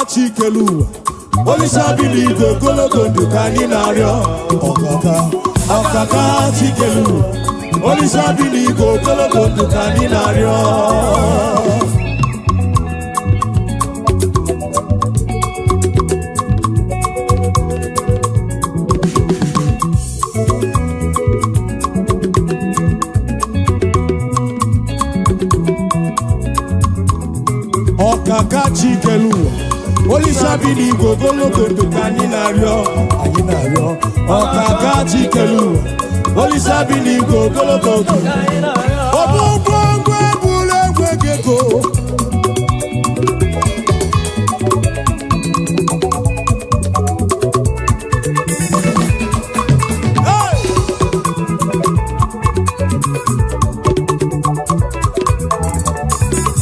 Chikelu, Olisa biligo gologo ndukani nario. Okaka chikelu, Olisa biligo gologo ndukani nario. Okaka chikelu, Olisa biligo gologo ndukani nario. Okaka chikelu, Olisa biligo gologo ndukani nario. Obongwe bule gwegeko.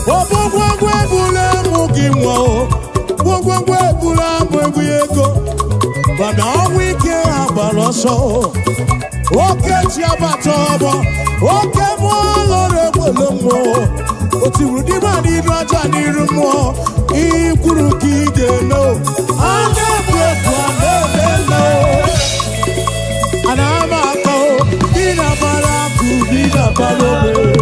Obongwe bule muginwo. Gwogwe bula mwego bana wike abaloso oke ti abatobo oke mo lore bolongo otiwudi ma ni raja ni rumo ikuru kigeno ande no anama ko bina baraku bina balobe.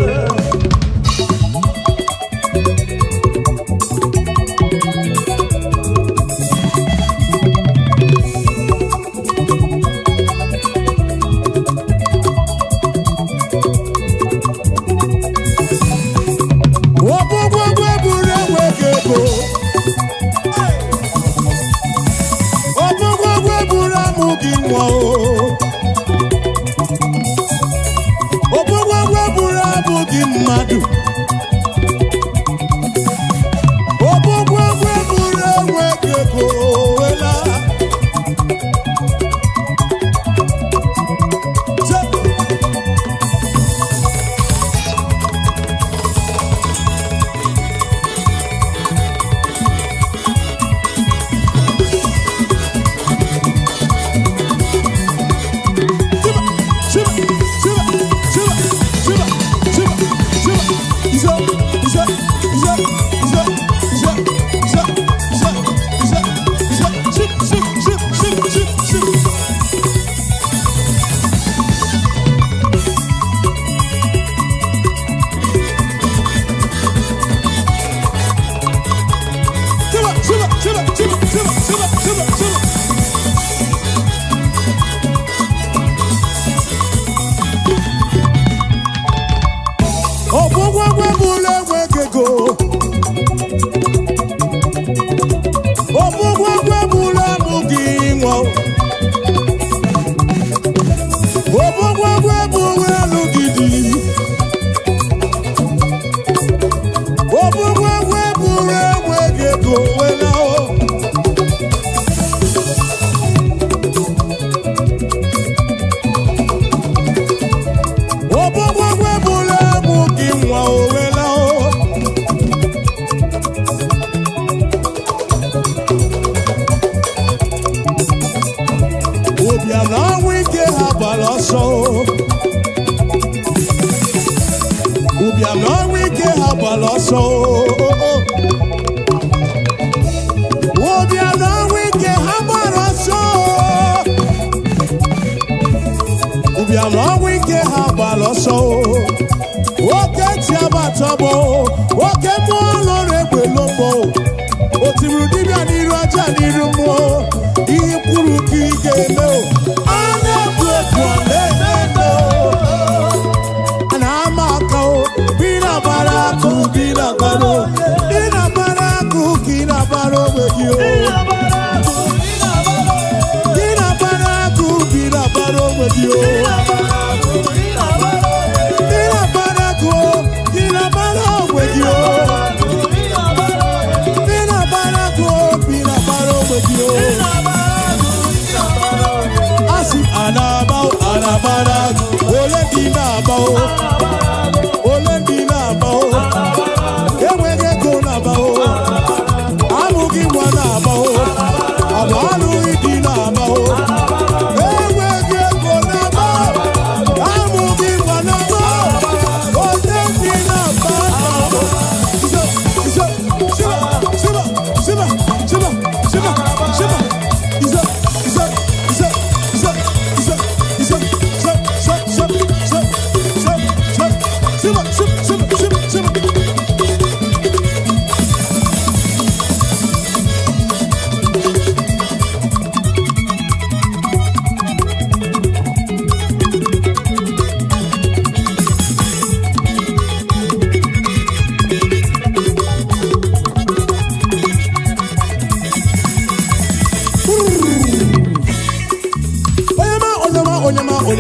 Bina bara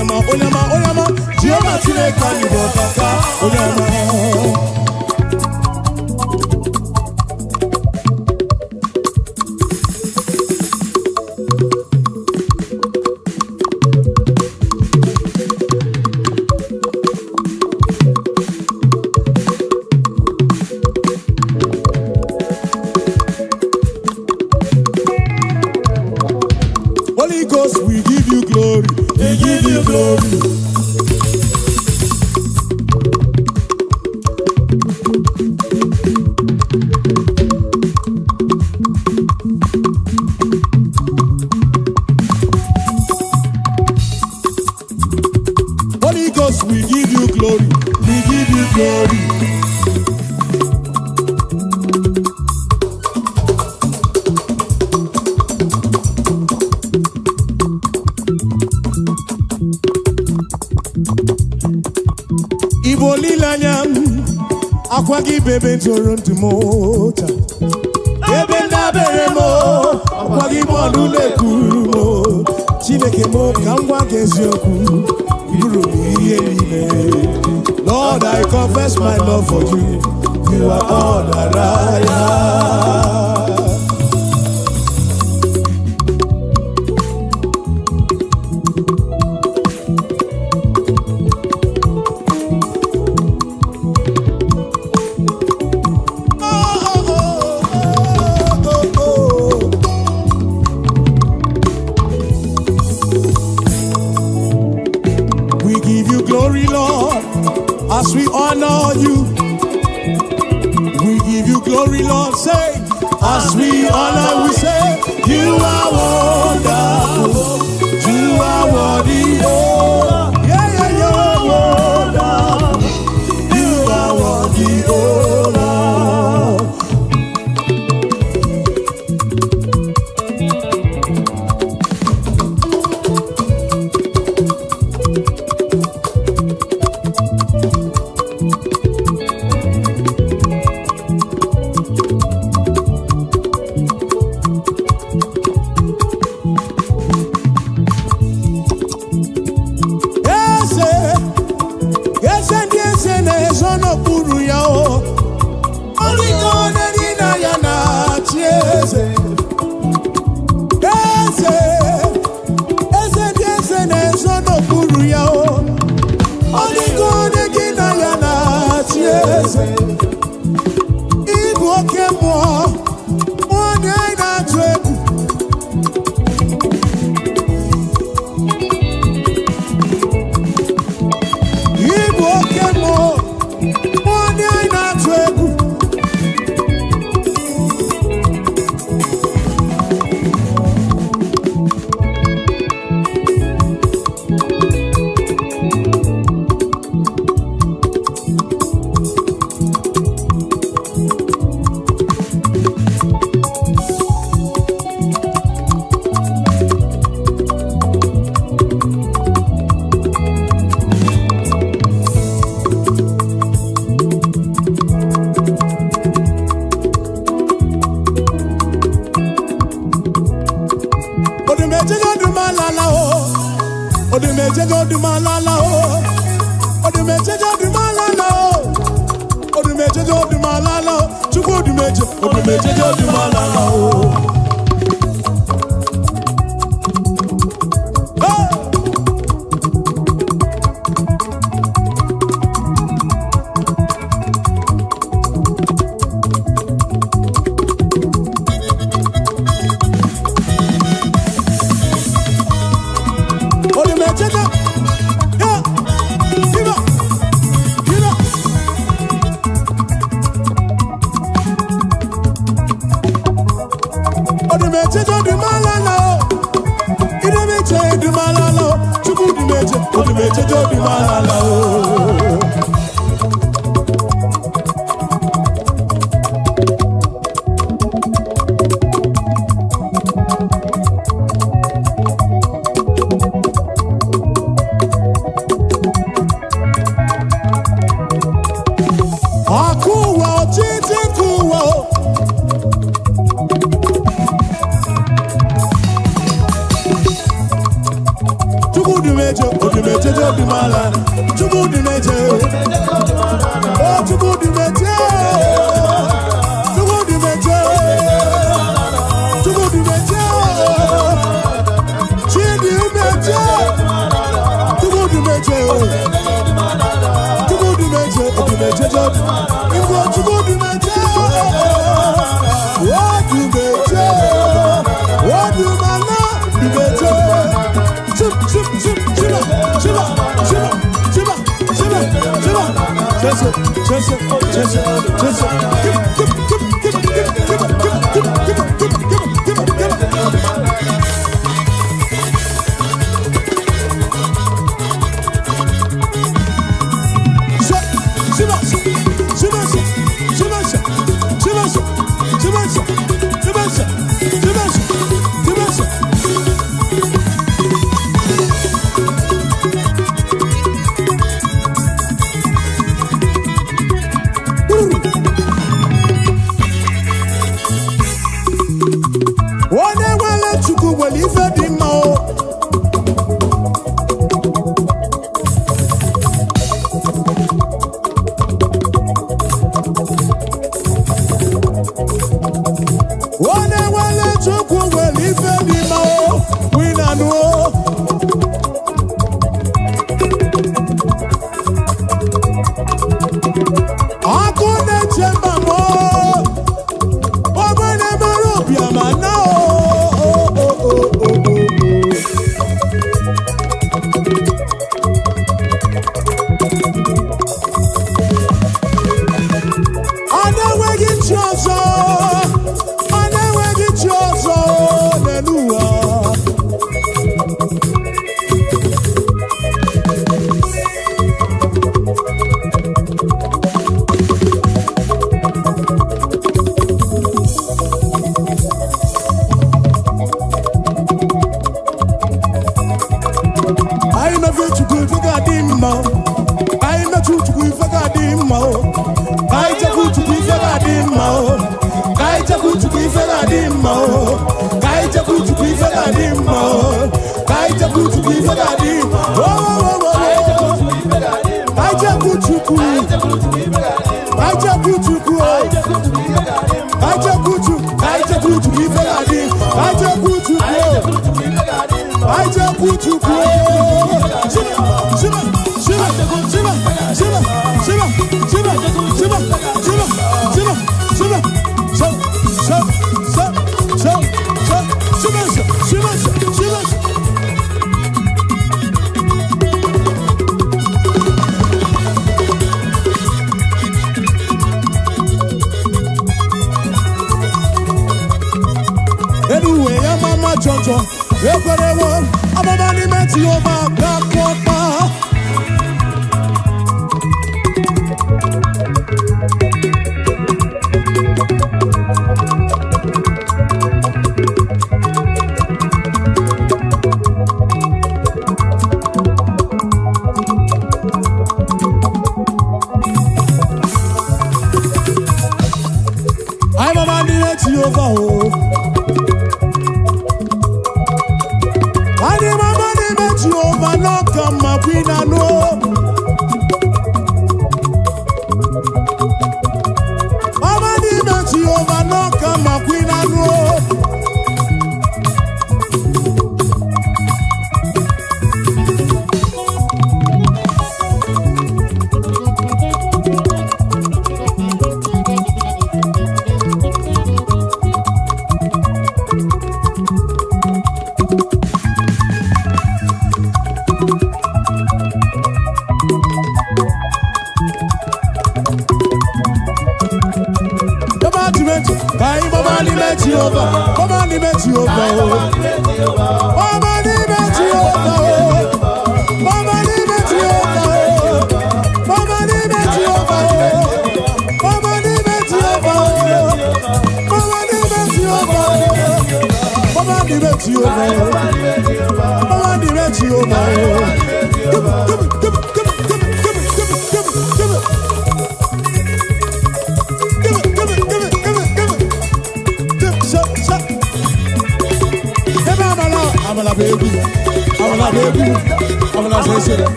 onyama, onyama, onyama. Jehovah Chineke anyị bụ ọkaka, onyama. Holy Ghost, we give you glory, we give you glory. Holy Ghost, we give you glory, we give you glory. Igbo lilanya akwa gị bebe toro ntị m taa ebe ndabere m akwa gị bọọlụ na-ekwuru m Chineke m ka m gwa gị eziokwu bụrụ m ihe niile. Lord, I confess my love for you. You are all that I am. Glory, Lord, as we honor you. We give you glory, Lord. Say, as we honor, we say, you are wonderful. You are worthy. Oh, yeah, yeah, you are wonderful. You are worthy, oh Lord. Igbo oke mmụọ onye anyị na-atụ egwu. Igbo oke mmụọ onye anyị na-atụ egwu. Odumeje Odumalala o, Odumeje Odumalala o, Odumeje Odumalala o, Chukwu Odumeje Odumalala o. Odumeje Odumalala o, Odumeje Odumalala o, Chukwu Odumeje Odumalala o. Akuwa otiti kuwa o. Odumeje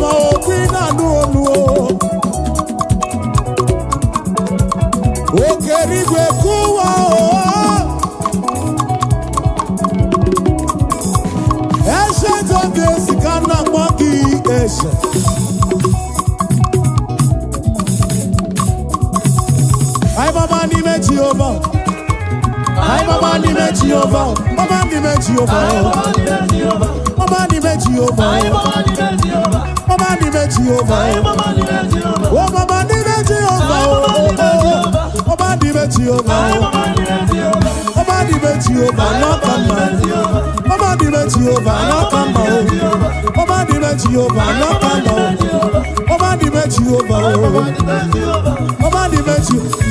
o kwina nu o kerigwe kuwa Ancient of days cannot monkey I'm a man in Jehovah. I'm a man in Jehovah. Mama ni Jehovah. Mama ni Jehovah. Mama ni Jehovah. Oh mama ni Jehovah. Mama ni Jehovah. Mama ni Jehovah. No come on. Mama ni Jehovah. No come on. Mama ni Jehovah. No come on. Mama ni Jehovah. Mama ni Jehovah.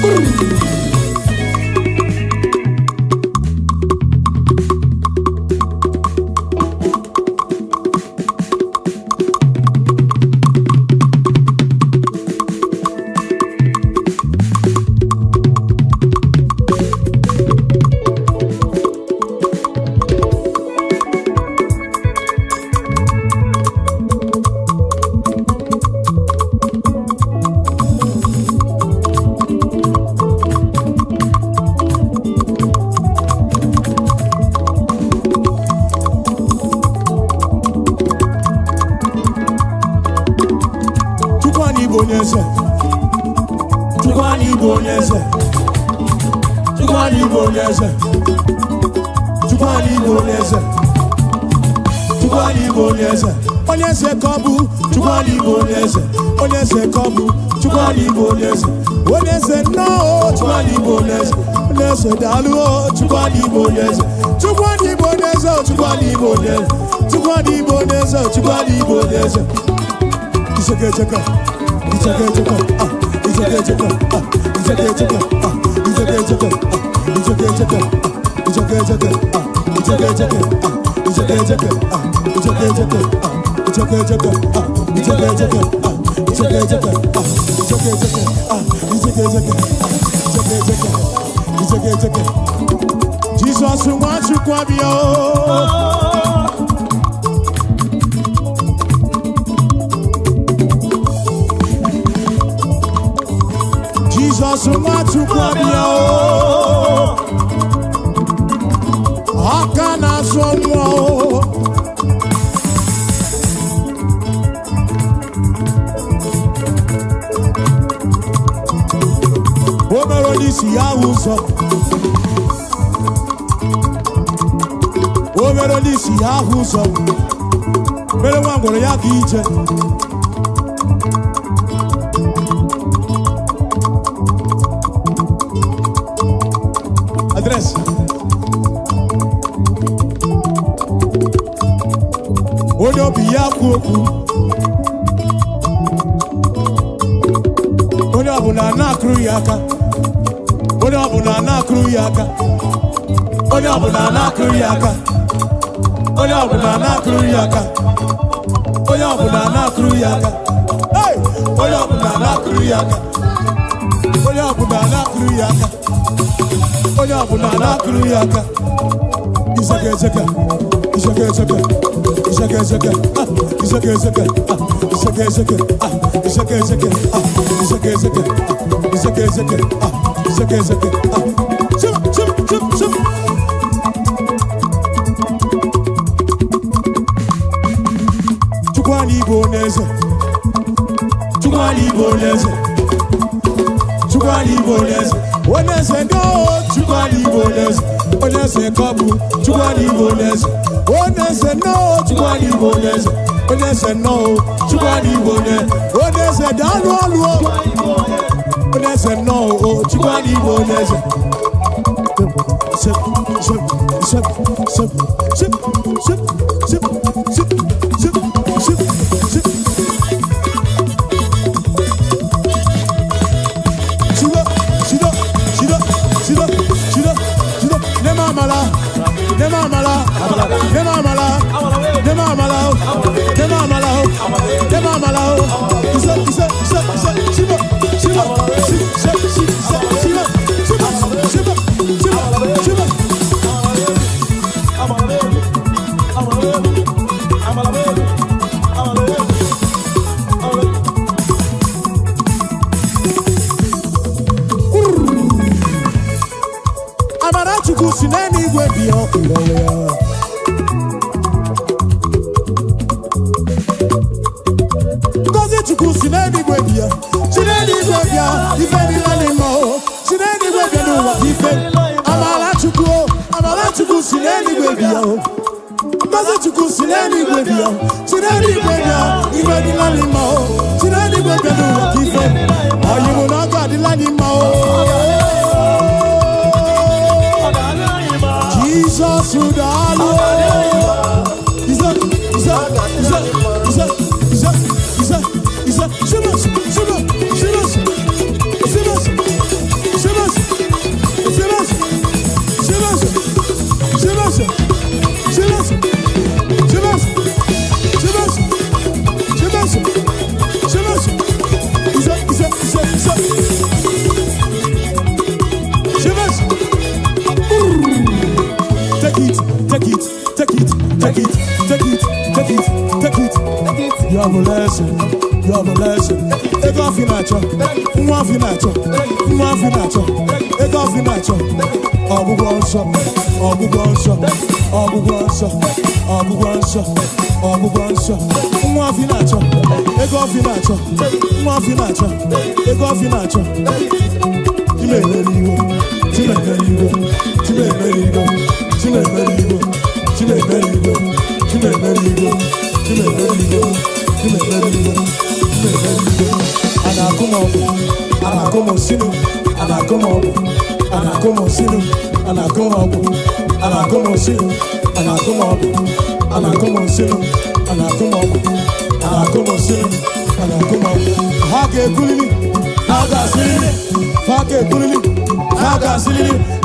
Onyeze kobu, chukwani boneze. Onyeze kobu, chukwani boneze. Onyeze no, chukwani boneze. Onyeze dalu, chukwani boneze. Chukwani boneze, chukwani boneze. Chukwani boneze, chukwani boneze. Iseke cheka, iseke cheka, iseke cheka, iseke cheka, iseke cheka, iseke cheka, iseke cheka, iseke cheka, iseke cheka, iseke cheka. Jesus wants you to be Jesus wants you to be Akana someone. Omerodisi yahuso. Omerodisi yahuso. Mele wangoro ya kiche. Address. Odo biya kuoku. Odo abuna na kru yaka. Onye ọbụla na-akụrụ ya aka. Onye ọbụla na-akụrụ ya aka. Onye ọbụla na-akụrụ ya aka. Onye ọbụla na-akụrụ ya aka. Onye ọbụla na-akụrụ ya aka. Onye ọbụla na-akụrụ ya aka. Onye ọbụla na-akụrụ ya aka. Iseke iseke. Iseke iseke. Iseke iseke. Iseke iseke. Iseke iseke. Iseke iseke. Iseke iseke. Iseke iseke. Iseke iseke. Chukwani boneze. Chukwani boneze. Chukwani boneze. Oneze no. Chukwani boneze. Oneze kabu. Chukwani boneze. Oneze no. Chukwani boneze. Oneze no. Chukwani boneze. Oneze dalu alu. Oneze no. Chukwani boneze. Sip, sip, sip, sip, sip, sip, sip, sip, sip, sip, sip. Shida, shida, shida, shida, shida, shida. Nema mala, nema mala, nema mala, nema mala, nema mala, nema mala. Isa, isa, isa, isa, shiba, shiba, shiba, shiba, shiba, shiba, shiba, shiba. si n'eluigwe bịa ịlọrọ ya. Ngozi Chukwu si n'eluigwe bịa, si n'eluigwe bịa, ife niile n'ime o. Si n'eluigwe bịa n'ụwa ife. Amara Chukwu si n'eluigwe bịa o. Ngozi Chukwu si n'eluigwe bịa, si n'eluigwe bịa, ife niile n'ime o. Si n'eluigwe bịa n'ụwa ife. Anyị mụ na ọga adịla n'ime o. Jesus would You have a lesson. Take off your nacho. Move your nacho. Take off your nacho. Obugonso. Move your nacho. Take off your nacho. Move your nacho. Take off your nacho.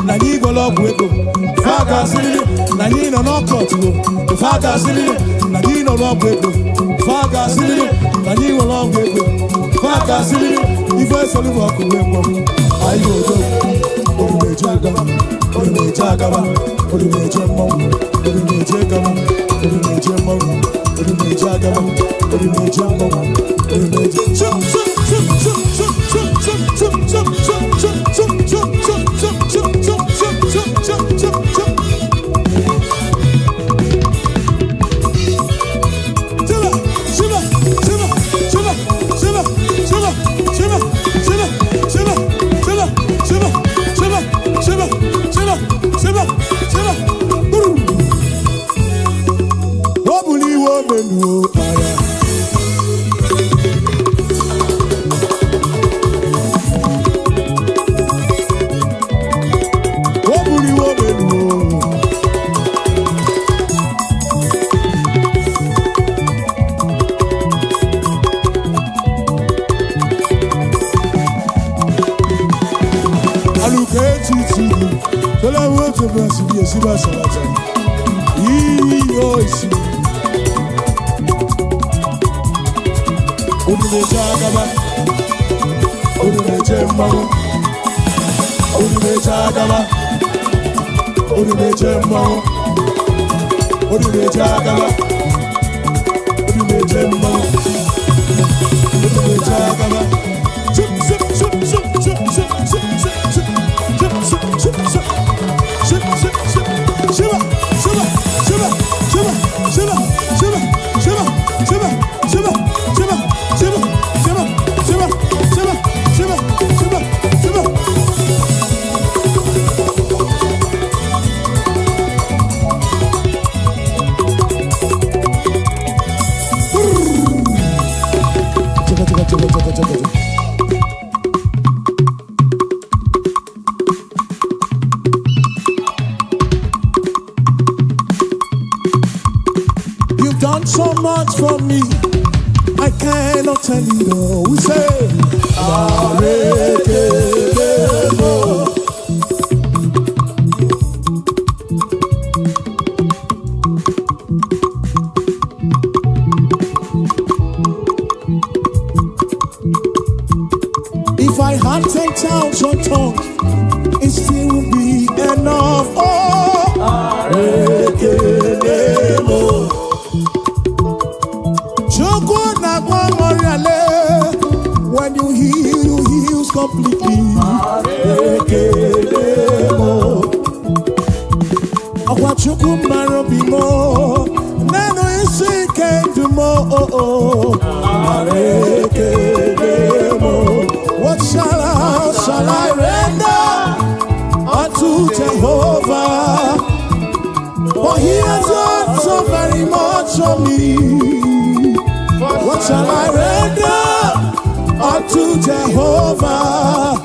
Na ni go love weko. Faga silili. Na ni no knockout go. Faga silili. Na ni no love weko. Faga silili. Na ni go love weko. Faga silili. Ife solu wako weko. Ayo do. Odumeje gaba. You've done so much for me, I cannot tell you all. We say, if I had 10,000 tongues, it still would be enough. When you heal, you heal completely. Chukumaro bimo, neno isi kendumo, areke demo. What shall I render unto Jehovah? For he has done so very much for me. What shall I render unto Jehovah?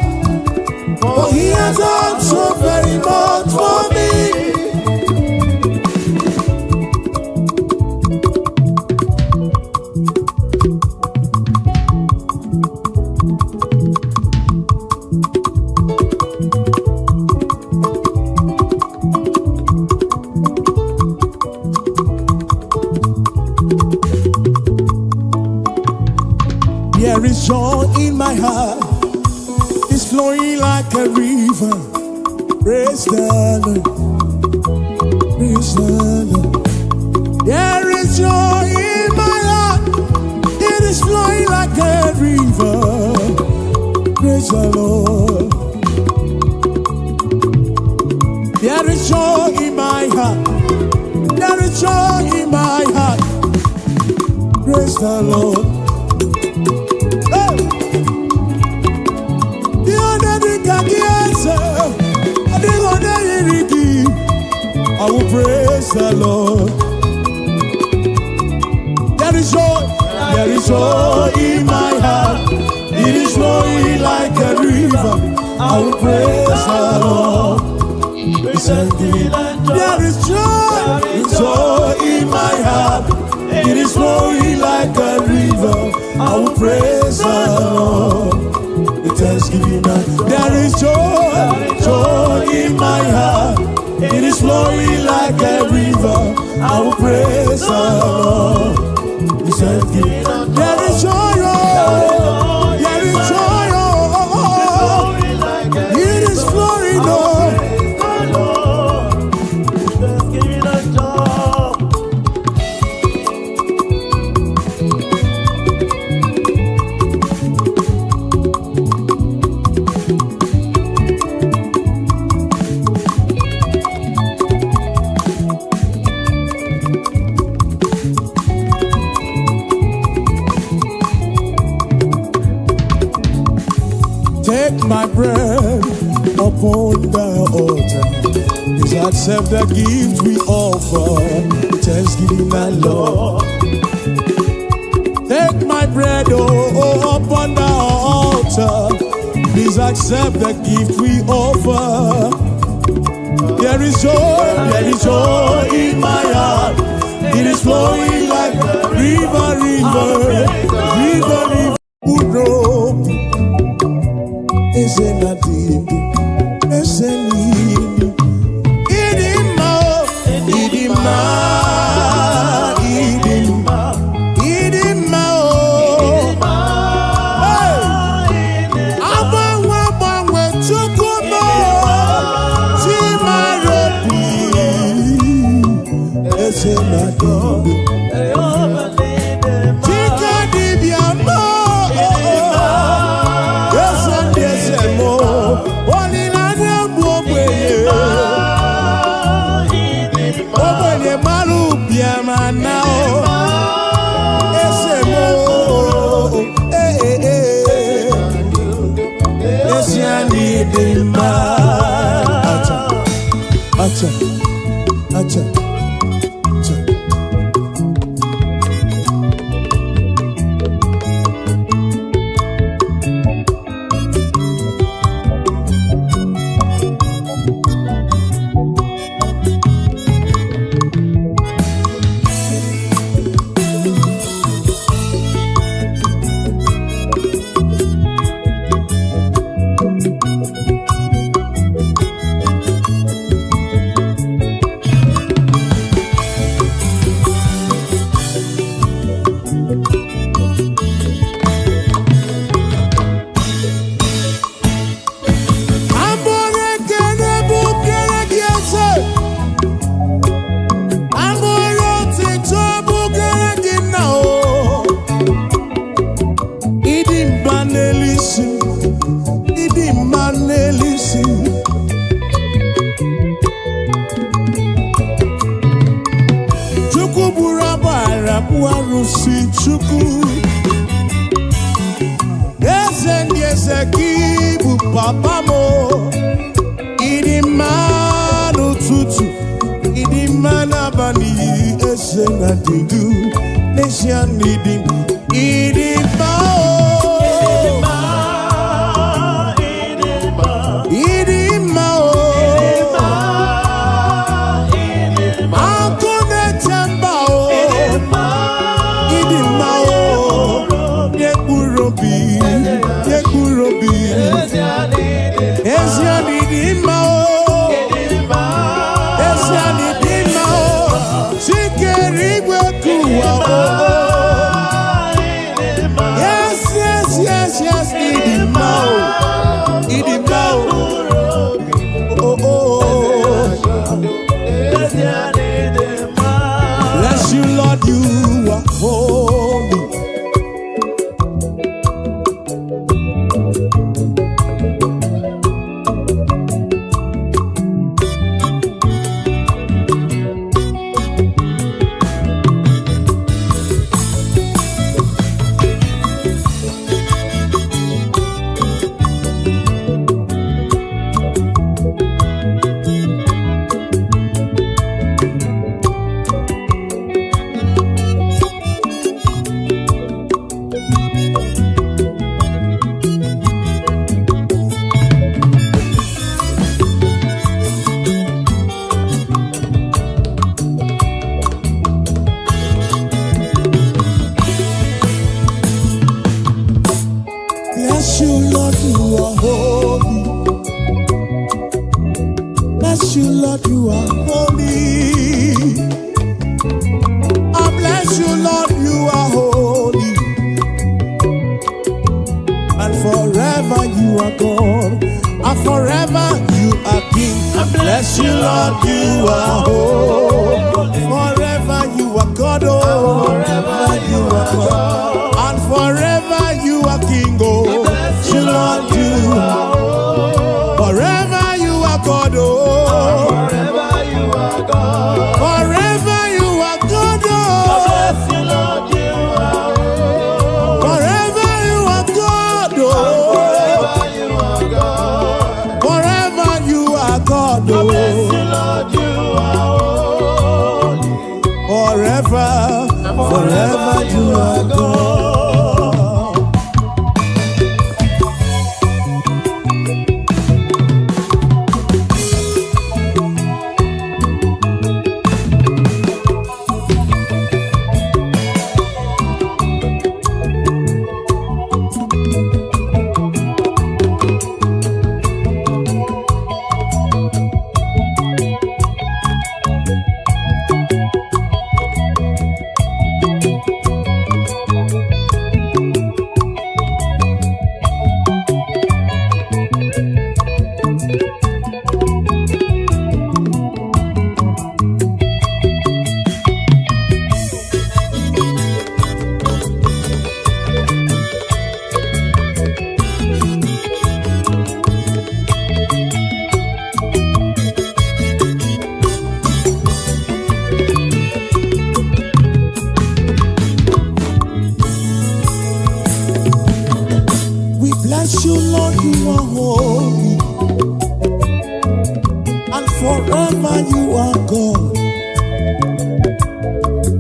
For he has done so very much for me. There is joy in my heart, it's flowing like a river. Praise the Lord, praise the Lord. There is joy in my heart, it is flowing like a river. Praise the Lord. There is joy in my heart, there is joy in my heart. Praise the Lord. I will praise the Lord. There is joy in my heart. It is flowing like a river. I will praise the Lord. There is joy in my heart. It is flowing like a river. I will praise the Lord. Thanksgiving. There is joy in my heart. It is flowing like a river. I will praise the Lord. There is joy, there is joy, it is flowing, Take my bread upon the altar. Please accept the gift we offer. Thanksgiving and Lord. Take my bread upon the altar. Please accept the gift we offer. There is joy in my heart. It is flowing like a river. Acha. warusi chuku eze ndị eze gị bụ papa mo ịdị mma n'ụtụtụ ịdị mma n'abalị eze na dịdu n'ezie n'ịdị mma Bless you, Lord, you are holy. Bless you, Lord, you are holy. Bless you, Lord, you are holy. I bless you, Lord, you are holy. And forever you are God. And forever you are King. I bless you, Lord, you are holy. Forever you are God, oh. Forever you are God. And forever you are King, oh. You, Lord, you are forever you are God, oh. Forever you are God. Forever you are God, oh. Bless you, Lord, you are forever you are God, oh. Forever you are God. Forever you are God, oh. Bless you, Lord, you are forever, forever you are God. Bless you, Lord, you are holy. And forever you are God.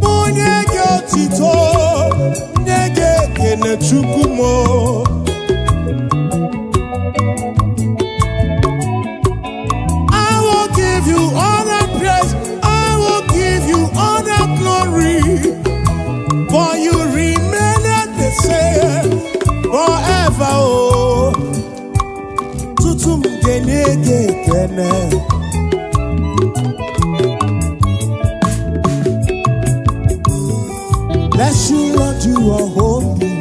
Onyege otito, nyege kene chukumo. I will give you all the praise. I will give you all the glory. For you remain the same forever, oh. Tutum genege kene. Bless you, Lord, you are holy.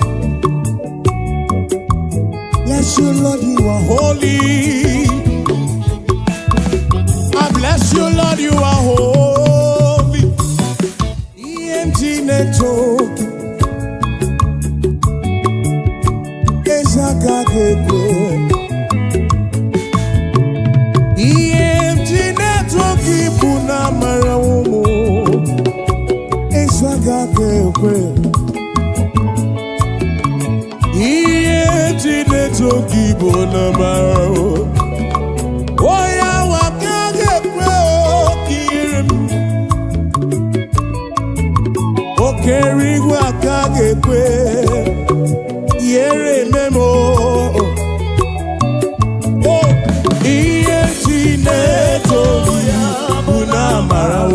Bless you, Lord, you are holy. I bless you, Lord, you are holy. EMG network. EMG network ipuna mara umo. Esagake ga-ekwe ihe Chineke gị bụ na mara onye awa ka ga-ekwe okiri m okere igwe aka ga-ekwe ihere ememo ihe Chineke gị bụ na mara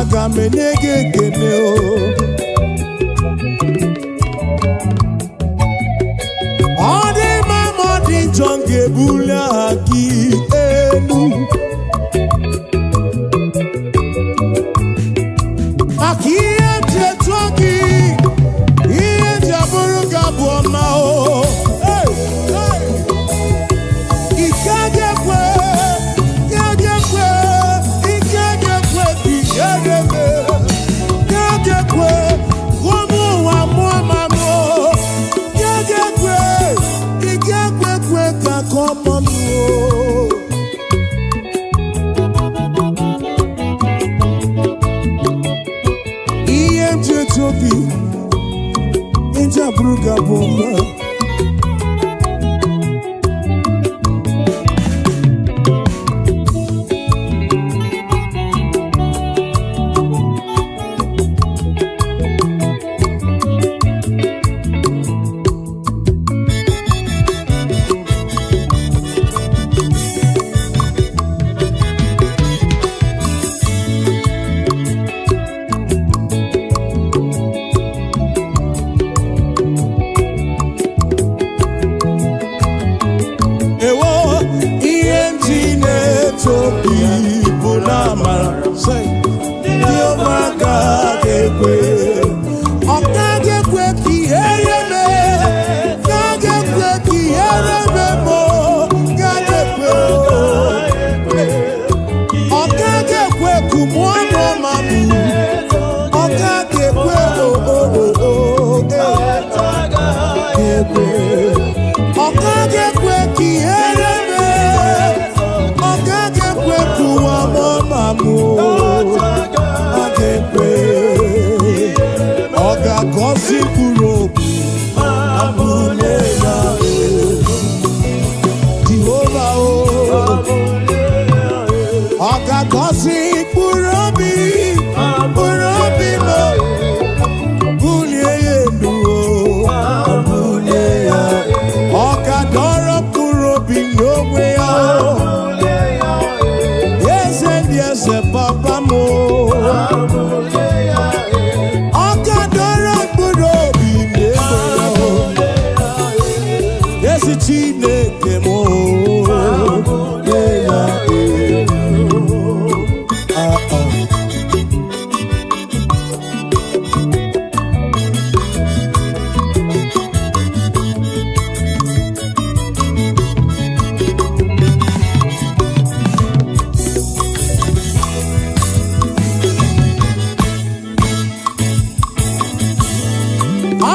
Aga m enye gị ekele ọ dị mma ma ọ dị njọ m ga-ebuli aha gị elu maka ihe ji etu gị ihe ji abụrụ gị abụ ọma ike ga-ekwe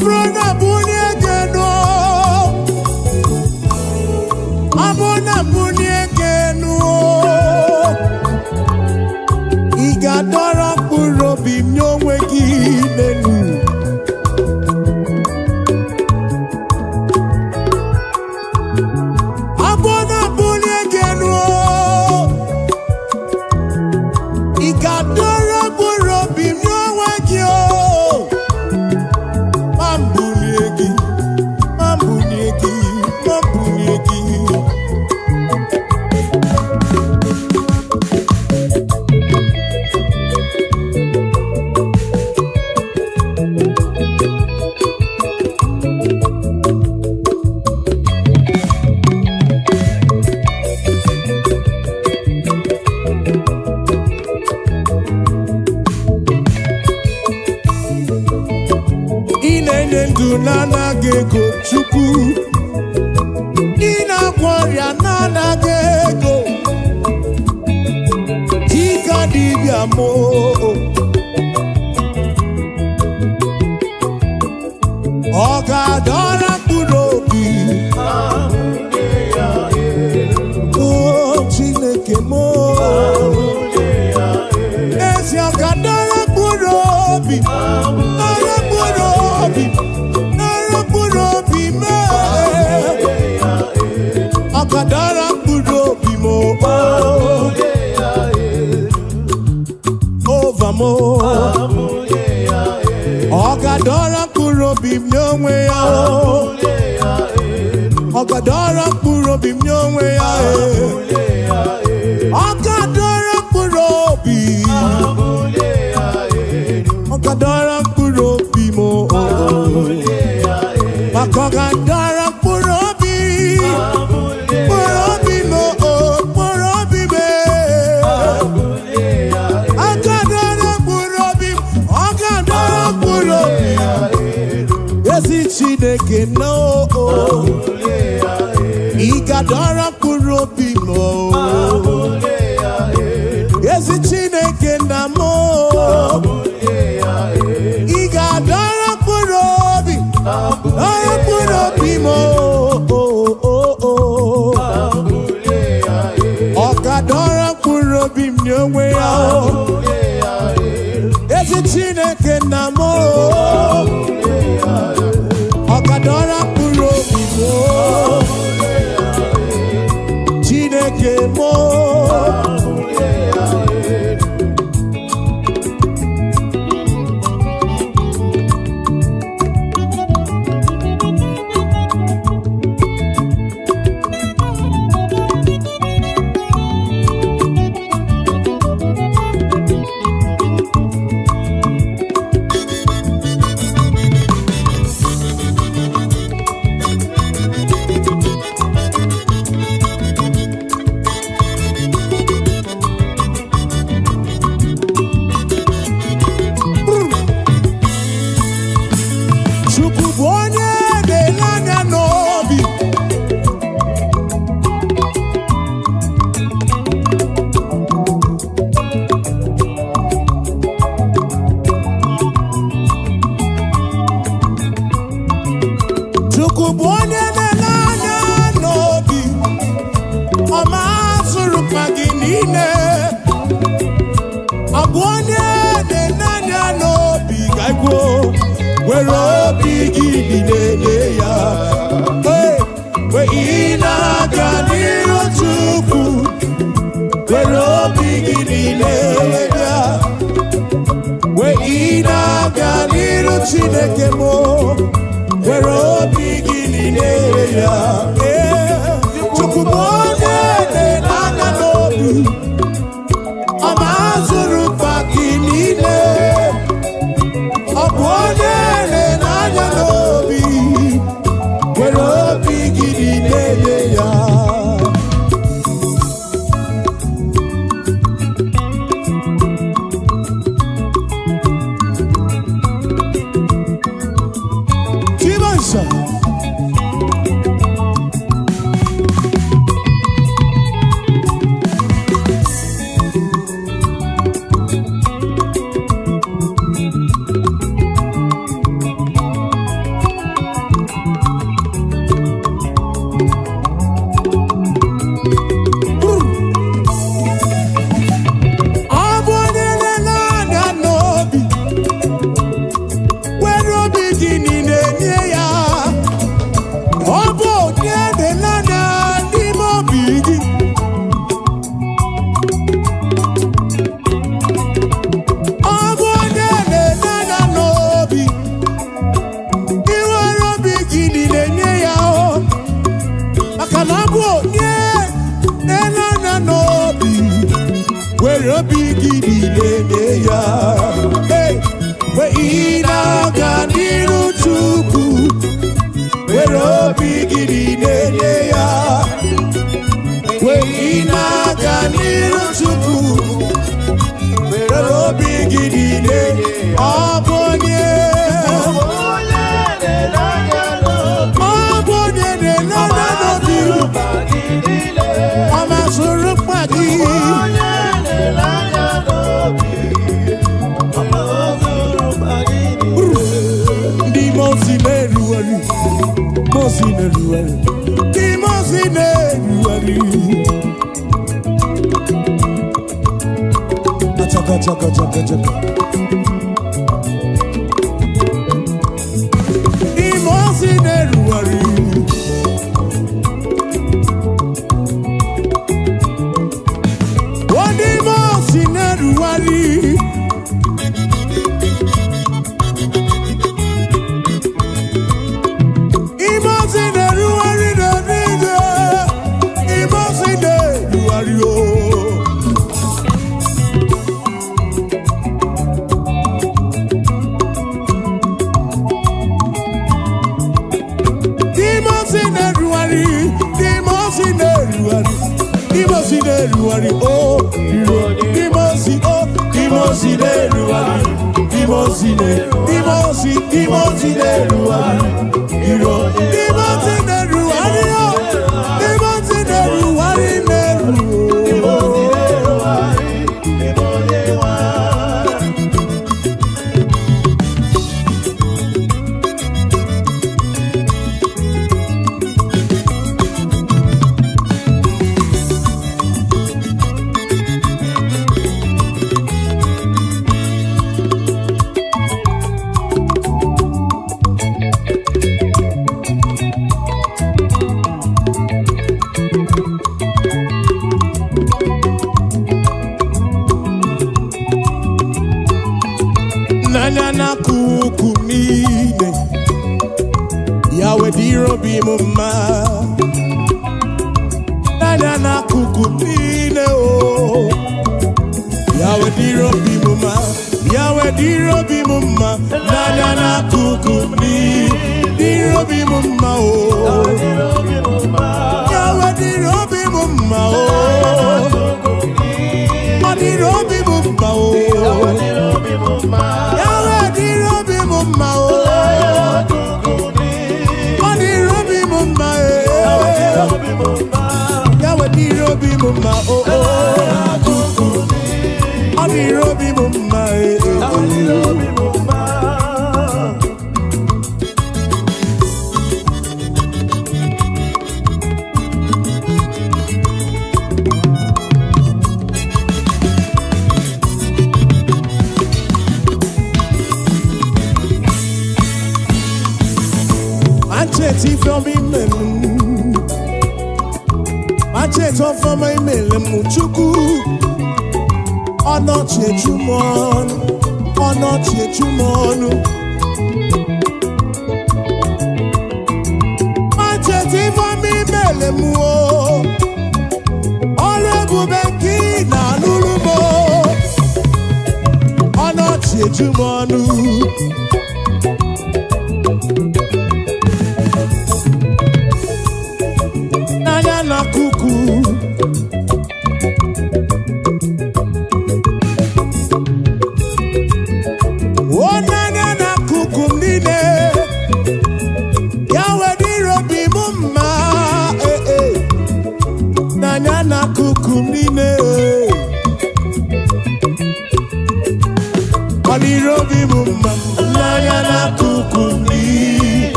Abuna Buniegeno, Abuna Buniegeno, Igadora Kurobi Nyoweki Nenu. Abuna Buniegeno, Igadora Kurobi Nyoweki. Nana gego chuku ina kwaria nana gego tika dibia mo oga dora kurobi oh chineke mo esi oga dora kurobi Akadara kurobi mo over mo Akadara kurobi mnyongwe ya Akadara kurobi mnyongwe ya Akadara kurobi Akadara kurobi mo Akadara kurobi Chineke no Igadora kurobi mo Yesi Chineke na mo Igadora kurobi mo Okadora kurobi mnyongwe ya Yesi Chineke na mo Okadora kurobi mo Chineke mo Chineke mo where beginning ya chukwubone nana nobi amazuru pakinine obone nana nobi where beginning ya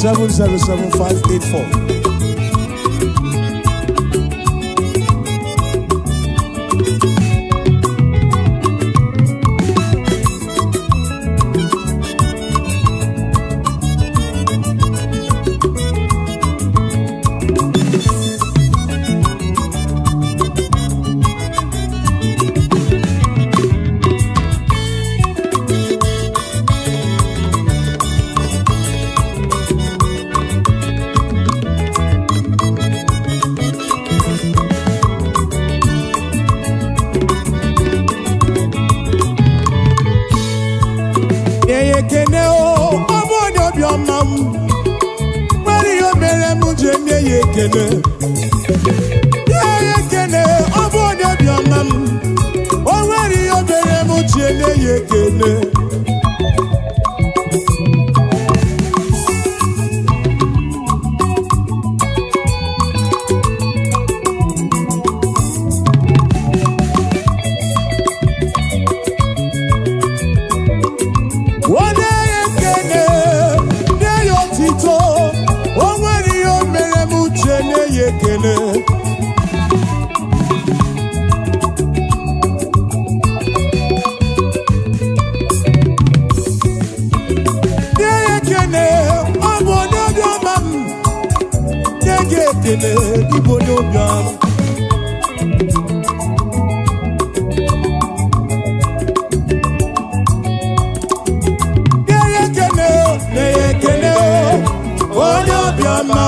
707-584. Igbo n'obiọma na-ekene onye obiọma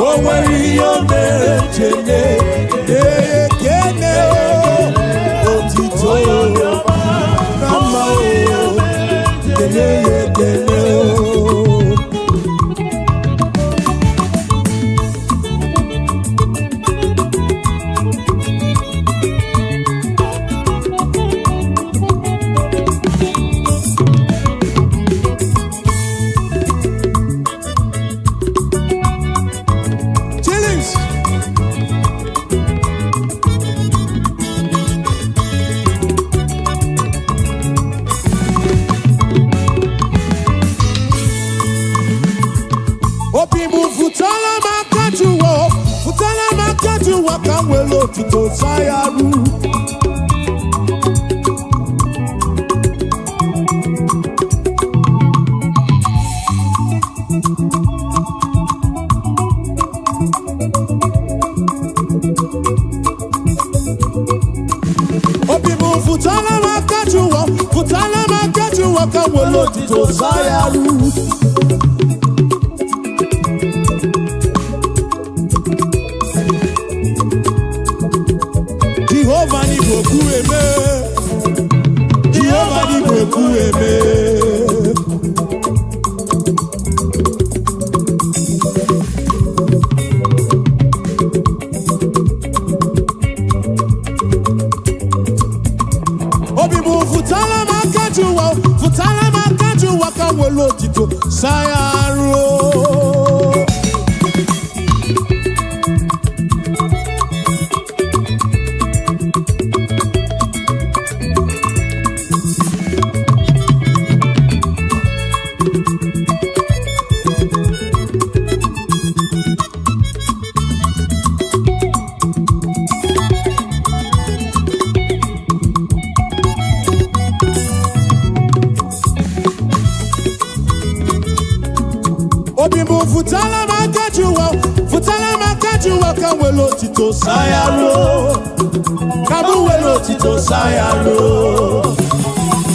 o nwere ihe o mere chene na-ekene otito na mma o kene ya ekene to Sayaru. Obibu futala makajuwa kawelo to Sayaru. Jehovah ni boku eme. Jehovah ni boku eme. Obibu futala makajuwa kawelo tito Sayaru. Obibu futala makajuwa kawelo tito Sayaru. Kabuwelo tito Sayaru.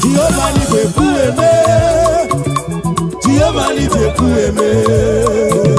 Jehovah ni beku eme. Jehovah ni beku eme.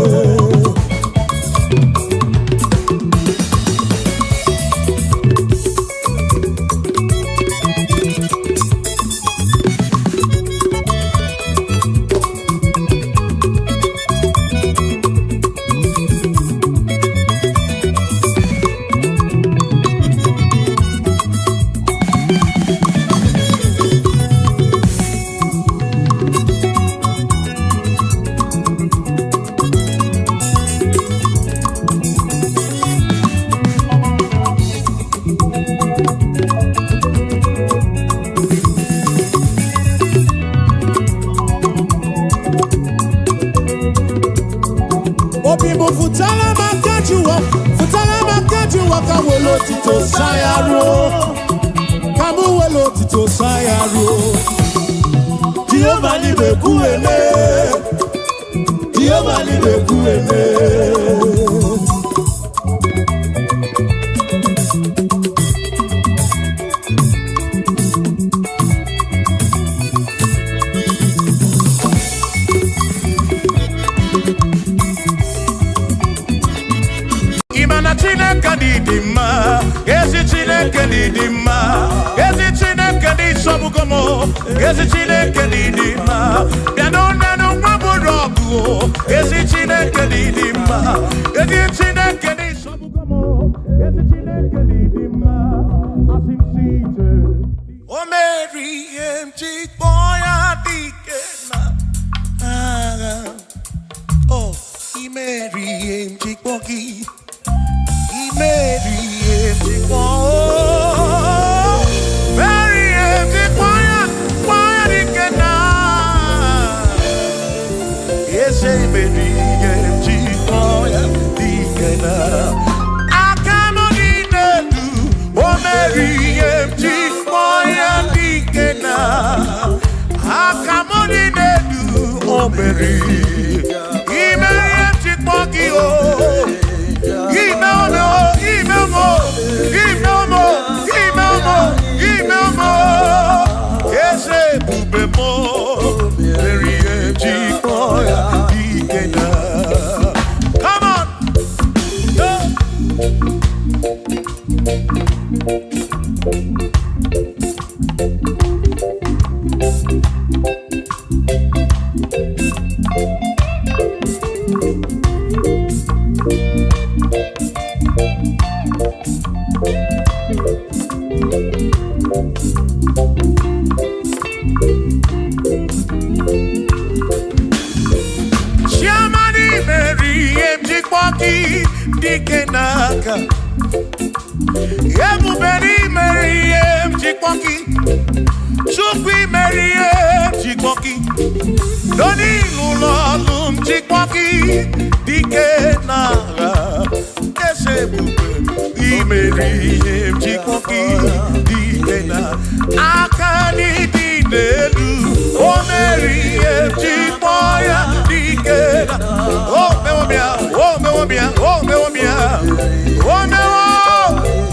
futala makajuwa kawelo tito sayaro, kamu welo tito sayaro. Jehovah ni bekuele, Jehovah ni bekuele. Didima, esi Chineke didima, esi Chineke di sobugomo, esi Chineke didima, dano maburogu, esi Chineke didima, esi Chineke di sobugomo, esi Chineke didima, asim site. O Mary empty boya dikena, oh, Mary empty boki. Mary empty quiet, Mary empty quiet ikena. Yes, Mary empty quiet ikena. Akamonine du, oh Mary empty quiet ikena. Akamonine du, oh Mary, Mary empty quiet oh. Give no more. Yes, bube mo, very empty boy, come on. Shamani Mary empty kwaki dikenaka. Yemuberi Mary empty kwaki. Chukwi Mary empty kwaki. Doni lulolum chikwaki dikenaka. Yesebube Mary empty kwaki dikena. Akani dinelu. Oh Mary empty boya dikena. Oh me womia, oh me womia, oh me womia, oh me wo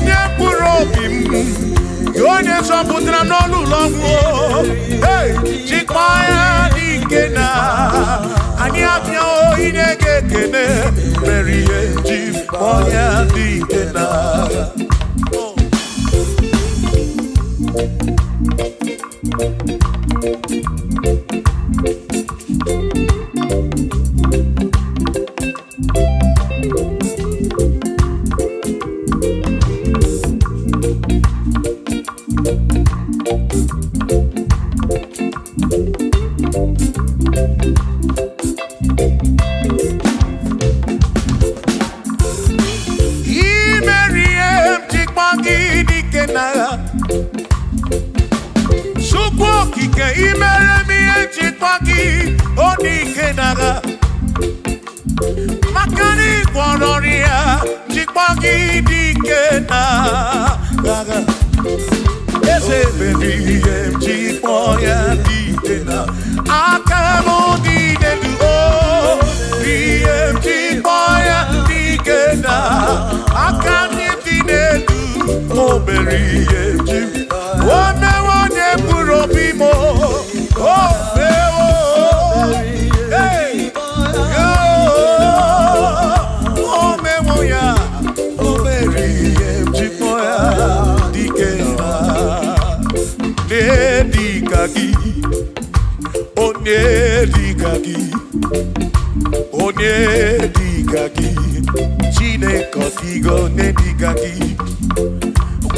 nyepurobim. Yonye soputra no lulongo. Hey, chikboya dikena. Ani apnya o inege kene. Mary empty boya dikena. Makani Bonoria, Chipagi Dikena, Ese baby, Chipoya Dikena, Akamo Dikena, BM Chipoya Dikena, Akani Dikena, Oh, Berry, Chip, one one Purobimo, Oh, hey, oh, memoya, oh, Mary, Chipoya, Dikena, Nedikaki, oh, Nedikaki, oh, Nedikaki, Chine Kotigo, Nedikaki,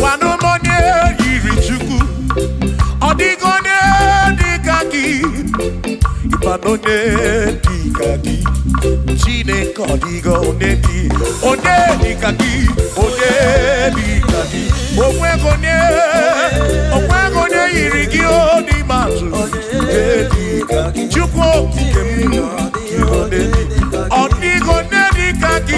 Wano Monye, Yirichuku, Odigo, Nedikaki, Ipanone, Dikaki, Chine Kodigo, Nedi, Ode Dikaki, Ode Dikaki, Okwegone, Irigio, Di Mazu, Dikaki, Chukwo, Odigo, Nedikaki,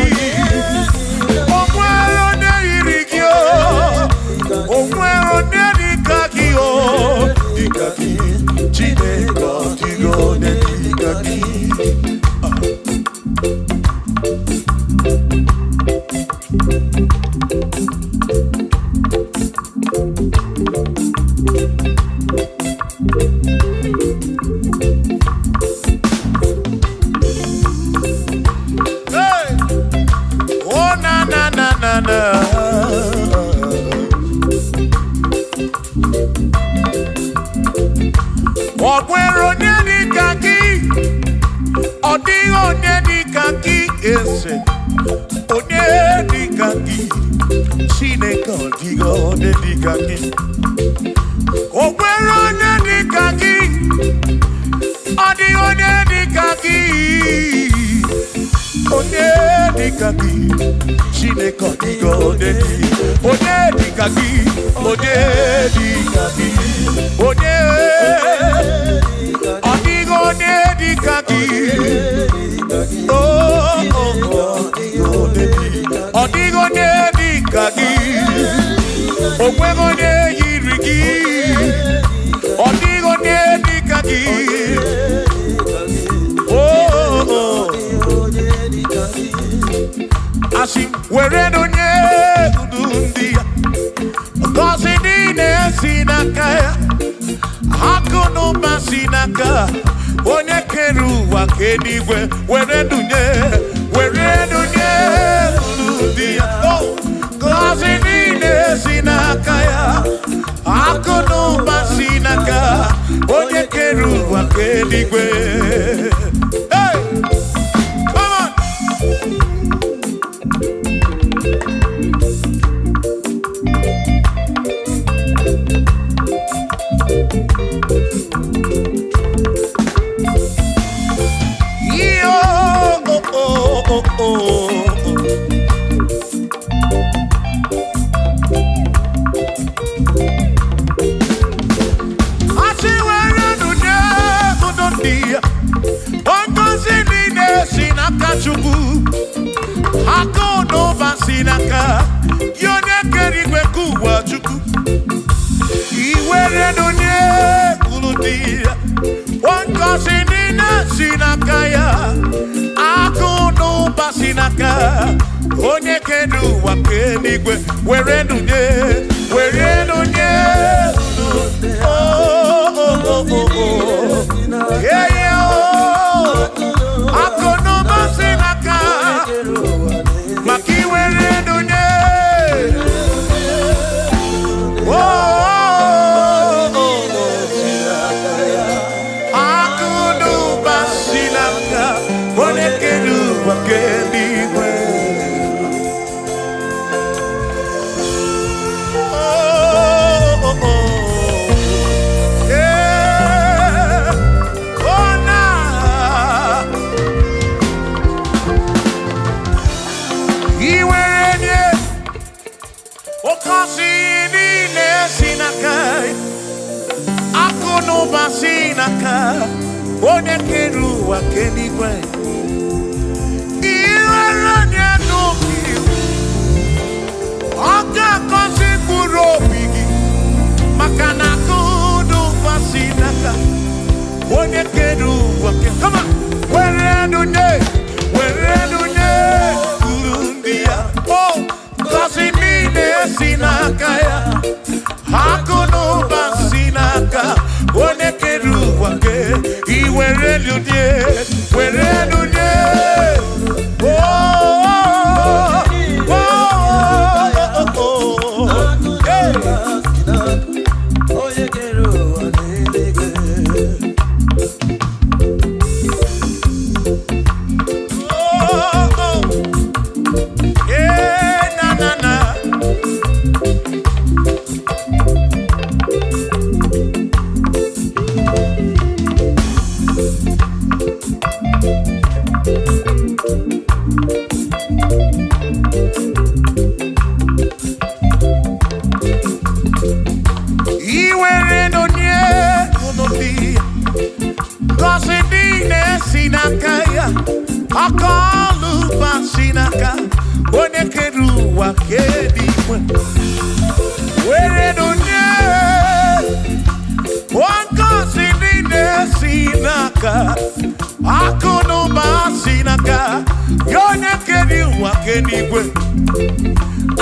n'igwe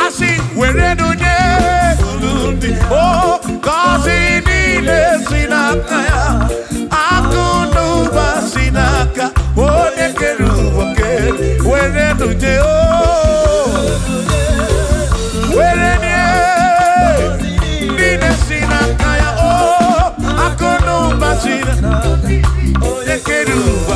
asị were dunye ulundi o gọzi niile si n'aka ya akụ n'ụba si n'aka onye kere ụwa were dunye o were nye niile si n'aka ya o akụ n'ụba si n'aka onye kere ụwa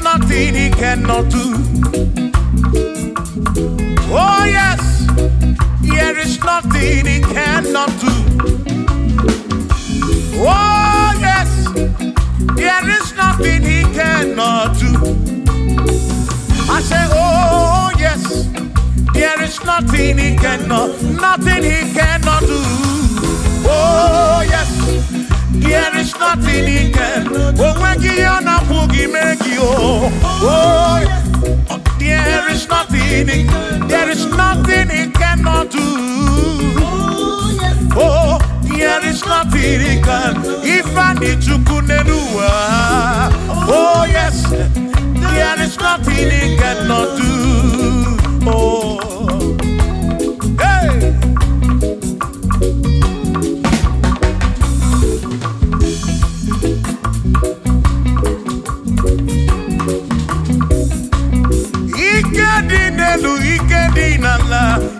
nothing he cannot do. Oh yes, there is nothing he cannot do. Oh yes, there is nothing he cannot do. I say, oh yes, there is nothing he cannot do. Oh yes, there is nothing he can. Oh, when you na boogie make you. Oh, there is nothing he cannot do. Oh, there is nothing he can. If I need to kunenua. Oh yes, there is nothing he cannot do. Oh, hey.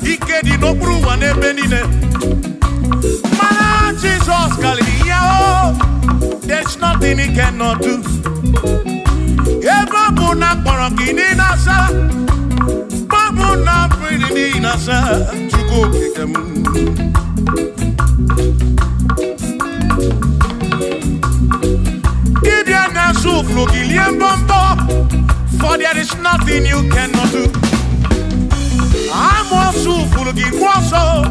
Ikedi no bruwa ne benine. Man, Jesus Kalia, there's nothing he cannot do. Babuna Paragini Nasa, Babuna Pretty Nasa, to go pick them. Gideon Nasu Flugilian Bombo, for there is nothing you cannot do. I'm also full of also,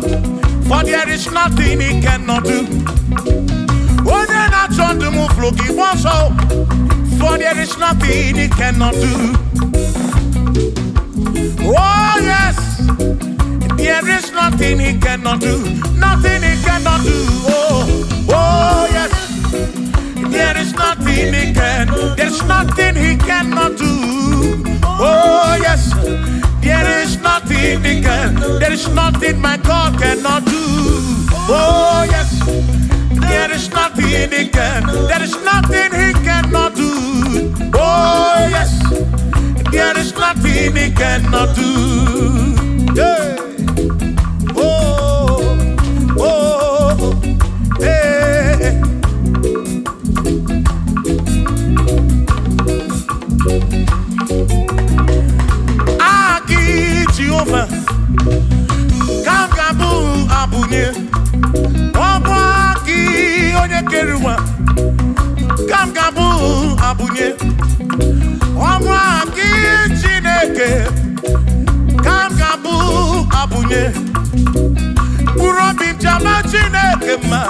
for there is nothing he cannot do. Oh, then I turn to move looking also, for there is nothing he cannot do. Oh, yes, there is nothing he cannot do. Nothing he cannot do. Oh, yes, there is nothing he can. There's nothing he cannot do. Oh, yes. There is nothing he can. There is nothing my God cannot do. Oh yes. There is nothing he can. There is nothing he cannot do. Oh yes. There is nothing he cannot do. Hey. Oh. Oh. Hey. Jehovah, Kangabu Abunye, Obaki Onekerua, Kangabu Abunye, Obaki Chineke, Kangabu Abunye, Urobi Jama Chineke ma,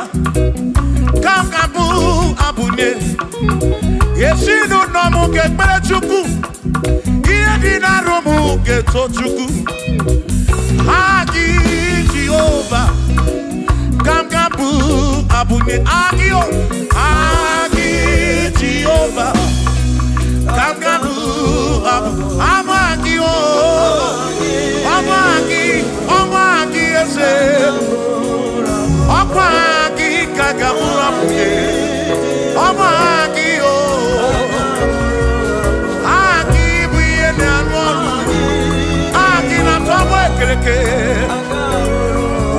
Kangabu Abunye, Yeshinu Nomu Gekbechuku. Dina romu geto chuku Agi Jehovah Kamgabu Abunye Agio Agi Jehovah Kamgabu Amagio Amagi ese Amagi Kagabu Abunye Amagio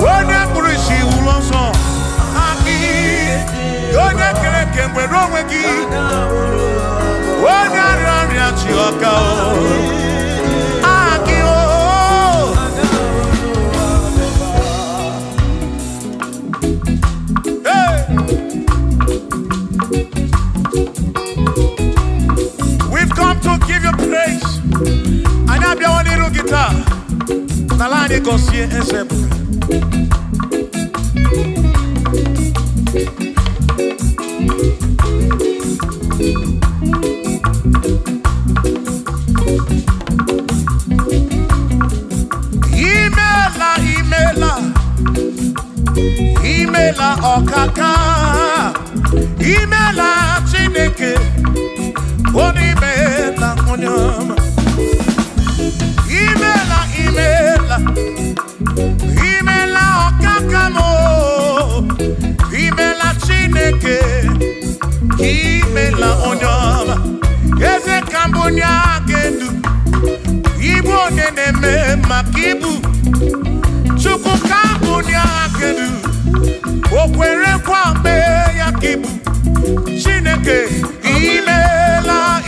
When I see Ulonso, Aki, Yone Kereke, when Romaki, when I run at Chioka, Aki, hey, we've come to give you praise. Nani gosie esebu. Imela okaka, imela chineke, onimela onyama. Imela okaka mo, imela chineke, imela onyama. Eze kambunya gendu, ibu neneme makibu, chuku kambunya gendu. Okwere kwame ya kibu Chineke imela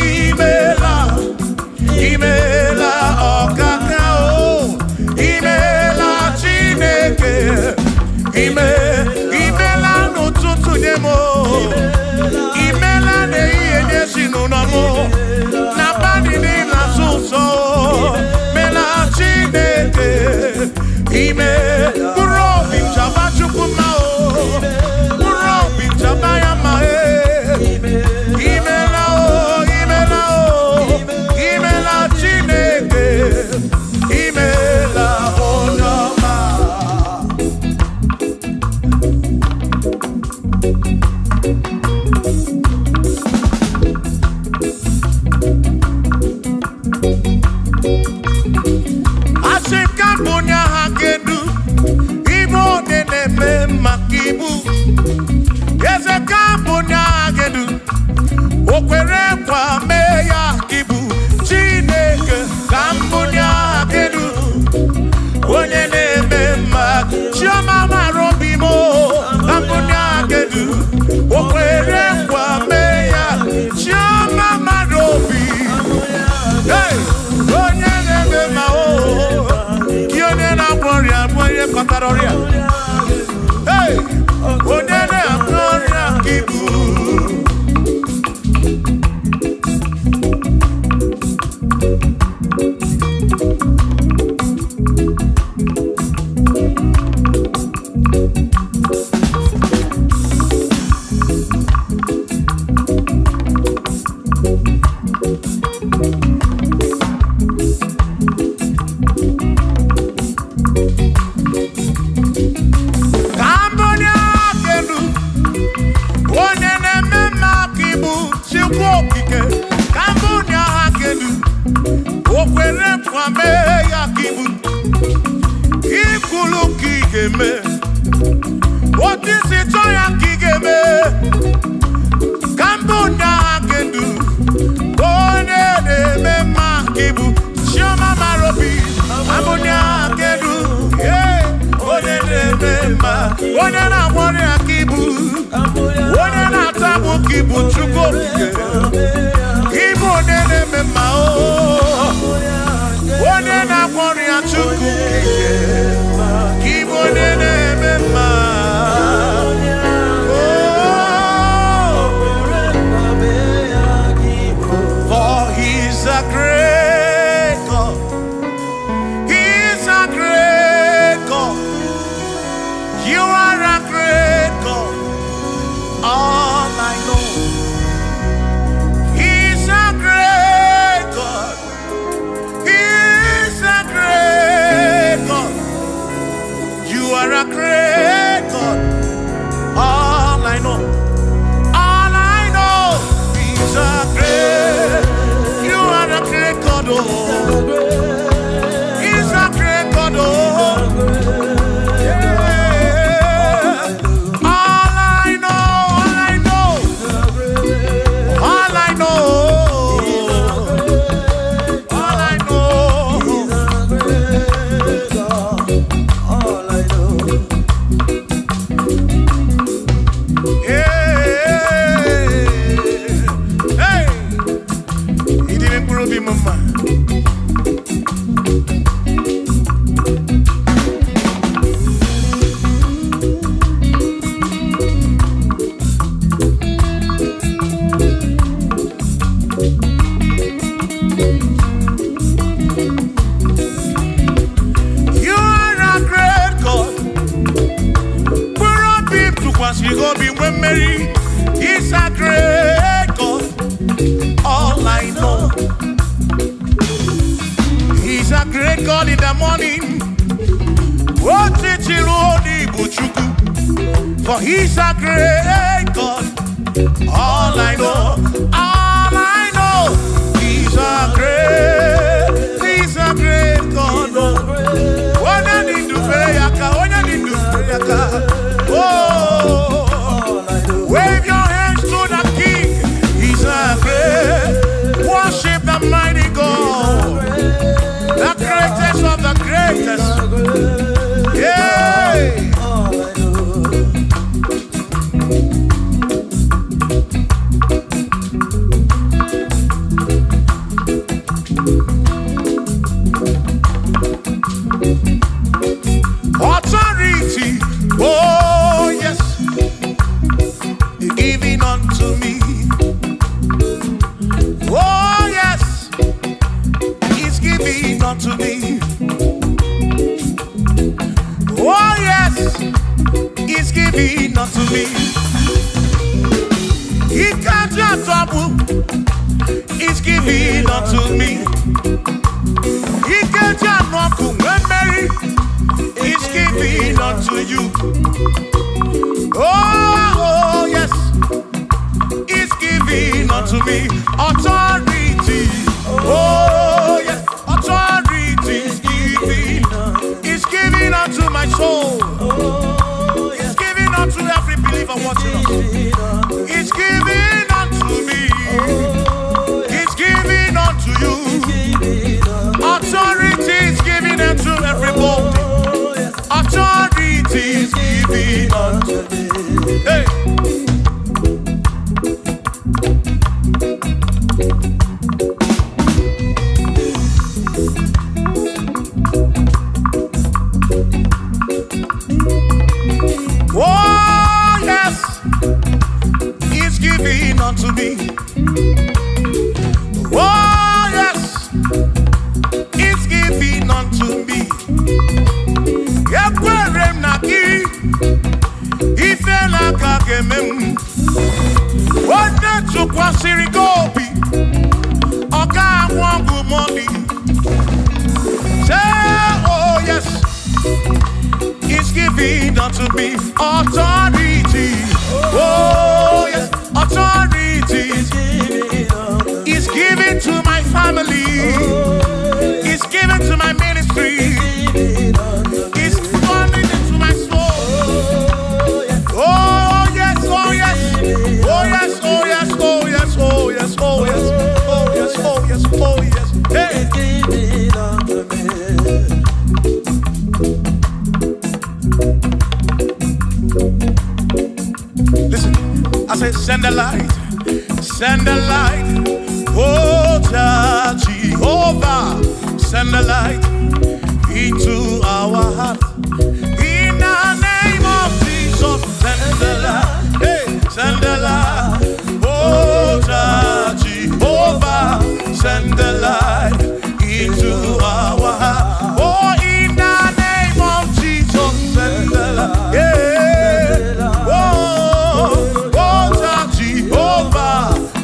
okaka o imela Chineke imela n'ụtụtụ nye mo imela n'ihe nyesi n'ụlọ mo na bani n'ịla zụzọ mela Chineke bụrụ obi chaba chukwu ma o okwere kwa me ya kibu Chineke kambunya kedu onye na-eme mma chioma marobi mo kambunya kedu okwere kwa me ya chioma marobi hey onye na-eme mma o ki onye na-akworia onye kọtaroria hey onye na-akworia kibu What is it I give me? Kambunda kedu one me makibu shoma marobi amunya kedu yeah one me ma one na one akibu one na tabu kibu chuko kibu ne me ma o one na one achuku kibu ne me ma. Hey! morning. For he's a great God. All I know, he's a great God. When I need to pray, oh, wave your hands to the King. He's a great. Worship the mighty God, the greatest of the greatest. Yeah. Authority, oh yes, giving unto me. Oh yes, He's giving unto me. Oh yes, He's giving unto me. He can't just trouble. He's giving unto me. He can't just walk when Mary. He's giving unto you. Oh yes, He's giving unto me. Authority. Oh yes, authority is giving. He's giving unto my soul. He's giving unto every believer watching us. He's giving unto me. He's giving unto you. Authority is giving unto everybody. Authority is giving unto me. Hey. Oh yes, He's giving unto me. Oh yes, He's giving unto me. Ekwere naki, ife like mem. What the chukwasiri gobi, oka wangu money. Say oh yes, He's giving unto me authority. Oh yes, authority. He's giving to my family. He's giving to my ministry. He's funding into my soul. Oh yes, oh yes, oh yes, oh yes, oh yes, oh yes, oh yes, oh yes, oh yes, oh yes. Hey. Listen, I said send the light, oh Jehovah, send the light into our heart. In the name of Jesus, send the light, hey, send the light, oh Jehovah, send the light into our heart. Oh, in the name of Jesus, send the light, yeah.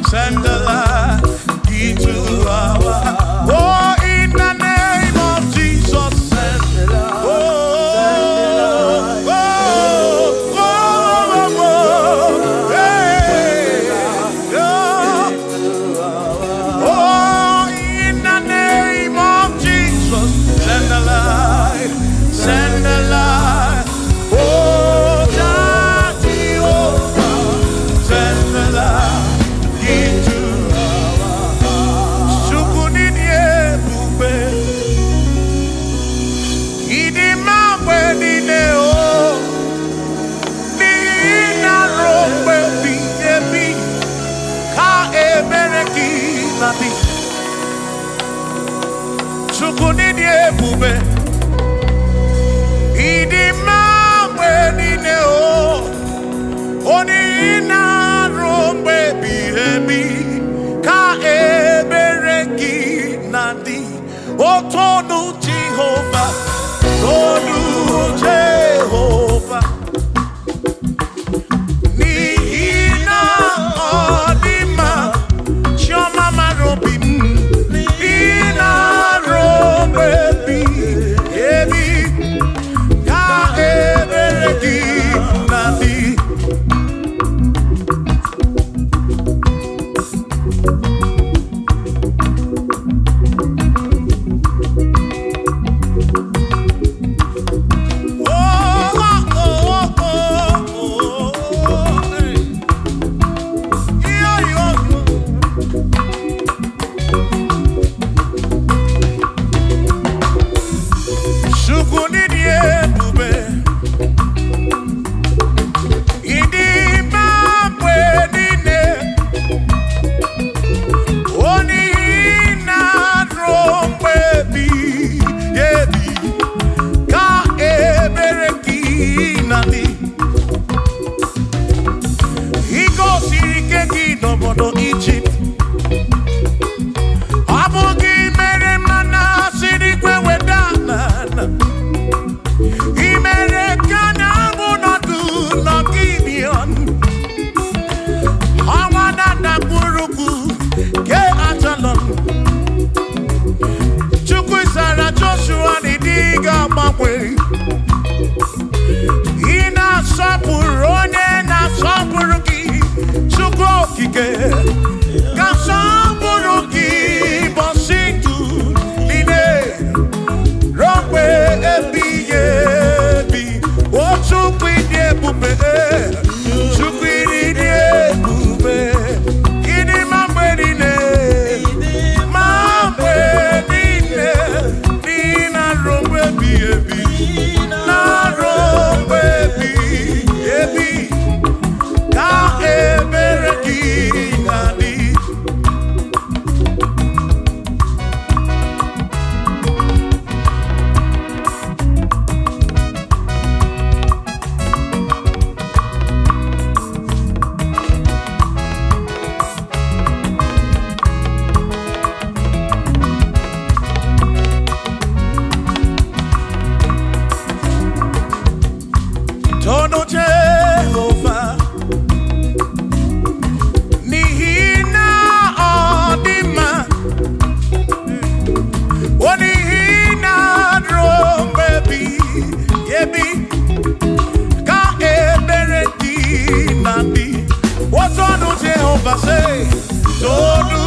Send the light into our heart. Oh, in the name of Jesus, send the light. Oh, oh, oh, oh, oh, hey, oh, in the name of Jesus, send the light, send the light. Oh, Jehovah, send the light. Chukunidie bube, idi mamwe nine o, oni ina rombe bihebi, ka ebereki nandi, otonu Jehovah, tonu Jehovah. Ị na-asọpụrụ onye na-asọpụrụ gị, Chukwu okike ga-asọpụrụ gị ụbọchị ndụ niile ruo mgbe ebighị ebi. O Chukwu ịdị ebube, Chukwu ịdị ebube, ịdị mma mgbe niile, ma mgbe niile, dị na ruo mgbe ebighị ebi, na ruo mgbe ebighị ebi, ka ebere gị na-adị. Tono Jehovah, n'ihi na ọ dị mma, o n'ihi na ruo mgbe ebighị ebi, ka ebere gị na-adị. O tono Jehovah, say, tono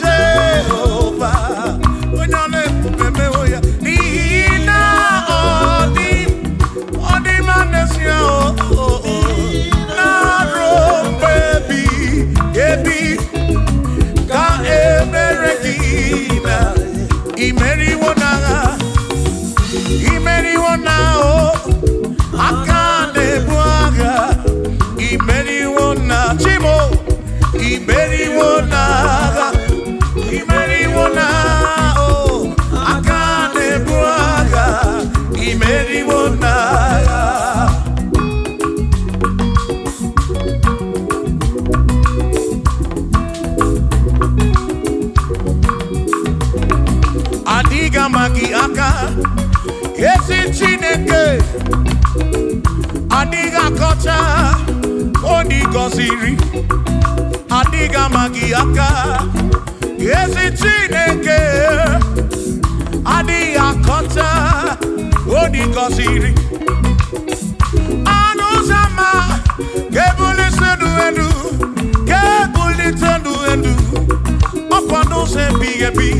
Jehovah, onye ọ na-ebube mewo ya, n'ihi na ọ dị mma n'ezie, na ruo mgbe ebighị ebi, ka ebere gị na imeriwo n'agha, imeriwo n'ahụ, aka na-ebu agha, imeriwo na chimo, imeriwo n'agha, imeriwo n'ahụ, aka na-ebu agha, imeriwo n'agha. Adiga magi aka, esi Chineke, adiga kocha, oni goziri. Adiga magi aka, esi Chineke, adiga kocha, oni goziri. Anuzama, kebuli sendu endu, kebuli tendu endu, opano se bigebi.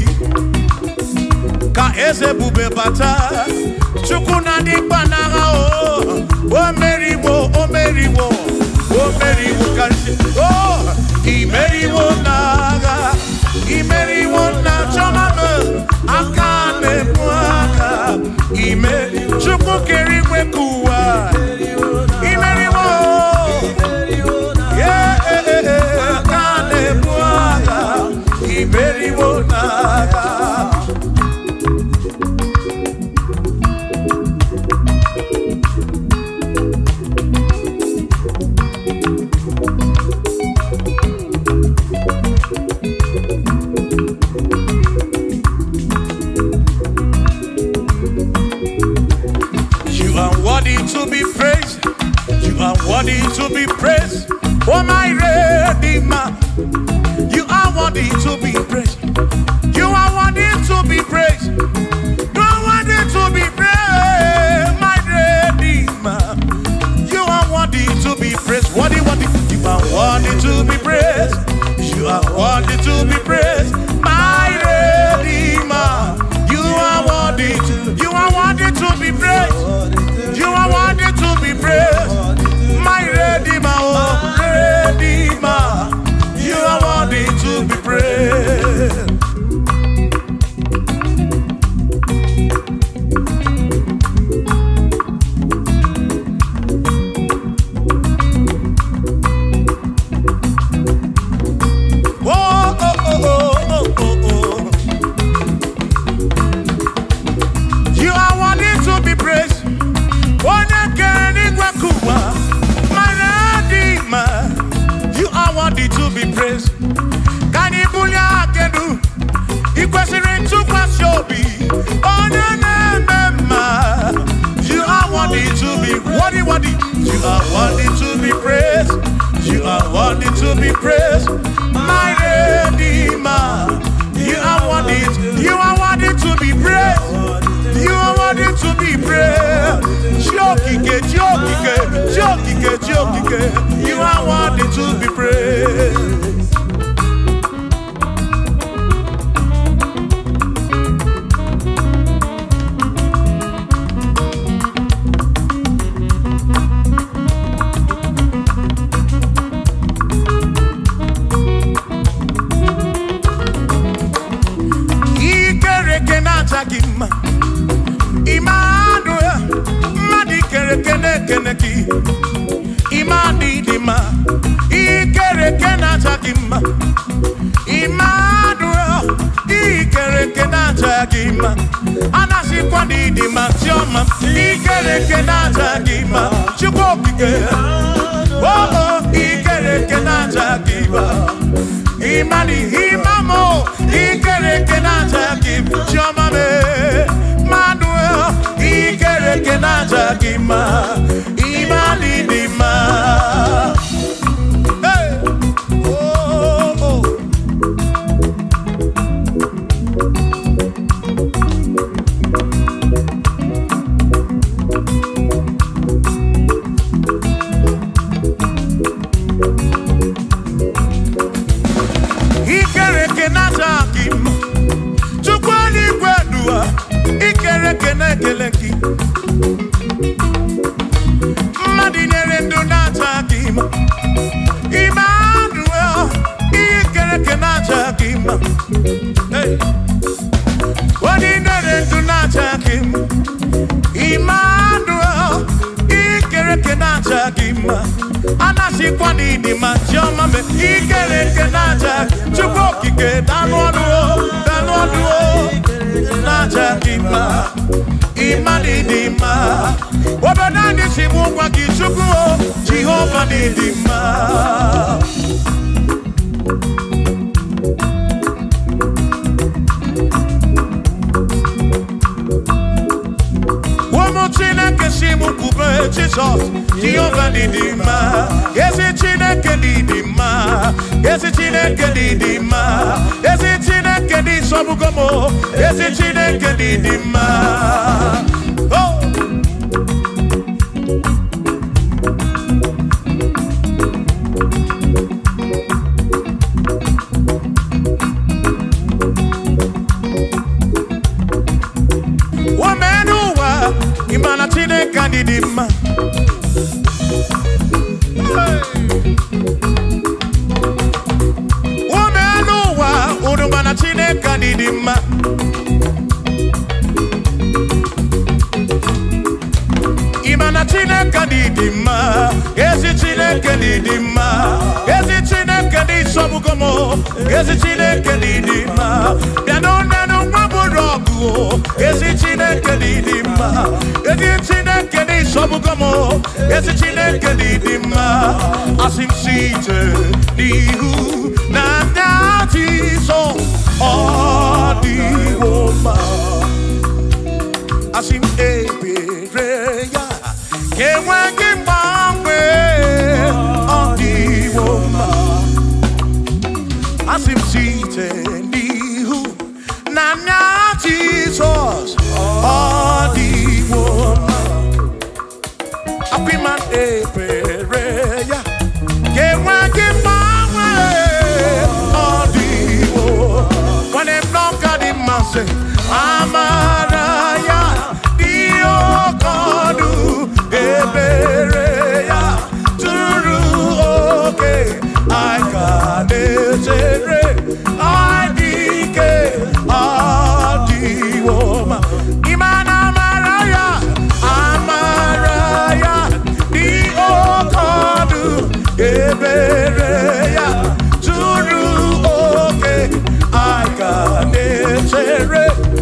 Ka eze bube bata, Chukwu na dikpa n'agha o. O meriwo, o meriwo, o meriwo kachi. O imeriwo n'agha, imeriwo na chọmame, aka na-ebu aka, Chukwu kere igwe kụwa, imeriwo, aka na-ebu aka, imeriwo n'agha. To be praised, you are worthy to be praised. Oh my Redeemer, you are worthy to be praised. You are worthy to be praised. You are worthy to be praised, my Redeemer. You are worthy to be praised. Worthy, worthy. You are worthy to be praised. You are worthy to be praised, my Redeemer. You are worthy to be praised. You are worthy to be praised, my Redeemer, oh Redeemer. You are worthy to be praised. Oh, oh, oh, oh, oh, oh, oh. You are worthy to be praised. You are worthy to be praised. Can you believe I can do? You question to pass your be. Oh, no, you are worthy to be worthy. You are worthy to be praised. You are worthy to be praised, my Redeemer. You are worthy to be praised. You are worthy to be praised. to be praised. Emmanuel, Madi kere kene kene ki. Imadi dima, ikere kena chakima. Emmanuel, ikere kena chakima. Anasi kwani dima tioma, ikere kena chakima. Chukokike, oh ikere kena chakima. Imani imamo, ikere kena chakima. Tioma me. Kenata Gima, Imani Dima. Hey, oh, oh. Ikere Kenata Gima, Chukwani Gwadua, Ikere Kenekeleki. Emmanuel, ikere kenacha kima. Hey, ordinary to nacha kim. Emmanuel, ikere kenacha kima. Anasi kwani di machoma me ikere kenacha. Chukoki ke danwaduo nacha kima. Imani dima. Wabadani simukwa kichukuo Jehovah didima. Womochine kesimukube Jesus Jehovah didima. Yesi chine kedidima. Yesi chine kedidima. Yesi chine kedisobugomo. Yesi chine kedidima. Oh. Imana chine kandidima. Womenuwa udumana chine kandidima. Imana chine kandidima. Esi chine kandidima. Esi chine kandisobugomo. Esi chine kandidima. Bianonenu maburogu. Esi chine kandidima. Esi chine kandisobugomo. Esi chine kandidima. Asim site nihu na dati so odi woma. Asim ebereya kewa kimbangwe odi woma. Asim site nihu na Jesus odi woma. Apiman ebereya kewa kimbangwe odi woma. When them knock at him and say Amaraya Dio Kodu Ebereya Turu okay I got it I dike Adi Woma Imana Amaraya Dio Kodu Ebereya Turu okay I got it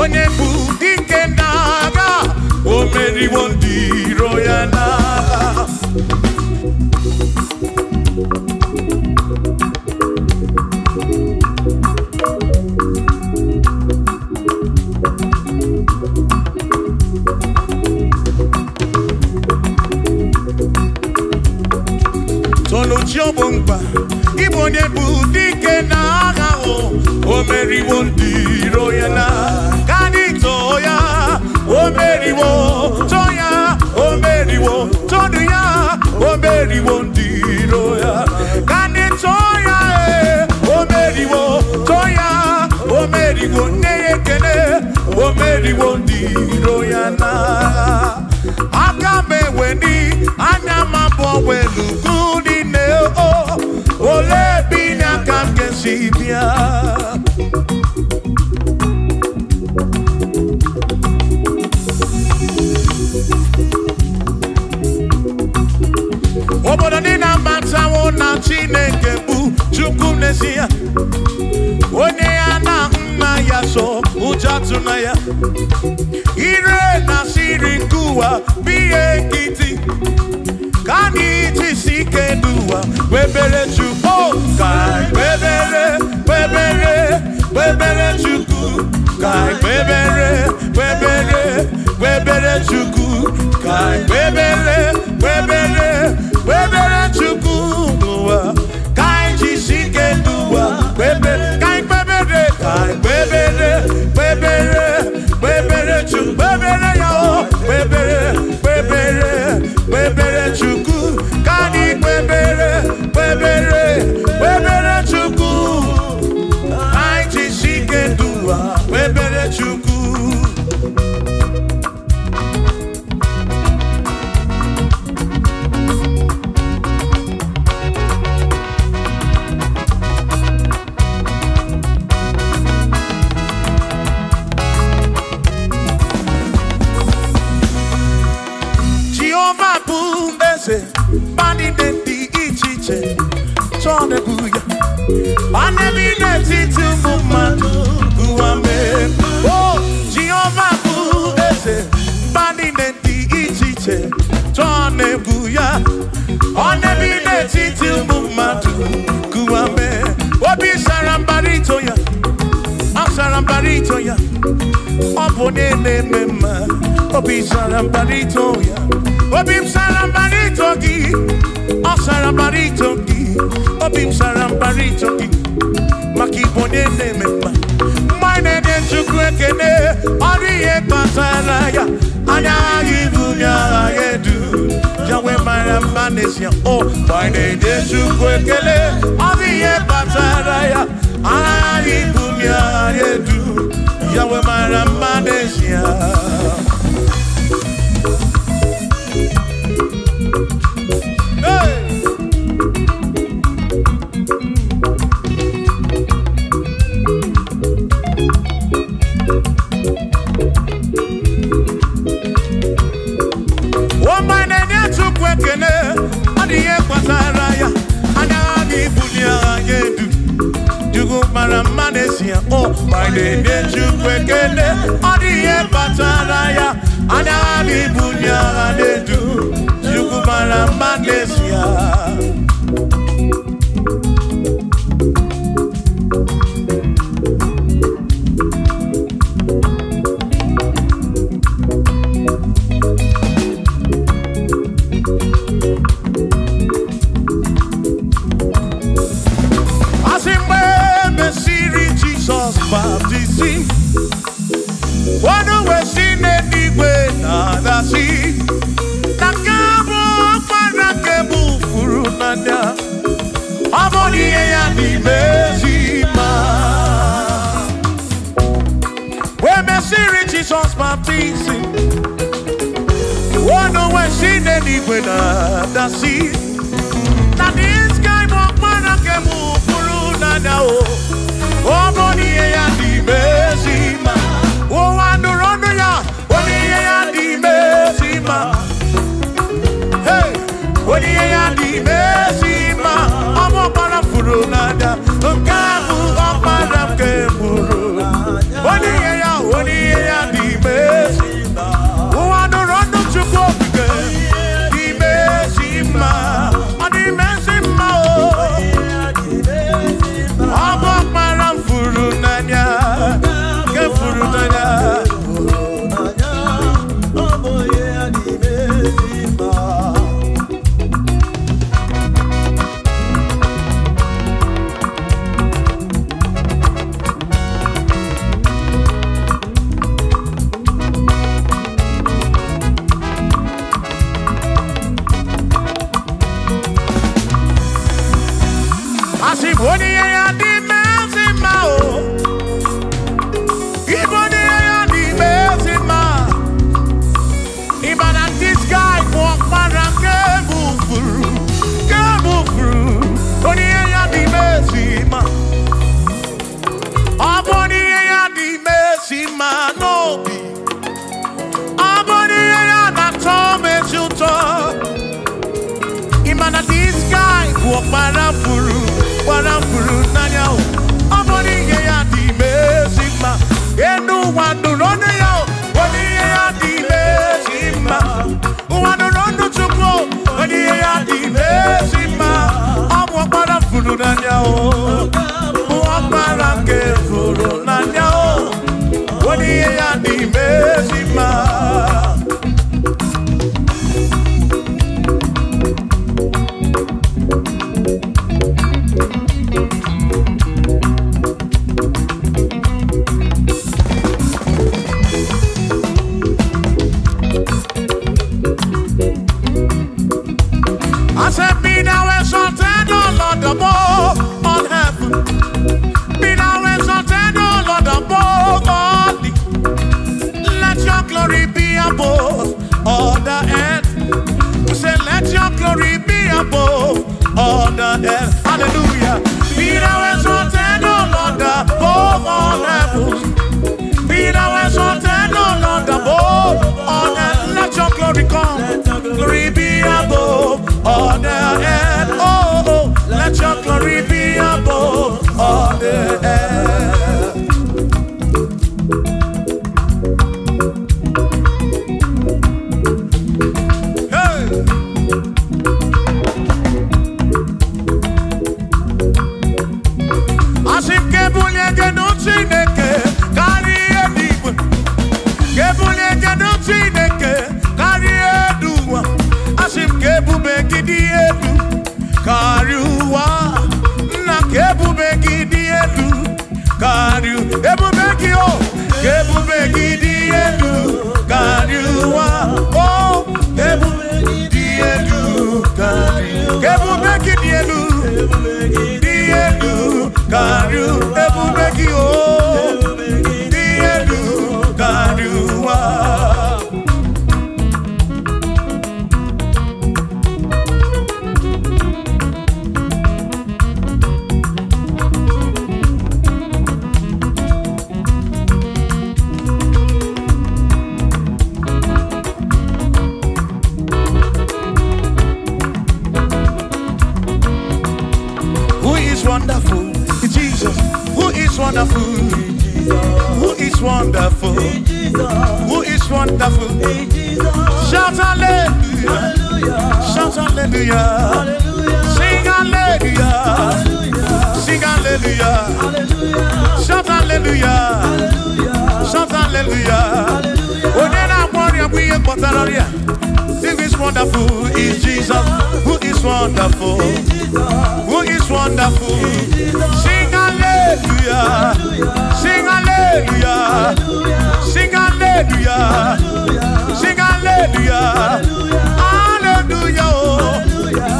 onye bụ dike n'agha, o meriwo ndị iro ya n'agha. Chiobomba, Igbo onye bụ dike n'agha, o meriwo ndị iro ya na kanito ya, o meriwo to ya, o meriwo todu ya, o meriwo ndị iro ya kanito ya, o meriwo to ya, o meriwo nne ekele, o meriwo ndị iro ya na aka mewe ni anya mabọ welu gudi ole bi n'aka nke si bịa. Obodo dị na-abatawo na Chineke bụ Chukwu n'ezie, onye ya na nna ya so ụjọ atụna ya, ire na siri nke ụwa bụ ihe nkịtị, ka anyị jisi ike n'ụwa webere Chukwu, ka webere Chukwu, ka webere Chukwu, ka webere Chukwu n'ụwa, ka anyị jisi ike n'ụwa webere, ka webere Chukwu, webere ya o, webere Chukwu, ka anyị webere Chukwu, anyị jisi ike n'ụwa webere Chukwu. Bani denti ichiche chone buya bane bine titu mumadu guame. Oh Jehovah bu ese bani denti ichiche chone buya bane bine titu mumadu guame. Obi sarambarito ya, sarambarito ya, opone ne mema. Obi sarambarito ya, Obim sarambarito ki, o sarambarito ki, Obim sarambarito ki, makibone ne mema. Mine de chukwekene, oriye pataraya, anya ibunya yedu, Jawe marambanesia. Oh, mine de chukwekene, oriye pataraya, anya ibunya yedu, Jawe marambanesia. Oh, my name is Chukwekene, Odiye Pataraya, Anabi Bunya, they do, Yukumara Manesia. Baptism. One way seen anyway, nada see. Nakabo, Panakebu, Furunanda. Amoni and the Mesima. When Messiri Jesus baptism. One way seen anyway, nada see. That is guy, Panakebu, Furunanda. Oh, money and the Mesima. Oh, and the Ronoya, money and the Mesima. Hey, money and the Mesima. I'm a Panafurunada. The Kabu of Madame Kemuru. Money Asiboni ya di mezima o. Iboni ya di mezima. Even at this guy walk around move through. Boni ya di mezima. Aboni ya di mezima no be. Aboni ya na tome chuto. Even at this guy walk around nanya o. Aboni ya di mezima. Enu wandu rone ya o. Boni ya di mezima. Wandu rondo chuko. Boni ya di mezima. Abu akbara furu nanya o. Akbara ke furu nanya o. Boni ya di mezima. I said, be thou exalted, O Lord, above all heaven. Be thou exalted, O Lord, above all the. Let your glory be above all the earth. We say, let your glory be above all the earth. Hallelujah. Be thou exalted, O Lord, above all heaven. Be thou exalted, O Lord, above all earth. Let your glory come. Glory be above all the earth. Oh, let your glory be above all the earth. Hey. Asim kebulie genu Chineke kari edigwe. Kebulie genu Chineke kari eduwa. Asim kebube gidi edu kari uwa. Na kebube gidi edu kari ebube gi o. Kebube gidi edu kari uwa. Oh, kebube gidi edu kari. Kebube gidi edu. Karu ebube gi o di edu karuwa. Who is wonderful? Jesus, who is wonderful? Who is wonderful? Who is wonderful? Shout hallelujah! Shout hallelujah! Sing hallelujah! Sing hallelujah! Shout hallelujah! Shout hallelujah! Onena warrior we are. Who is wonderful is Jesus. Who is wonderful? Who is wonderful? Sing hallelujah! Sing hallelujah! Sing hallelujah! Sing hallelujah! Hallelujah!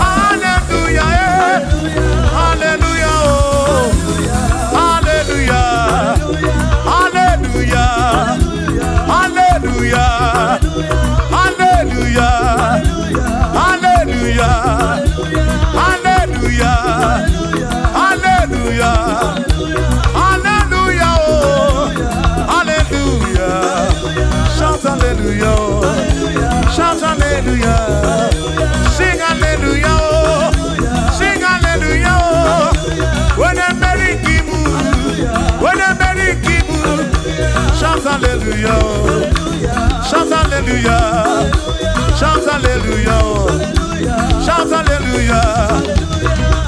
Hallelujah! Hallelujah! Hallelujah! Hallelujah! Hallelujah! Hallelujah! Hallelujah! Hallelujah! Hallelujah! Hallelujah! Hallelujah! Shout hallelujah! Shout hallelujah! Sing hallelujah! Sing hallelujah! When a merry kibu, when a merry kibu, shout hallelujah! Shout hallelujah! Shout hallelujah! Shout hallelujah!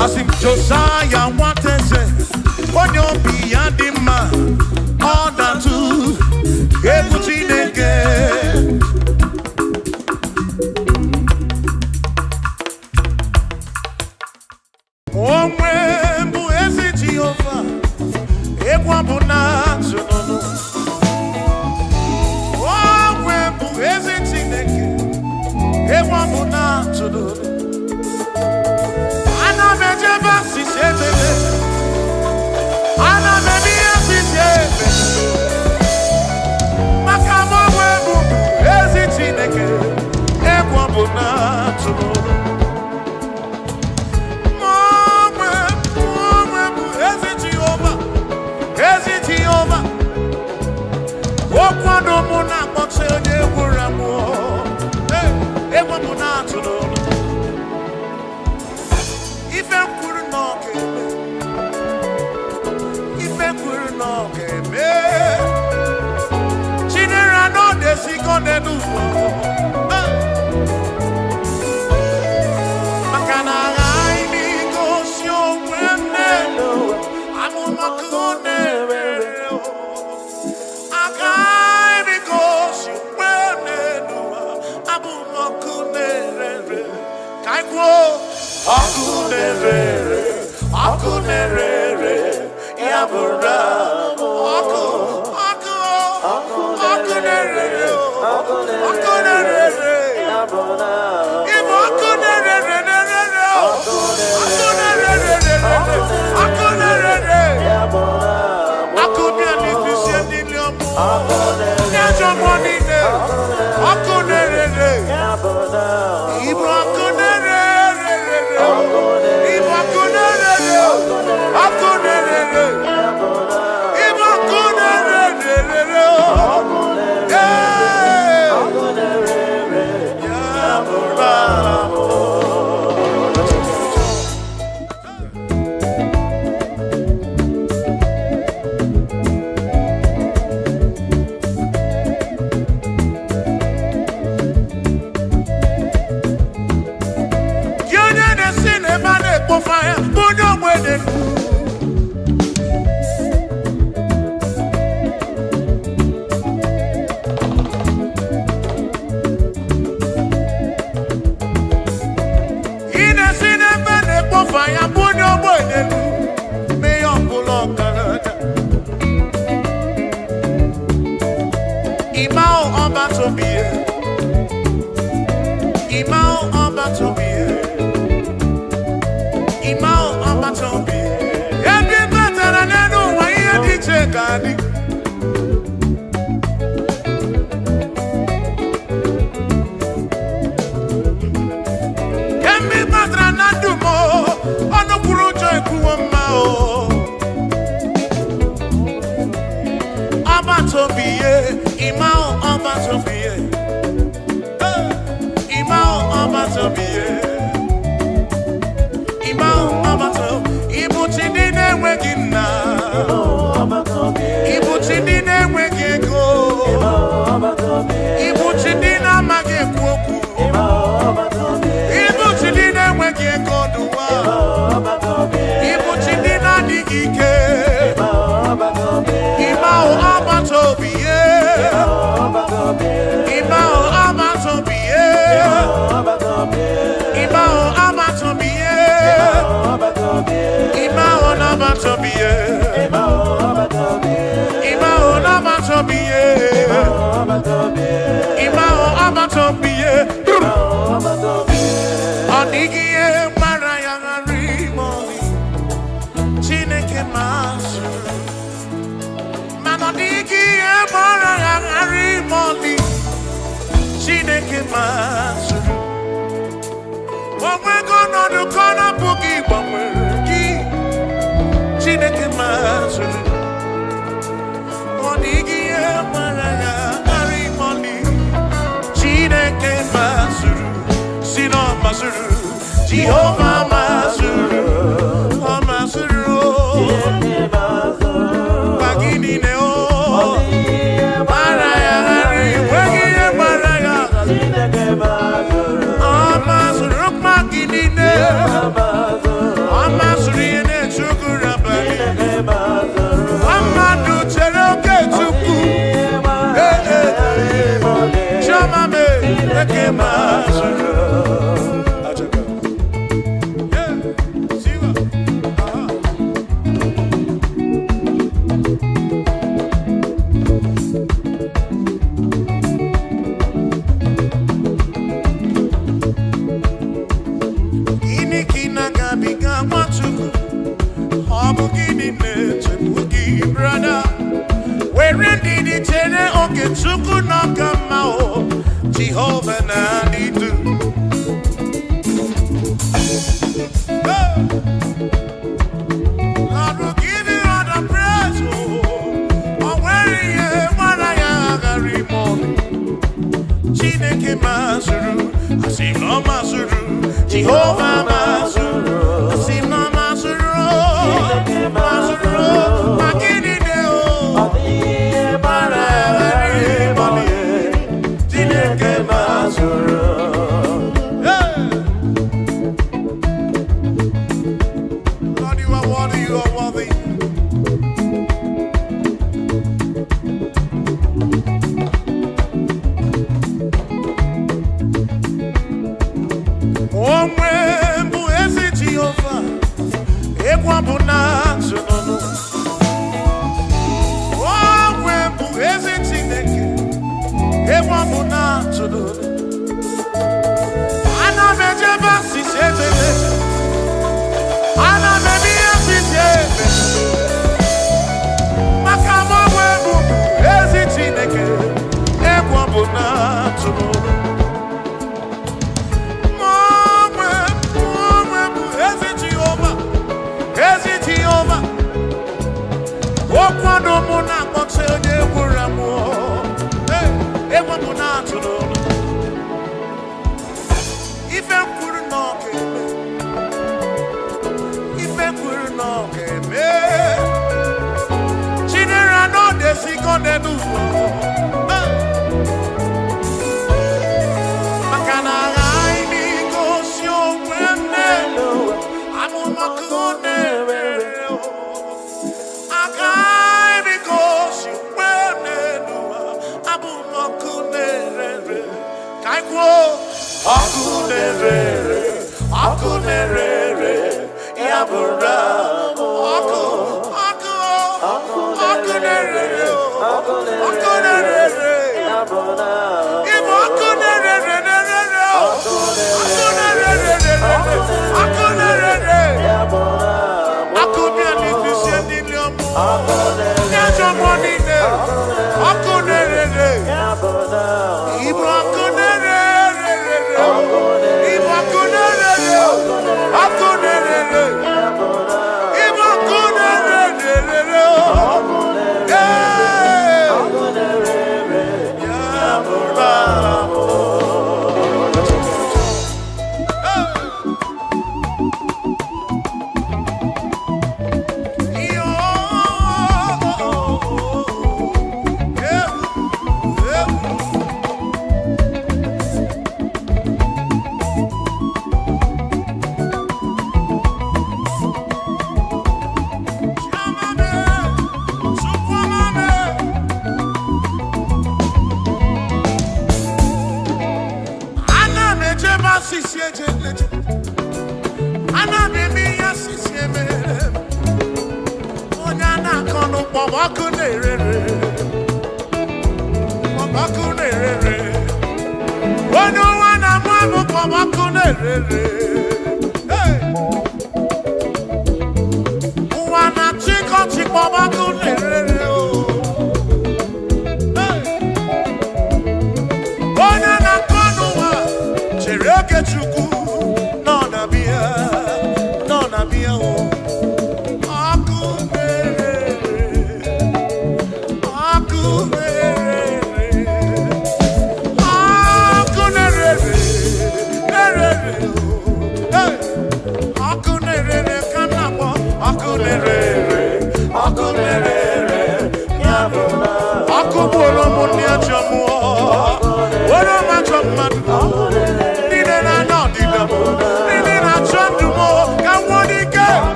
I sing Josiah wanted say, when you be a man, all that too, everything again. Oh, when you is Jehovah, everyone will not know. Oh, when you is again, everyone will not know. I know that you're ife kwuru n'ọga-eme, ife kwuru n'ọga-eme. Chinere n'odesigo n'elu ụwa, maka na aghaghị m igosi onwe m n'elu amụmakụ na-ere. Aghaghị m igosi onwe m n'elu amụmakụ na-ere. Ka anyị kwuo ọkụ na-ere, ọkụ na-ere, ya bụrụ ọkụ, ọkụ, ọkụ na-ere, ọkụ na-ere, ịbụ ọkụ na-ere, ọkụ na-ere, ọkụ na-ere, ọkụ bịa n'ifisi niile ọmụ, n'ajọ mmụọ niile, ọkụ na-ere, ịbụ ọkụ na-ere, ịbụ ọkụ na-ere, ọkụ na-ere, ịbụ ọkụ na-ere, fire, put your wedding. In a cinema, fire, put your wedding. May your pull on Canada. Imao about to be here. Imao about to be here. Imao amatombi, every better than I know why you did check on it. Can be better than I do more on the Kuroja Kuamao. Amatombi, Imao amatombi, Imao amatombi. Chineke masuru, we're gonna do corner boogie, but we're Chineke masuru, Monigi Maraya, Harry Money, Chineke masuru, Sino masuru, Jehovah masuru, masuru, Bagini Neo, Maraya, Harry, Jehovah Nadidu. Lord will give you all the praise. Oh, where you are, I am Chineke Masuru, I see no Masuru, Jehovah Masuru, I see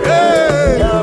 Hey!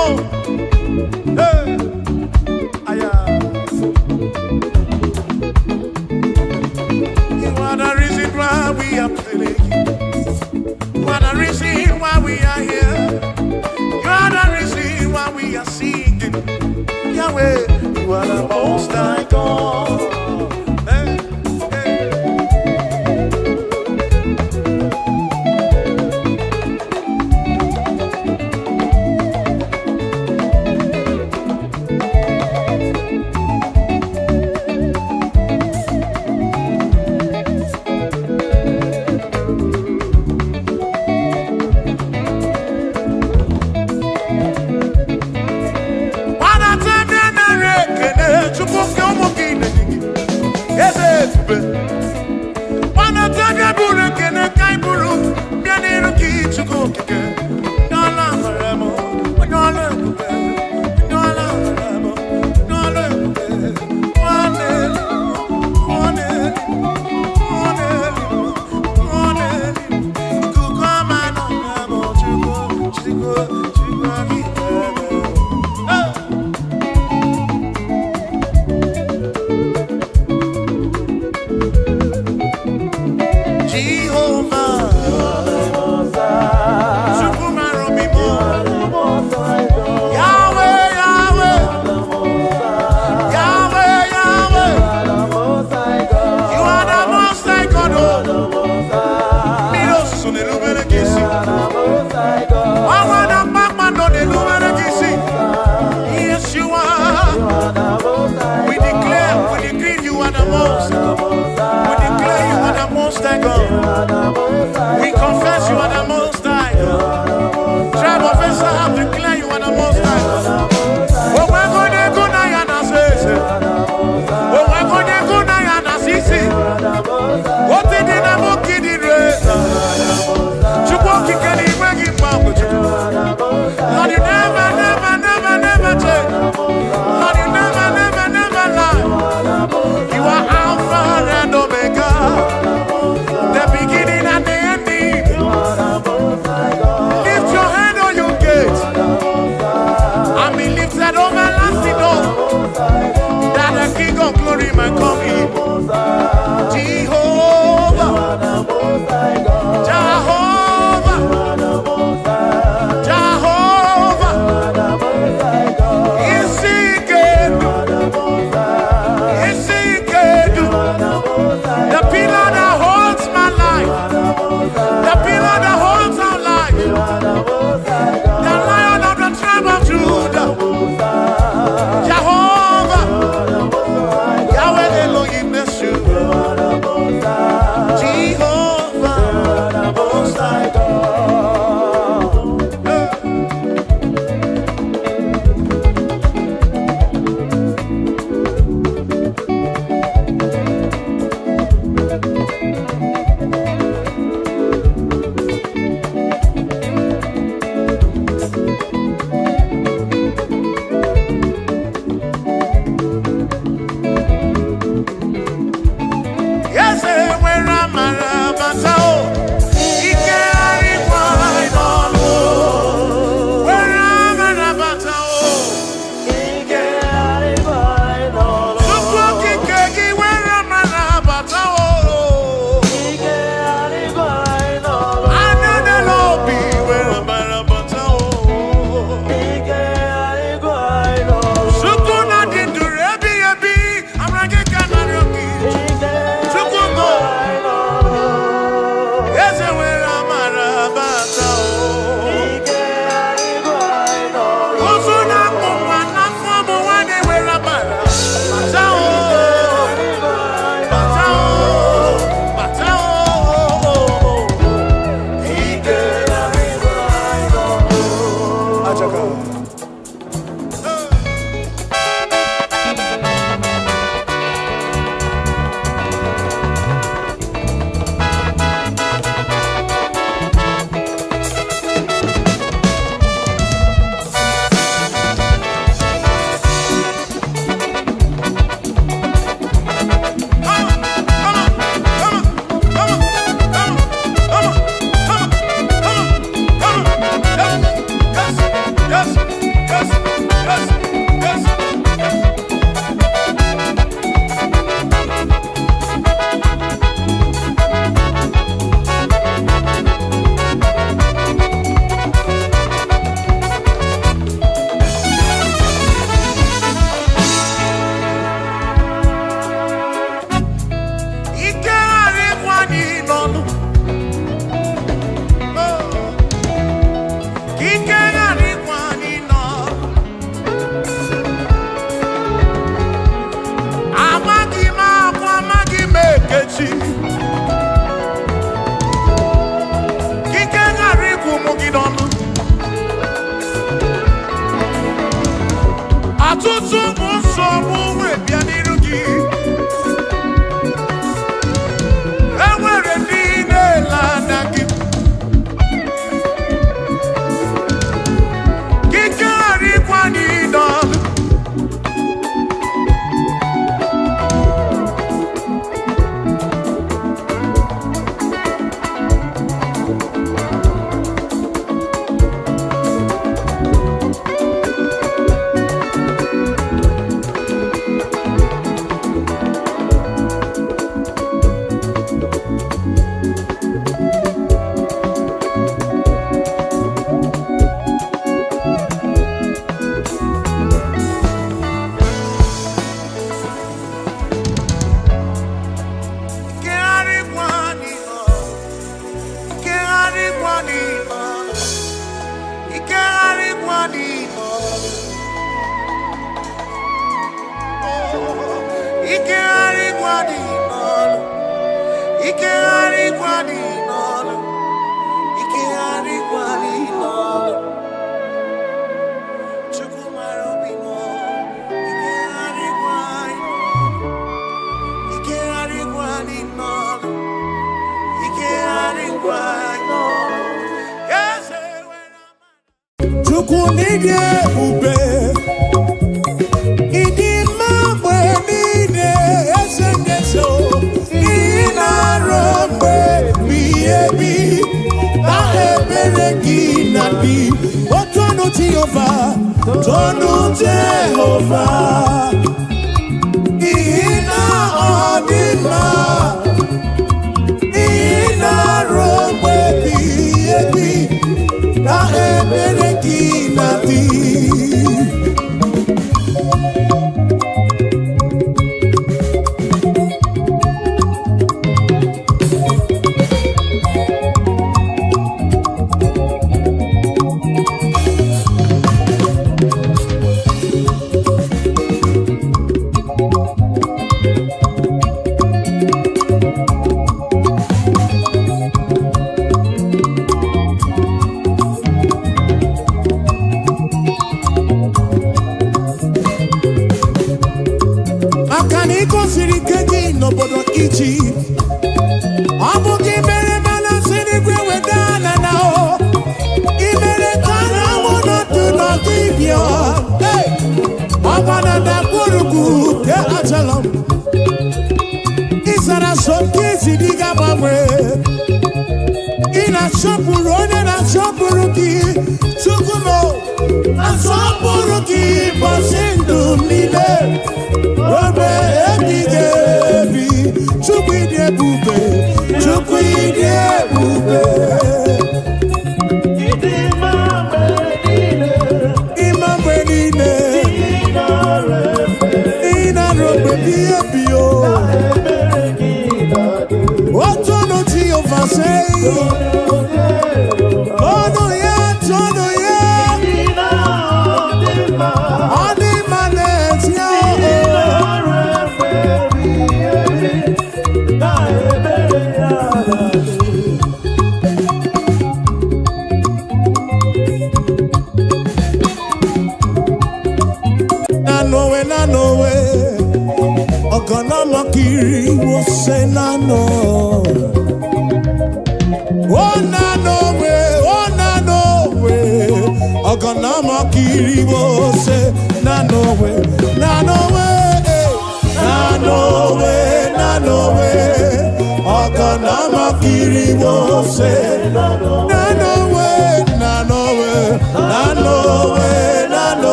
Hey. Aya. You are the reason why we are playing. You are the reason why we are here. You are the reason why we are singing. Yahweh, you are the most high God. Hey, hey. Chukwu ke ụmụ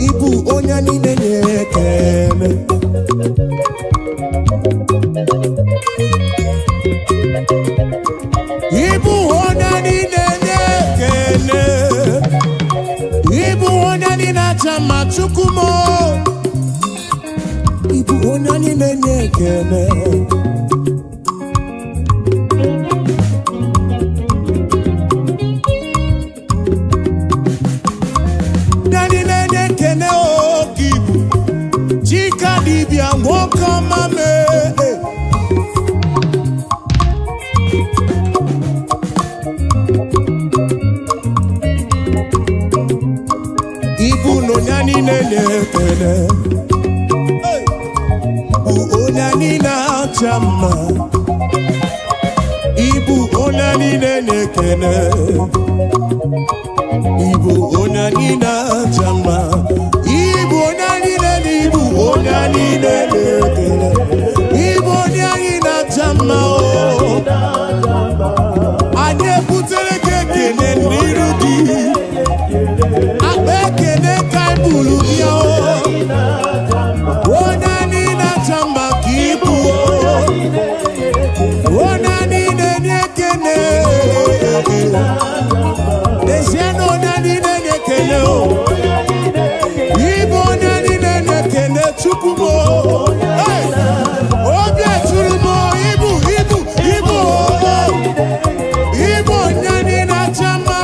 Ibu onya niile na-ekene Ibu onya niile na-ekene Ibu onya niile na-acha mma Chukwu mo Ibu onya niile na-ekene Ibu no nyani nekene Onani na chama Ibu onani nekene Ibu onani na chama Ibu onani nekene Ibu onani na chama Anye putere kekene nirudi Abekene kaibulu yo Onani na chamba kibu Onani nekene Desiano onani nekene Ibu onani nekene chukumo Obia churumo Ibu Ibu onani na chamba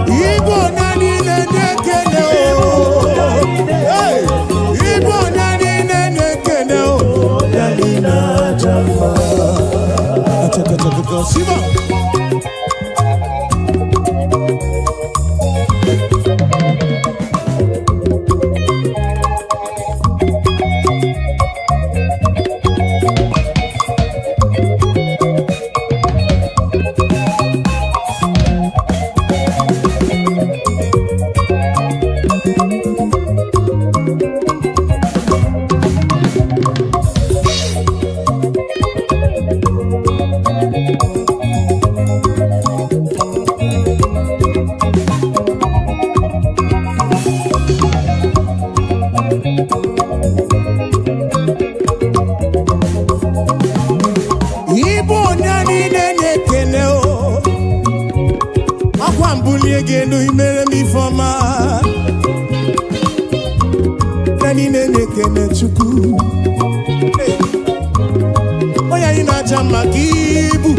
Ibu nani nekene Ibu nani nekene Nani na jamba Ataka Siva Genu imere mi foma Nani nekene chuku Oya ina chama kibu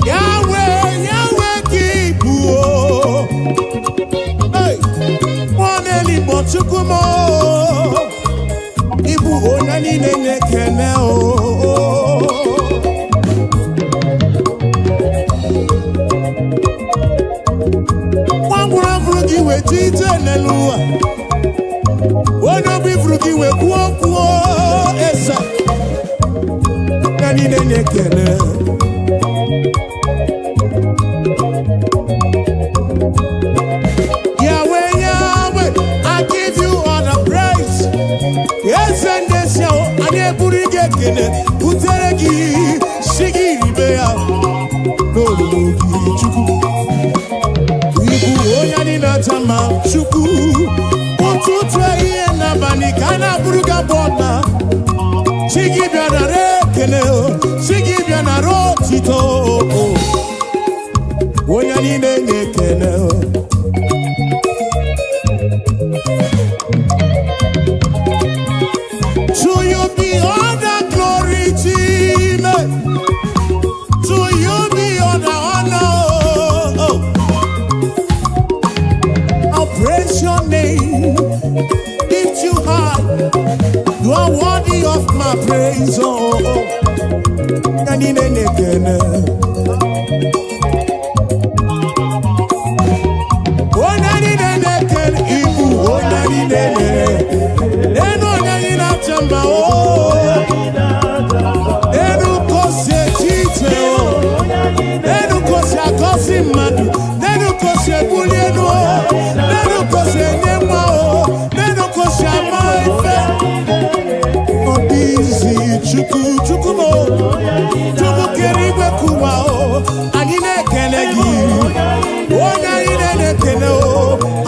Yahweh kibu Mwane libo chuku mo Ibu onani nekene we tite nelua Wono bifruki we kuo esa Nani nekene Yahweh, I give you all the praise Yes and yes yo ane burige kene Uteregi shigiri beya No chuku Onani na tama chuku Ututu iye na bani kana buruga bona Shigi biana rekene Shigi biana rotito Onani nekene To you be all the glory team To you be all the honor Praise your name, lift you high. You are worthy of my praise. Nani nekene, oh nani nekene.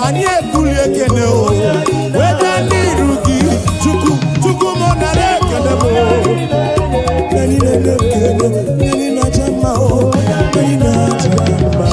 anyị ebuli ekele o weta n'iru gị chukwu chukwu mụ nara ekele m anyị na-ekele anyị na-aja mma o anyị na-aja mma.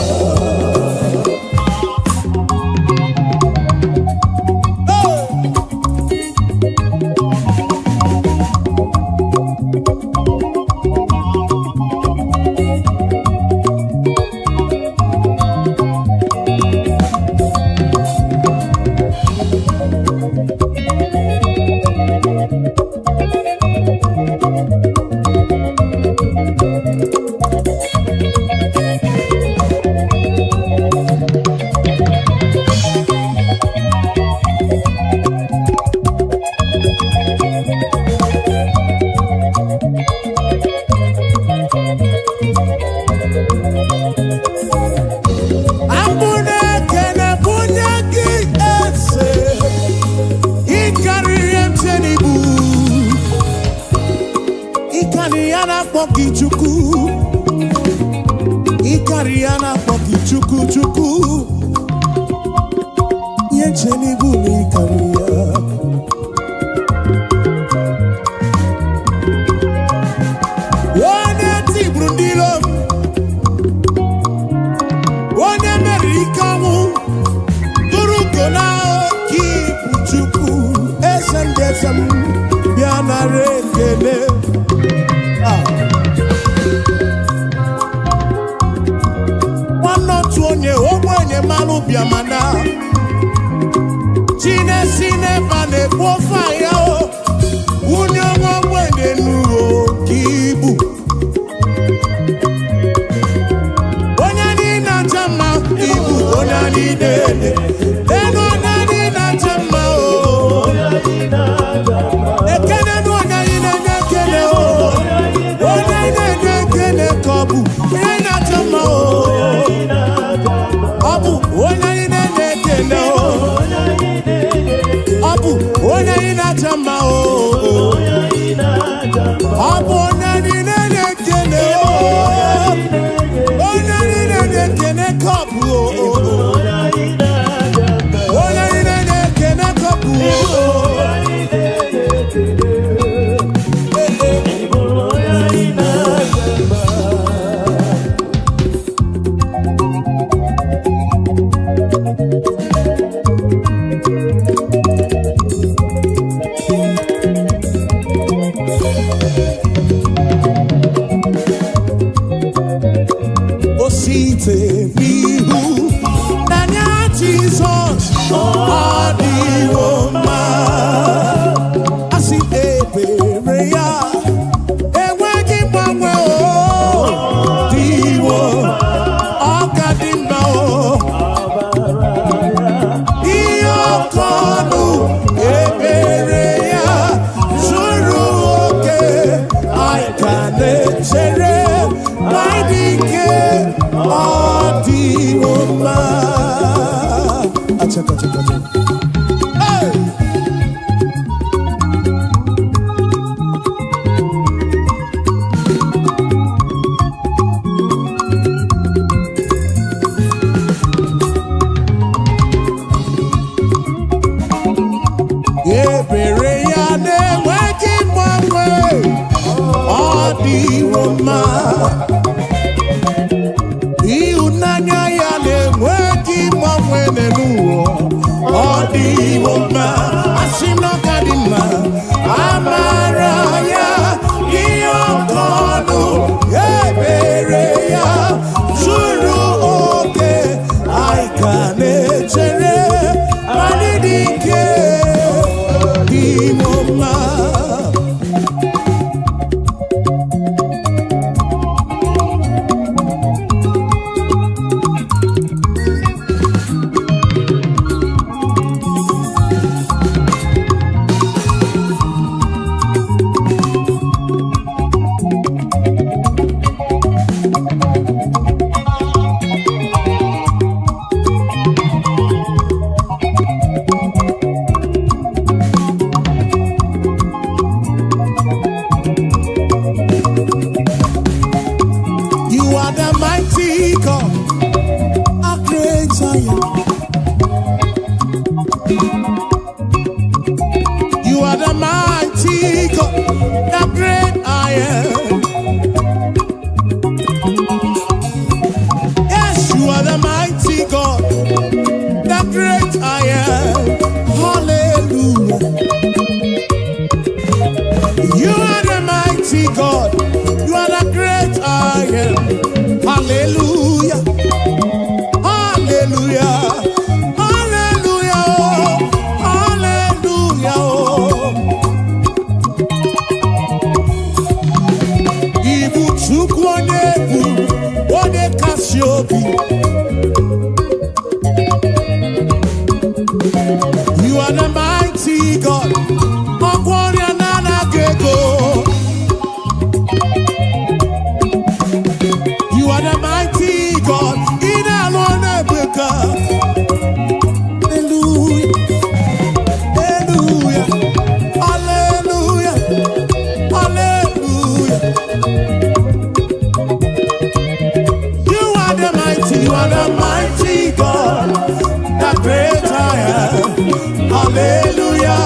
Hallelujah.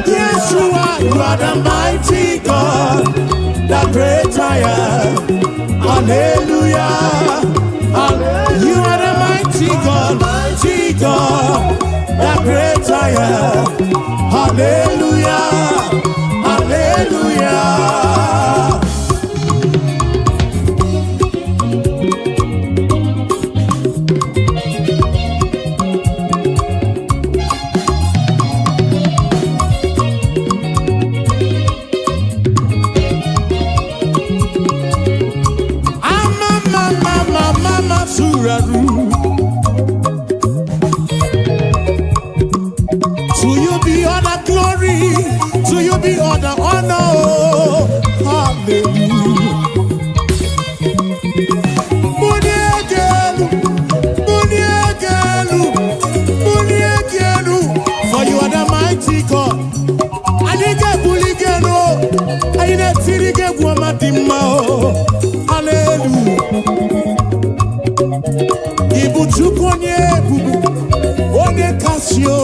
Yes, you are the mighty God, the great I am. Hallelujah. You are the mighty God, the great I am. Hallelujah. Hallelujah. To you be all the glory, to you be all the honor. Hallelujah. For you are the mighty God. I need a bulligano. I need a tirige guamadimao. Hallelujah. Ibu chukonye bubu. One kasio.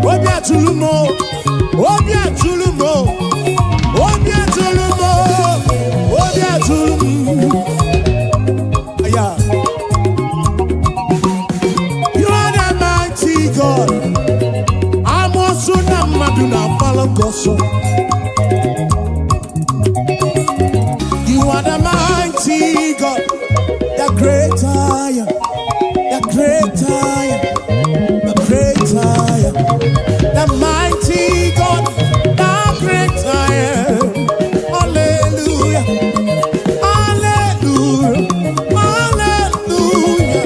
Obia tulumo. Obia tulumo. Obia tulumo. Obia tulumo. Yeah. You are the mighty God. I'm also the Maduna Palagoso. You are the mighty God. The great I am. The great I am. The great I am. The mighty God. The great I am. Hallelujah. Hallelujah. Hallelujah.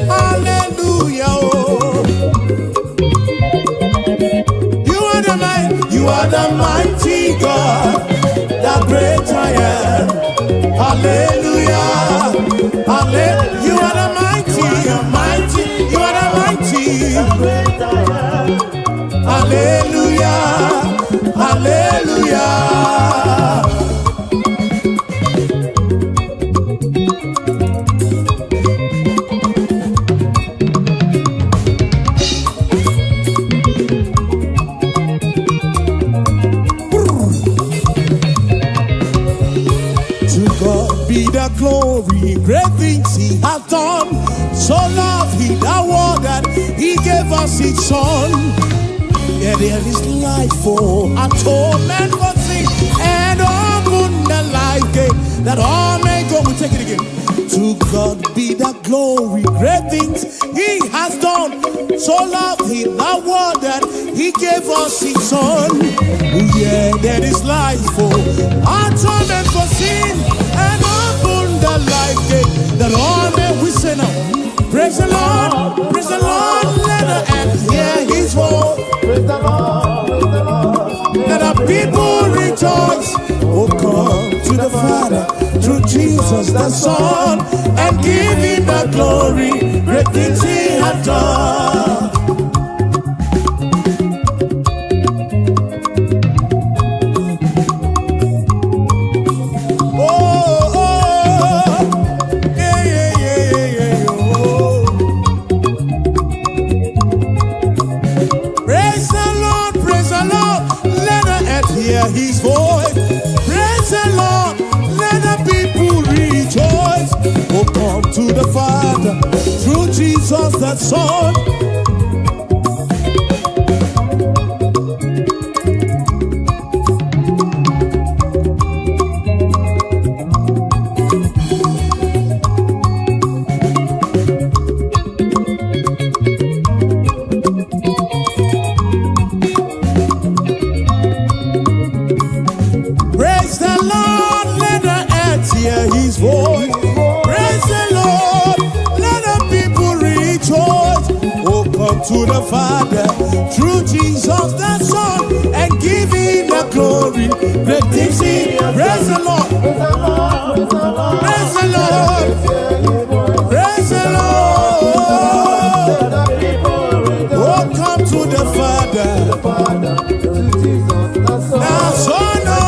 Hallelujah. Oh. You are the mighty God, the great I am. Hallelujah. Hallelujah. You are the mighty, you are the mighty, the great I am. Hallelujah. Hallelujah. Be the glory, great things he has done. So loved he the world that he gave us his son. Yeah, there is life for atonement for sin, and open the life gate that all may go. We take it again. To God be the glory, great things he has done. So loved he the world that he gave us his son. Yeah, there is life for atonement for sin, and open the life gate that all men we say now. Praise the Lord, let the earth hear his voice. Praise the Lord, let the people rejoice. Oh, come to the Father through Jesus the Son, and give him the glory, great things he has done. His voice, praise the Lord, let the people rejoice. Oh, come to the Father through Jesus the Son. His voice, praise the Lord, let the people rejoice. Oh, come to the Father through Jesus the Son, and give him the glory. Great things he, praise the Lord, praise the Lord, praise the Lord. Oh, come to the Father, the Son, oh.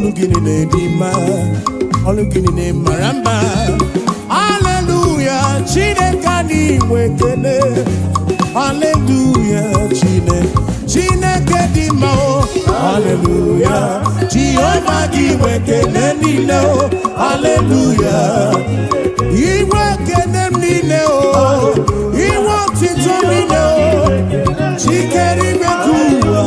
Olugini Nedima, Olugini Maramba. Hallelujah, Chinekani Wekene. Hallelujah, Chinekadima. Hallelujah, Jehovah Giwekene Nino. Hallelujah, Iwekene Nino. He wants it to Nino. Chikeri Mekua.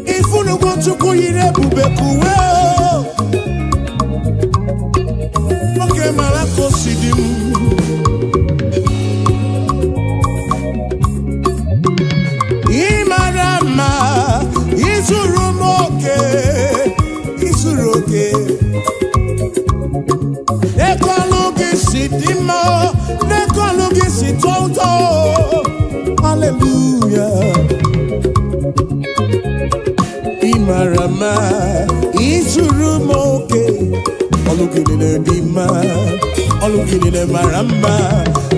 If you no want to go here, bubekuwe. Okay, malako sidim. Imarama, isurumoke, isuroke. Nekologi sidimo, nekologi sitonto. Hallelujah. Imarama, isurumoke, olugini dima, olugini maramba.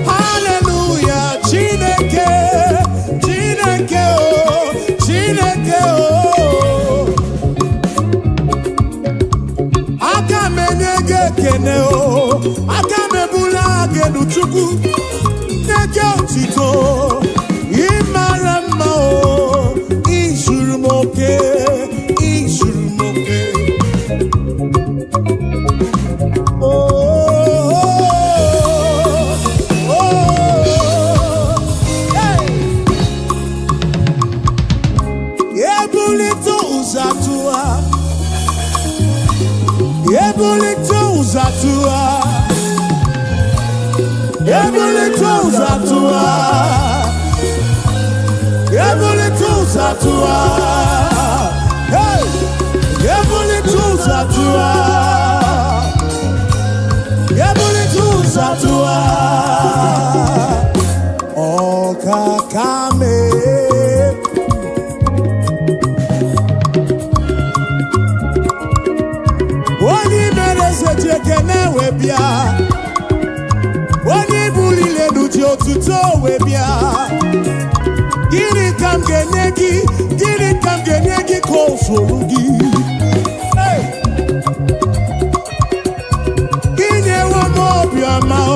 Hallelujah, Chineke, Chineke oh, Chineke oh. Akamenyege kene oh, akamebula genuchuku, neke otito. Imarama oh, isurumoke, isurumoke. Oh, oh, oh, hey. Ebulito uzatua, ebulito uzatua, ebulito uzatua. Zatua, hey, Zatua, Zatua, oh kakame, wani merese jekene webia, wani bulile nuji otuto webia. Gini kam genegi kosolugi. Hey, ine wamo biama o,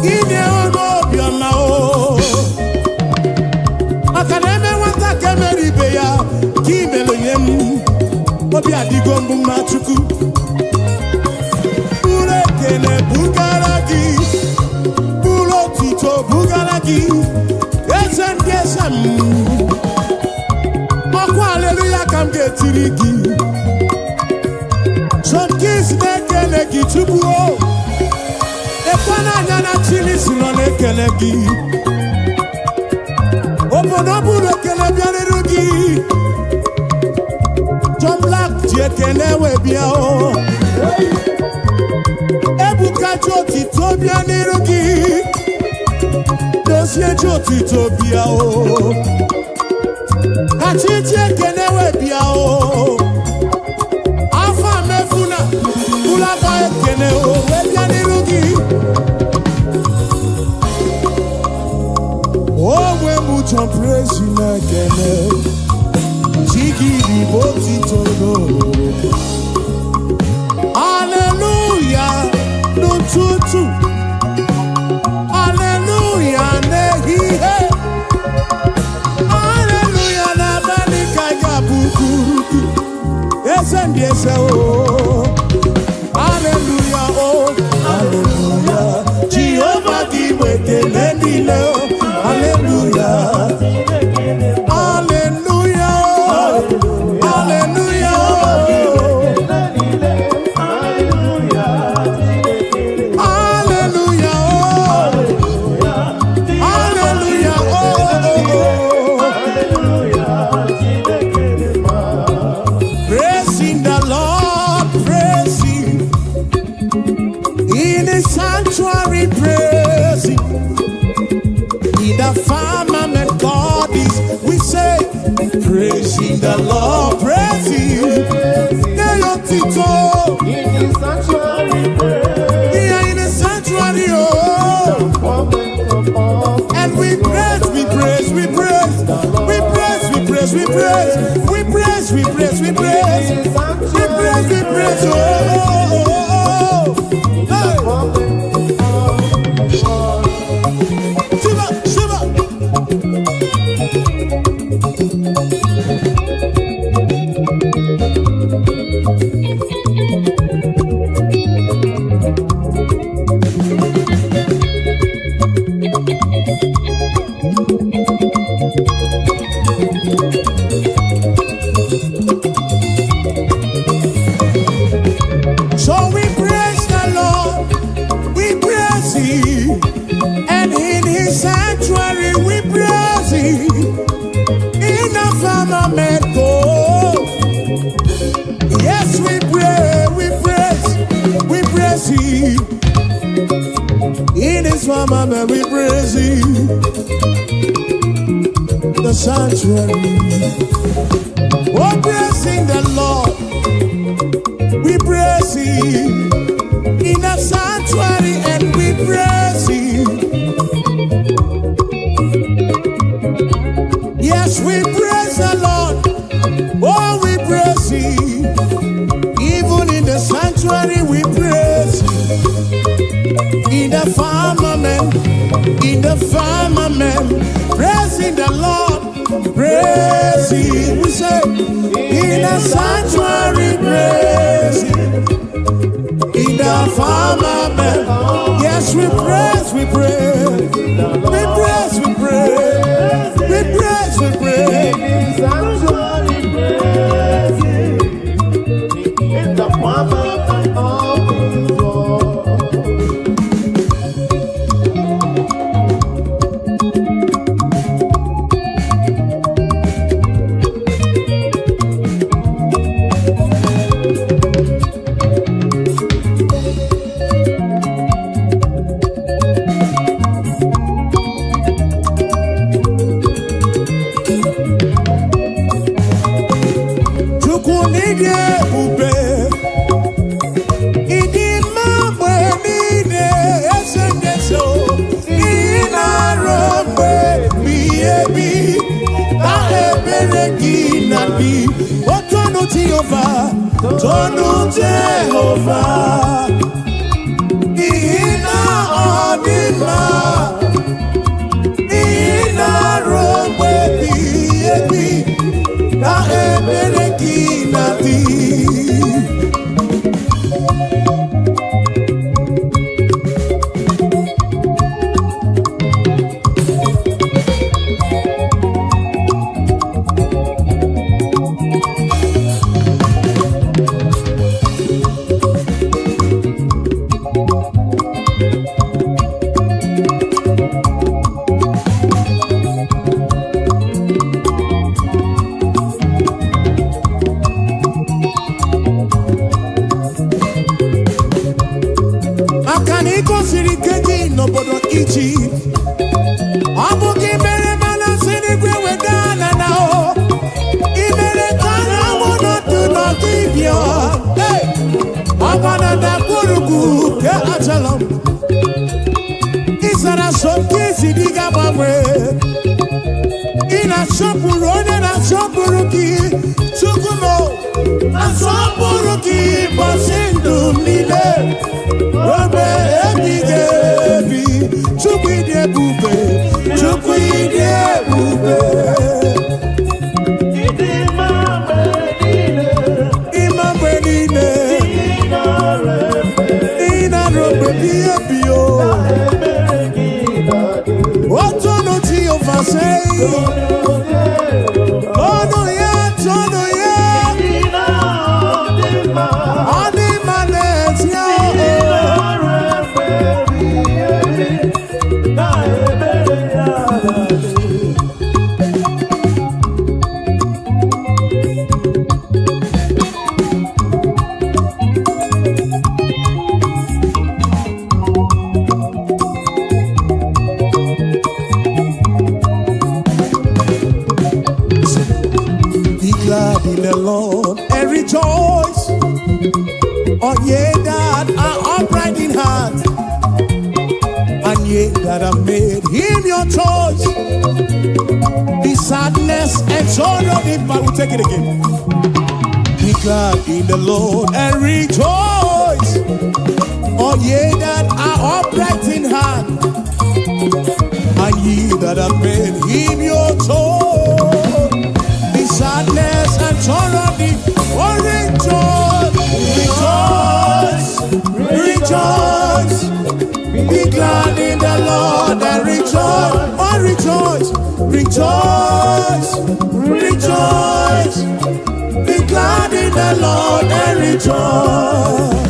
ine wamo biama o. Akaneme wanta kemeri beya, kimelo yemu, obi adigombu machuku. Ure kene bugaragi, bulo tito bugaragi. Esem, Moko hallelujah kam getirigi. Some kids nekelegi chubuo. Ekwana nyana chili silo nekelegi. Obonobu nekelebi anerugi. John Black jekelewe biao. Ebuka joti tobi anerugi. Dosie joti tobia o. Kachiche kenewe bia o. Afa mefuna ulaba kene o. Webia nirugi. Owe mucho praise na kene. Chigi di boti todo. Hallelujah. No tutu. Hallelujah, nehihe. Hallelujah, na balika ya bukuruki. Esendi ese o. Hallelujah, oh. Hallelujah. Jehovah Giwekene Nile o. Hallelujah. Hallelujah, oh. Hallelujah, oh. praise, we praise, we praise, we praise, we praise, we praise. Oh, hey. Shiva, Shiva. So we praise the Lord, we praise Him, and in His sanctuary we praise Him. In the firmament, oh, yes, we pray, we praise Him. In His firmament we praise Him. The sanctuary, oh, praising the Lord. We praise Him in the sanctuary, and we praise Him. Yes, we praise the Lord. Oh, we praise Him. Even in the sanctuary, we praise Him. In the firmament, praising the Lord, praise Him. We say, in the sanctuary, praise Him. In the firmament, yes, we praise, we praise, we praise, we praise, we praise, we praise. In the firmament of His word. Tonu Jehovah, Ina Odima, Ina Romwe Biebi, Na Ebereki Nabi. N'obodo Egypt, ọ bụ gị mere mana siri gwe wedana na o, ị mere ka na mụ n'otu n'ọdịbịa, ọbana da gburugburu ke achala m, ị sara sọmpi isi dị ga-agbanwe, ị na-asọpụrụ onye na-asọpụrụ gị, Chukwu m na-asọpụrụ gị ụbọchị ndụ m niile. Obe ebighị ebi, Chukwu ịdị ebube, Chukwu ịdị ebube. Ịdị mma mgbe niile, ịma mgbe niile, ị na-arụ mgbe dị ebi o. Otu ọnụ Jehova sị, ọnụ ya, ọnụ ya, ọ dị mma n'ezi ya. glad in the Lord and rejoice. All ye that are upright in heart, and ye that have made him your choice. The sadness and sorrow, but we'll take it again. Be glad in the Lord and rejoice. All ye that are upright in heart, and ye that have made him your choice. The sadness and sorrow, oh rejoice, rejoice, rejoice. Be glad in the Lord and rejoice. Oh rejoice, rejoice, rejoice. Be glad in the Lord and rejoice.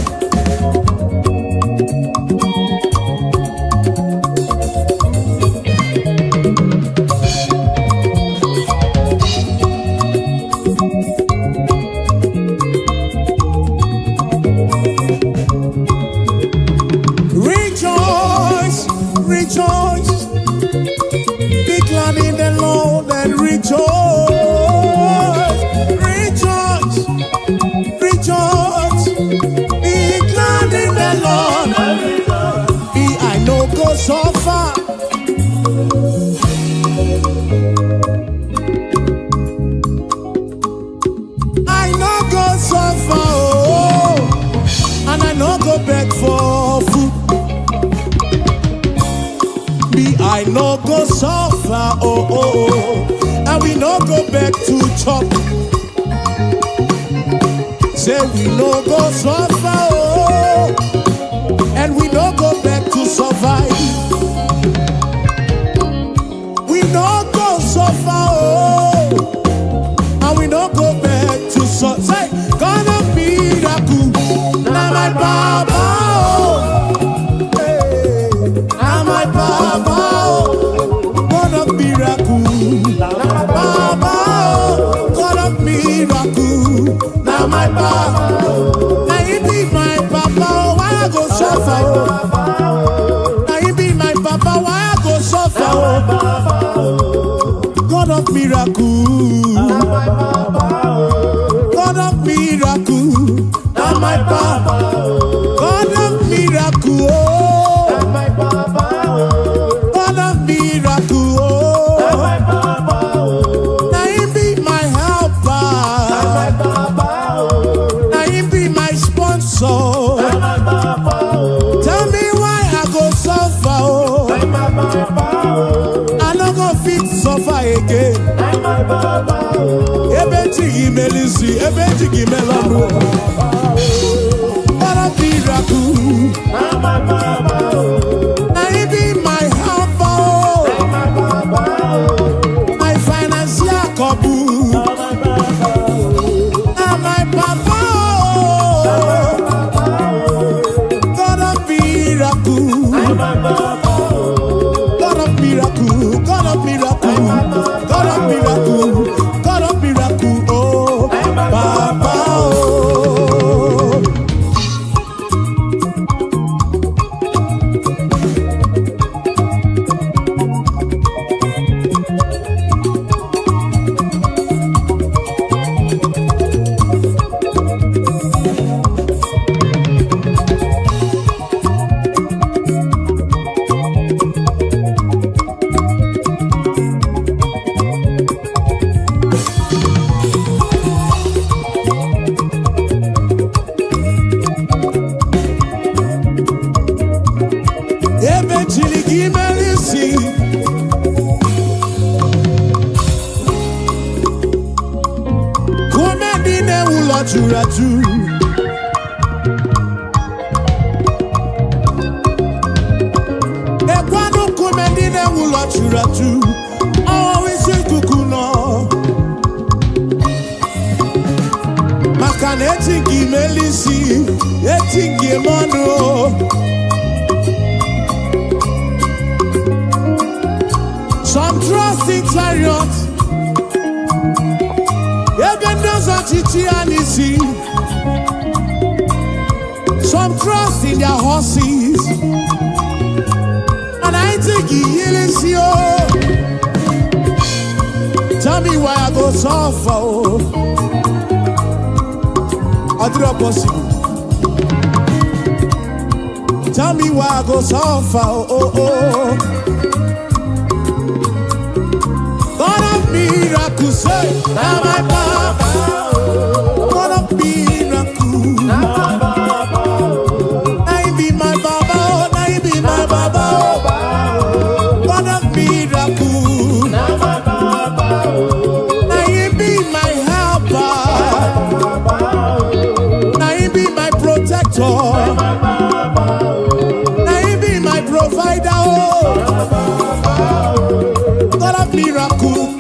Rejoice, rejoice. Be glad in the Lord and rejoice. Rejoice, rejoice. Be glad in the Lord. Be I know go so far. I know go so far, oh, and I know go back for food. Be I no go suffer, oh, oh, oh, and we no go back to chop. Say we no go suffer, oh, and we no go back to survive. We no go suffer, oh, and we no go back to survive. Say, God of miracle, now my Baba, oh, hey, now my Baba. God of miracle, Baba, God of miracle, now my Baba, now you be my Papa, why I go suffer? Now you be my Papa, why I go suffer? God of miracle, God of miracle, now my Papa, God of miracle, oh. Tell me why I go suffer, oh. I no go fit suffer again. Ebeti imelisi, ebeti gimelano. What a miracle. Now you be my helper, my financial couple. Now my papa. God of miracle, God of miracle, God of miracle, God of miracle, oh, Papa, oh. Eventually, give me see. Come dine ula churatu. Ekwano come dine ula churatu. Always kukuno. Makane tingi melisi, etingi mano. Some trust in chariots, even those on Chichianisi. Some trust in their horses, and I think he is you. Tell me why I go suffer, oh. I do not possible. tell me why I go suffer. Oh, oh. God of miracles, say, now my Papa. God of miracles, now he be my Baba, now he be my Baba. God of miracles, now he be my helper, now he be my protector, now he be my provider. God of miracles.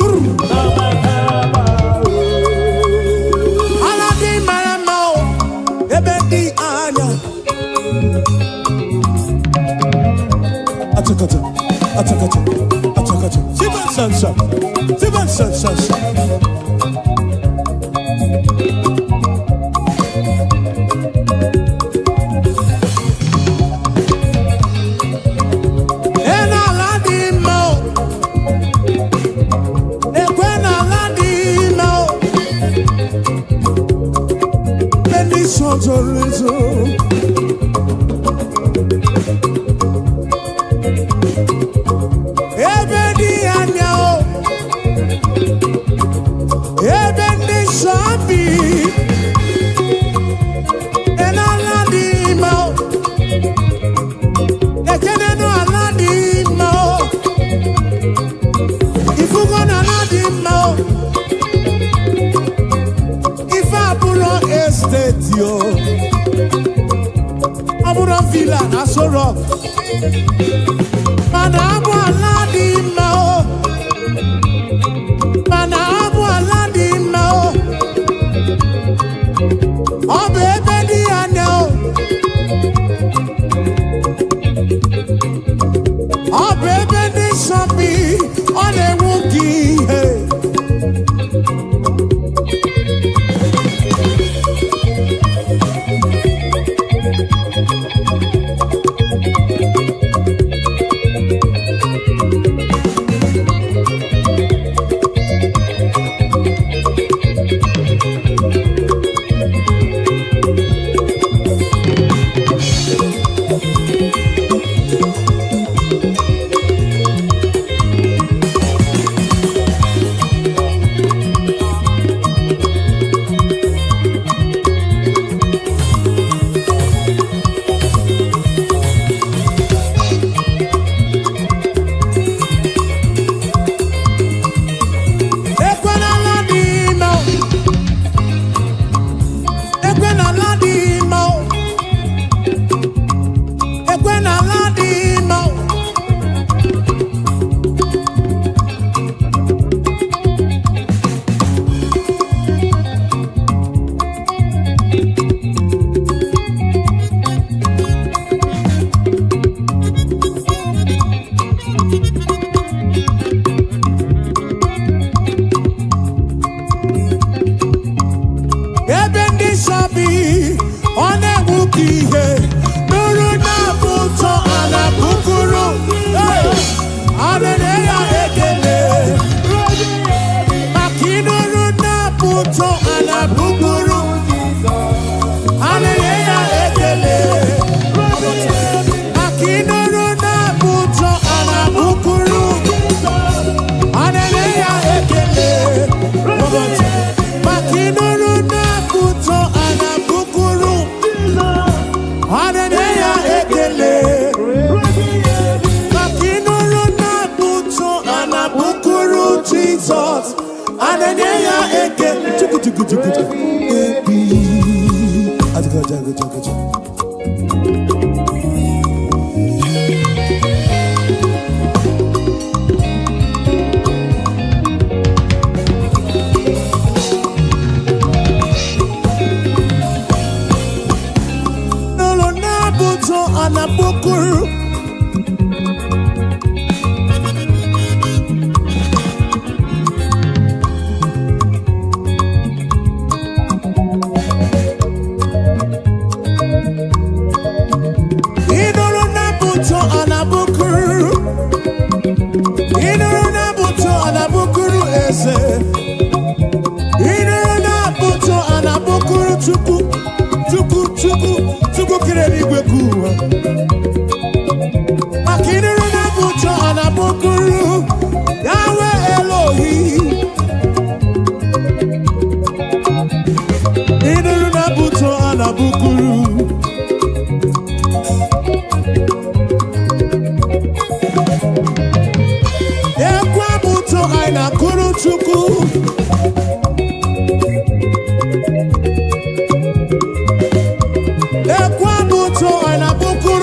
Chukwu kere n'igwe kuwa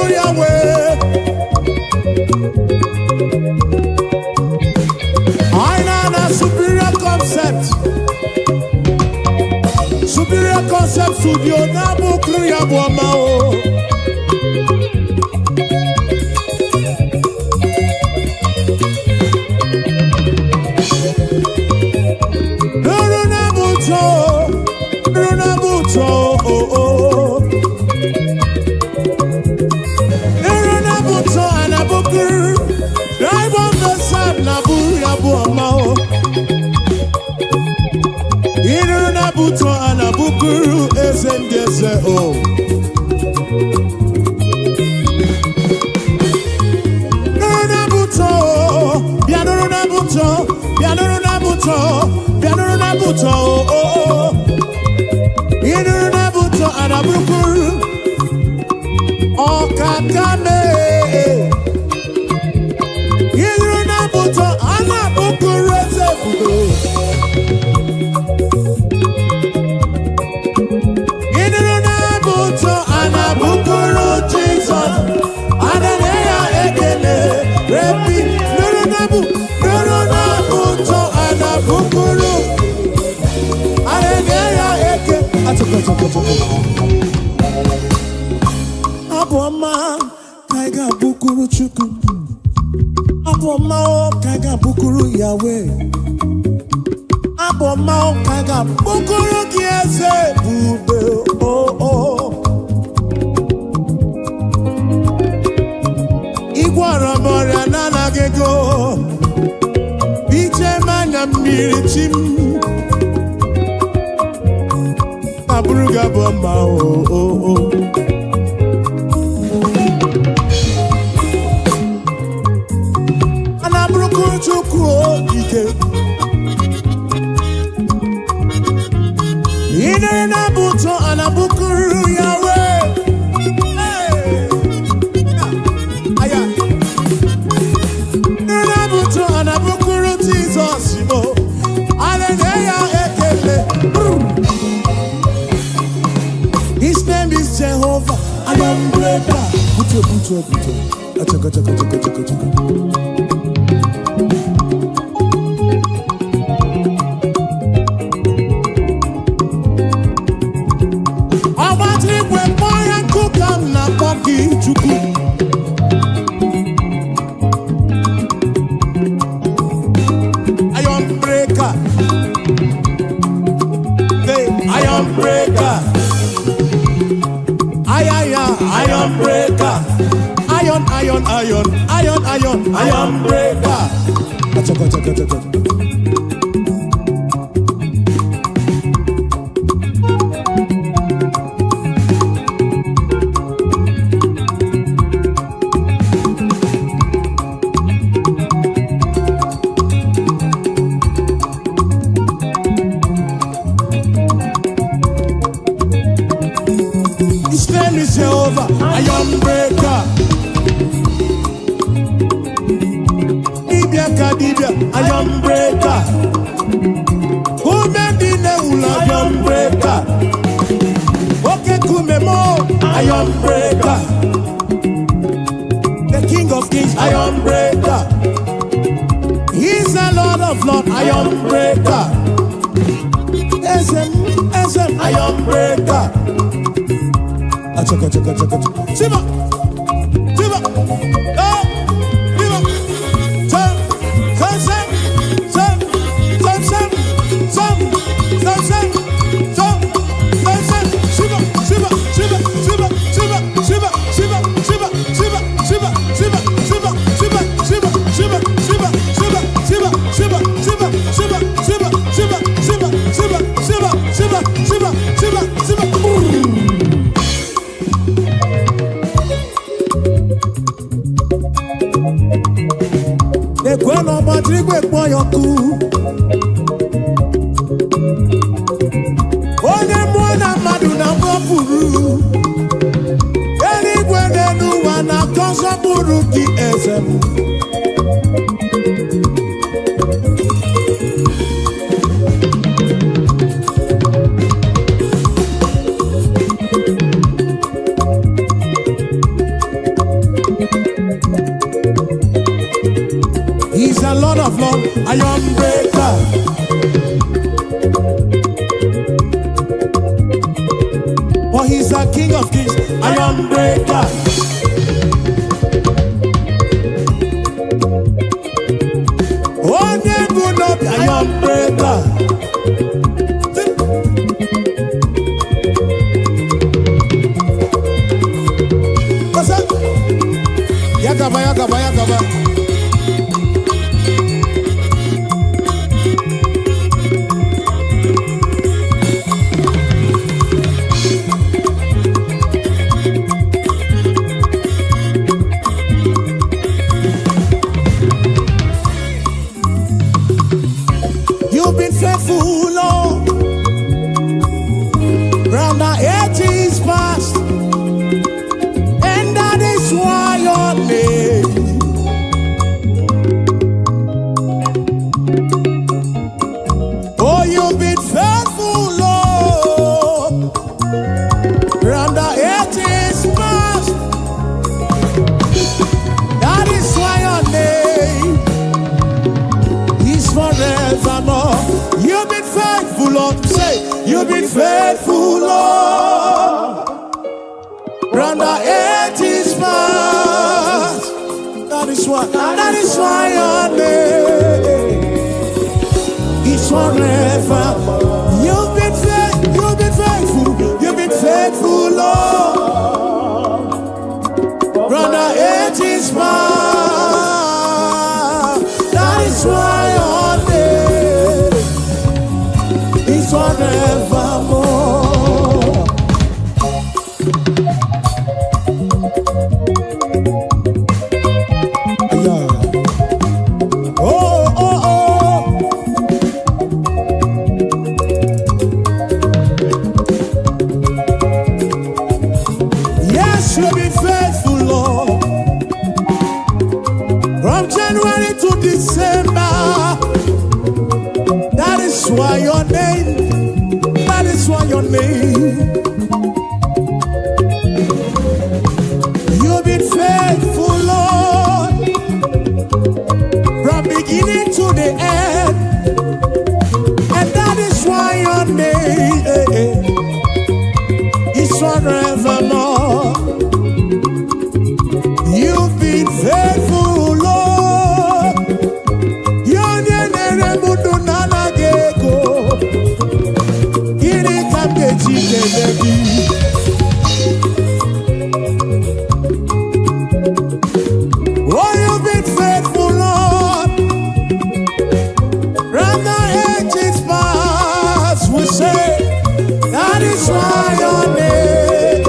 Yahweh. I know a superior concept. Superior concept studio Nabu Kriya Bwamao. Buto anabukuru esendese o. Nuruna buto, bianuruna buto, bianuruna buto, bianuruna buto o. Inuruna buto anabukuru o kakame. Inuruna buto anabukuru esefudo. Aboma kaiga bukuru chuku. Aboma kaiga bukuru Yahweh. Aboma kaiga bukuru kiese bube oh. Igwara mora nana gego. Biche manya mirichim. Aburuga bomba oh. Anaburuku chuku ike. Ine na buto anabukuru Yahweh. Aya. Ine na buto anabukuru Jesus mo. Hallelujah ekele. His name is Jehovah. I am breaker. Buto. Achaka. Abatri kwe moya kukam na paki chuku. I am breaker. Hey, I am breaker. Iron breaker. Iron breaker. Achaka. His name is Jehovah. Iron breaker. Dibia, iron breaker. Who made the name iron breaker? Okay, kumemo, iron breaker. The King of Kings, iron breaker. He's the Lord of Lords, iron breaker. SM, iron breaker. Achaka. Siba. Ekweno matrigwe kpoyoku. Onye mwana madu na mwapuru. Eligwe nenu wana konso buru ki ezemu. Onye bụ n'obi iron breaker. Yakaba, yakaba, yakaba. You've been faithful, Lord, round the ages past, and that is why your name. Oh, you've been faithful, Lord, round the ages past, that is why your name is forevermore. You've been faithful, Lord. Say, you've been faithful, Lord. Round the ages past. That is why your name is forever. You've been faithful, Lord. Round the ages past. That is why your name is forevermore. Yeah. Oh, oh, oh. Yes, you'll be faithful, Lord. From January to December. That is why your name, that is why your name. You've been faithful, Lord, from beginning to the end, and that is why your name is forevermore. You've been faithful, Lord. Your name nana geko. Iri kamgeji kebeki. Oh, you've been faithful, Lord. Round the ages past, we say, that is why your name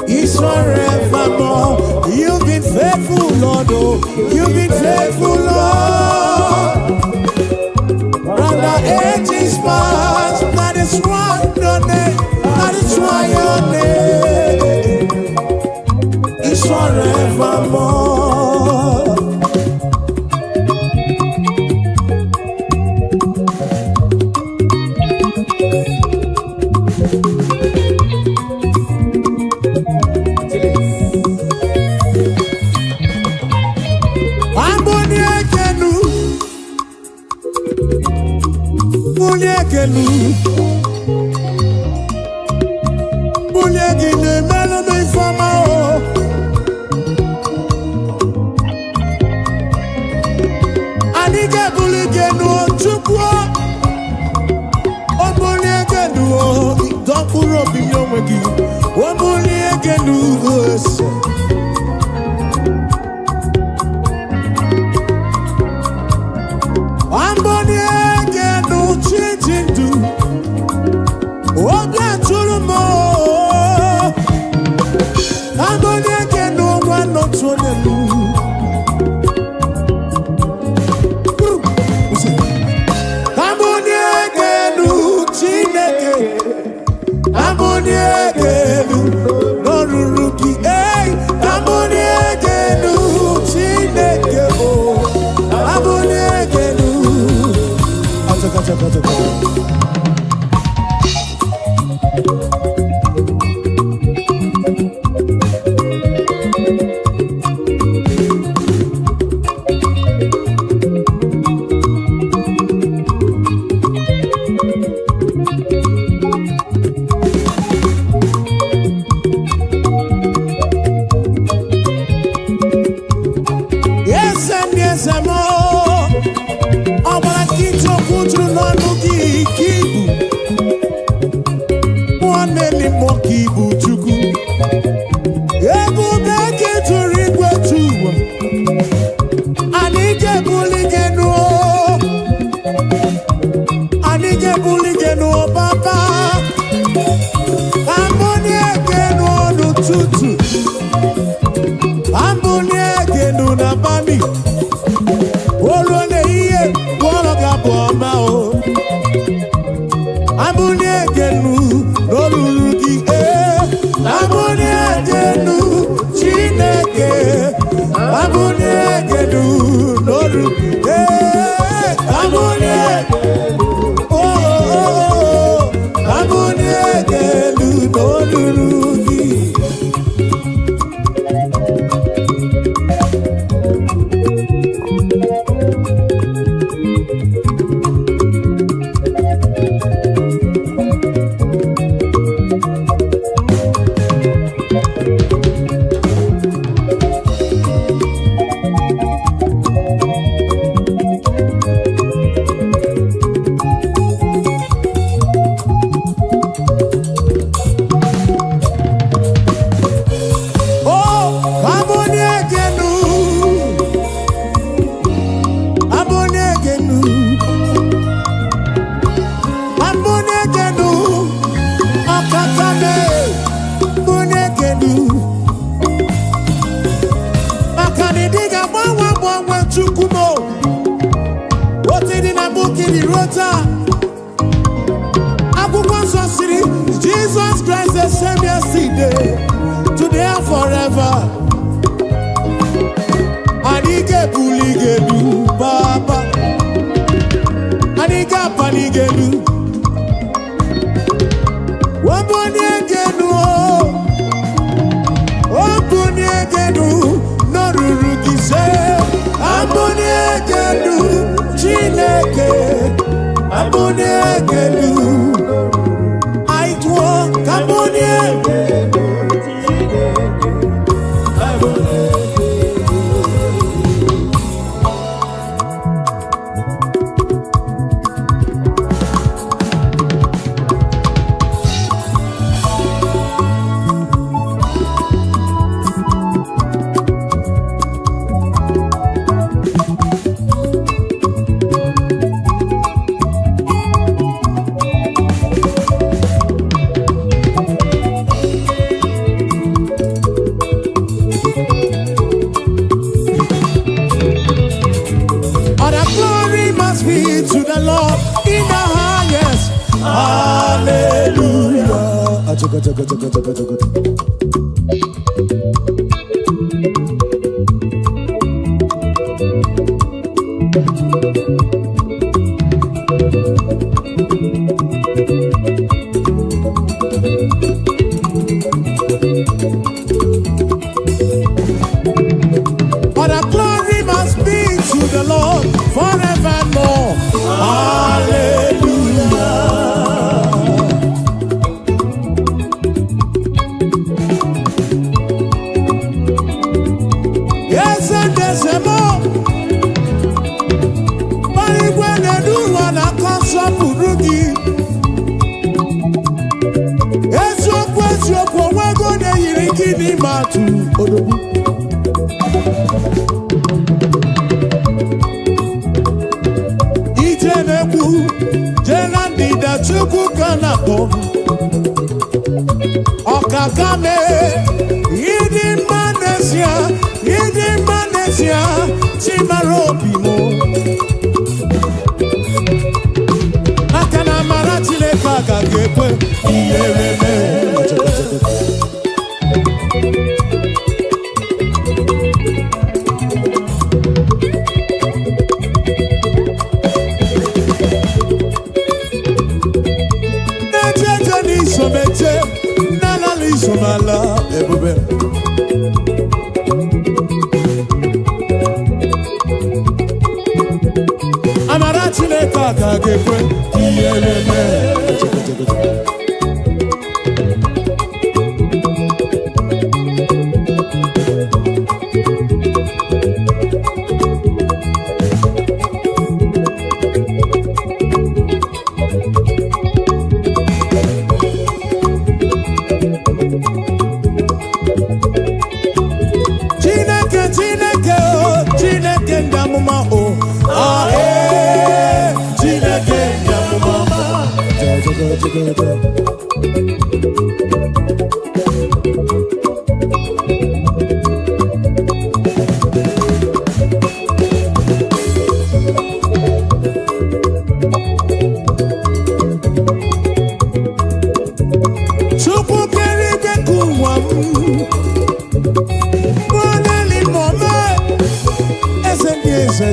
is forevermore. You've been faithful, Lord. Oh, you've been faithful, Lord. Round the ages past, that is why your name, that is why your name is forevermore. Amboniekenu, Muniekenu, Muniekine melome fama o. Anike bulikenu chukwu, Omuniekenu o. Dokuro binyomegi, Omuniekenu ose. Amboniekenu chichindu, Obia churumo. Amboniekenu wano chonelu. Amboniekenu chineke. Amboniekenu noruruki. Hey, Ambunye genu na bani. Olone iye wolo gaboma o. Ambunye genu nolurugi Ambunye genu Chineke. Ambunye genu nolurugi Ambunye Ambunye genu nolurugi. Jesus Christ the same yesterday, today and forever. Anike buligelu Baba, Anika panigelu, Wabonyegenu, Wabonyegenu, Norurugise, Abonyegenu, Chineke, Abonyegenu. Okakame, Yidi Manesia, Chimarobimo. Akana Maratile Kaka Gekwe, Iyereme. Somala, ebube. Amarachi le kaka gekwe, kiyeleme.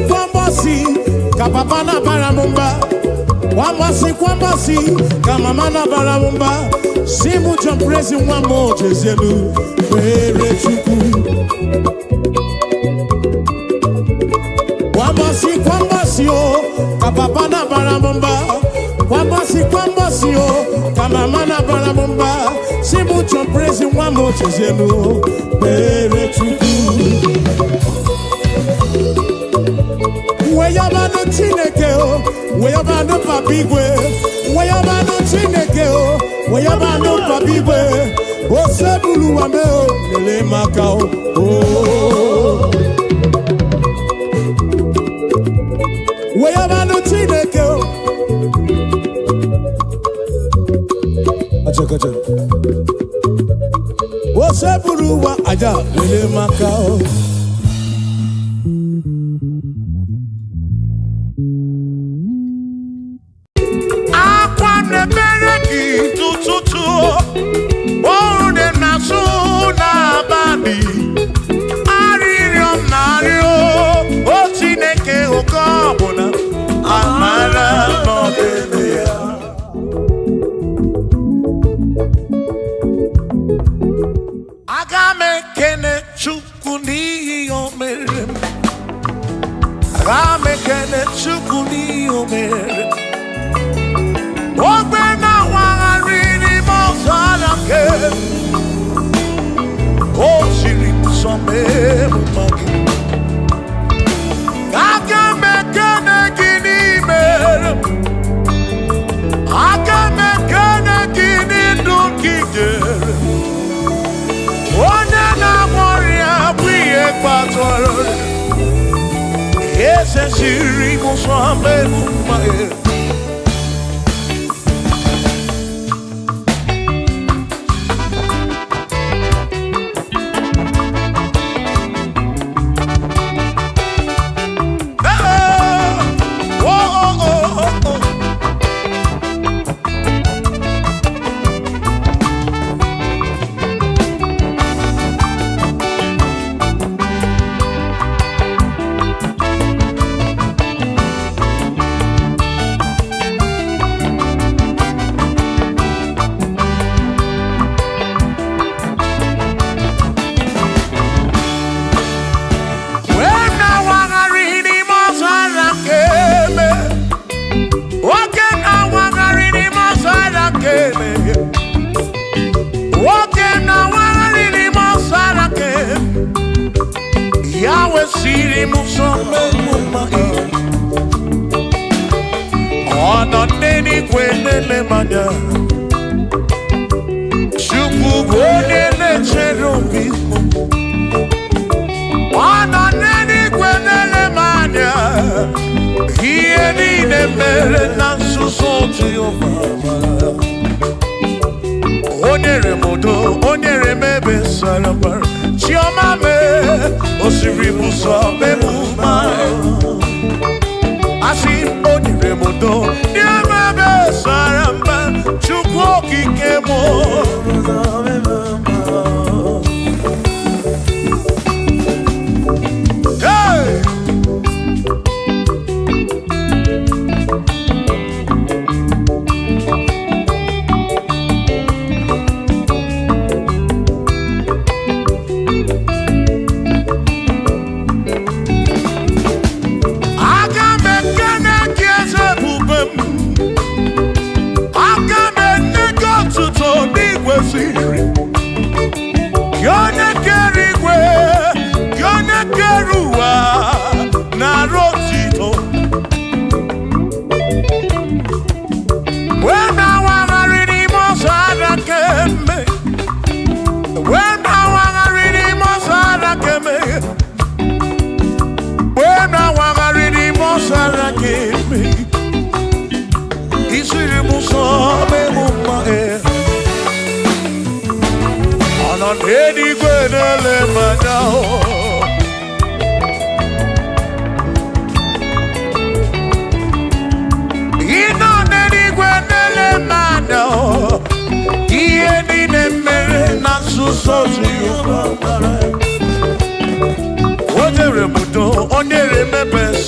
kwambasi, kapapa na baramumba. Kwambasi, kamama na baramumba. Simu jumprezi wamo jezelu, were chuku. Kwambasi, oh, kapapa na baramumba. Kwambasi, oh, kamama na baramumba. Simu jumprezi wamo jezelu, were chuku. Weyabano Chineke, Weyabano Papigwe, Weyabano Chineke, Weyabano Papigwe, Osebulu Wameo, Lele Makao, Weyabano Chineke, Acha, Osebulu Wa Aja, Lele Makao.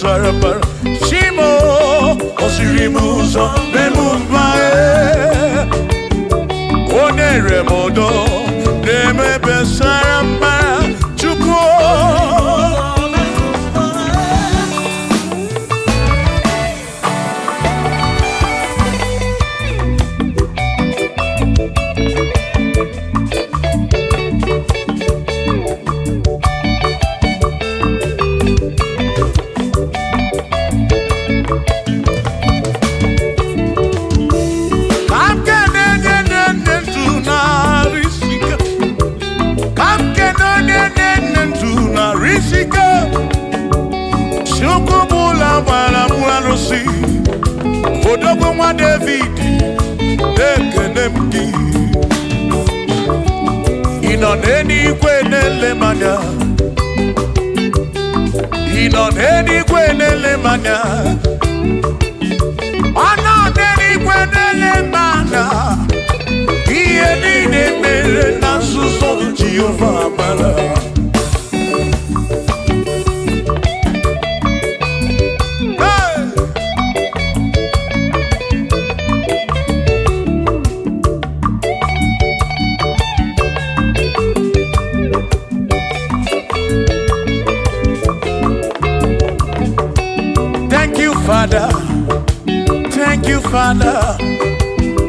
sarabara Shimo Osirimuzo Remumbae Onere modo Neme besarambara Chuko Odogwu nwa David ekene m gị ị nọ n'eluigwe na-ele m anya ị nọ n'eluigwe na-ele m anya ọ nọ n'eluigwe na-ele m anya ihe niile mere na nzuzo Jehova amara Father, thank you, Father,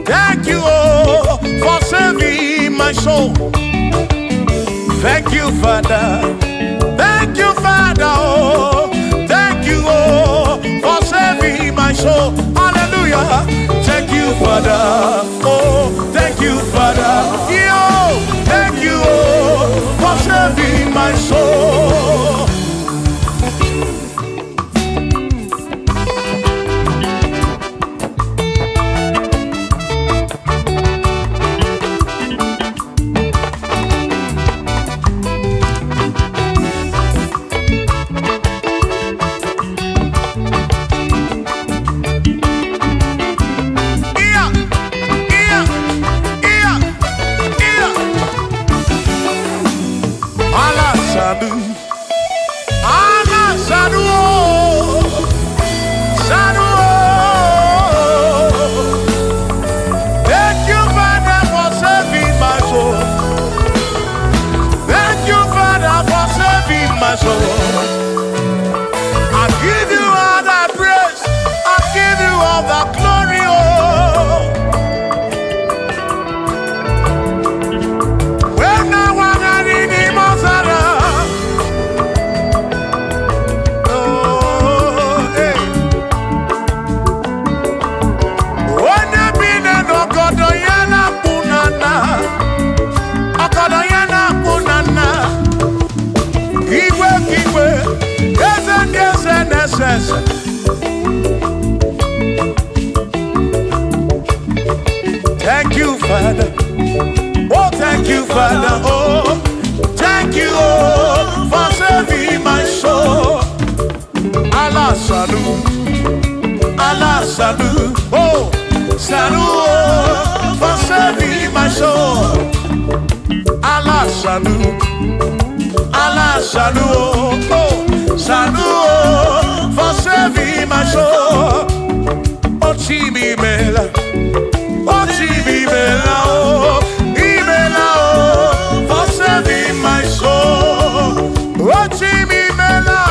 thank you, oh, for saving my soul. Thank you, Father, oh, thank you, oh, for saving my soul. Hallelujah. Thank you, Father, oh, thank you, Father, yo, thank you, oh, for saving my soul. Thank you, Father. Oh, thank you, Father. Oh, thank you, oh, for saving my soul. Allah salut, oh, salut, oh, for saving my soul. Allah salut, oh, salut, oh, for saving my soul. Oh, Chimi Mela. Oh, Chibibela, oh, Ibela, oh, for saving my soul. Oh, Chibibela,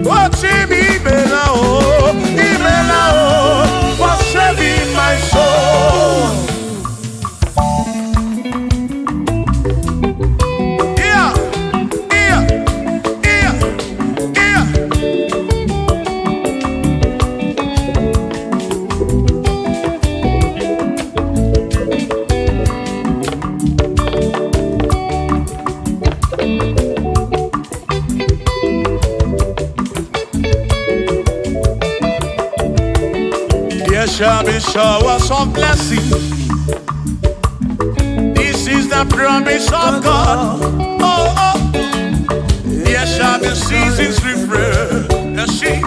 oh, Chibibela, oh, Ibela, oh, for saving my soul. Yeah, yeah, yeah, yeah. There shall be showers of blessing. This is the promise of God. Oh, oh. There shall be seasons refresh the sheep,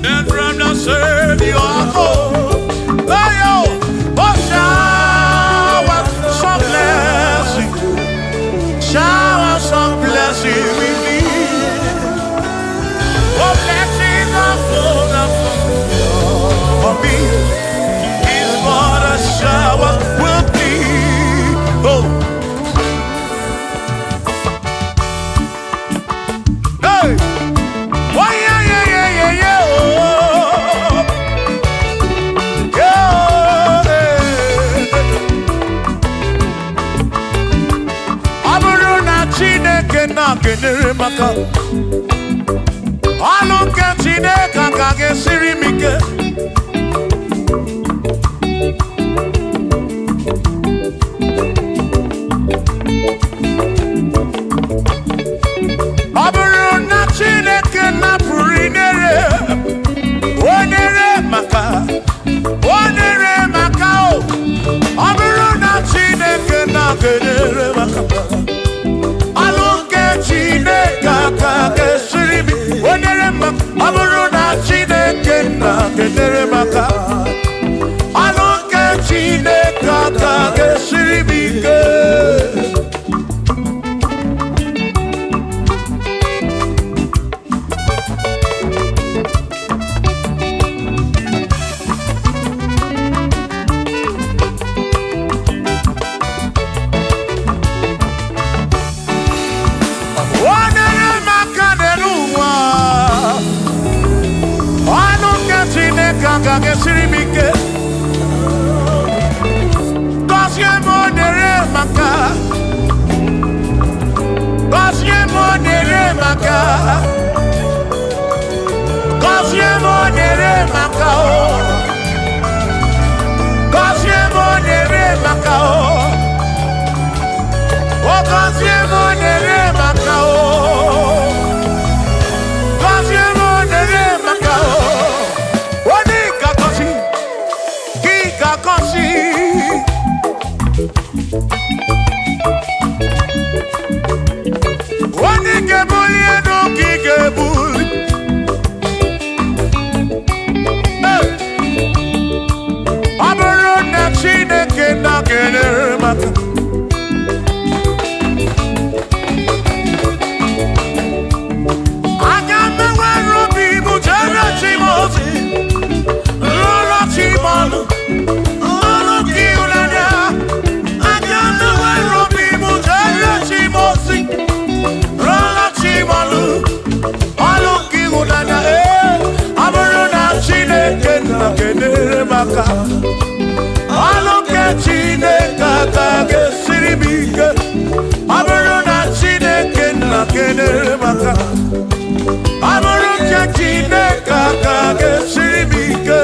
and from the serve you are home. Oh, oh, showers of blessing, showers of blessing we need. Oh, blessing. maka ọlụ nke Chineke ka ga-esiri m ike. Ọ bụrụ na Chineke napụrụ inere onere maka o. Ọ bụrụ na Chineke na-kedere maka ọlụ nke Chineke ka ga-esiri m onere maka. Ọ bụrụ na Chineke na-kedere maka ọlụ nke Chineke ka ga-esiri m ike. Ga-esiri m ike. Gọzie m onere maka. Gọzie m onere maka. Gọzie m onere maka o. Gọzie m onere maka o. O gọzie m onere maka o. Gọzie m onere maka o. Onye ga-ebuli elu ka ị ga-ebuli. Ọ bụrụ na Chineke na-kedere maka aga m enwere obi ibu jere chi m ozi lụrụ chi m ọnụ. Kedere maka ọlụ nke Chineke ka ga-esiri m ike. Ọ bụrụ na Chineke na-kedere maka ọ bụrụ nke Chineke ka ga-esiri m ike.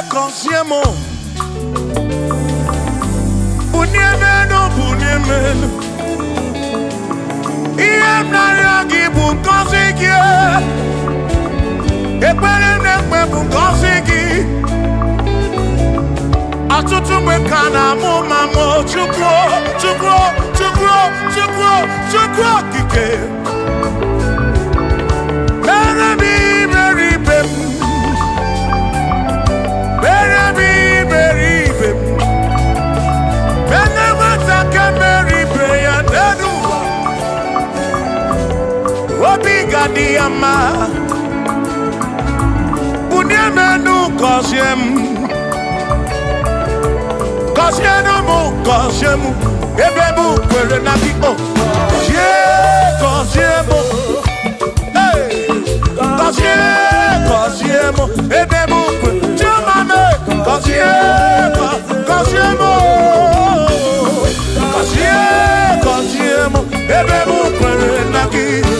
Consiamo Bunyemenu Iem Nariagi Bunkosiki Ekpere Nekpe Bunkosiki Atutu Mekana Mumamo Chukwo Kike Diama Bunyemenu Kosiemu Ebebu Kwere Nabiko Kosiemu Kosiemu Ebebu Kwere Chumame Kosiemu Ebebu Kwere Nabiko.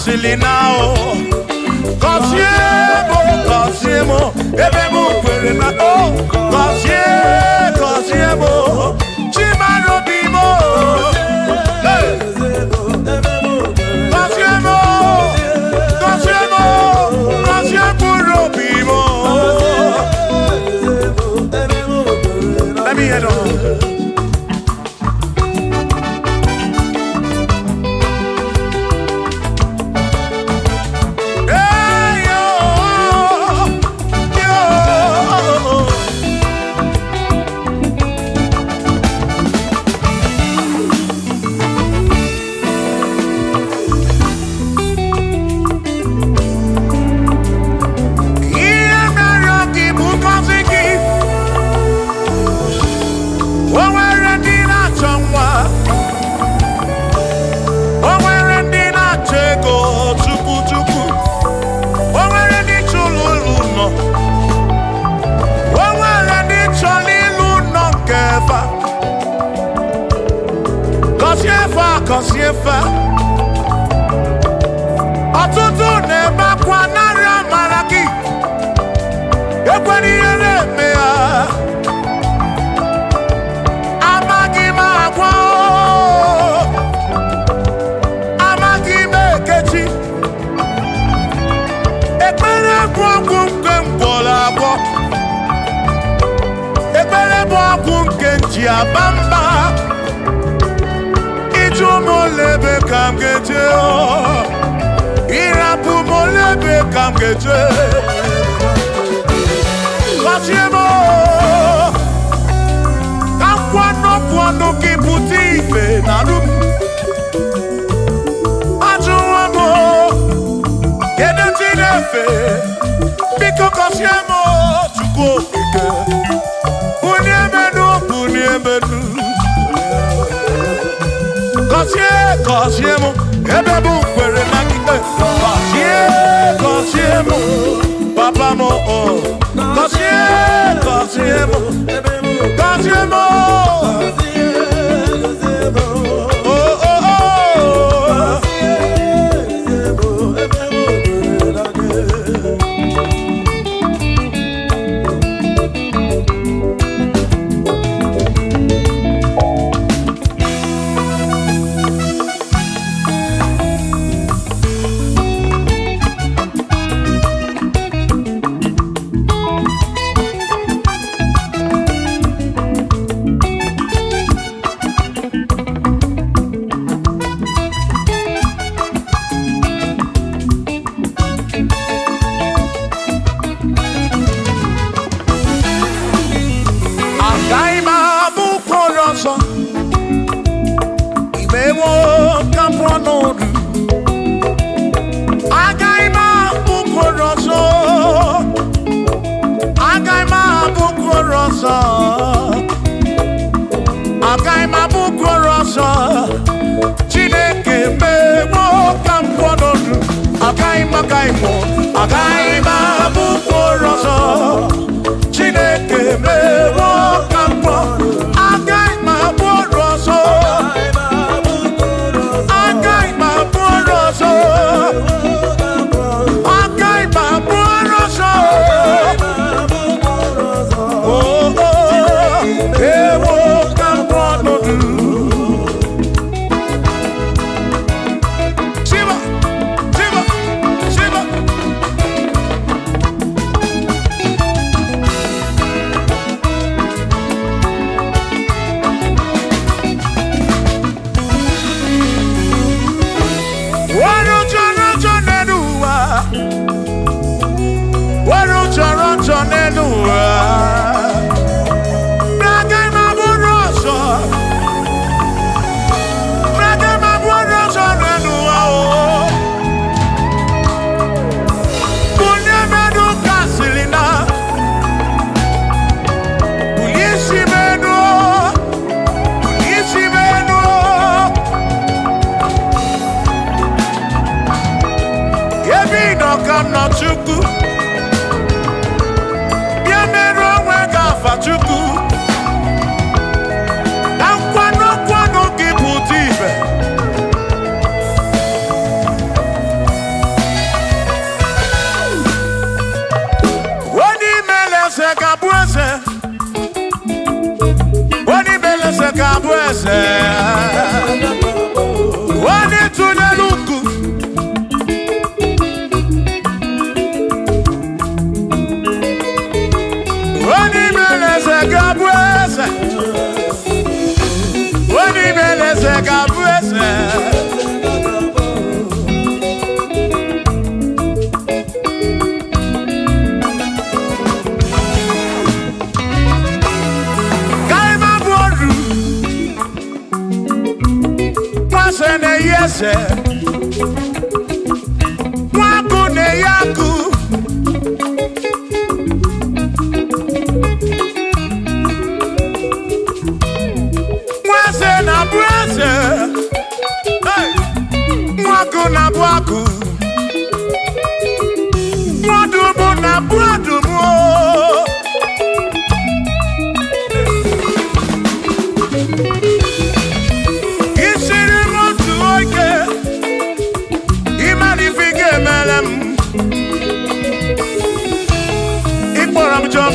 Casilina, Cosiemo, Ebemu, Perena, Cosiemo, Chimano Bimo, Cosiemo, Bimo. Let me head on. Kosiefa ọtụtụ na-ebe akwa narị amara gị ekwere ihe na-eme ya amaghị m agwa amaghị m ekechi ekpere bụ ọgwụ nke mgbọrọ agwọ ekpere bụ ọgwụ nke nji aba mba Molebe kam geje irapu molebe kam geje Kosiemo kam kwano kiputi ife narum ajuwamo kede tinefe biko Kosiemo chukwu ike uniemenu Kosiemo, Ebebu, where am I? Kosiemo, Papa Mo, Kosiemo, eze nwaku na-eyaku nweze na-abụ eze nwaku na-abụ akụ nwadumu na-abụ adumu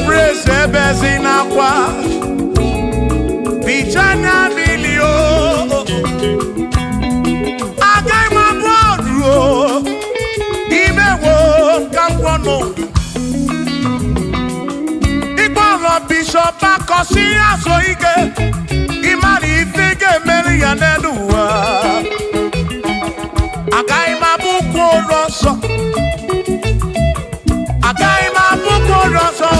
Praise ebezi nakwa bichanya milio agai mabodro imewo kampono igboro bishop akosi aso ike imari ifige meri ya neduwa agai mabuko roso agai mabuko roso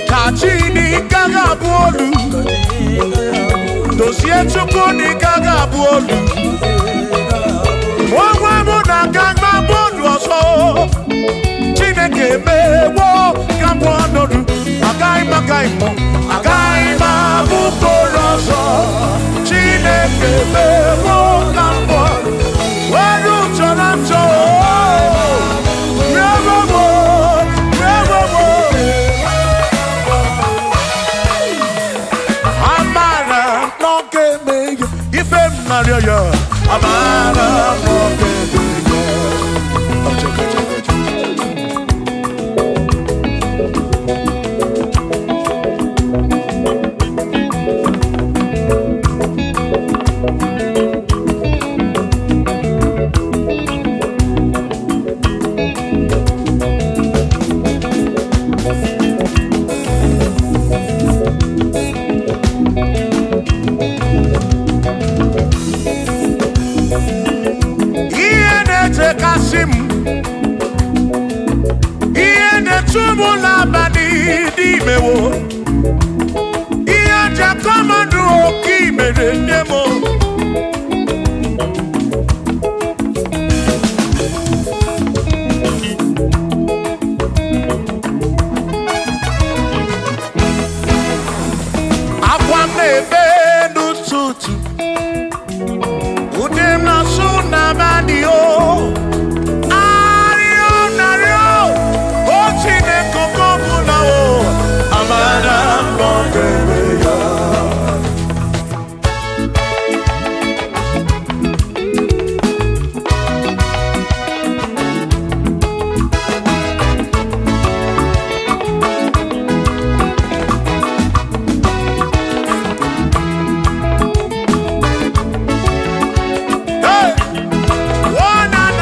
Kachini gaga bolu dosie chuku ni gaga bolu Wawa muna ganga bolu oso Chineke mewo gambo anodu Agai mabu boloso Chineke mewo gambo Waru chorancho Amara one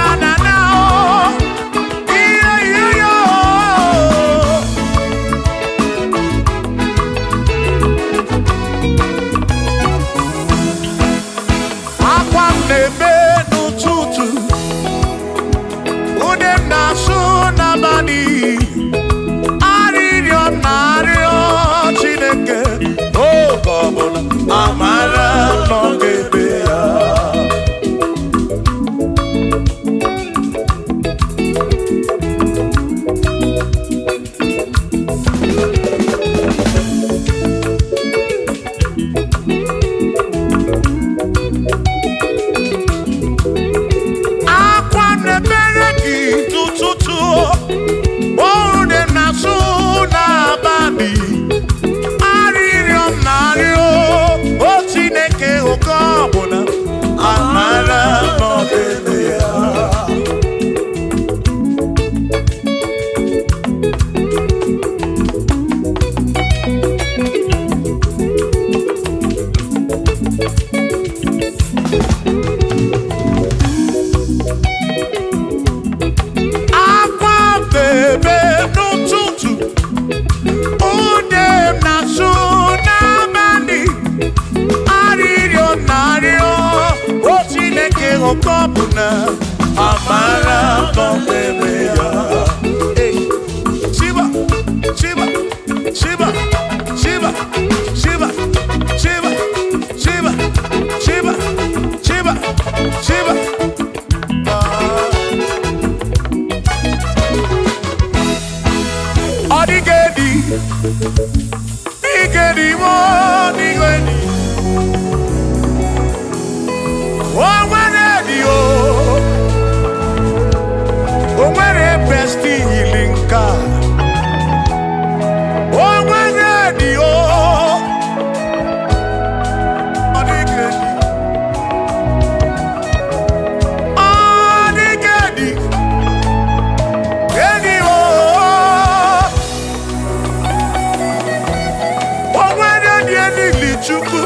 Chukwu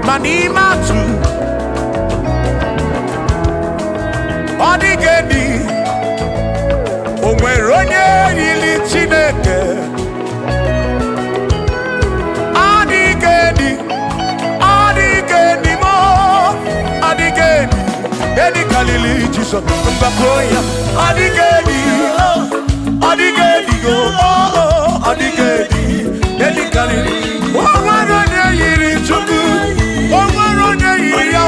ma n'ime atụ ọ dịghị edi o nwere onye yiri Chineke ọ dịghị edi mo ọ dịghị edi kalili Jizọs mgbakọ ya ọ dịghị edi ọ dịghị edi ọ dịghị edi kalili o nwere onye yiri Chukwu o nwere onye yiri ya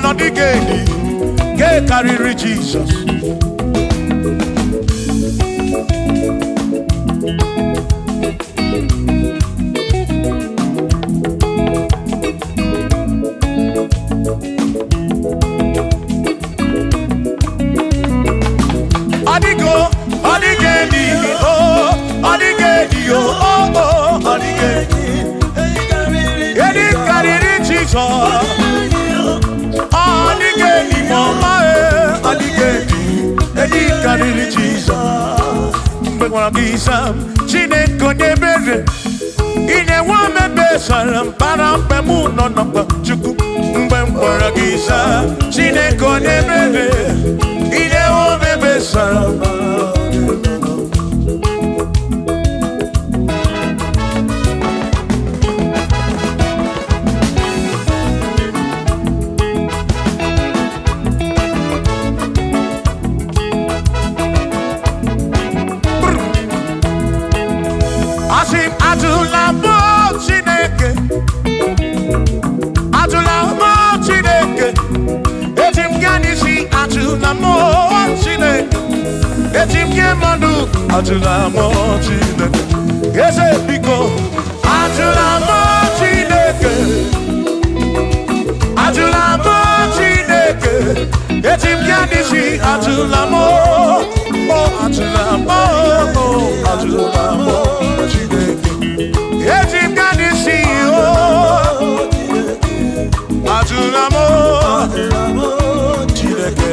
ọ dịghị edi nke karịrị Jizọs ọ dịghị edi ọ dịghị edi ọ dịghị edi karịrị Jizọs karịrị Jizọs mgbe gwara gị Sam Chineke onye ebere ị na-enwe omebe sara mpara mgbe mụ nọ n'ọkpa Chukwu mgbe m gwara gị Sam Chineke onye ebere ị na-enwe omebe sara Ajụla m Chineke eze biko ajụla m Chineke ajụla m Chineke eti m ya n'isi ajụla m ajụla m ajụla m Chineke eti m ya n'isi ajụla m Chineke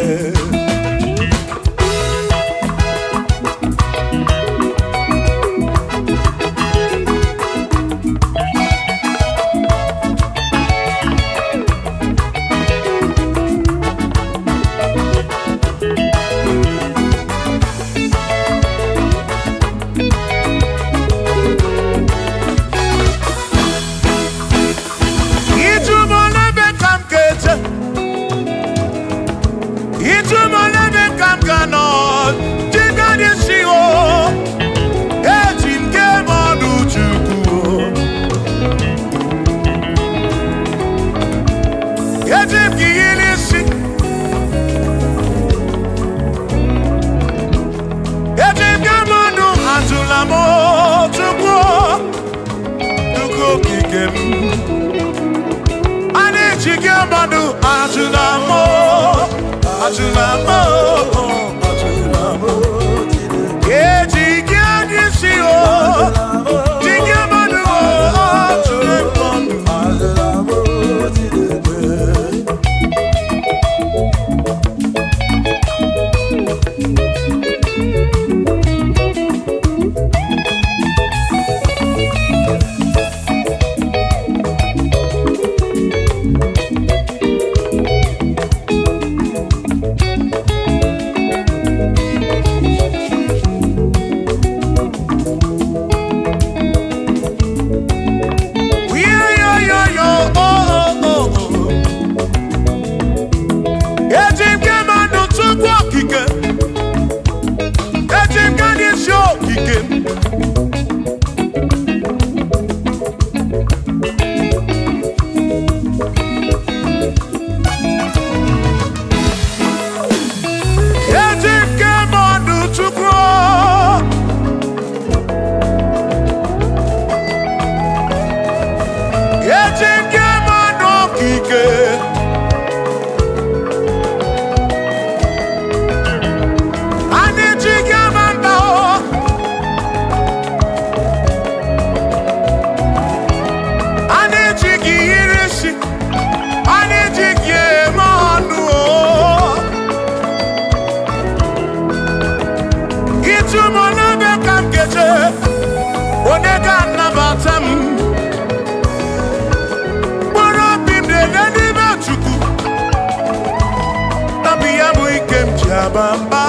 Jigabamba.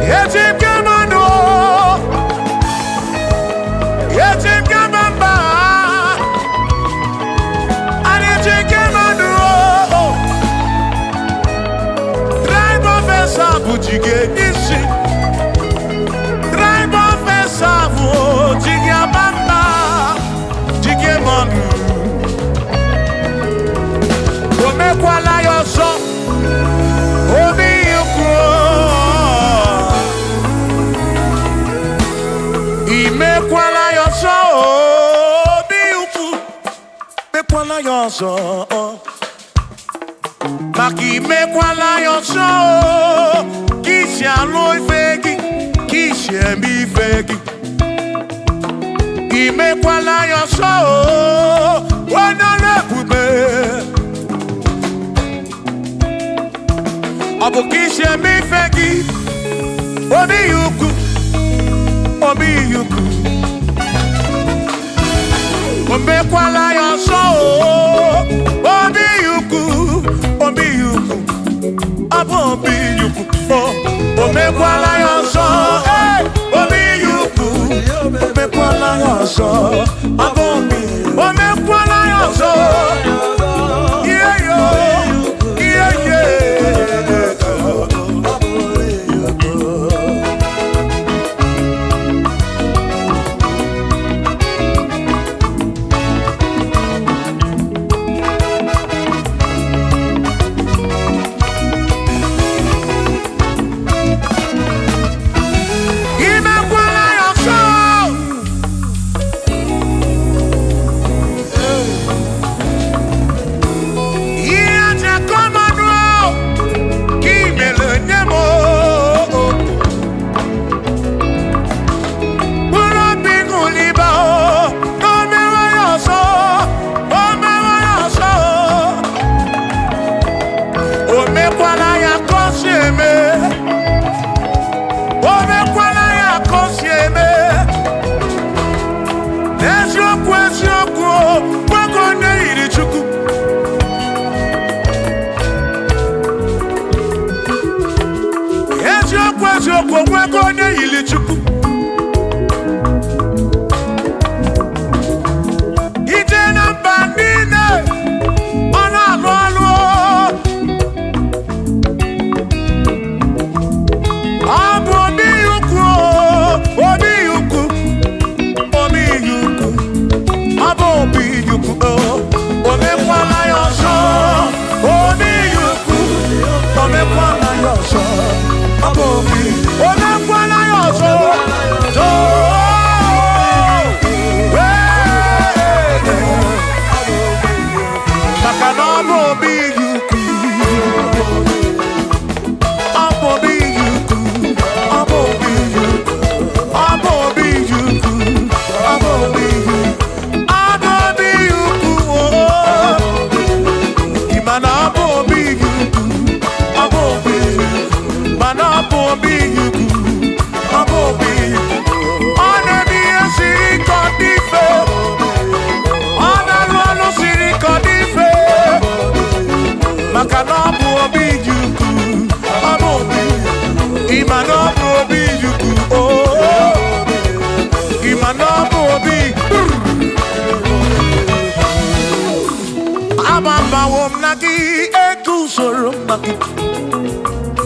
Yeti Gamando. Yeti Gamamba. And Yeti Gamando. Drive of a sabu jige isi. Drive of a sabu jigabamba. Jigamandu. Omekwala yoso. Obi yuko. Imekwala yoso. Obi yuko. Mekwala yoso. Maki mekwala yoso. Kishi alo ifegi. Kishi embi ifegi. Imekwala yoso. Wana lebube. Abukishe mi fegi. Obi yuku. Obi yuku. Omekwala yoso. Obi yuku. Obi yuku. Abo obi yuku. Omekwala yoso. Obi yuku. Omekwala yoso. Abo obi. Omekwala yoso. Yeah yo. Yeah yeah.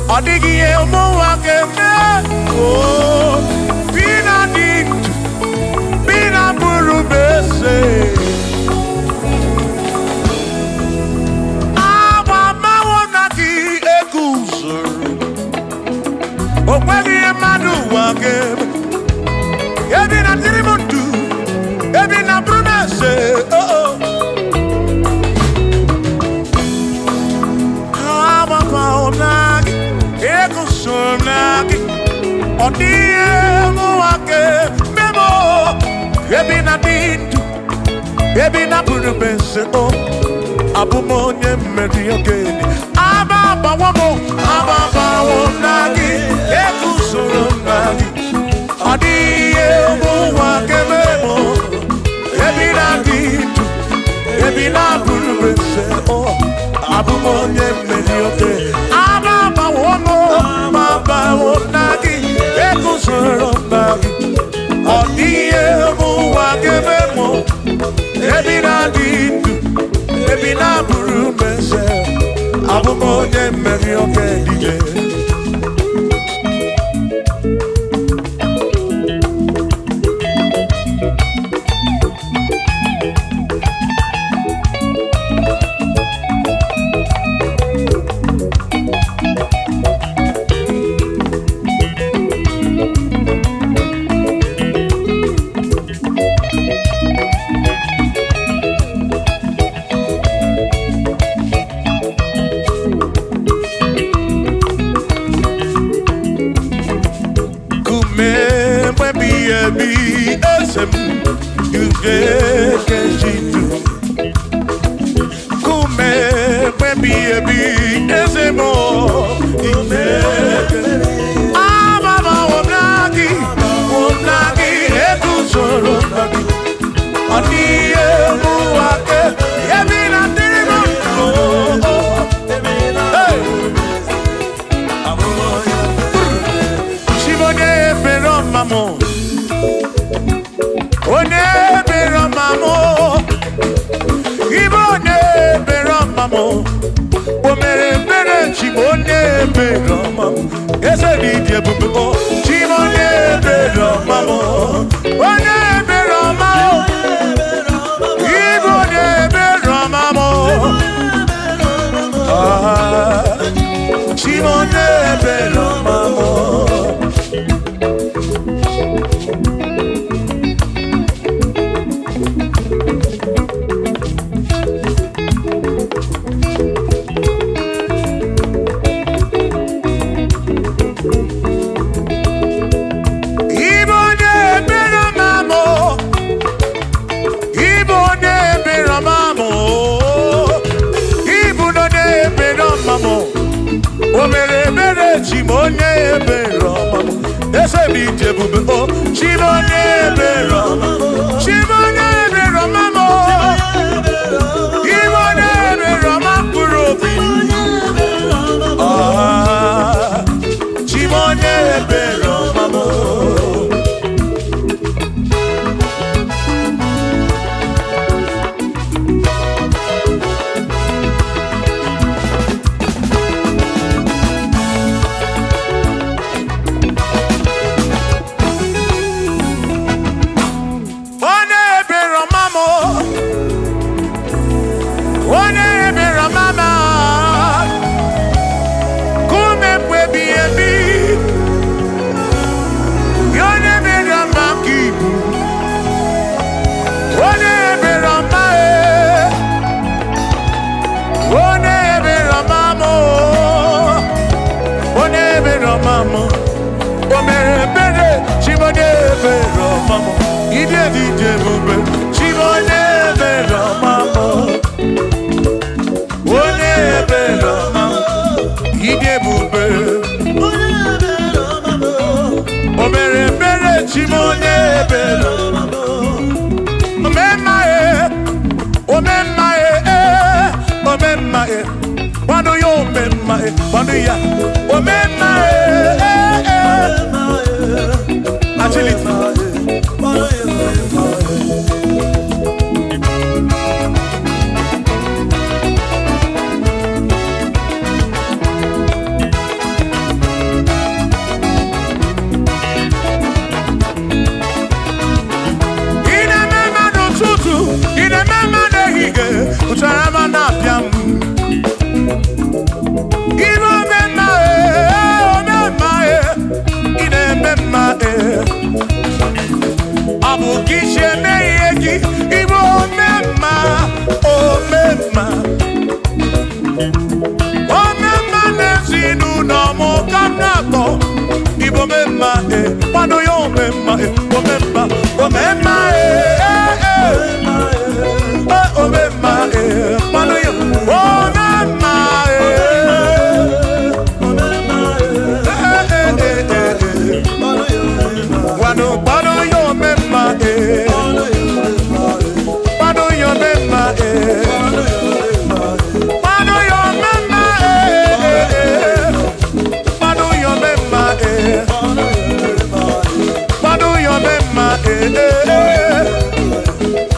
Odigi emo wakeme oh bina dit bina burubese aba mawonagi ekuzuru okwagi madu wakeme ebina tirimutu ebina burubese oh aba mawonagi Ekusumnaki Odiemu wake Memo Ebina dintu Ebina purubese o Abumonye meri ogeni Ababa wamo Ababa wonagi Ekusumnaki Odiemu wake memo Ebina dintu Ebina purubese o Abumonye meri ogeni Ababa ebi na dị ndụ, ebi na bụrụ mese, abụ m onye mmeri oke dije.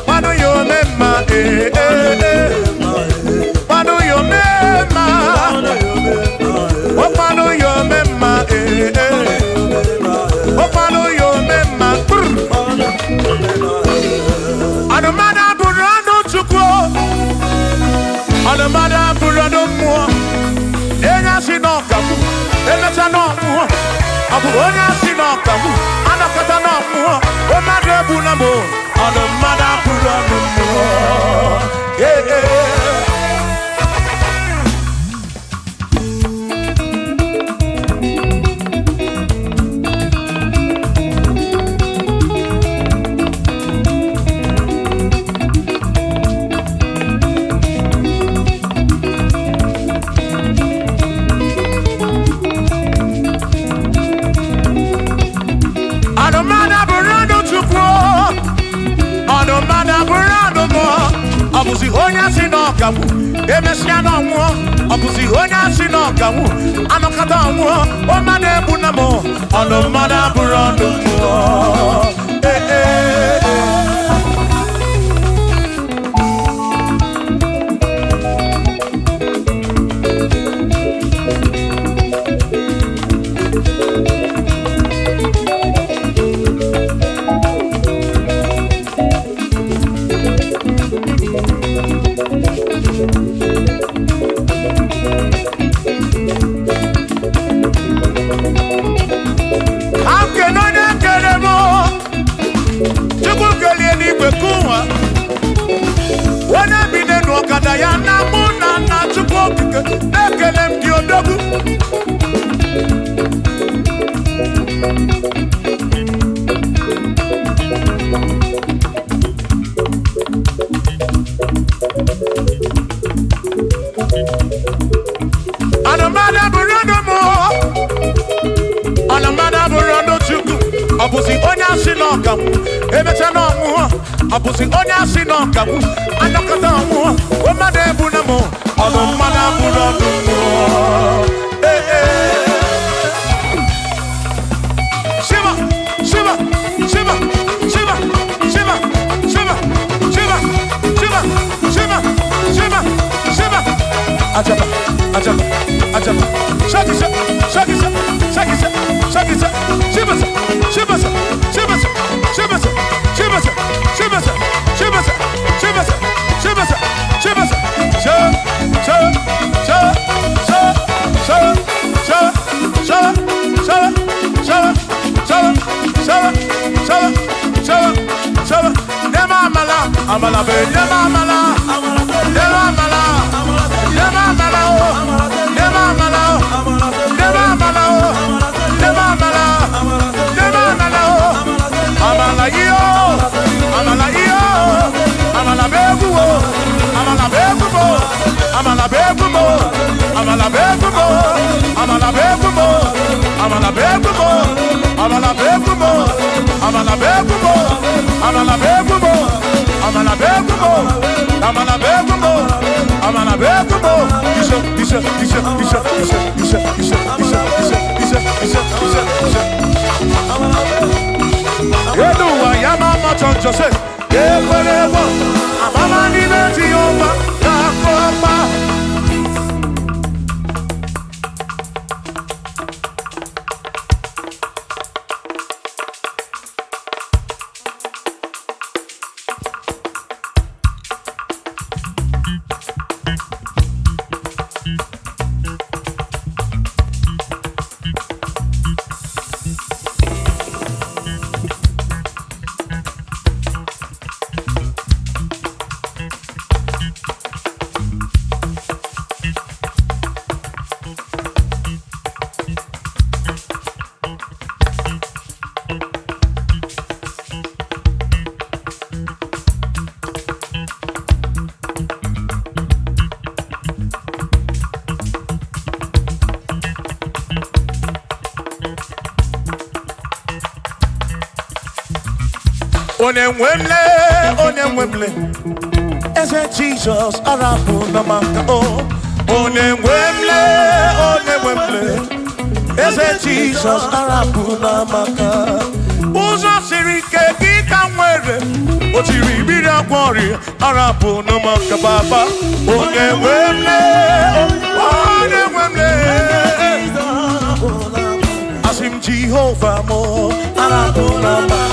Why do you remember? on the mother put on the more. Yeah, yeah. Obusi onya si no kawu emesia no nwo obusi onya si no kawu anokata nwo o ma na ebu na mo ono mada burondo mo eh eh ya na muna na chukwu ekele m dị odogwu anamada burondo mo anamada burondo chukwu obusi onye asị n'ọkawu emecha n'ọnwụ obusi onye asị n'ọkawu anọkọta ọnwụ o mmadụ ebu na mụ ọnụ mmadụ burondo mo shiva shiva shiva shiva shiva shiva shiva shiva shiva shiva shiva ajaba ajaba ajaba shakisa shakisa shakisa shakisa shibasa shibasa shibasa shibasa shibasa shibasa shibasa shibasa shibasa shibasa sha sha sha sha sha sha sha sha sha sha sha sha sha nema amala amala be nema amala nema amala nema amala nema amala nema amala nema amala nema amala amala yo amala yo amala begumo amala begumo amala begumo amala begumo amala begumo amala begumo amala begumo amala begumo amala begumo amala begumo amala begumo amala begumo isha isha isha isha isha isha isha isha isha isha isha Edu wa ya mama choncho se ekwelewo amama ni beti yoma ya kopa Onemwemle, ese Jesus arabu namaka oh. Onemwemle, ese Jesus arabu namaka. Uzo sirike kika mwere, otiri bira kwari arabu namaka baba. Onemwemle, asim Jehovah mo arabu namaka.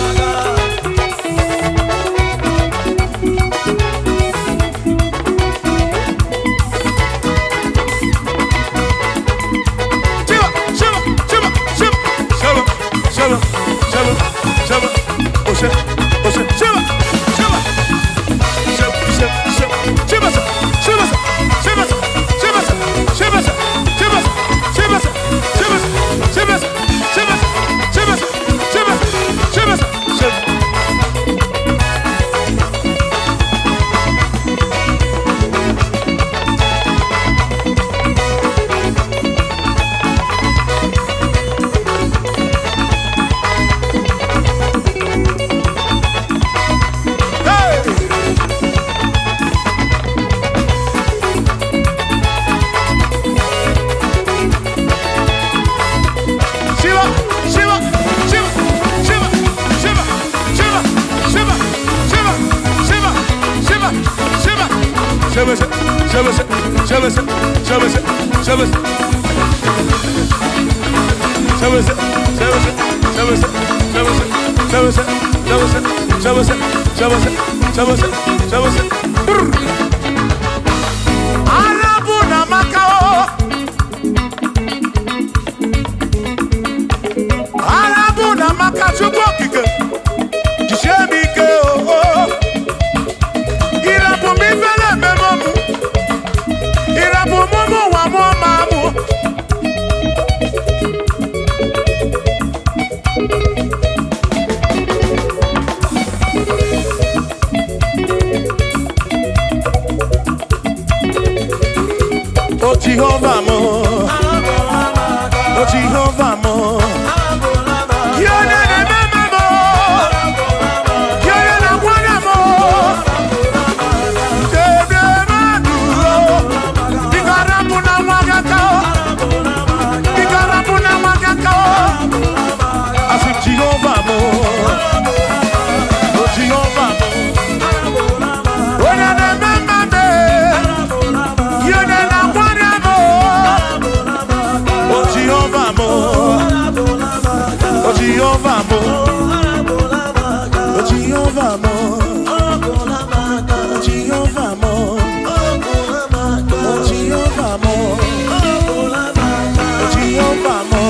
Shiva, Shiva, Shiva, Shiva, Shiva, Jehovah mo, oh Jehovah mo, Kione ne mama mo, Kione na wana mo, Kebe maduro, Bigarabu na wagakao, Bigarabu na wagakao, Asu Jehovah mo, oh Jehovah mo, Ona ne mama me, Kione na wana mo. Jehovah mo, oh Jehovah mo, oh Jehovah mo, oh Jehovah mo, oh Jehovah mo, oh Jehovah mo,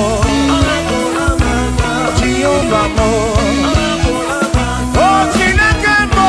oh Jehovah mo, oh Chineke mo.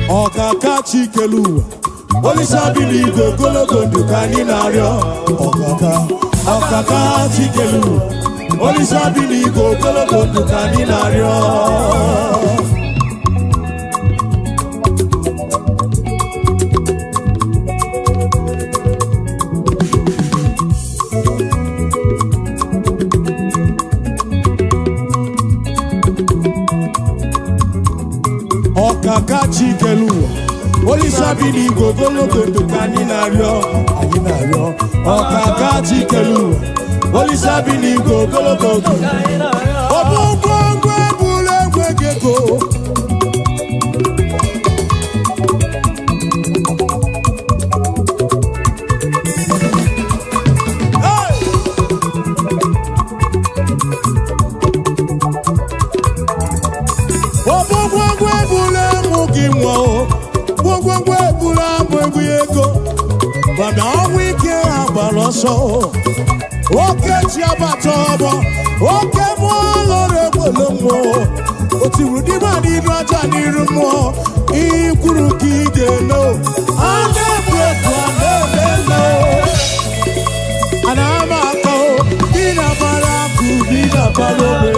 Ọkaka Chikelu, Olisa Biligo Gologo Dukani Nario. Ọkaka Chikelu, Olisa Biligo Gologo Dukani Nario. Ọkaka Chikelu, Olisa Biligo Gologo Dukani Nario. Ọkaka Chikelu, Olisa Biligo Gologo Dukani Nario. Obungwe bule gwegeko. But now we can't have a loss. Okay, Tiabatobo, okay, more, but you would demand it, Rajani Rumo, Ikuruki, no, and and I'm a go, Dina Baraku, Dina Baraku.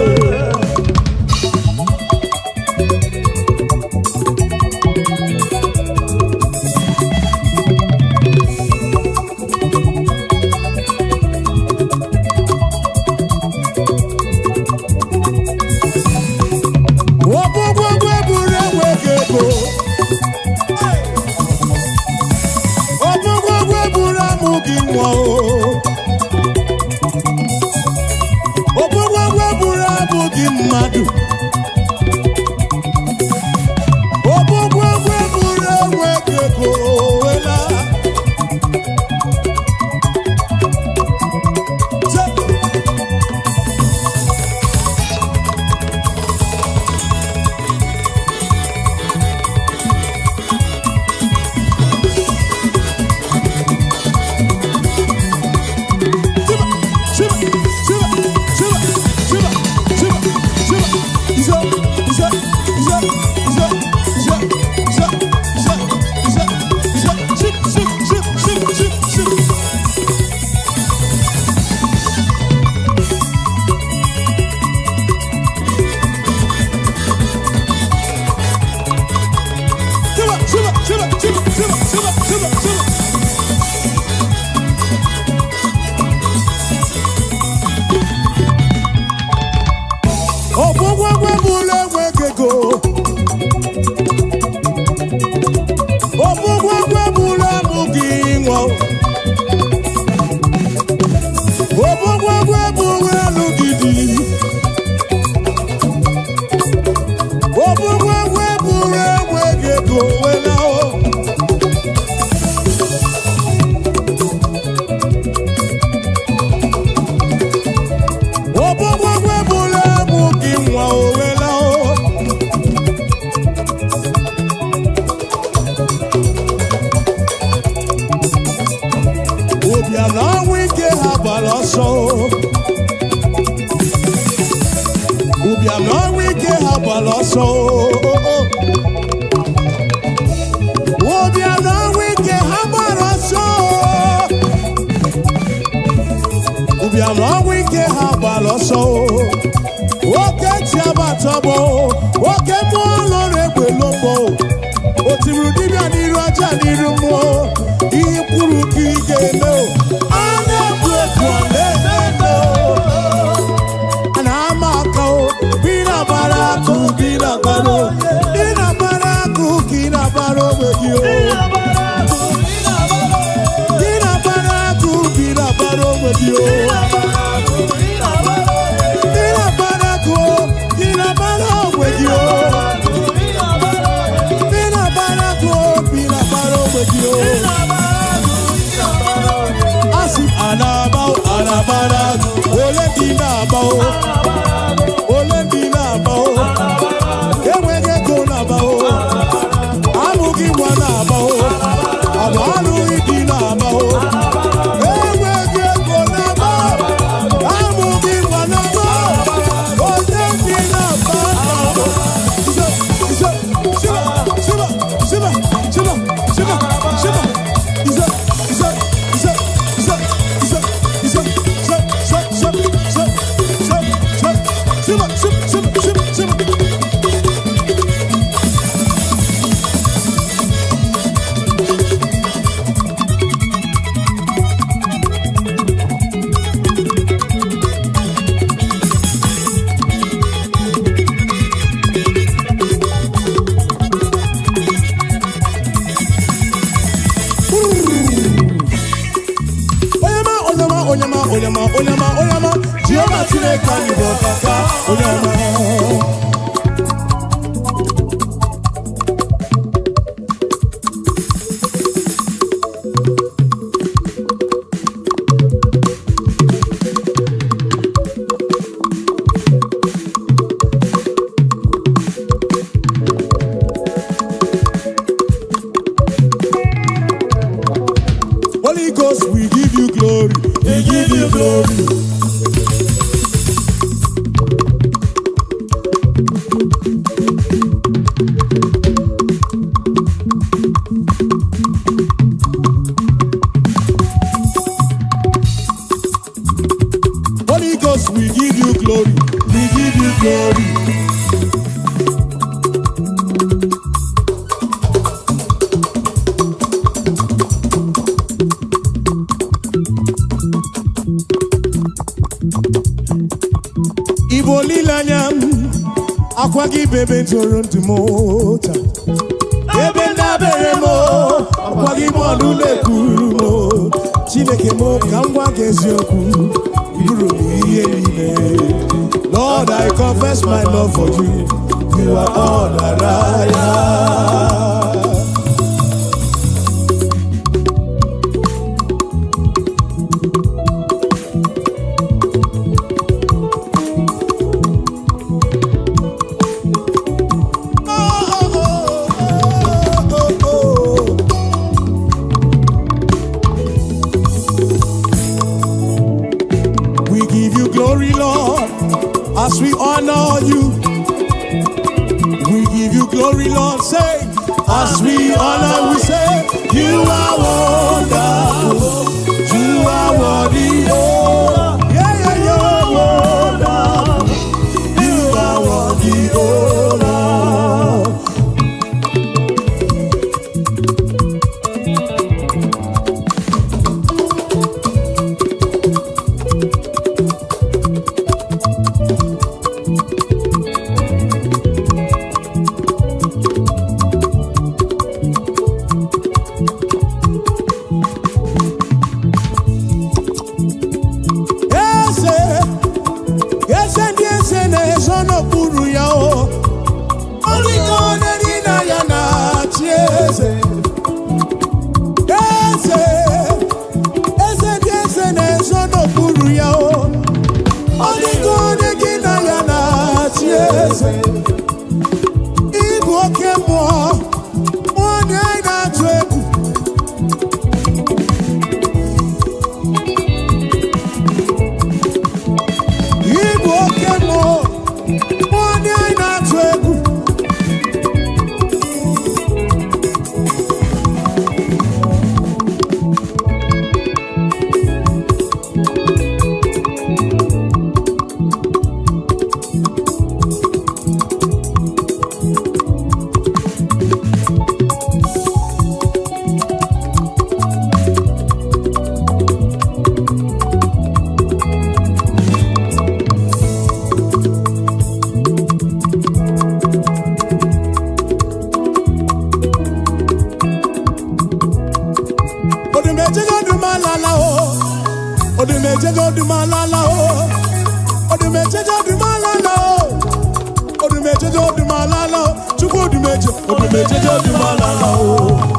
Bebe toro ntimocha Bebe ndabere mo Akwagi mwandu lekuru mo Chineke mo kangwa kezioku Iburu miye nime Lord, I confess my love for you You are all that I have. As we honor you, we give you glory, Lord. Say, as we honor, we say, you are wonderful, you are worthy, oh, yeah, you're wonderful, you are worthy, oh, Lord. Odumejejo di malala o. Odumejejo di malala o. Odumejejo di malala o. Chukwu odumejejo di malala o.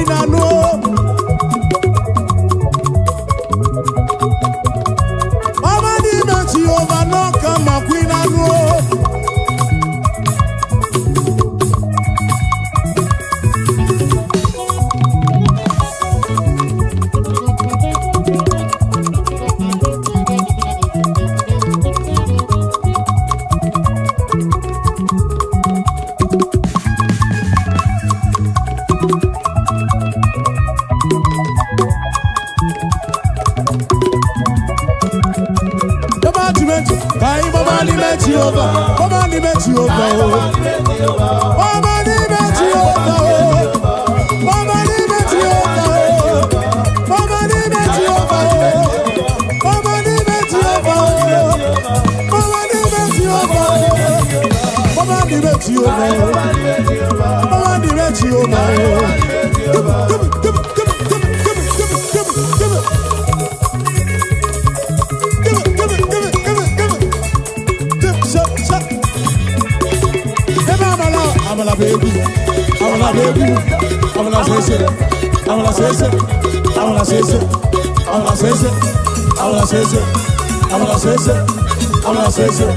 queen I know. Mama ni meti over no come my queen I know. Mama ni meti over, mama ni meti over, mama ni meti over, mama ni meti over, mama ni meti over, mama ni meti over, mama ni meti over, mama ni meti over, mama ni meti over. Amala baby, amala baby, amala sese, amala sese, amala sese, amala sese, amala sese, amala sese, amala sese.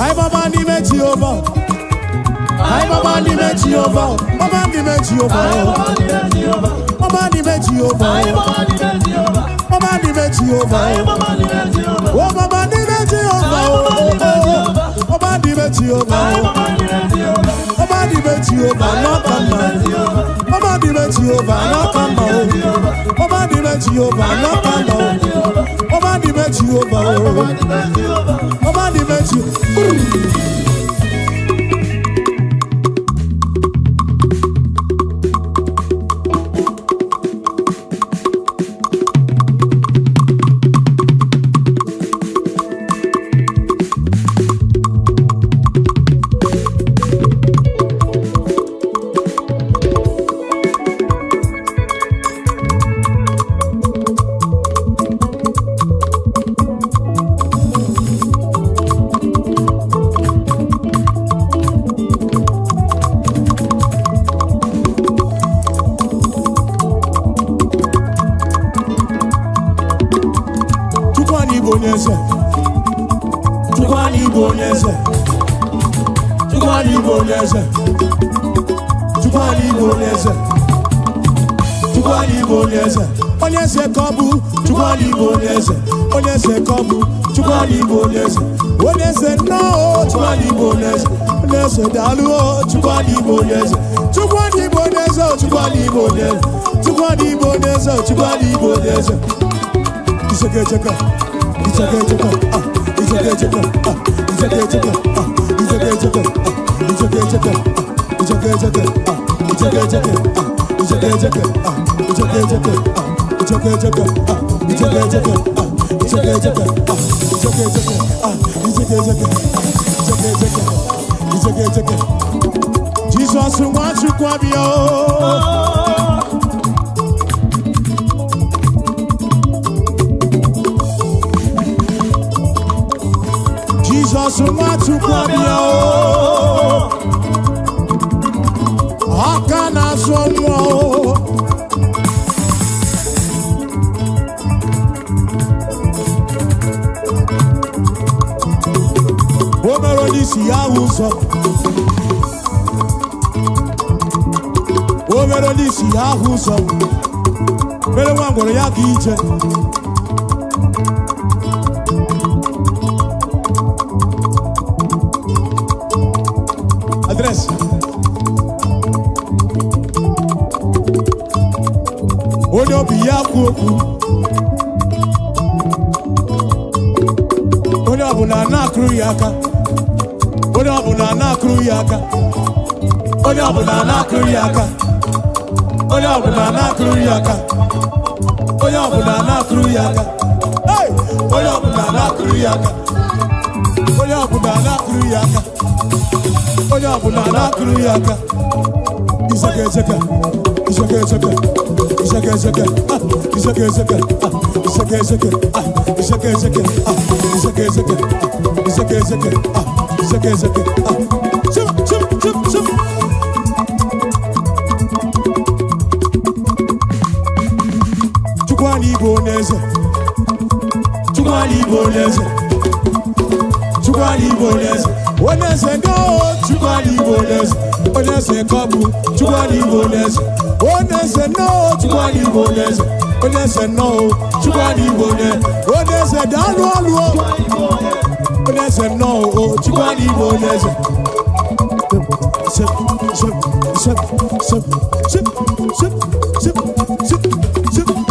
Ay mama ni meti over, ay mama ni meti over, mama ni meti over, mama ni meti over, mama ni meti over, oh mama ni meti over, mama ni meti over, mama ni meti over, no come on, mama ni meti over, no come on, mama ni meti over, no come on, mama ni meti over, mama ni meti. Onyese kobu, chukwani bonese. Onyese kobu, chukwani bonese. Onyese no, chukwani bonese. Onyese dalu, chukwani bonese. Chukwani bonese, chukwani bonese. Chukwani bonese, chukwani bonese. Isake cheka, isake cheka, isake cheka, isake cheka, isake cheka, isake cheka, isake cheka, isake cheka, isake cheka, isake cheka. It's okay, it's okay, it's okay, it's okay, it's okay, it's okay, it's okay, it's okay, it's okay, it's okay, it's okay. Jesus wants you to be Jesus wants you to be na-asụ ọnwụ o mere onye isi ya ahụ ụzọ o mere onye isi ya ahụ ụzọ mere nwa ngwere ya ga ije adresị onye obi ya kwu okwu onye ọbụla na-akụrụ ya aka onye ọbụla na-akụrụ ya aka onye ọbụla na-akụrụ ya aka onye ọbụla na-akụrụ ya aka onye ọbụla na-akụrụ ya aka onye ọbụla na-akụrụ ya aka onye ọbụla na-akụrụ ya aka onye ọbụla na-akụrụ ya aka iseke iseke iseke iseke iseke iseke iseke iseke iseke iseke iseke iseke iseke iseke iseke iseke iseke chip chip chip chip Chukwani Igbo n'eze Chukwani Igbo n'eze Chukwani Igbo n'eze Oneze no Chukwani Igbo n'eze Oneze kobu Chukwani Igbo n'eze Oneze no Chukwani Igbo n'eze Oneze no Chukwani Igbo n'eze Oneze dalu alu Oneze no Chukwani Igbo n'eze Sip sip sip sip sip sip sip sip sip sip sip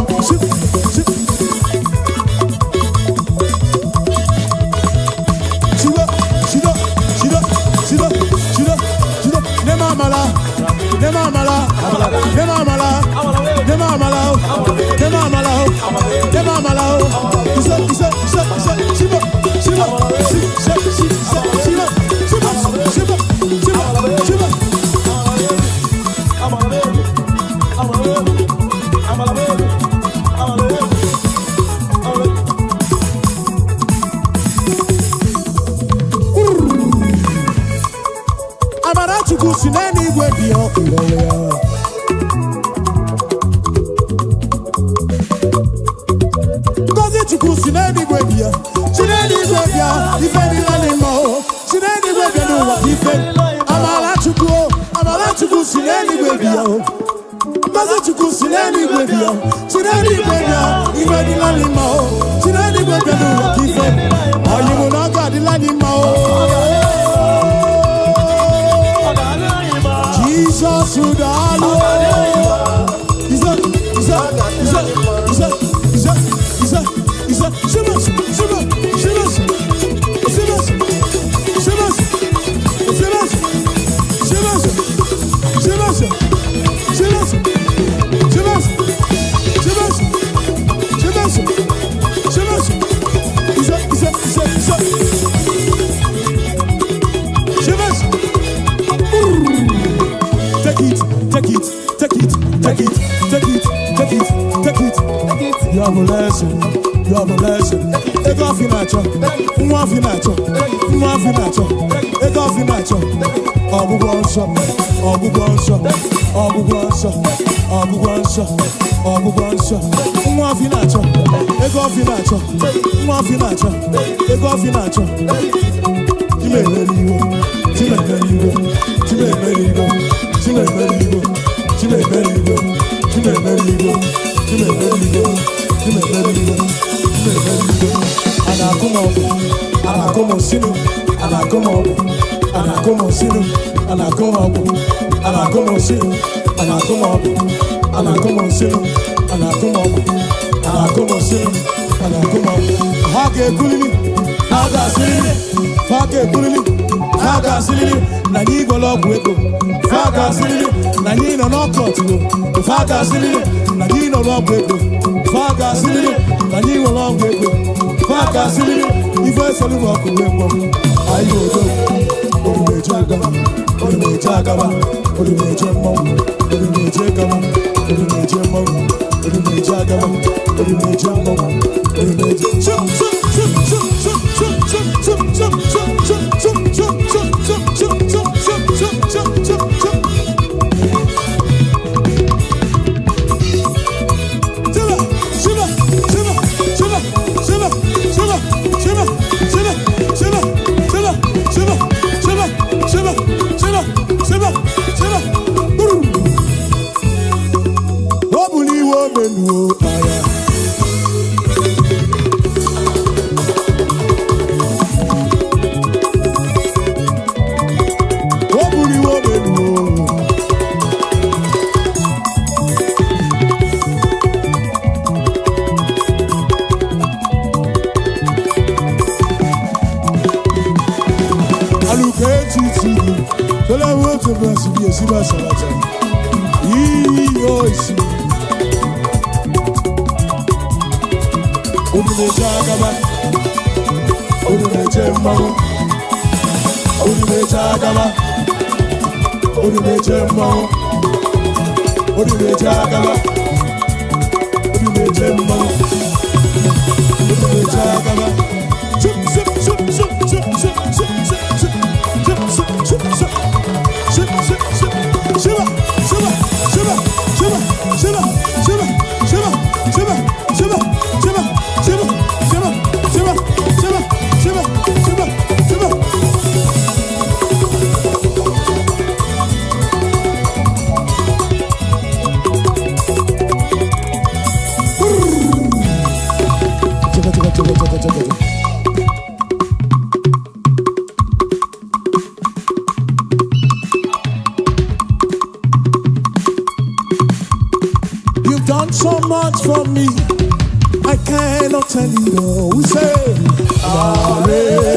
to bless you, yes, you bless you. Yes. Odume Jagaba, Odume Jemmago, Odume Jagaba, Odume Jemmago, Odume Jagaba, Odume Jemmago, Odume Jagaba. Chup chup chup chup chup chup chup chup chup chup chup chup chup chup chup Shiva Shiva Shiva Shiva Shiva Shiva Shiva Shiva Shiva Shiva Shiva Shiva Shiva Shiva Shiva Shiva Shiva. You've done so much for me, I cannot tell you all. We say, Arekelemo.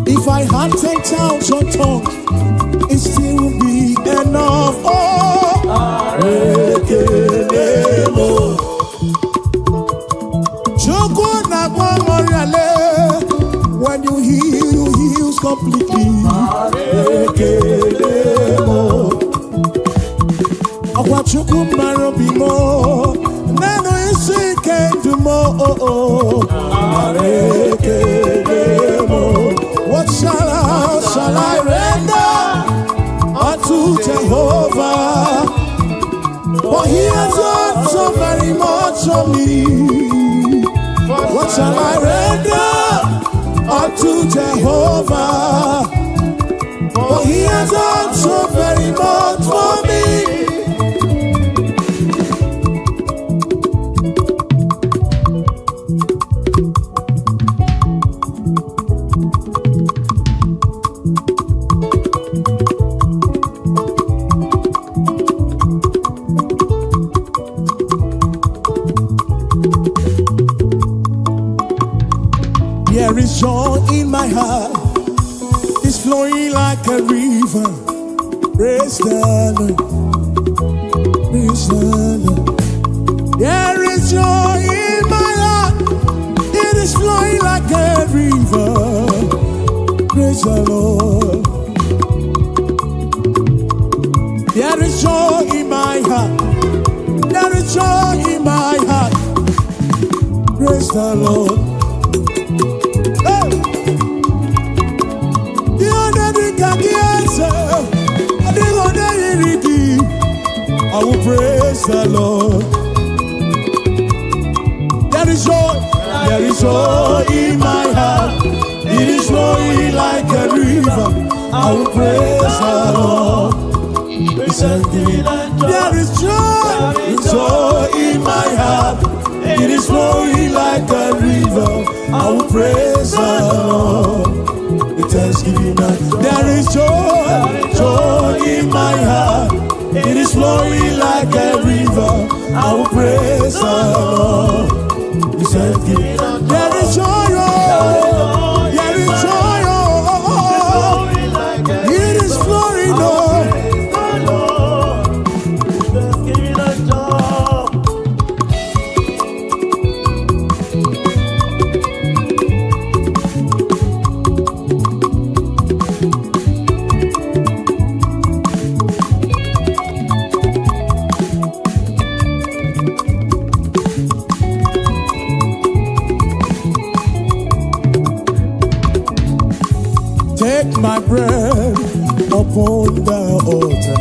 If I had 10,000 tongues, it still would be enough. Oh, Arekelemo. When you heal, you heal completely. Awachuku marobimo, nano isi kendumo. What shall I render unto Jehovah? For he has done so very much for me. What shall I render unto Jehovah? For he has done so very much for me. There is joy in my heart, it's flowing like a river. Praise the Lord, praise the Lord. There is joy in my heart, it is flowing like a river. Praise the Lord. There is joy in my heart, there is joy in my heart. Praise the Lord. I will praise the Lord. There is joy in my heart. It is flowing like a river. I will praise the Lord. There is joy in my heart. It is flowing like a river. I will praise the Lord. Thanksgiving night. There is joy in my heart. It is flowing like a river. I will praise the Lord. There is joy, there is joy, it is flowing, Take my bread upon the altar.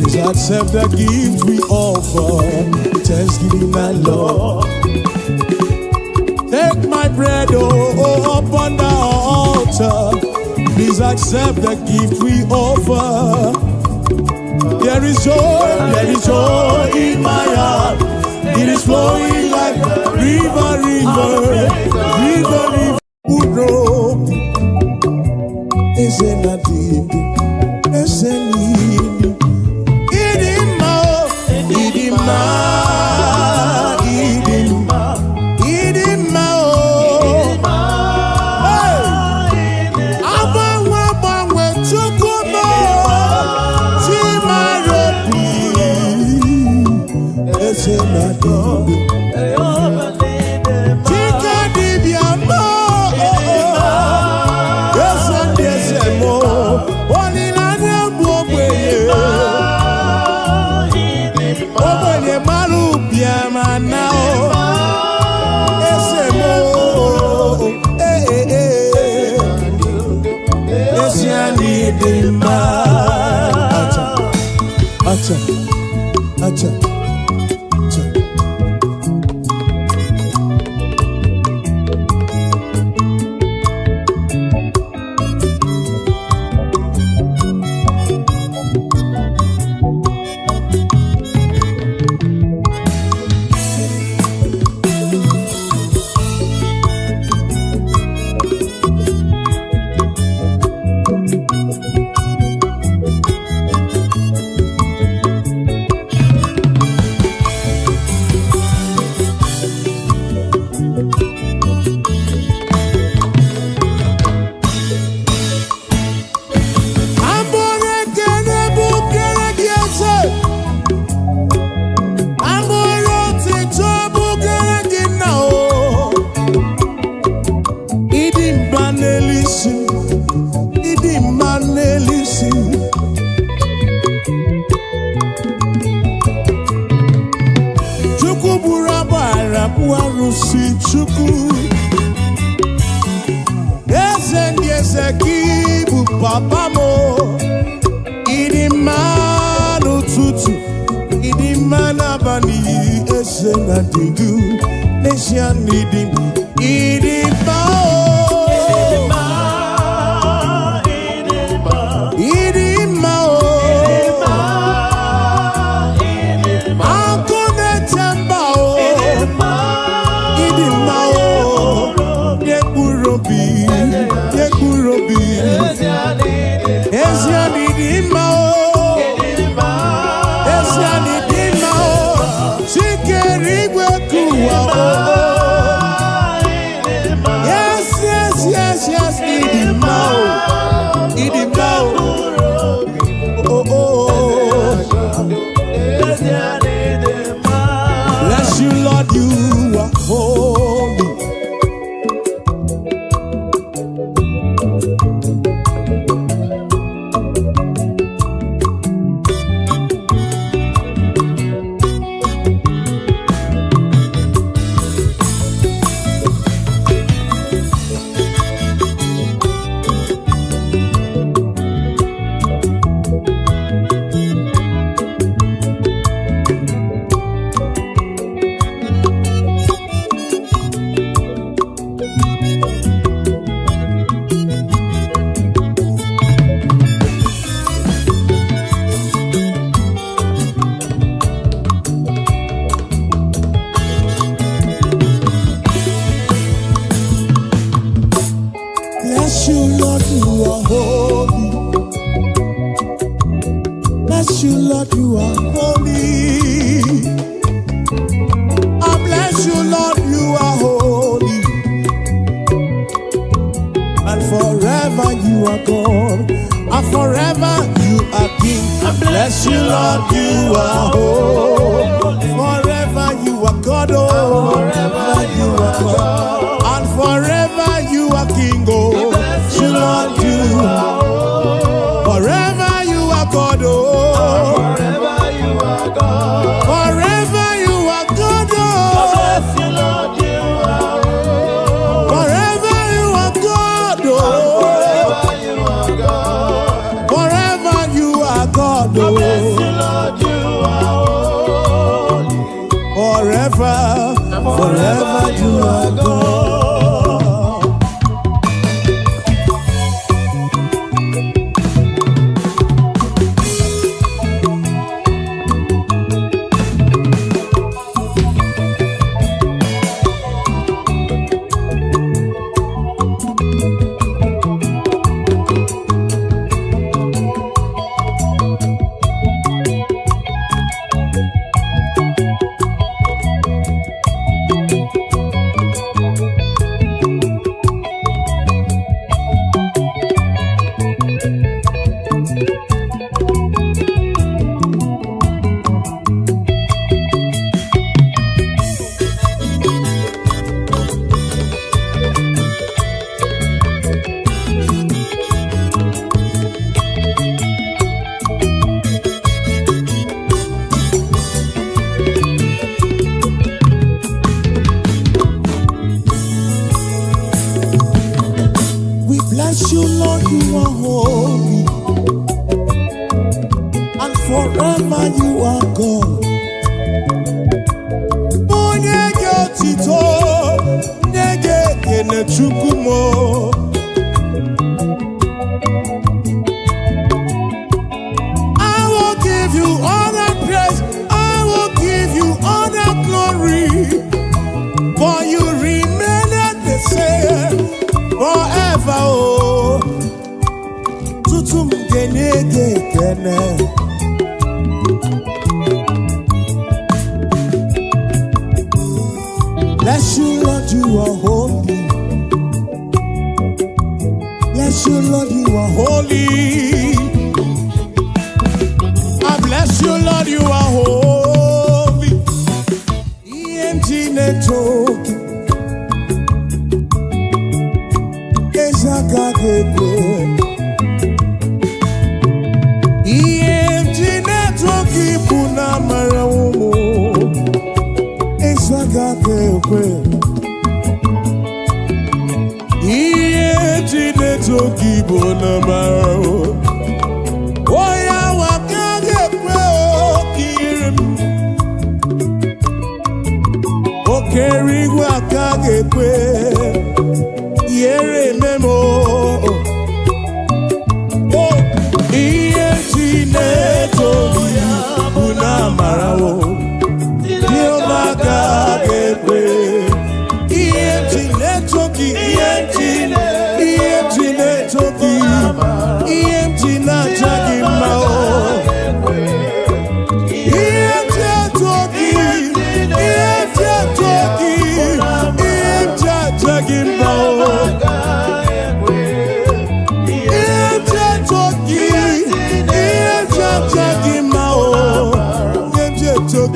Please accept the gift we offer. Thanksgiving and Lord. Take my bread upon the altar. Please accept the gift we offer. There is joy in my heart. It is flowing like a river. Idima. Acha, acha, acha. Papa mo, idima n'ụtụtụ, idima n'abalị, eze na digu, n'ezie n'idim, idima o, idima o, akụ na-eche mba o, idima o, n'ekpurobi, n'ekpurobi. Eziani dima o, Eziani dima o, Chikeri gwe kuwa o. Yes, yes, yes, yes, idima o, idima o. Oh, oh, bless you, Lord, you are holy. Bless you, Lord, you are holy. Bless you, Lord, you are holy. I bless you, Lord, you are holy. And forever you are God. And forever you are King. I bless you, Lord, you are holy. Forever you are God, oh. Forever you are God. And forever you are King, oh. You, Lord, you are. Forever you are God, oh. Forever you are God. Forever you are God, oh. Bless you, Lord, you are. Forever you are God, oh. Forever you are God. Forever you are God, oh. Bless you, Lord, you are. Forever, forever you are God. Bless you, Lord, you are holy. and forever you are God. Onye ge otito, nyege kene chukumo. I will give you all the praise, I will give you all the glory, for you remain the same forever. Oh, tutum genege kene. Bless you, Lord, you are holy. Bless you, Lord, you are holy. I bless you, Lord, you are holy. EMG network. Ezagagebe. EMG network ibuna marawomo. Ezagagebe. EMG network ibuna marawomo. Oya wakagebe okirim. Okeri wakagebe. Yere memo. Oh, EMG network ibuna marawomo. Dio wakagebe. EMG network. EMG network. EMG na jagi mao. EMG network. EMG network. EMG jagi mao. EMG network. EMG jagi mao. EMG network.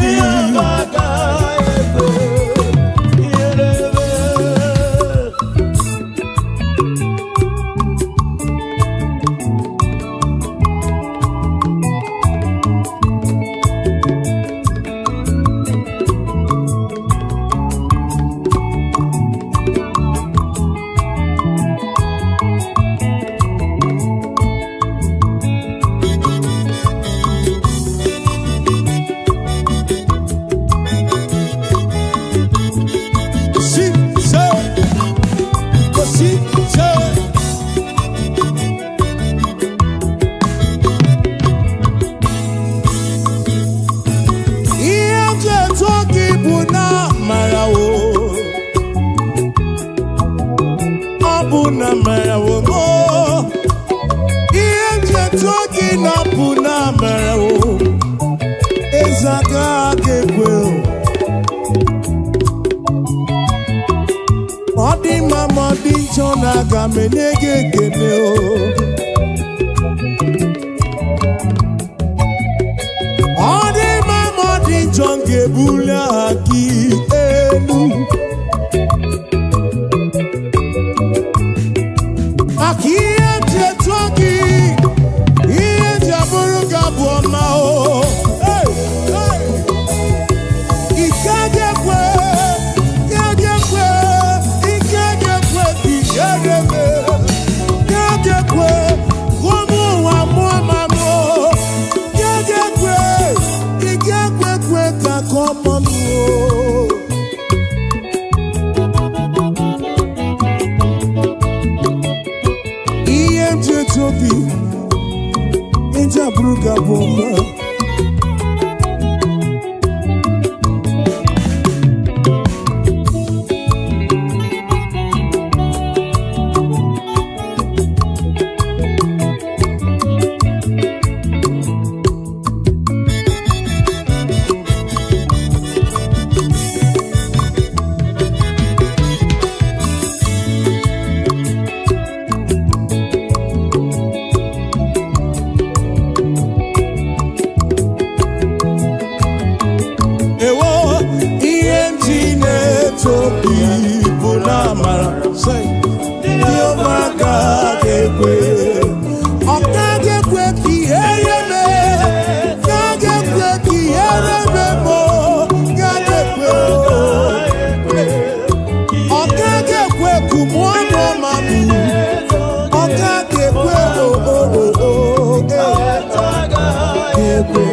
ga-ekwe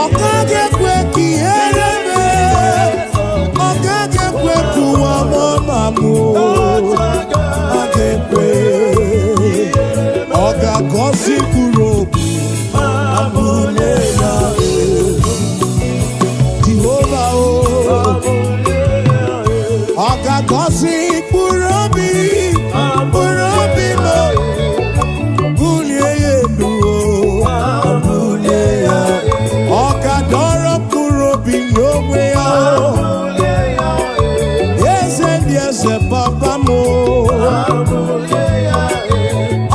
ọ gaghị-ekwe ka ihere mee ọ gaghị-ekwe ka ụwa mụọ mụ ọ ga-ekwe ọ ga-agọzi mkpụrụ obi abụle ya Jehova o ọ ga-agọzi mkpụrụ obi mo bulie ya elu bulie ya ọ ga-adọrọ mkpụrụ obi n'onwe ya eze ndị eze papa m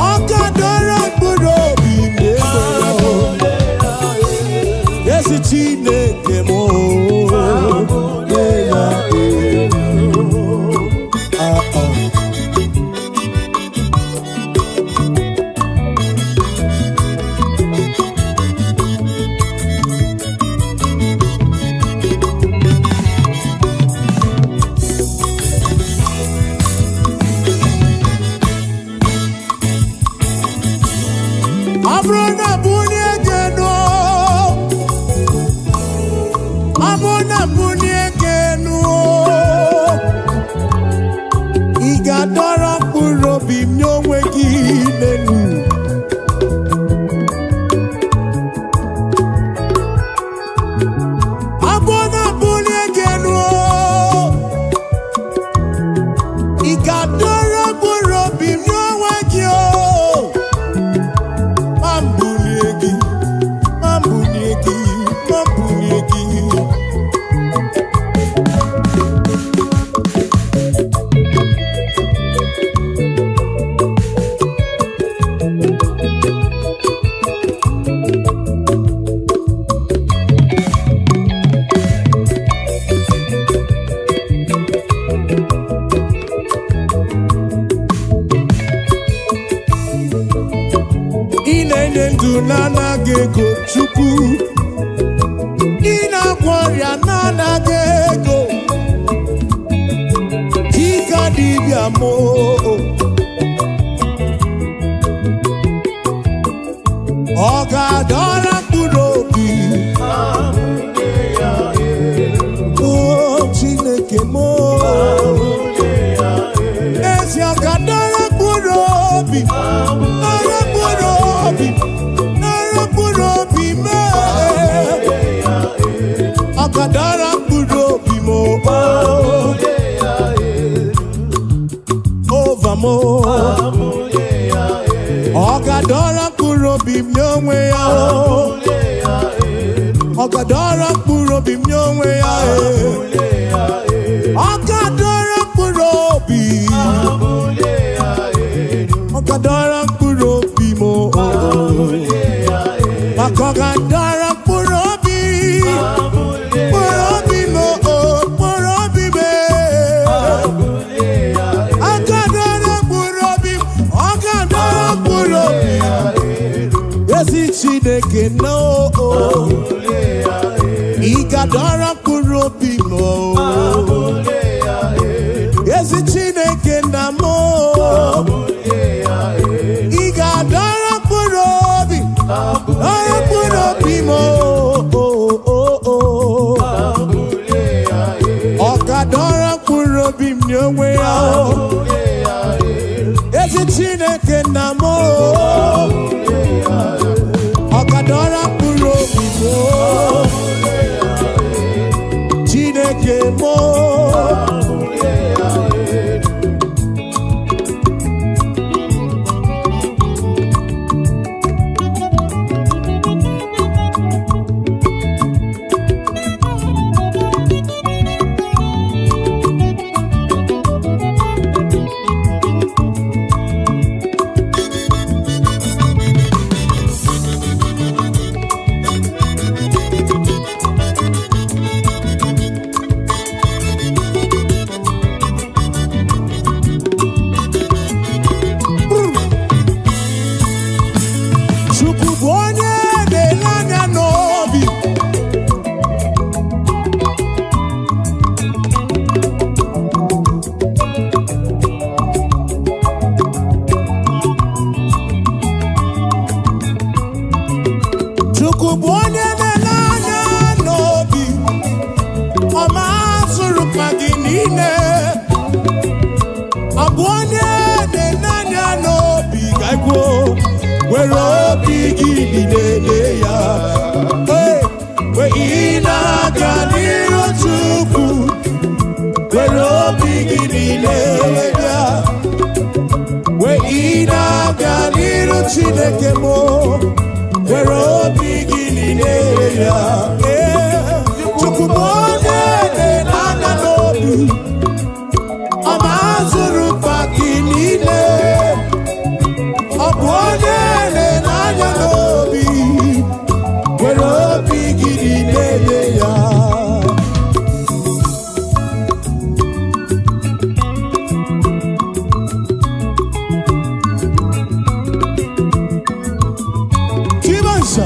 ọ ga-adọrọ mkpụrụ obi n'egbe ya ezi Chineke m nye ya Abuna bunye geno Abuna bunye geno Ị ga-adọrọ mkpụrụ obi m n'onwe gị n'elu Abuna bunye geno Ị ga-adọrọ mkpụrụ obi m n'onwe gị ị na-enye ndụ na-anaghị ego Chukwu ị na-agwọ ọrịa na-anaghị ego dịka dibịa m ọ ga-adọrọ mkpụrụ obi o Chineke m ezi ọ ga-adọrọ mkpụrụ obi nara mkpụrụ obi mee ọ ga-adọrọ mkpụrụ obi m ova m ọ ga-adọrọ mkpụrụ obi m n'onwe ya ọ ga-adọrọ mkpụrụ obi m n'onwe ya ọ ga-adọrọ mkpụrụ obi ọ ga-adọrọ mkpụrụ obi m maka ọ ga-adọrọ mkpụrụ obi mkpụrụ obi m mkpụrụ obi m ọ ga-adọrọ mkpụrụ obi ọ ga-adọrọ mkpụrụ obi ezi Chineke no ị ga-adọrọ mkpụrụ obi m ezi Chineke na m ị ga-adọrọ mkpụrụ obi dọrọ mkpụrụ obi m ọ ga-adọrọ mkpụrụ obi m n'onwe ya ezi Chineke na m ọ ga-adọrọ mkpụrụ obi m Chineke m Chukwu bụ onye na-ele anya n'obi, ọ ma zụrụ mkpa gị niile. Ọ bụ onye na-ele anya n'obi ga-ekwu were obi gị niile ya. Mgbe ị na-aga n'iru Chukwu, were obi gị niile ya. Mgbe ị na-aga n'iru Chineke m, were obi gị niile ya. Chukwu bụ onye na-ele anya n'obi, ọ ma zụrụ mkpa gị niile. Ọ bụ onye na-ele anya n'obi, were obi gị niile ya. Chibansa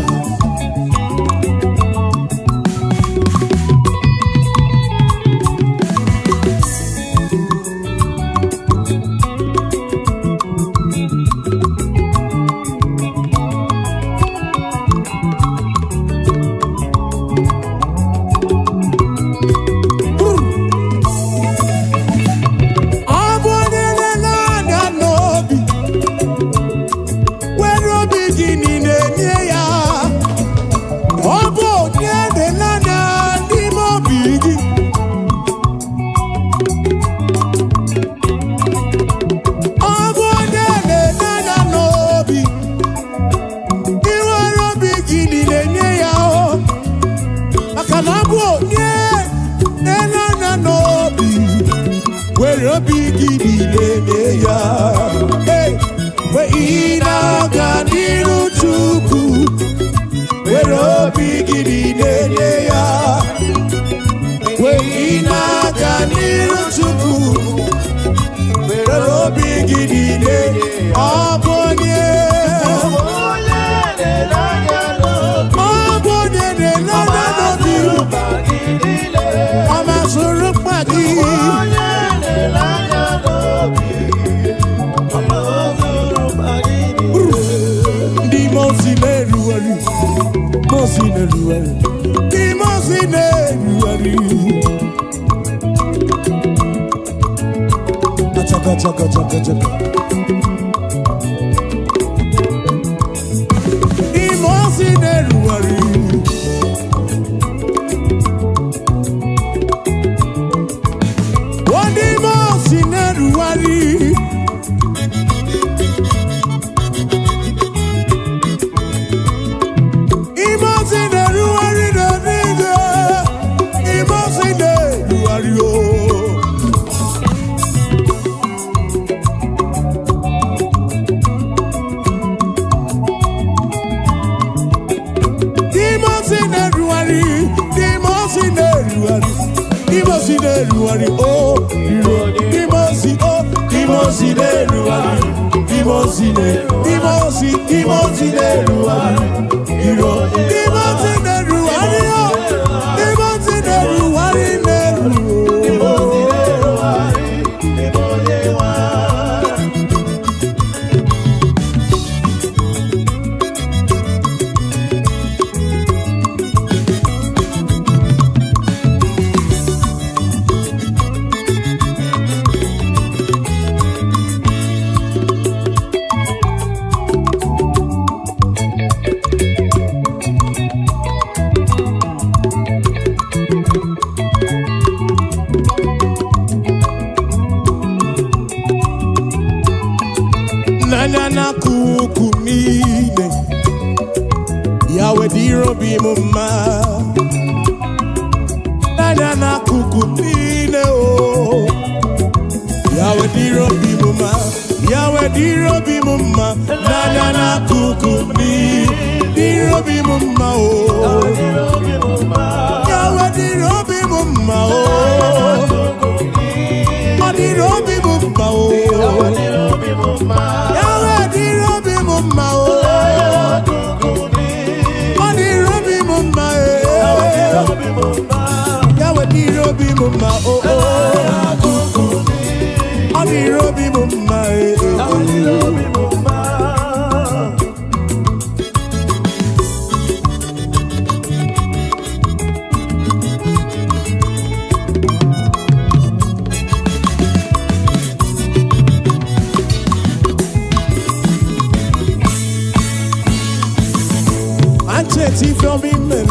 cheti from email.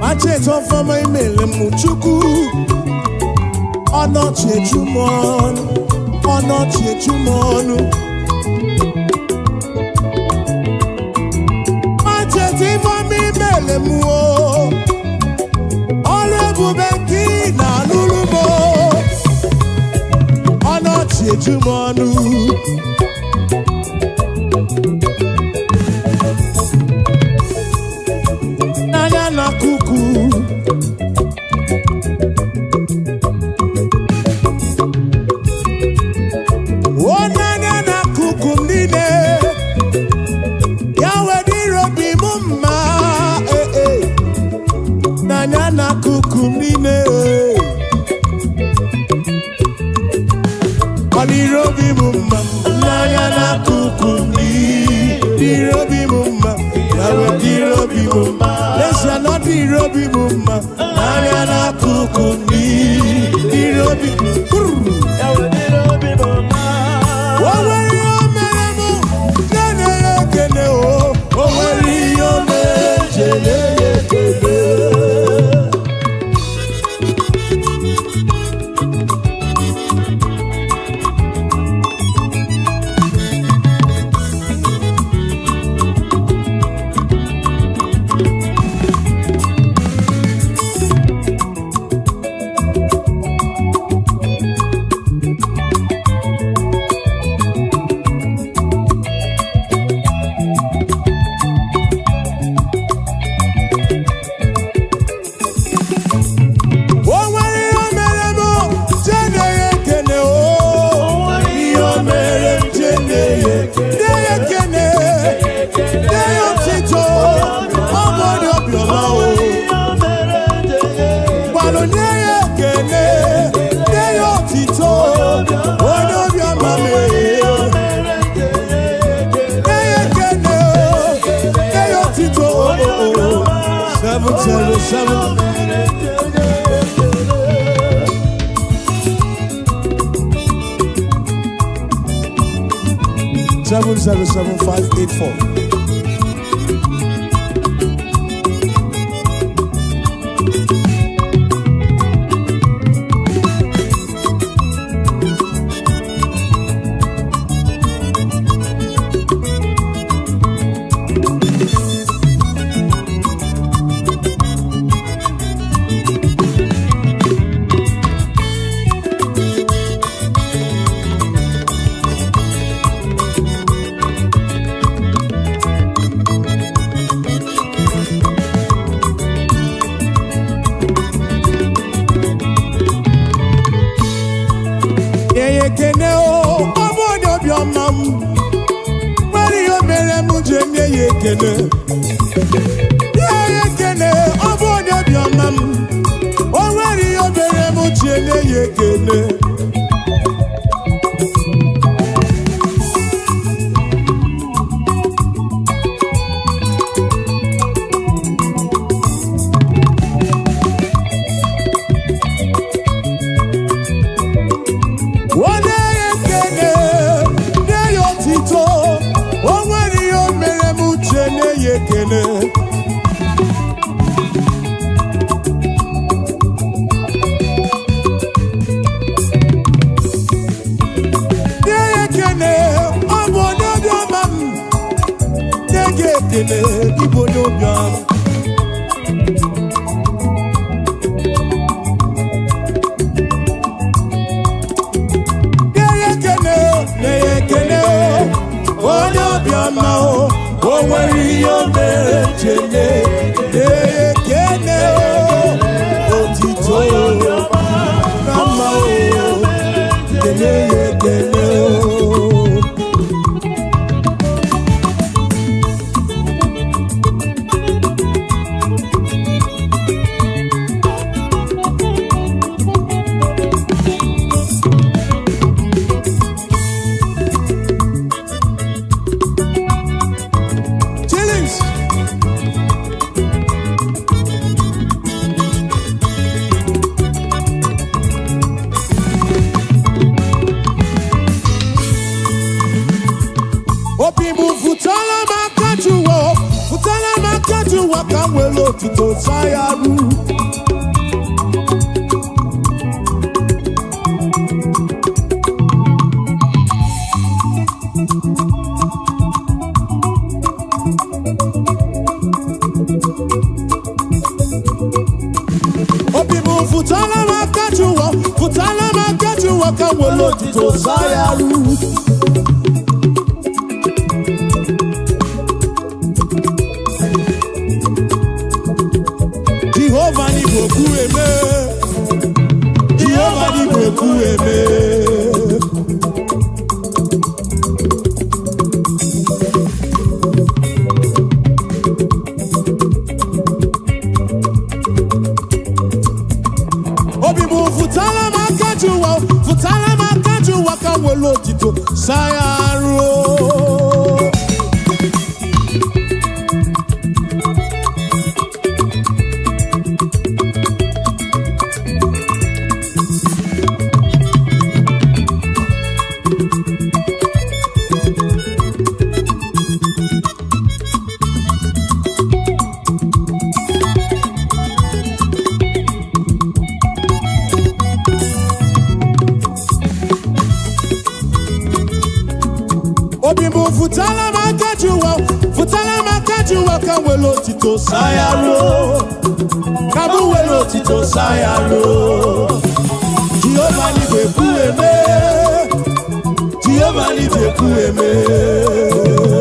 My chet from my email. Muchuku. Oh no chechumon. Oh no chechumon. My cheti from email. Olebu benki na lulubo. Oh no chechumonu. Na kuku onanya na kuku nine yawe dirobi mumma nanya na kuku nine odirobi mumma nanya na kuku nine dirobi mumma yawe dirobi mumma. Lesha no dirobi mumma, nanyana kukuni dirobi. Yawe dirobi mumma. Oweri omeremu, nene yekene o. Oweri omejele yekene. Seven 77584. Yekene, obodo bioma m. Oweri obere m chiene yekene. One yekene, ne yotito. Oweri obere m chiene yekene. Igbo n'obiọma. Na-ekene onye obiọma o nwere ihe o mere chene. Na-ekene otito na mma o kene ya ekene o. Opi mu futala makatuwo. otito sayaru. Obibu futala makajuwa kawolo otito sayaru. Jehovah ni boku eme. Jehovah ni boku eme. Obibu futala makajuwa kawolo otito sayaru. Obibu futala makajuwa kawelo otito sayaro. Kabu welo otito sayaro. Jehovah ni beku eme. Jehovah ni beku eme.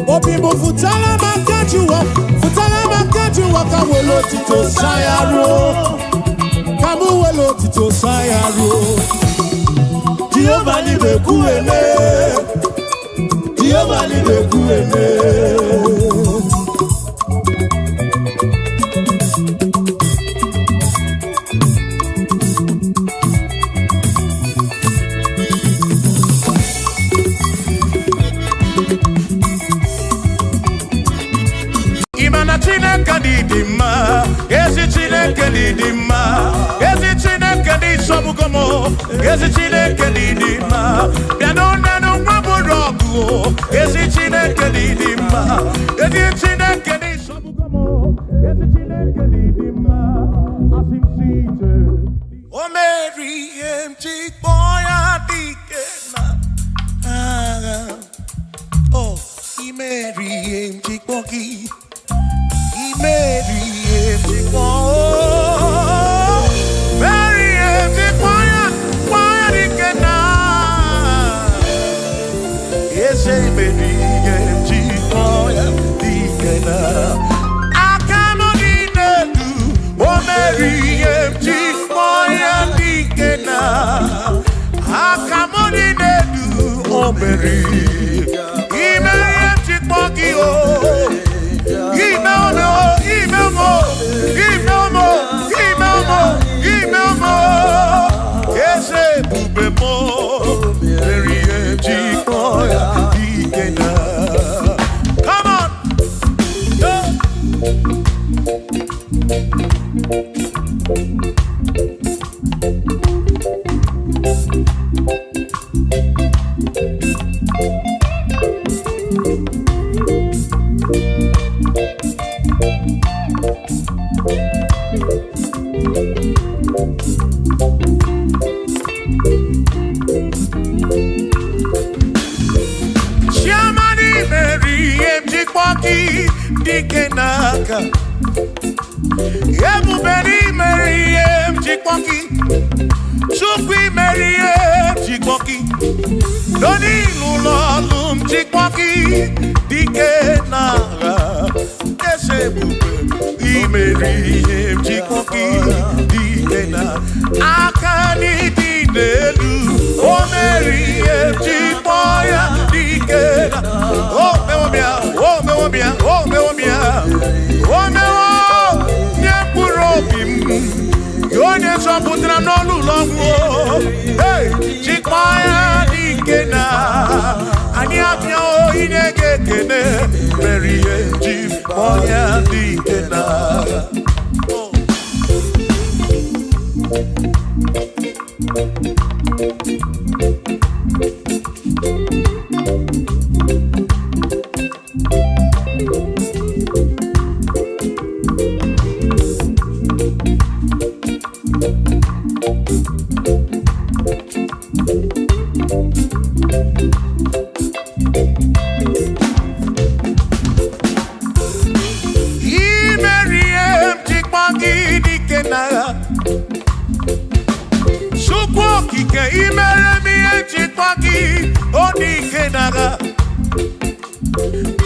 Obibu futala makajuwa kawelo otito sayaro. Kamu welo otito sayaro. Jehovah ni beku eme. Jehovah ni beku eme. Chineke di mma, ezi Chineke di mma, ezi Chineke di sobugomo, ezi Chineke di mma, bianona no maborogu, ezi Chineke di mma, ezi Chineke di sobugomo, ezi Chineke di mma, asinsite. O Mary empty boy adikena, oh, Mary empty boy. Mary, empty boy, Mary, empty boy, yes, Mary, empty boy, I cannot do. Oh, Mary, empty boy, I cannot do. Oh, Mary, empty boy, oh. Give no more, give no more, give no more, give no more, give no more. Yes, bube mo, very empty boy, come on, Dikenaka Ebuberi Meriem Chikwoki Chukwi Meriem Chikwoki Doni Lulolum Chikwoki Dikenaka Esebube imeri mjikoki dikena akani dinelu omeri mjikoya dikena omewomia omewomia omewomia omewo nyepurobim yone soputra nolu longo hey chikoya dikena ani apio inegekene meri mjikoya dikena.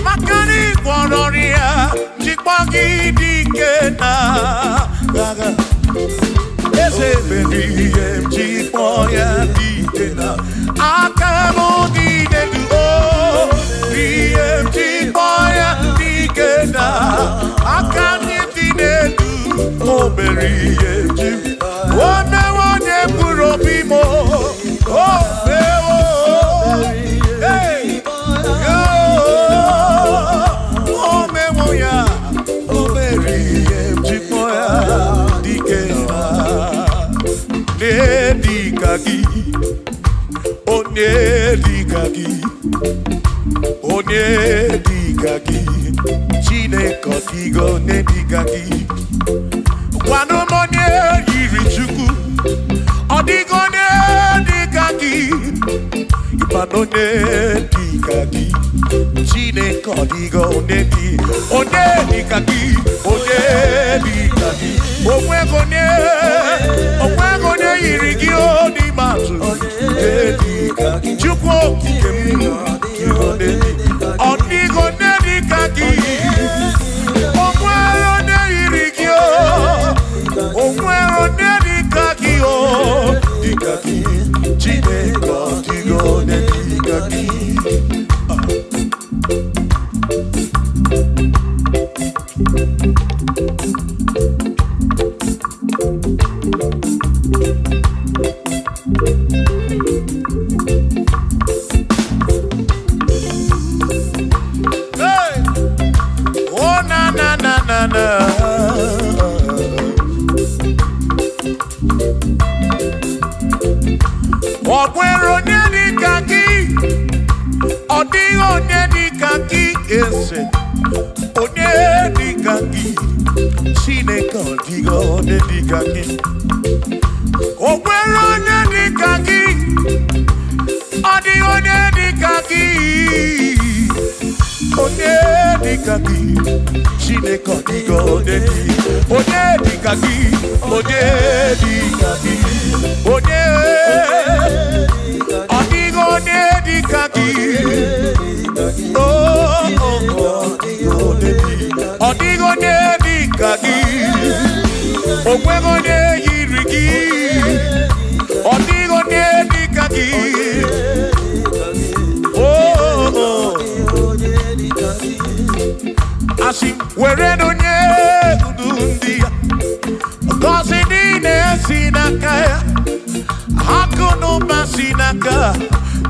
Makani Bonoria, Chipagi Dikena, Ezebeli, Chipoya Dikena, Akamo Dinedu, Chipoya Dikena, Akani Dinedu, Oberi, One Purobimo, oh, Onye dikaki Chineke digo ne dikaki Kwanu monye yiri chuku Odigo ne dikaki Ipano ne dikaki Chineke digo ne di Onye dikaki Omwego ne yiri gio di matu Dikaki Chukwu kikem Odigo ne dikaki Omwego ne yirigio Omwego ne dikaki o Dikaki Chineke Odigo ne dikaki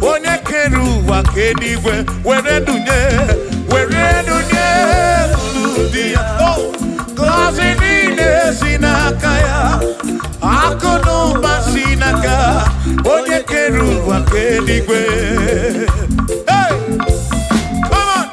Onye keru wa kenigwe were dunye udi oh gozi nine sinaka ya akunu masinaka onye keru wa kenigwe hey come on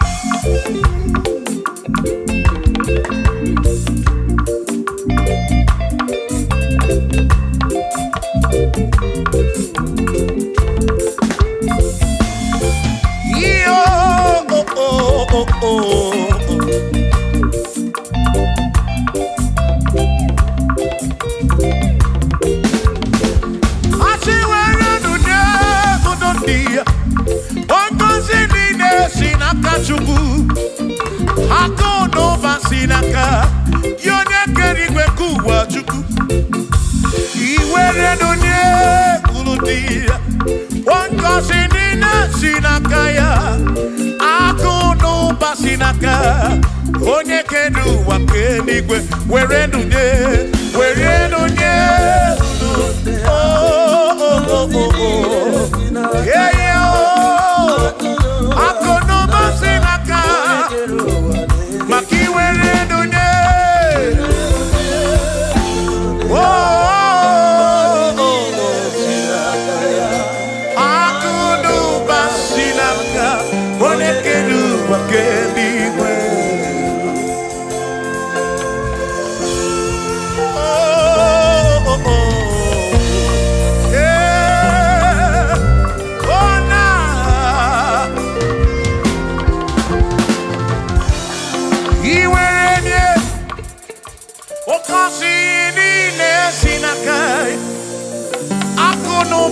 Chukwu, Ako no Vasinaka, Yone basinakaya, akuno basinaka. Onye kedu wakenigwe, were nunye. Oh, oh, oh, oh, oh. Yeah, yeah, oh. Akuno basinaka, maki were nunye. Oh, oh, oh, oh. Akuno basinaka, onye kedu wakenigwe.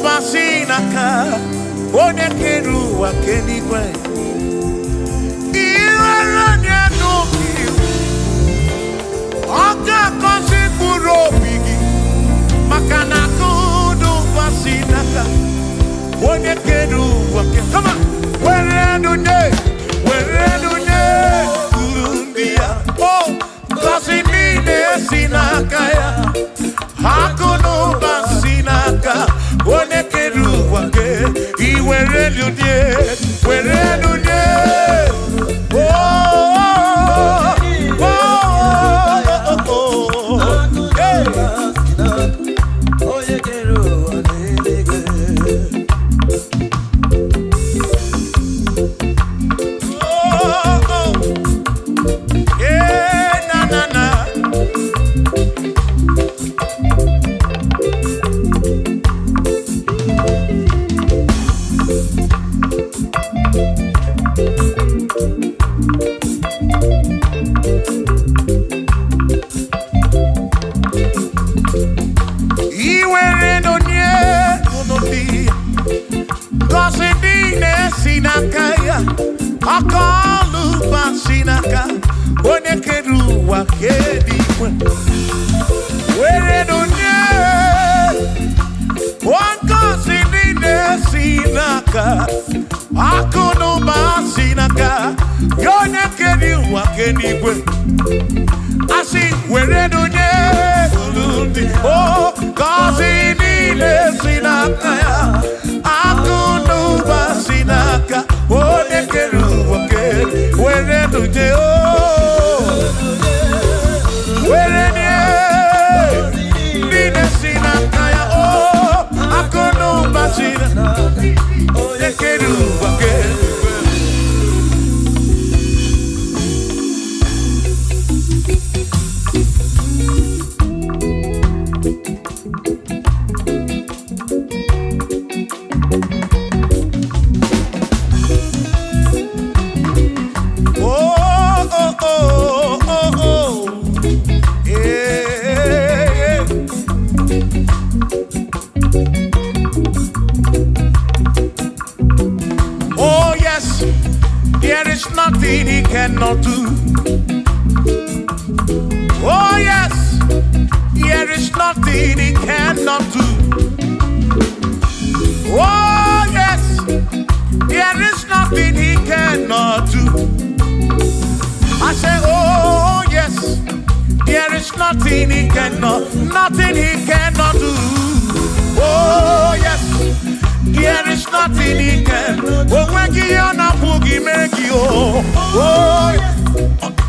Basinaka, one keru wakenigwe. Iwaranya noki, oka kosi kurobigi. Makana kudu basinaka, one keru wakenigwe. Come on, where do Kurundia? Oh, kasinine sinakaya, hakuno basinaka. One keru wake, iwere lunye. Oh, oh, oh, oh, hey. Oh, oh, yeah, na. Akalu basinaka, one keru wakenigwe. Where do one kasinine sinaka, akuno basinaka, yone keru wakenigwe. I see where do oh kasinine sinaka, akuno basinaka, one keru. Where do you oh? Where do you? Nina sinakaya oh, akono basina. Nekeru wake. Nothing he cannot do. Oh yes, there is nothing he cannot do. Oh yes, there is nothing he cannot do. I say, oh yes, there is nothing he cannot do. Oh yes, there is nothing he can. Oh, when you na boogie make you. Oh,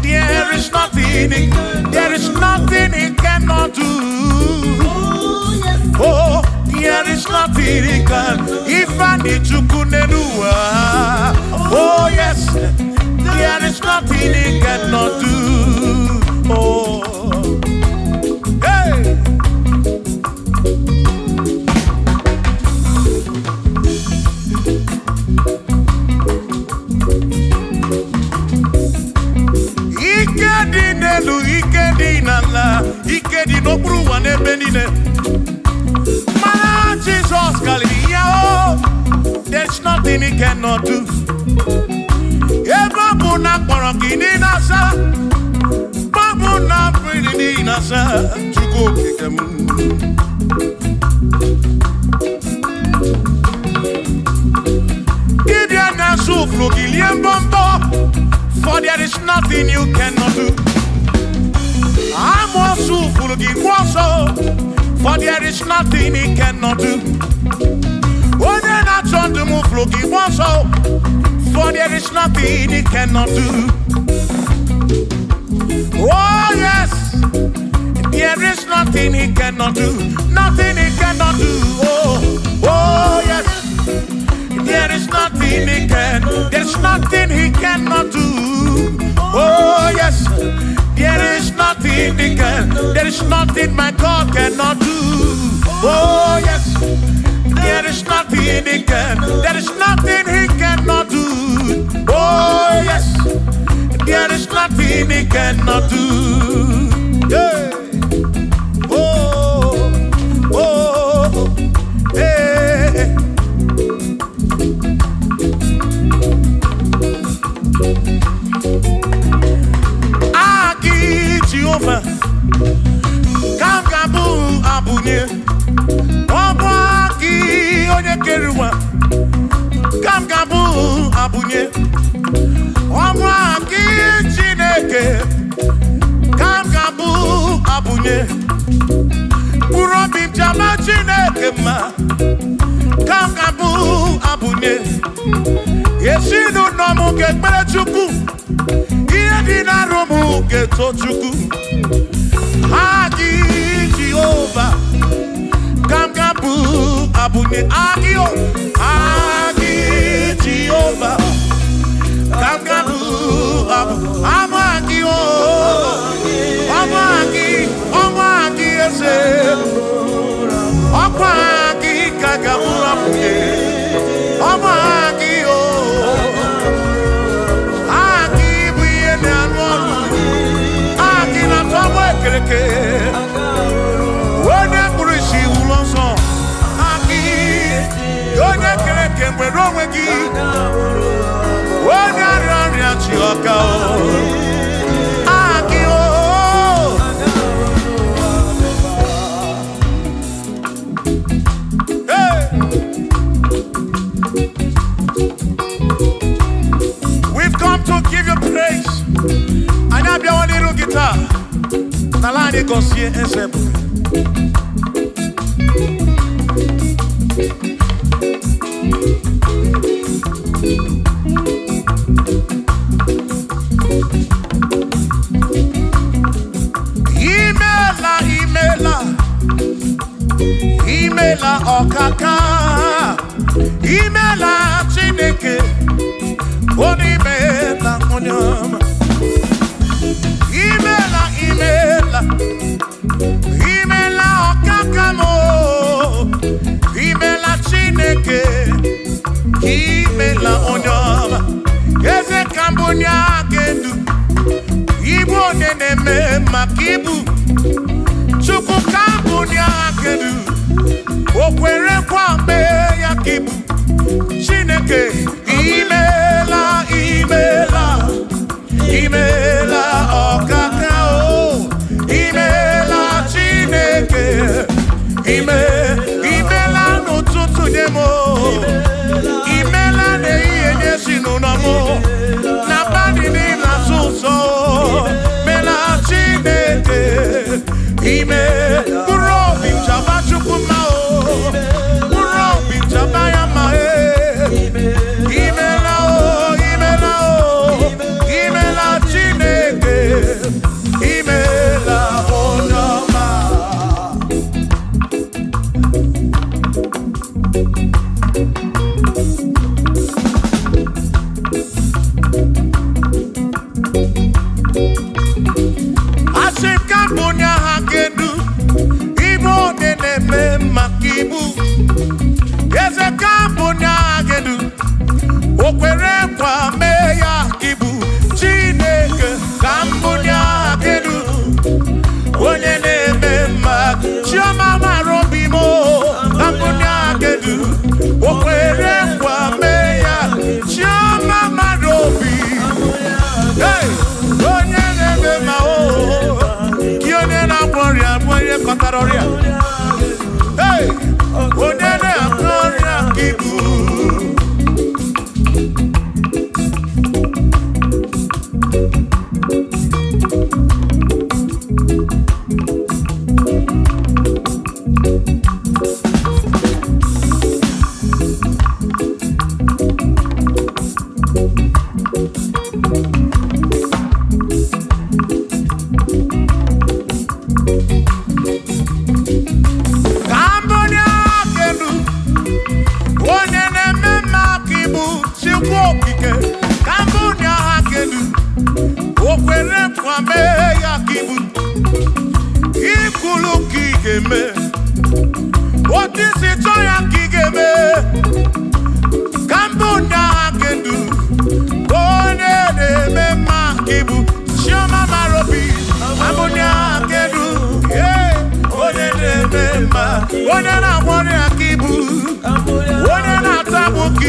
there is nothing he cannot do. Oh, there is nothing he can. If I need to kunenua. Oh yes, there is nothing he cannot do. Oh, hey. Ikedi no bruwa ne benine. Mana Jesus Galileo, there's nothing he cannot do. Babu na porokini nasa, babu na pretty nasa, chuko kikemu. Give for there is nothing you cannot do. I'm also full of for there is nothing he cannot do. Oh, then I turn to move for there is nothing he cannot do. Oh, yes, there is nothing he cannot do. Nothing he cannot do. Oh, yes. There is nothing he can. There's nothing he cannot do. Oh yes, there is nothing he can. There is nothing my God cannot do. Oh yes, there is nothing he can. There is nothing he cannot do. Oh yes, there is nothing he cannot do. Yeah. Oh, oh, hey. Jehovah, kam kabu abunye, obaki onye keruwa, kam kabu abunye, obaki Chineke, kam kabu abunye, urobi jama Chineke ma, kam kabu abunye, yesinu nomu kekpere Chukwu. Romu geto Chukwu Agi Jehovah Kam kabu abunye Agio Agi Jehovah Kam kabu Amagi Amagi ese Amagi kagabu abunye Amagi Wone kurishi ulonso Aki Yone kereke mweromegi Wone aranya chioka Aki Hey. We've come to give you praise. And I have your little guitar. Nalani konsiye ensebu. Imela okaka. Imela Chineke. Onimela onyama. Imela okakamo Imela Chineke Imela onyama Eze kambunya gendu Igbo neneme makibu Chukwu kambunya gendu Okwere kwambe ya kibu Chineke Imela Imela okakamo Imela Chineke Imela n'ụtụtụ nye mo Imela n'ihe nye si n'ụlọ mo Na bani n'ịla sụsọ Imela Chineke Mkpụrụ obi nchaba Chukwu ma o Mkpụrụ obi nchaba ya ma Imela o Imela Chineke Imela onyama Asika bunya hagedu Igbo neneme makibu Ezeka bunya hagedu Okwere kwa meya kibu Chineke kambunya hagedu Onye neme mak Chioma marobi mo kambunya hagedu Okwere kwa meya Chioma marobi Hey, onye neme ma o Kionye na boria boye kontaroria Hey, onye na boria kibu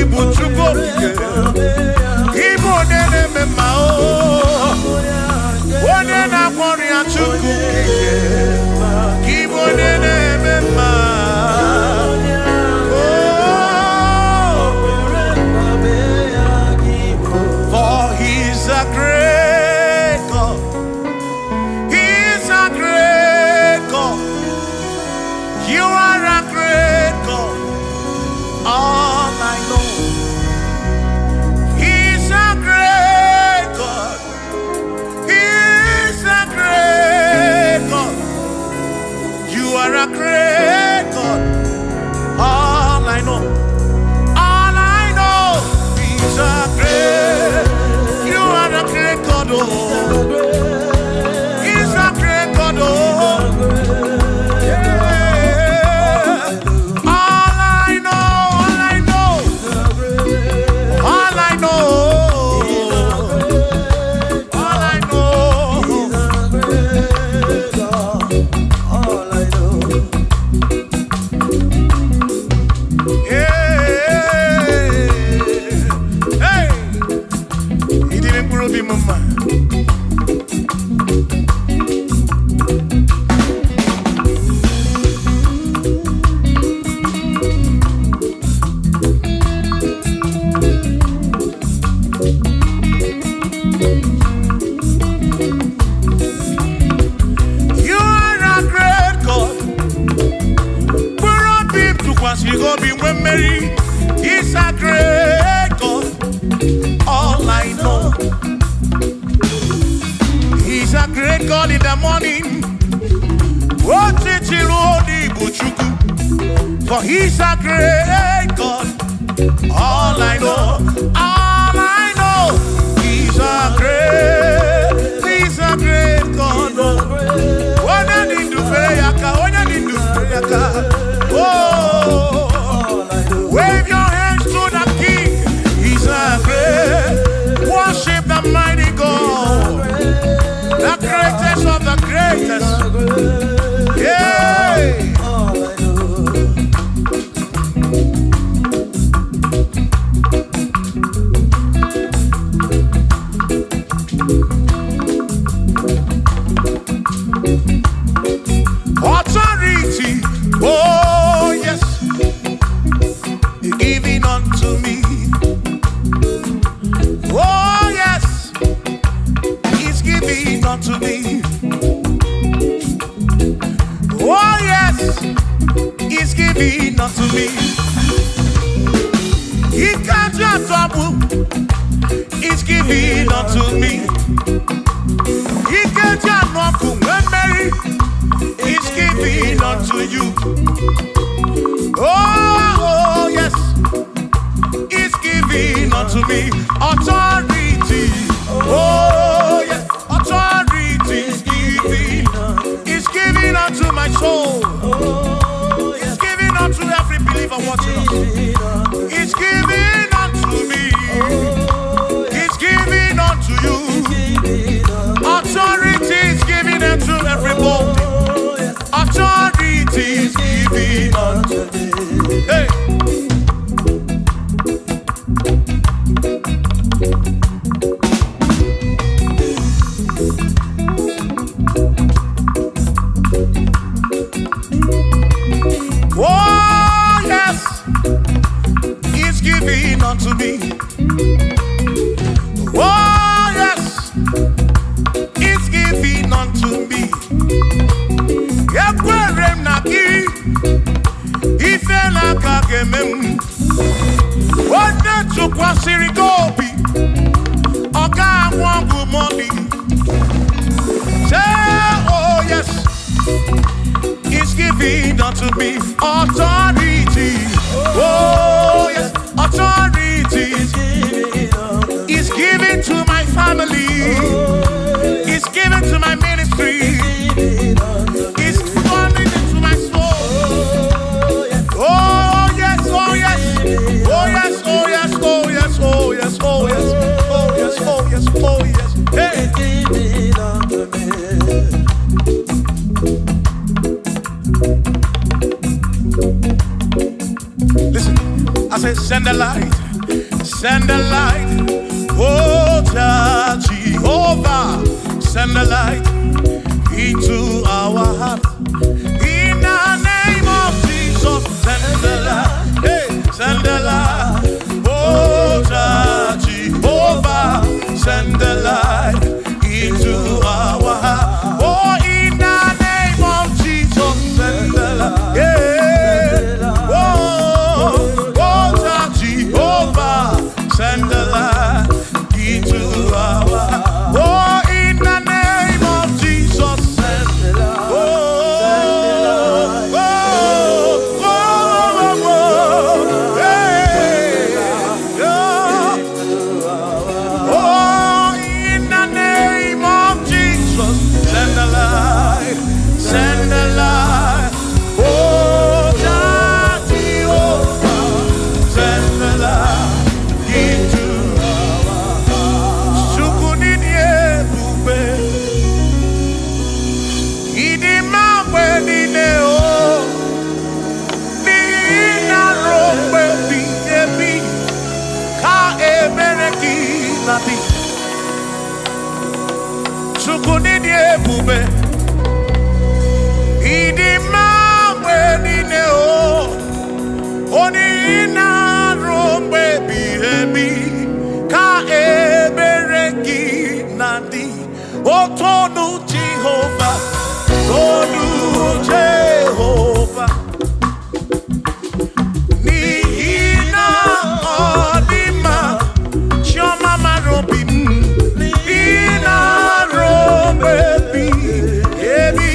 Igbo Chukwu Igbo nene mema o One na kwori ya Chukwu Igbo nene mema For he's a great God. He's a great God. You are a great God. All I know. He's a great God. He's a great God. You are a great God. All I know. All I know. He's a great. You are a great God. Oh. He's a great God. Oh. He's a great God. All I know. He's a great God in the morning. For he's a great God. All I know. All I know. He's a great God. Oh. Wave your hands to the King. He's a great. Worship the mighty God. The greatest of the greatest. Yeah. Authority. Oh, yes. Giving unto me. Oh yes, he's giving unto me. Oh yes, he's giving unto me. He can't just trouble. He's giving unto me. He can't just walk away. He's giving unto you. Oh yes. Is giving unto me authority. Oh yes, authority is giving unto my soul. It's giving unto every believer watching us. It's giving unto me. It's giving unto you. Authority is giving unto everybody. Authority is giving unto me. Hey. Oh yes, he's giving unto me. Oh yes, he's giving unto me. Ekwere naki, ife naka gemem. Ode chukwa sirigobi, oga wangu money. Say oh yes. He's giving unto me authority. Oh yes, authority. He's giving to my family. He's giving to my ministry. He's falling into my soul. Oh yes, oh yes, oh yes, oh yes, oh yes, oh yes, oh yes, oh yes, oh yes, oh yes. Hey. Listen, I said send the light, send the light. Oh, Jehovah, send the light into our heart. In the name of Jesus, send the light. Hey, send the light. Oh, Jehovah, send the light into our heart. Oh, in the name of Jesus, send the light. Yeah. Oh, Jehovah, send the light into our heart. Oh, in the name of Jesus, send the light. Send the light. Oh, Jehovah, send the light into our heart. Sukunidie bube, idima wenine o, ni na rombe bi ka ebereki nati. Sukunidie bube. Idima wenine o, oni na rombe bihebi ka ebereki nandi. Otonu Jehovah, Tonu Jehovah. Ni ina odima, choma marobi, ni ina rombe bihebi.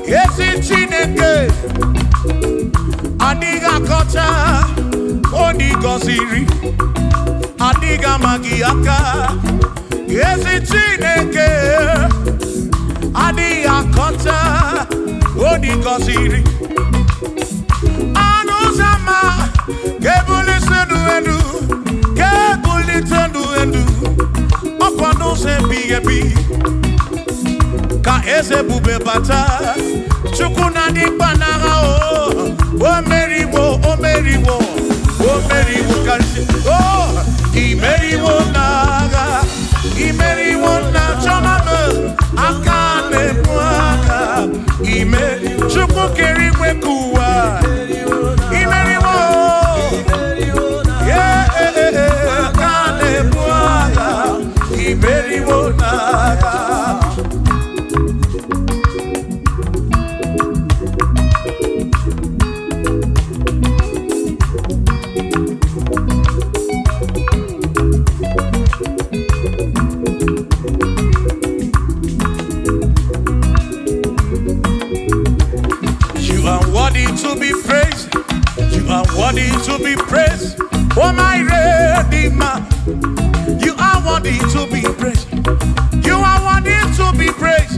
esi Chineke adiga kocha oni goziri adiga magiaka esi Chineke adiga kocha oni goziri anuzama kebuli sedu kebuli tendu okwano se bi ka eze bube bata chukuna di banaga o meriwo kansi imeriwo na chomame akane mwaka chuku keriwe kuwa imeriwo akane mwaka imeriwo naga. To be praised, you are worthy to be praised. Oh my Redeemer, you are worthy to be praised. You are worthy to be praised.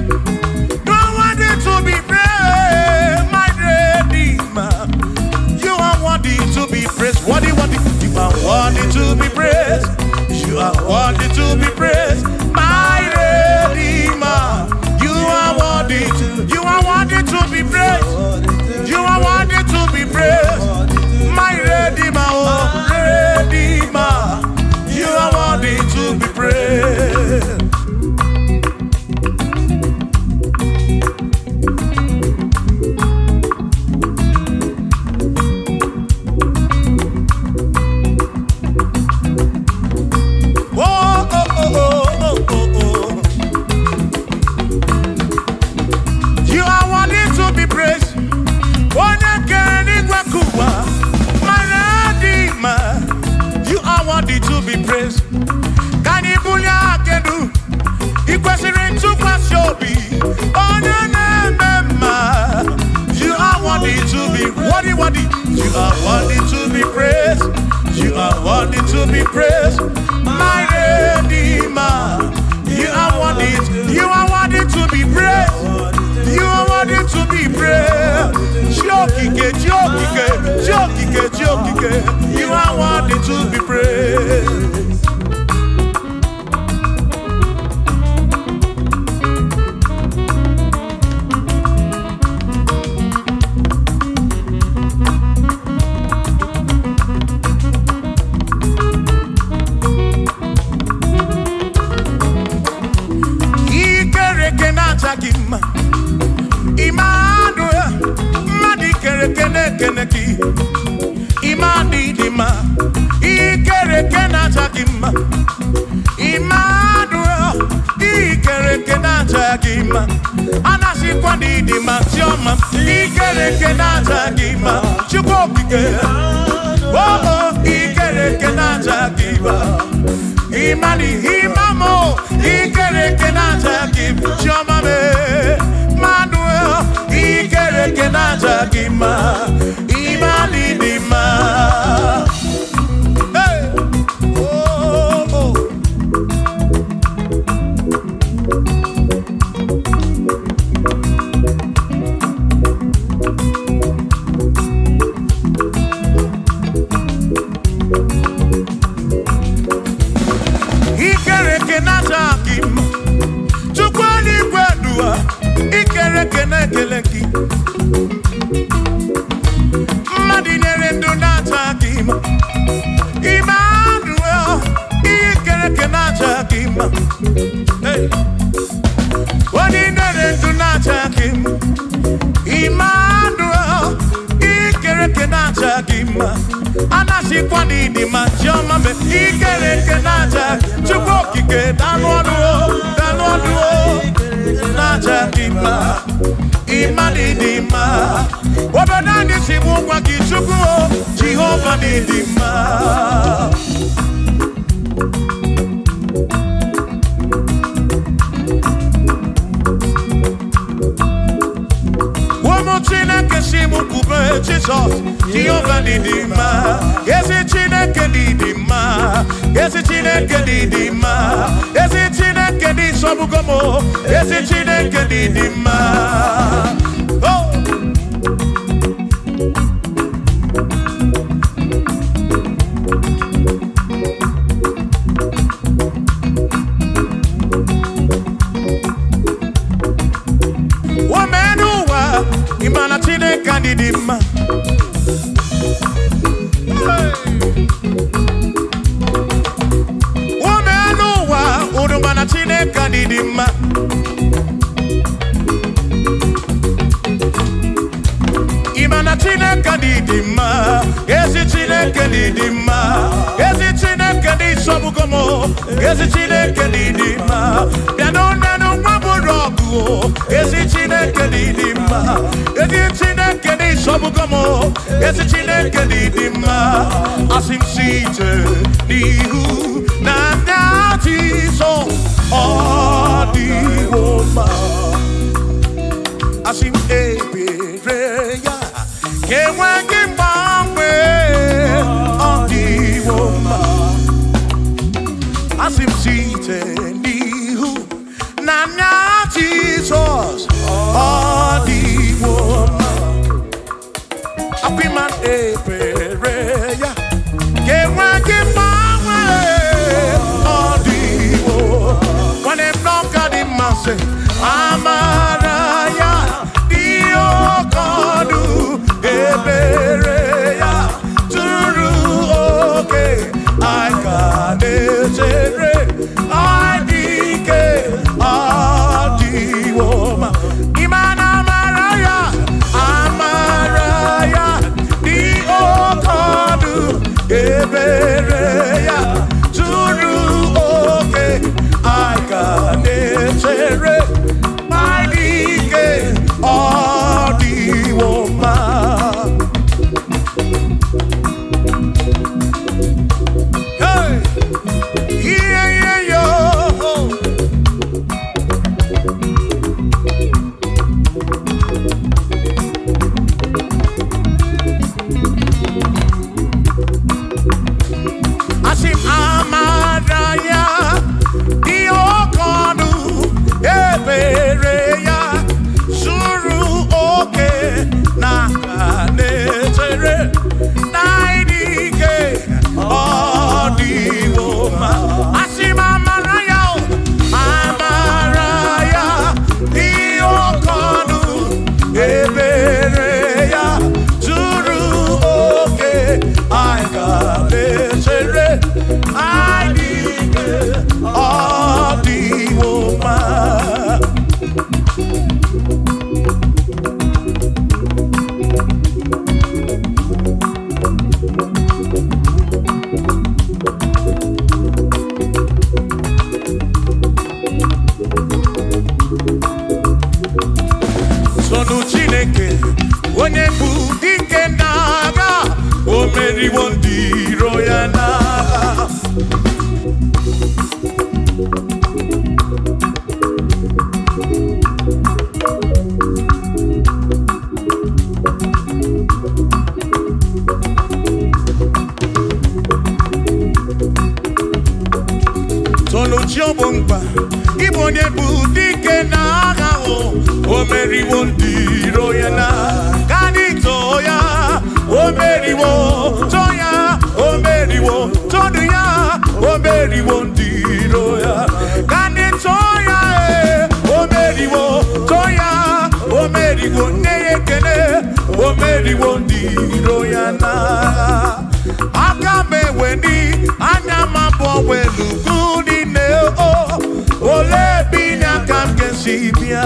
You are worthy to be praised, my Redeemer. You are worthy to be praised. Worthy. You are worthy to be praised. You are worthy to be praised, my Redeemer. You are worthy to be praised. You are worthy to be praised, my Redeemer, oh Redeemer. You are worthy to be praised. Oh, oh, oh, oh, oh, oh. You are worthy to be praised. You are worthy to be praised. Can you pull your kedu? Equation to Pashobi. Oh, no. You are worthy to be worthy. You are worthy to be praised. You are worthy to be praised, my Redeemer. You are worthy to be praised. You are worthy to be praised. Jokike. You are worthy to be praised. Imani dima, ikere kena chakima. Imanu, ikere kena chakima. Anasi kwani dima choma, ikere kena chakima. Chukokike, oh, ikere kena chakima. Imani imamo, ikere kena chakima. Choma me, manu, ikere kena chakima. Imani dima. Hey, oh, oh. Ikere kena chakima. Chukwani kwedua. Ikere kena keleki. Madinere ndo nachakima. Emmanuel, ikere kenachakima. Hey, Madinere ndo nachakima. Emmanuel, ikere kenachakima. Anasi kwani ni machoma me ikere kenachakima. Chukokike danwaduo nachakima. Imani dima. Obenani simunga kichukuo Jehovah dima. Jesus, Jehovah Didima, Ezi Chineke Didima, Ezi Chineke Didima, Ezi Chineke Di Sobugomo, Ezi Chineke Didima. Oh. Womenuwa, Imana Chineke Didima. Udumana Chineke Didima. Imana Chineke Didima. Ezi Chineke Didima. Ezi Chineke Di Sobugomo. Ezi Chineke Didima. Bianonenu Maburogu. Ezi Chineke Didima. Ezi Chineke Di Sobugomo. Ezi Chineke Didima. Asim Site Nihu na Jesus the woman. Asim Ebereya Kewangi Mambe the woman. Asim Site Nihu na Jesus the woman. Apiman Ebereya Kewangi Mambe Amaraya Dio Kodu Ebereya Turu Oke I Kadesere I Dike Adiwoma Imana Amaraya Amaraya Dio Kodu Ebereya Turu Oke I Kadesere all the woman. Hey, yeah, yo. Asim Amaraya, the Okonu, Ebereya. Sonu Chineke, onye bụ dike n'agha, o meriwo ndị iro ya n'agha. Sonu Chiobomba, Igbo onye bụ dike n'agha, o meriwo ndị iro ya n'agha. Kanito ya, o meriwo, toya, o meriwo, todu ya, o meriwo ndị iro ya. Kanito ya, o meriwo, toya, o meriwo, neyekene, o meriwo ndị iro ya n'agha. Aka mewe ni anya mabọ welugu di ne o, ole binya kam kesibia.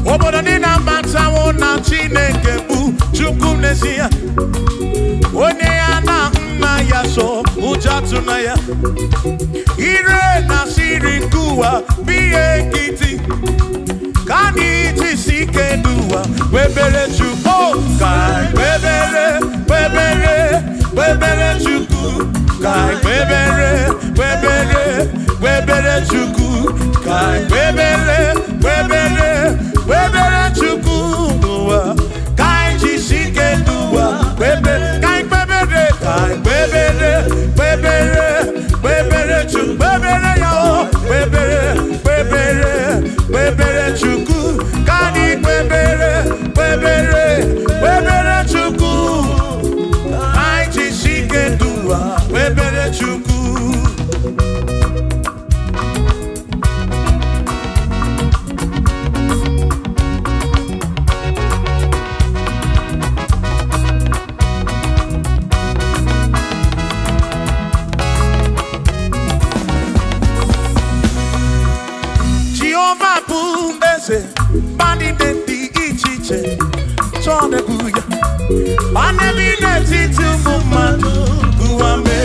Obodo dị na mbantawo na Chineke bụ Chukwu n'ezie. Onye ya na nna ya so ụjọ atụna ya. Ire na siri nkuwa biye nkịtị. Ka anyị jisi ike n'ụwa webere Chukwu. Ka webere Chukwu. Ka webere Anebineti tumumanu kuame.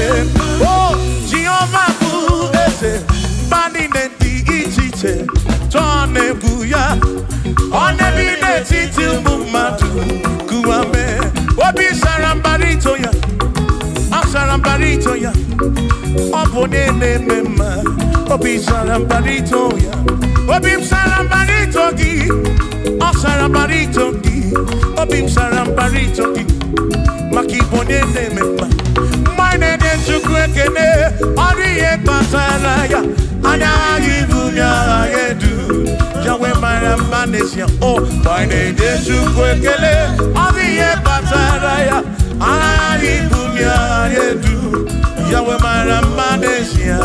Oh, Jehovah bu eze. Bani neti ichite. Tone buya. Anebineti tumumanu kuame. Obi sarambarito ya. Sarambarito ya. Obone mema. Obi sarambarito ya. Obi sarambarito gi. Sarambarito gi. Obi sarambarito gi. Makibone mema. Mine de chukwekene. Oriye pasaraya. Anya gibunya yedu. Jawe marambanesia. Oh, mine de chukwekele. Oriye pasaraya. Anya gibunya yedu. Jawe marambanesia.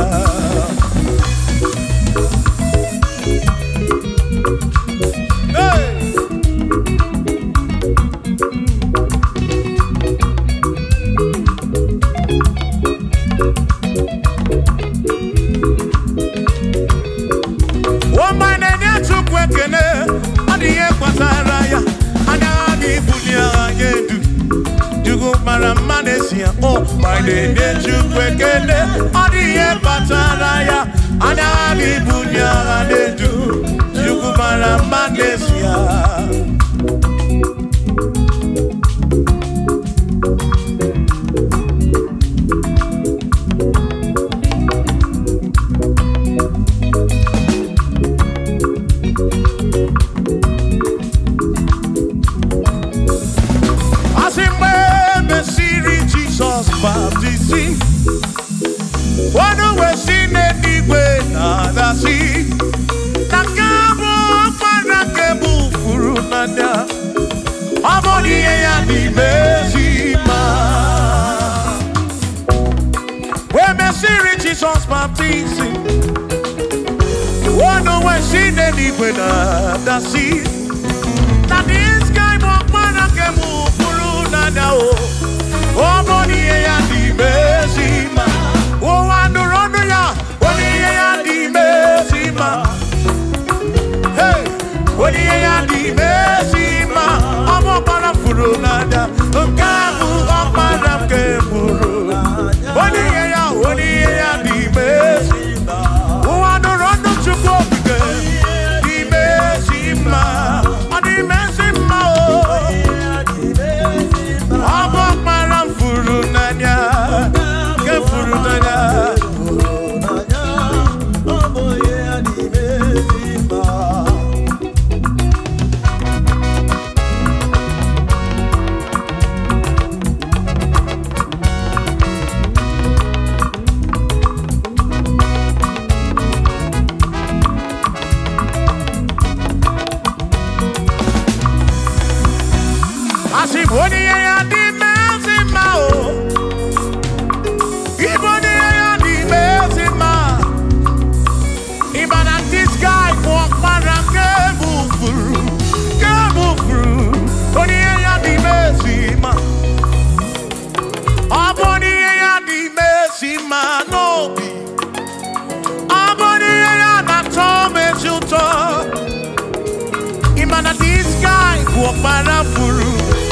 Oh, my name is Chukwekene, Odiye Pataraya, Anani Bunya Adedu, Chukwumara Manesia. Baptism. One way seen anyway, nada see. Nakabo Panakabu Furunada. Amoni ya di Mesima. When Messiri Jesus baptism. One way seen anyway, nada see. That is guy Panakabu Furunada. Oh, money and the Mesima. Oh, and the Ronoya. Money and the Mesima. Hey, money and the Mesima. I'm up on a Furunada. Kamu up on a Kemuru. Money and the Mesima. Oh, and the Rono to go again. The Mesima. And the Mesima. I'm up. Furunanya, ke Furunanya. Asiboni ya di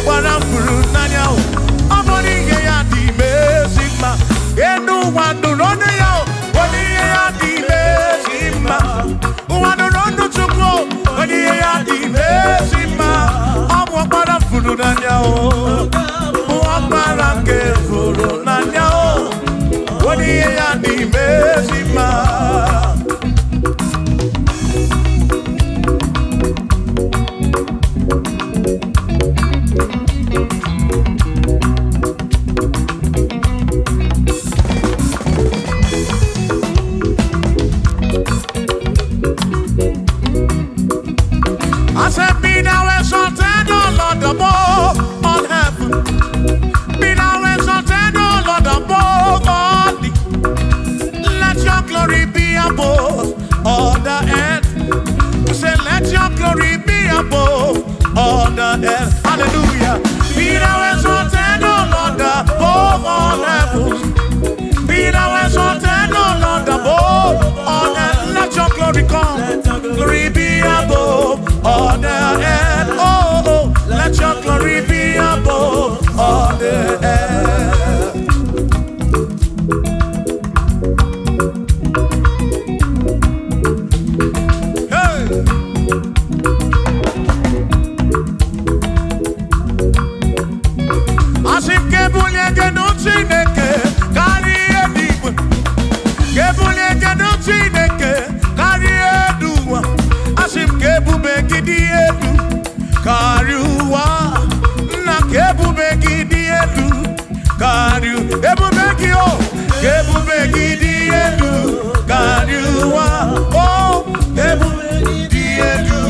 Warafuru nanyao, amoni ya di mesima, enu wandu rone yao, wani ya di mesima, wandu rondo chukwo, wani ya di mesima, amwa warafuru nanyao, waparake furu nanyao, wani ya di mesima. Hallelujah. Be thou exalted, O Lord, above all heavens. Be thou exalted, O Lord, above all earth. Let your glory come. Glory be above all the earth. Oh, let your glory be above. genu Chineke karịa eluigwe. Ka ebule genu Chineke karịa elu ụwa. Asị m ka ebube gị dị elu karịa ụwa. Nna ka ebube gị dị elu karịa ebube gị o. Ka ebube gị dị elu karịa ụwa. O ebube gị dị elu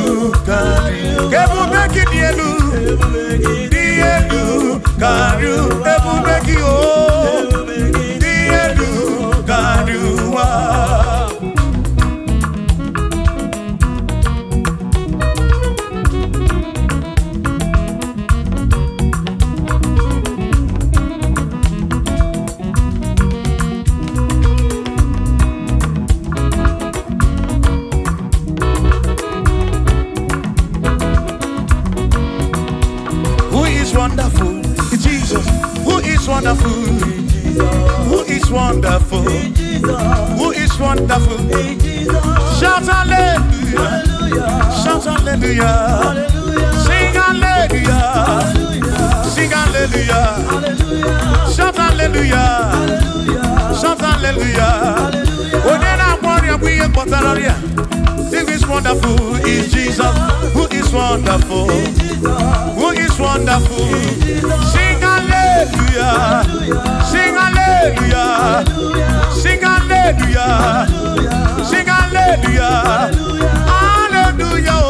karịa. Ka ebube gị dị elu dị elu karịa ebube gị o. Dị elu karịa ụwa. Wonderful, Jesus. Who is wonderful? Who is wonderful? Who is wonderful? Shout hallelujah! Shout hallelujah! Sing hallelujah! Sing hallelujah! Shout hallelujah! Shout hallelujah! Oh, then I want you to be a Botaria. Who is wonderful is Jesus. Who is wonderful? Who is wonderful? Sing hallelujah. Sing hallelujah. Sing hallelujah. Sing hallelujah. Hallelujah.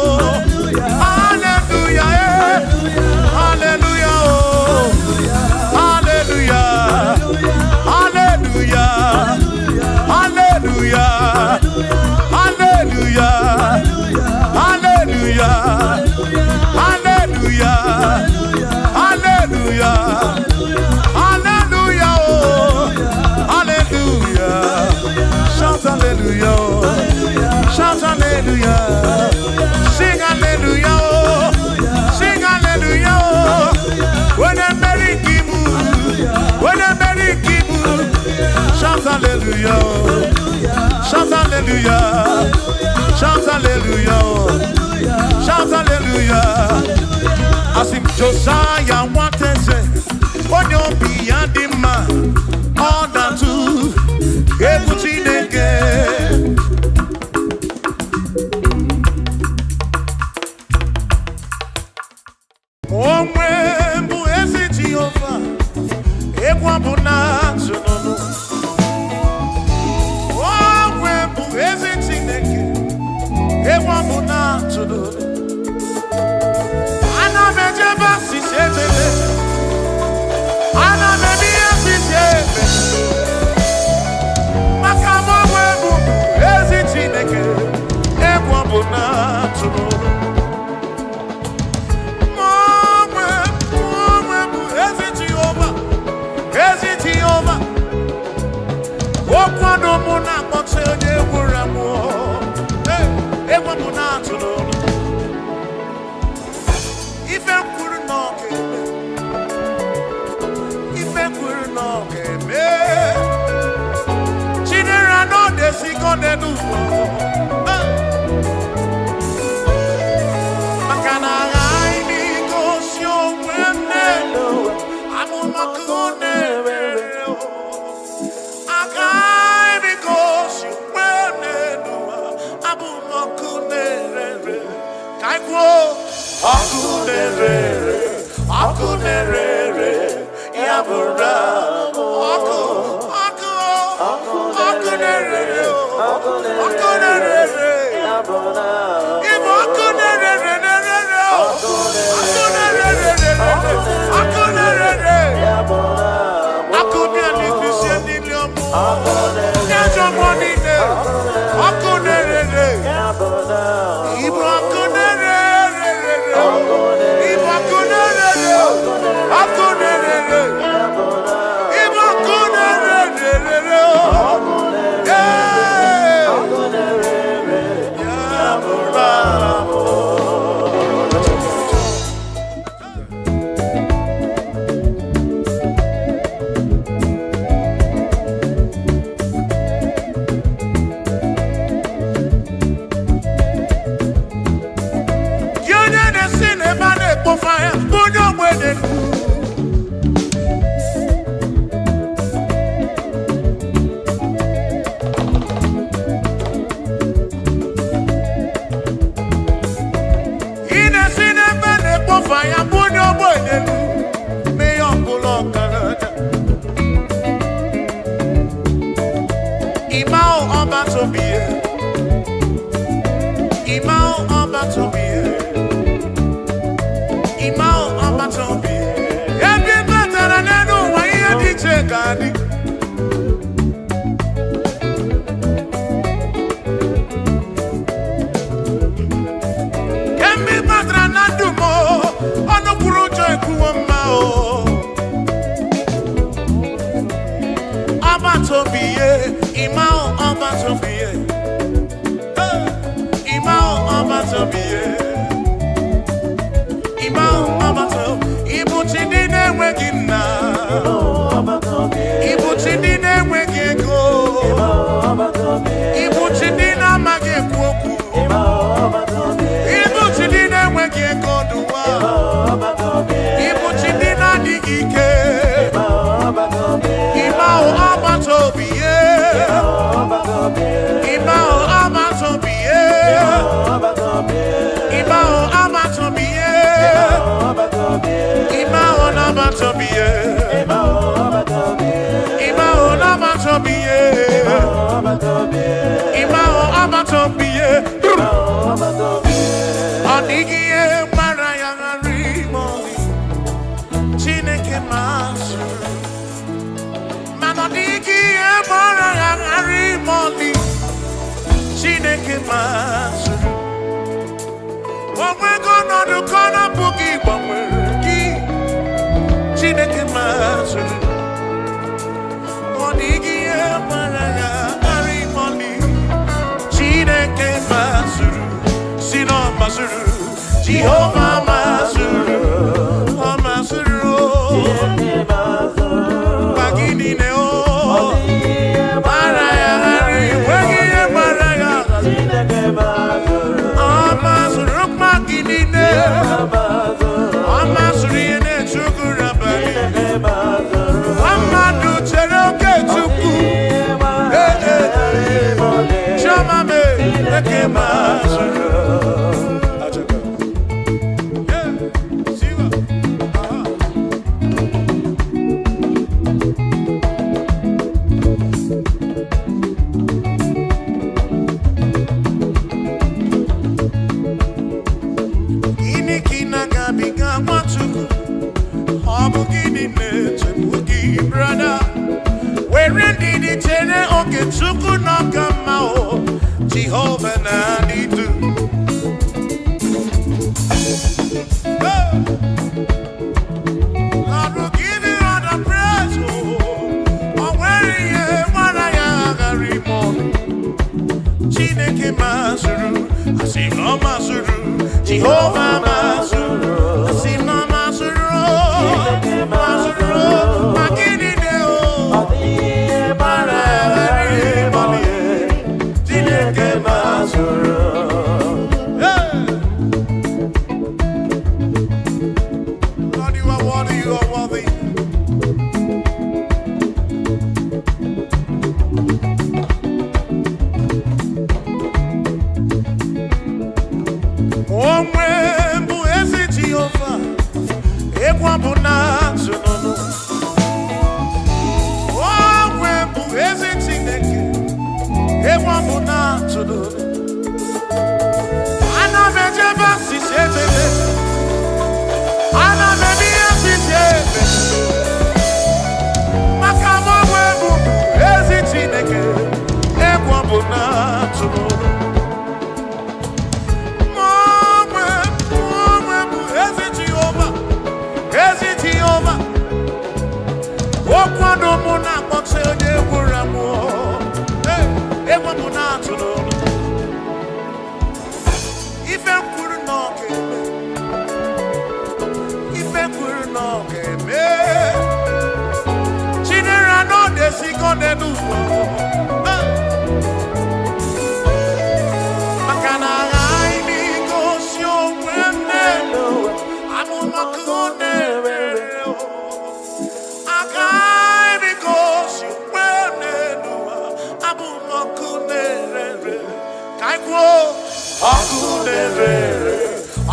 Hallelujah. Hallelujah. Hallelujah. Hallelujah. Hallelujah. Hallelujah. Hallelujah. Hallelujah. Hallelujah. Hallelujah. Hallelujah. Shout hallelujah. Shout hallelujah. Sing hallelujah. Sing hallelujah. When I'm very kibu. When I'm very kibu. Shout hallelujah. Shout hallelujah. Shout hallelujah. Shout hallelujah. As if Josiah wanted to say, on your beyond the man, all that too, everything again. Omwembu ezi Jehovah, ekwabuna tsunono. Omwembu ezi Chineke, ekwabuna tsunono. Ana mejeba sisebele, ana mebiya sisebele. Makamo omwembu ezi Chineke, ekwabuna tsunono. Okwado muna kpọtụ onye gwuru amụ. Egwu mụ na-atụ n'ụlọ. Ife kwuru na ọ ga-eme. Ife kwuru na ọ ga-eme. Chinere anọ na-esigo n'elu ụwa. Maka na aghaghị m igosi onwe m n'elu ụwa. Amụmaka ọ na-ere. Akunerere, yabura, akunerere, yabura, ibo akunerere, akunerere, yabura, akunerere, Christian iliomo, nejo monine, akunerere, yabura, ibo akunerere. gadi. Kembi matra na dumo, ono kuro joy kuwama o. Abatobiye, imao abatobiye. Imao abatobiye. Imao abato, ibuchidine wegina. Ibuchidine wegego. Ibuchidina magekwoku. Ibuchidine wegego duwa. Ibuchidina digike. Imao abatobiye. Imao abatobiye. Imao abatobiye. Imao nabatobiye. Imao nabatobiye. Imao abatobiye. Onigiye maraya ngarimoli. Chineke masu. Manodigiye maraya ngarimoli. Chineke masu. We're gonna do corner boogie, but we're Chineke masu. Onigiye maraya ngarimoli. Chineke masu. Sino masu. Jehovah Masuru, oh Masuru, Bagini Neo, Maraya, Wagia Maraya, oh Masuru, Magini Neo, oh Masuri and Chukurabari, Amadu Cheroke Chuku, Shamame, Eke Masuru. Jehovah Nanidu. Lord will give you all the praise. Oh, where you Maraya Garimoni. Chineke Masuru. I see no Masuru. Jehovah Masuru. I see no Masuru. Masuru. Magini Neo. Maraya Garimoni. Chineke Masuru. Lord, you are worthy, you are worthy. Omwe mbu ezi Jehovah, ekwa buna tsunono. Omwe mbu ezi Chineke, ekwa buna tsunono. Ana mejeba sisebele, ana media sisebele. Makamo mbu ezi Chineke, ekwa buna tsunono. Okwado muna kpọtse onye gwuru amụ. Egwu mụ na-atụ n'olu. Ife kwuru na ọ ga-eme. Ife kwuru na ọ ga-eme. Chinere anọ na-esikọ n'elu ụwa. Maka na anyị na-egosi onwe m n'elu. Amụmakụ na-ere.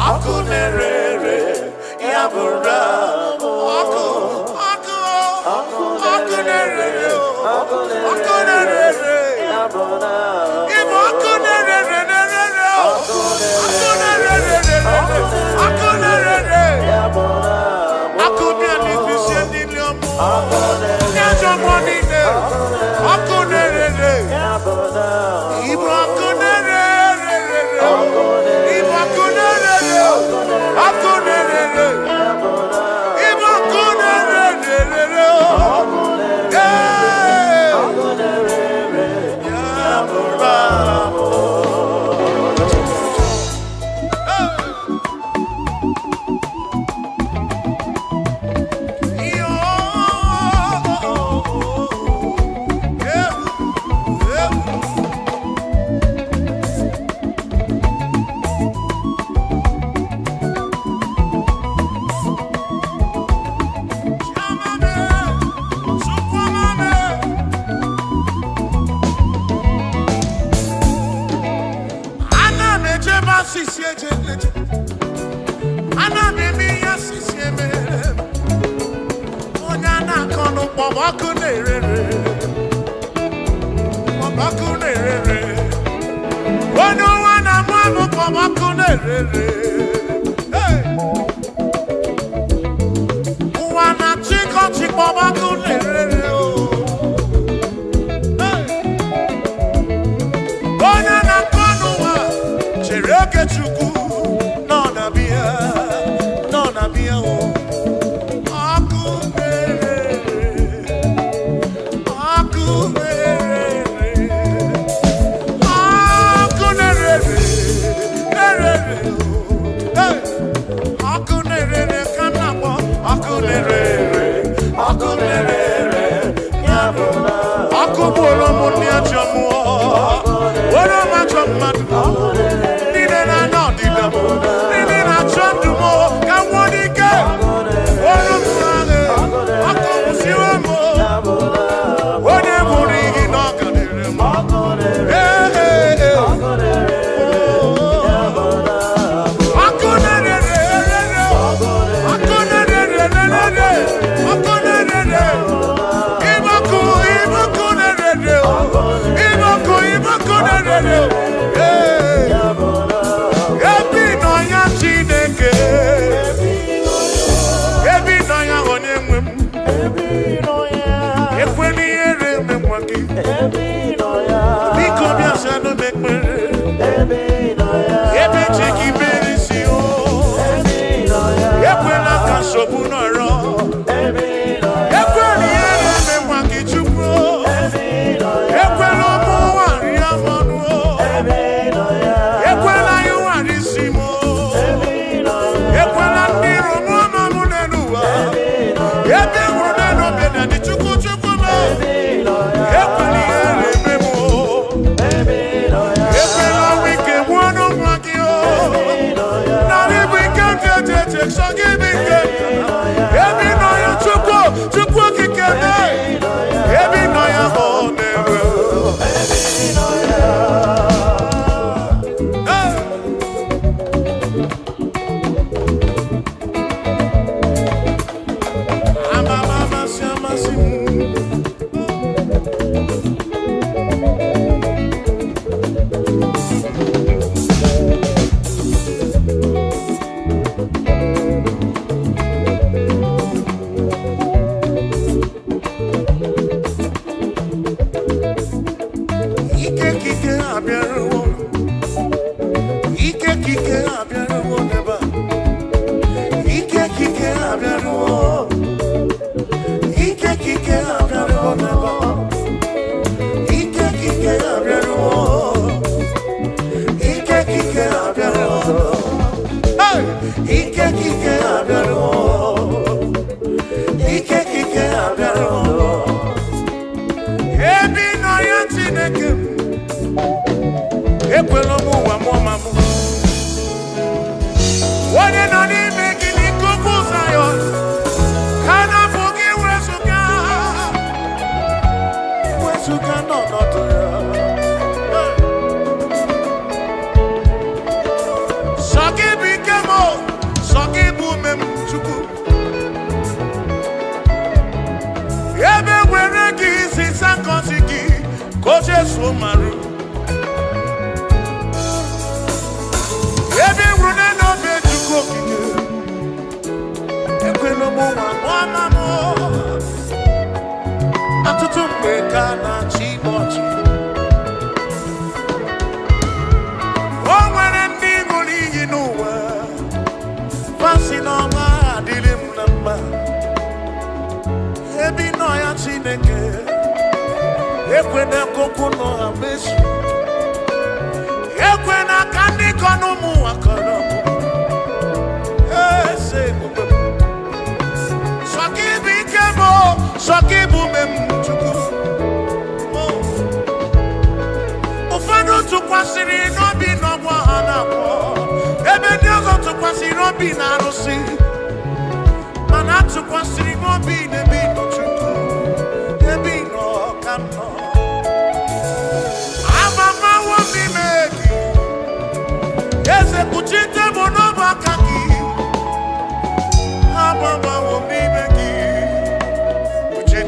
Akunerere, yabura, akunerere, akunerere,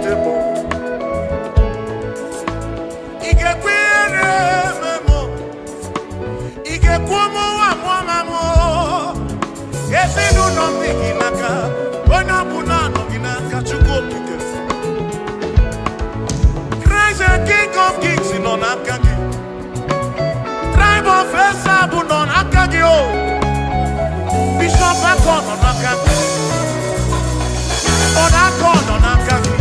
Vegetable. Agio, Bishop Akon on Akaki, on Akon on Akaki.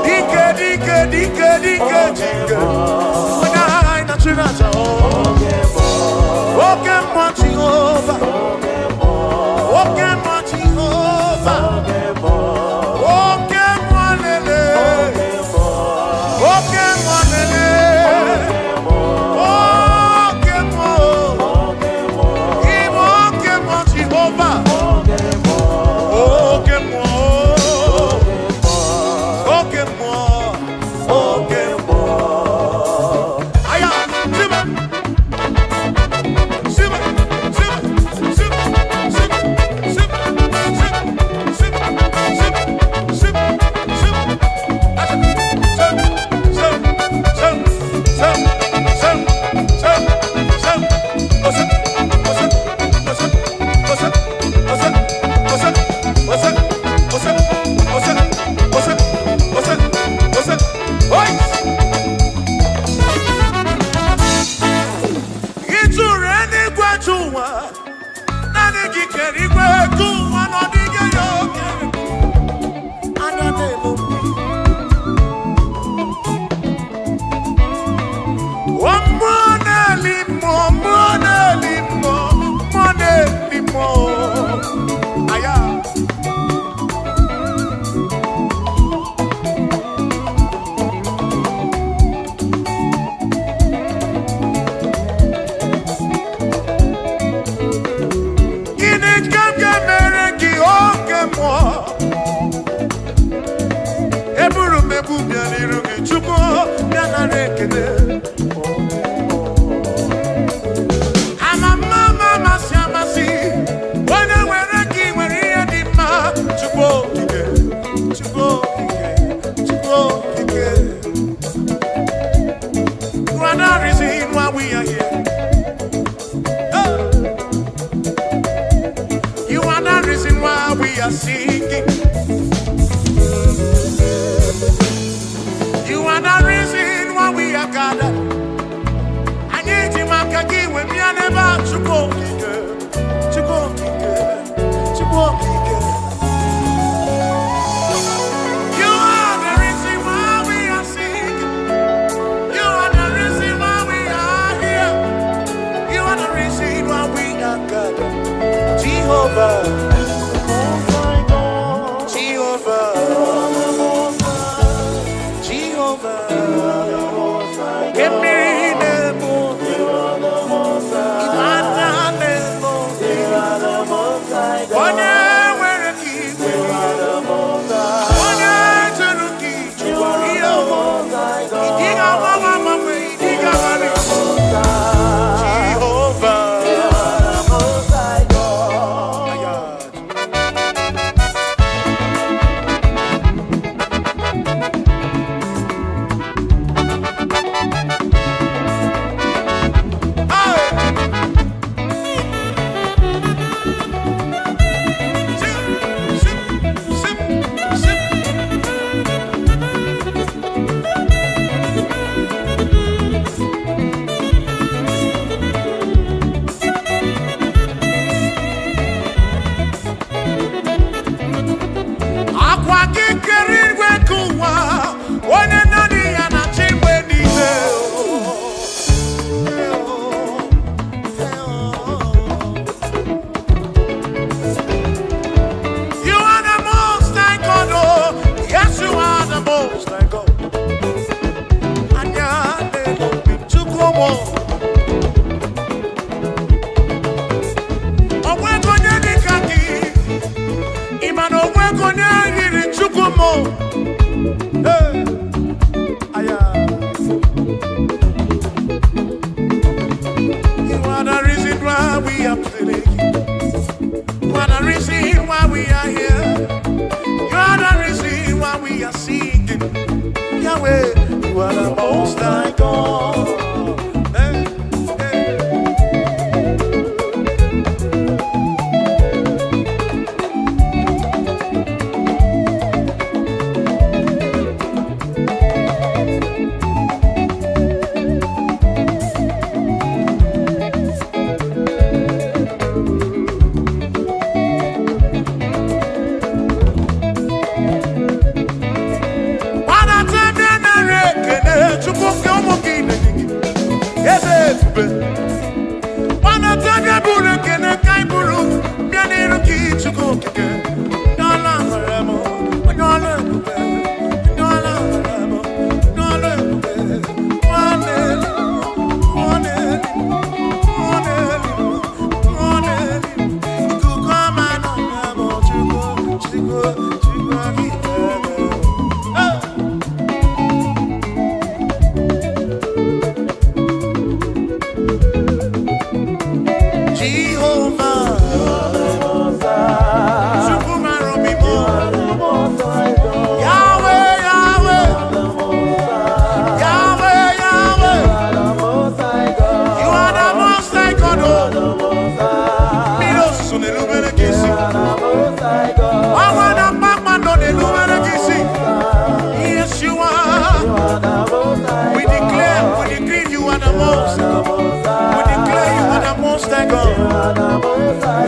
Dike, dike, dike, dike, dike.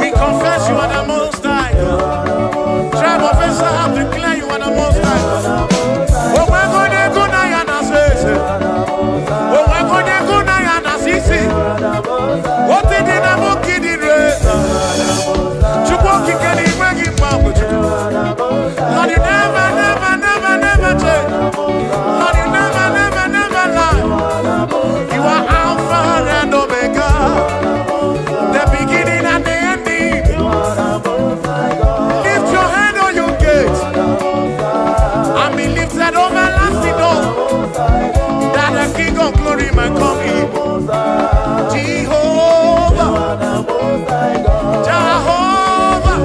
We confess you are the most high God. Tribe of Israel, declare you are the most high God. Oh, we're going to go now and assess. Oh, we're going to go now and assess. What did the devil kid in race? Chukwaki can he bring him back? Lord, you never, never, never, never change. Lord, you never, never, never lie. You are Alpha and Omega. The beginning and the ending. Lift your hand on your gates and be lifted over everlasting door, that the King of glory might come in. Jehovah, Jehovah,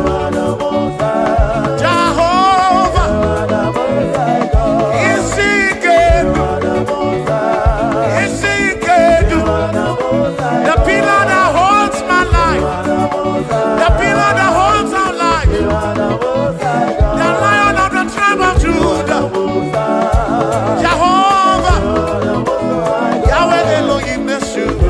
Jehovah, is he good? Is he good? The pillar that holds my life, the pillar that holds our life, the Lion of the tribe of Judah, Jehovah, Yahweh Elohim Neshu.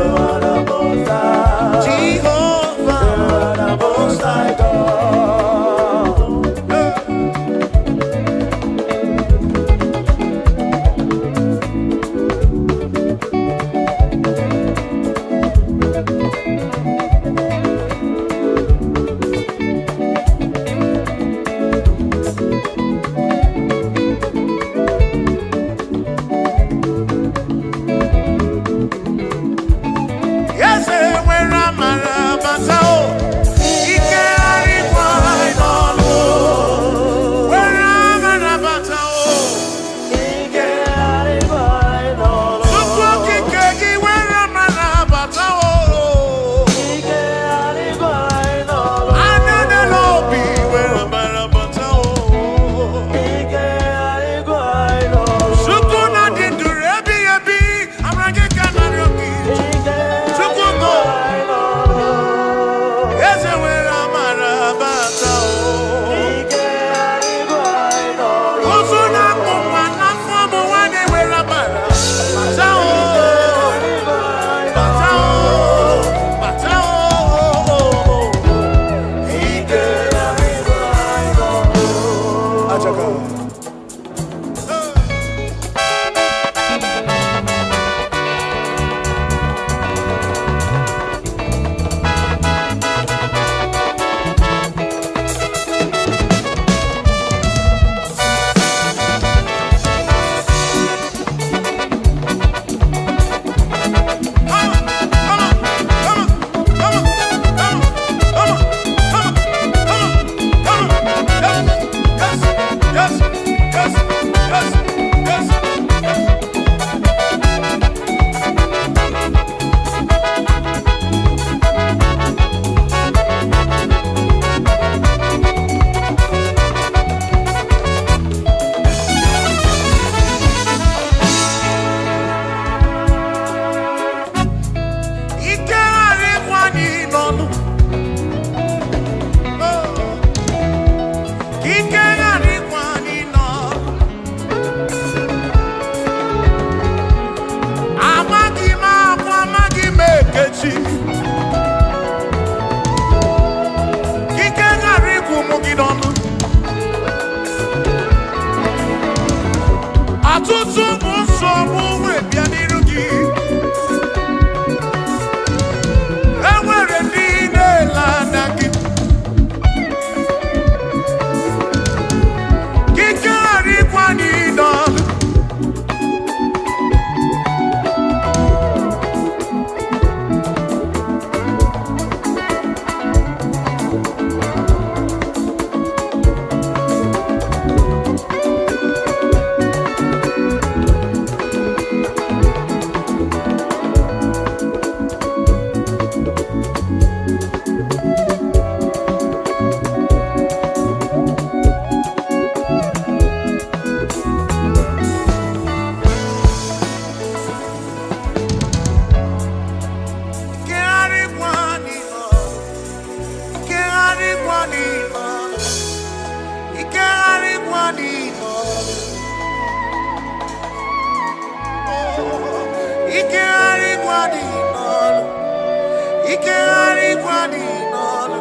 ike harịkwani n'ọnụ,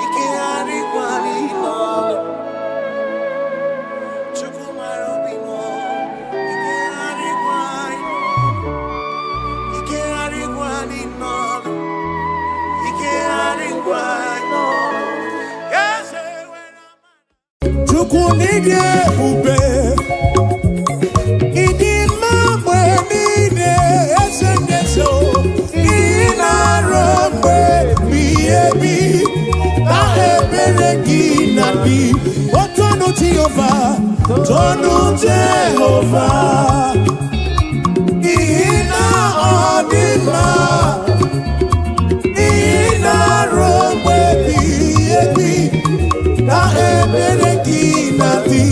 ike harịkwani n'ọnụ. Chukwu mara obi m, ike harịkwani n'ọnụ, ike harịkwani n'ọnụ, ike harịkwani n'ọnụ. Yes, Chukwu n'ịdị ebube, ịdị mma mgbe niile, eze ndị eze, ihe na-arụ mgbe ebighị ebi, na ebere gị na-adị. O tonu Jehova, tonu Jehova, ihe na ọ dị mma, ihe na-arụ mgbe ebighị ebi, na ebere gị na-adị.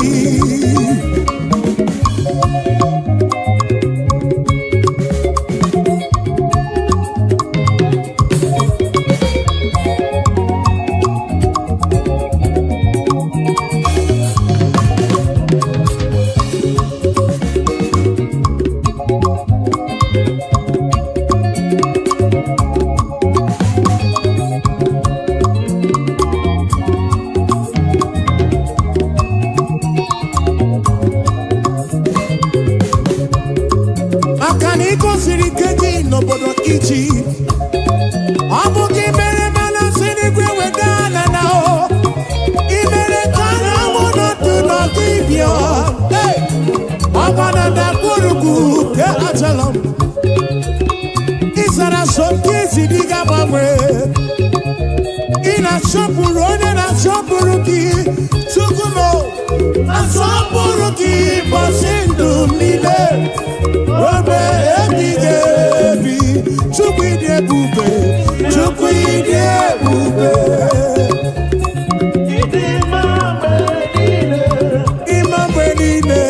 Maka na ị gosiri ike gị n'obodo Ijipt, ọ bụ gị mere mana si n'igwe weda ala na o, ị mere ka anyanwụ nọdụ n'ọdịbịa, ọgwa na ndagwurugwu nke Ajalon, ị zara asọmpi ezi dị ga-agbanwe, ị na-asọpụrụ onye na-asọpụrụ gị. Chukwu m, asọpụrụ gị ụbọchị ndụ m niile, obe ebighị ebi. Chukwu ịdị ebube, Chukwu ịdị ebube, Ịdị mma mgbe niile, ịma mgbe niile,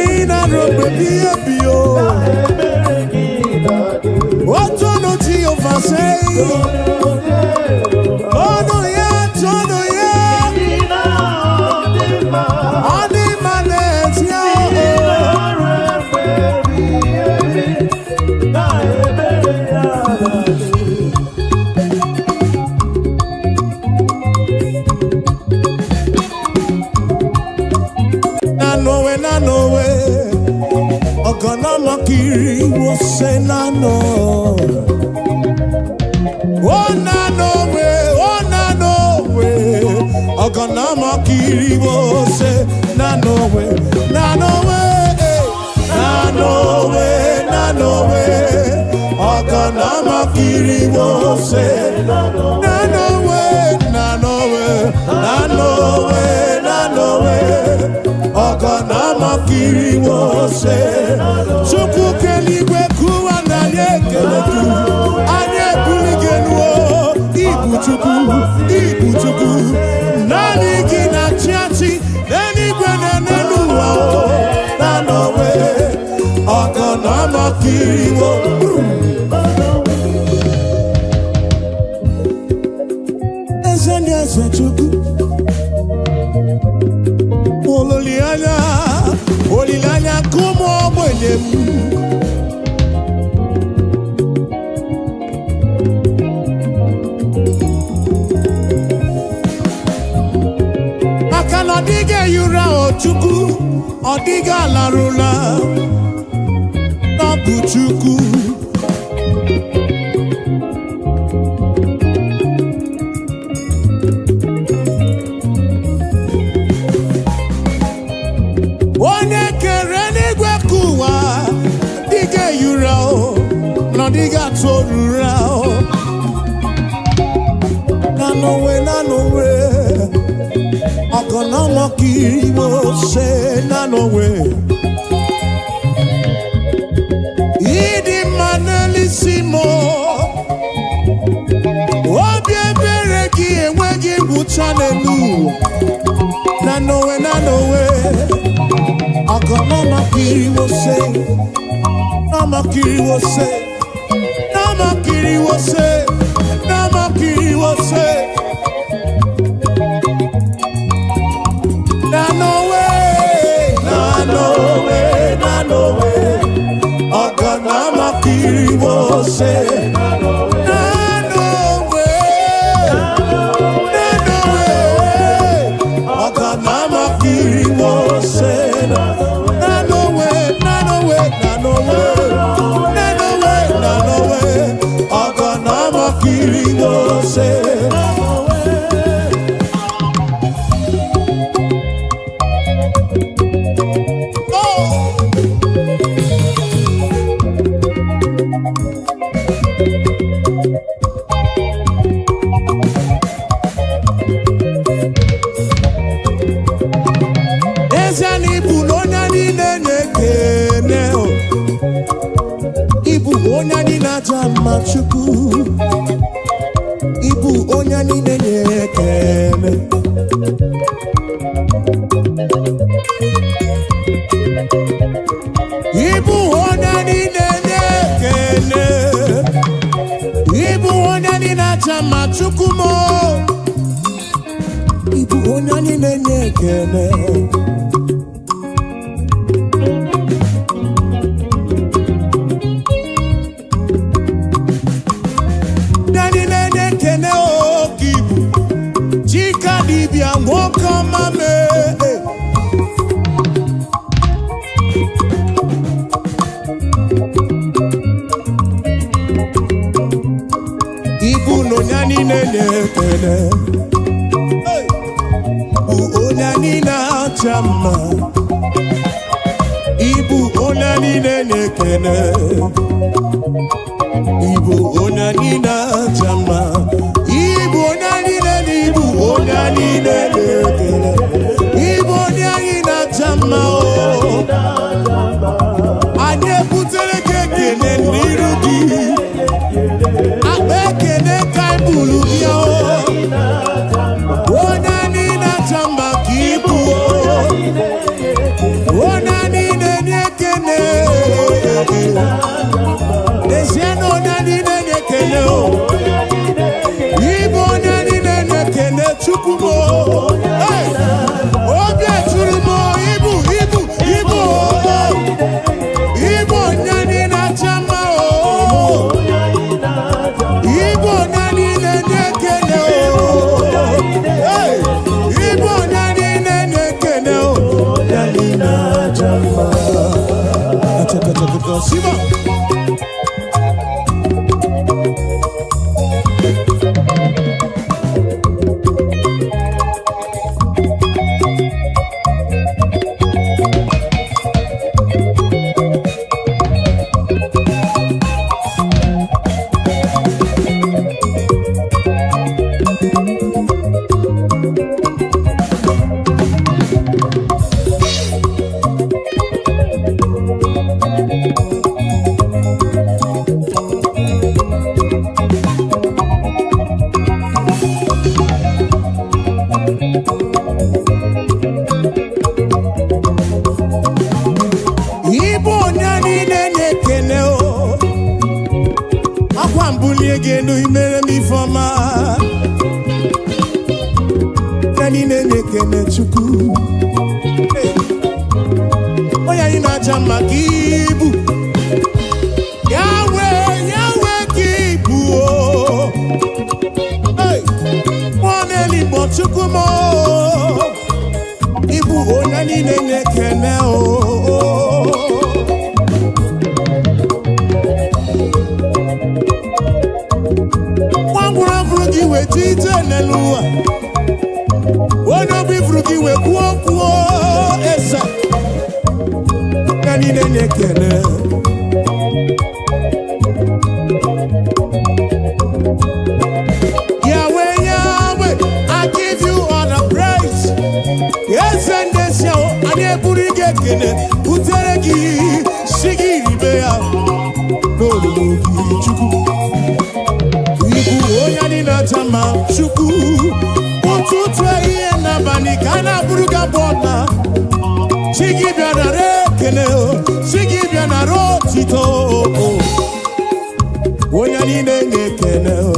ị na-arụ mgbe ebighị ebi. ebere gị na-adị. O tonu Jehova, say, tonu ya, tonu ya, Ịdị na ọ dị mma, ọ dị mma n'ezi ya. ọrụ mgbe ebighị ebi, na ebere ya na-adị. Na nowe, ọgọnọ mọkiri wo se na no. O na nowe, ọgọnọ mọkiri wo se na nowe, na nowe, ọgọnọ mọkiri wo se na nowe, ọgọnọ mọkiri wo se. Chukwu keligwe kuwa na anyị ekele gị, anyị ebuli gị elu. Ibu Chukwu, naanị gị na-achị achị n'eluigwe na n'elu ụwa. Na n'onwe, ọgọnọ mọkiri wo. Eze ndị eze Chukwu, olileanya nke ụmụ ogbenye m. Maka na ọ dịghị ehi ụra o Chukwu, ọ dịghị alarụla, ọ bụ Chukwu. Onye kere n'igwe ka ụwa dịghị ehi ụra o, na ọ dịghị atụ ụra o. Na n'onwe, ọgọnọ mọkiri wo se na n'onwe. Ịdị mma n'elisi m, obi ebere gị enweghị ngwụcha n'elu. Na n'onwe, ọgọnọ mọkiri wo se, na mọkiri wo se, na mọkiri wo se, na mọkiri wo se. Na n'onwe, ọgọnọ mọkiri wo se. nene kene. Dani nene kene o kibu. Chika dibia ngoka mame. Ibu no nyani nene kene. Onani na chama. Ibu onani nene kene. Ibu onani na chama. Ibu onani nene. Ibu onani nene kene. Ibu onani na chama o. Anye putere kene nirugi. Abe kene kai bulu ya o. Onani na chama kibu o. Onani nene kene. Desiano onani nene kene o. Ibu onani nene kene chukumo. Hey, obye churumo ibu. Ibu onani na chama o. Ibu onani nene kene o. Hey, Ibu onani nene kene o. Onani na chama. Ataka Siva. Ibu onani nene kene o. Akwa mbuli egenu imere mi foma. Nani nene kene chuku. Oya ina chama kibu. Yahweh kibu o. Hey, moneli mo chuku mo. Ibu onani nene kene o. Wangura frugi we tite nelua. Ono bi frugi we kuo esa. Nani nene kene. Yahweh, I give you all the praise. Yes, and this show, I never put it again. Uteregi, Shigi, Bea, no, Chuku. Ibu onani na chama chuku. Utu twaye na banikana buruga bona. Shigi biana rekene o. Shigi biana rotito. Onani nene kene o.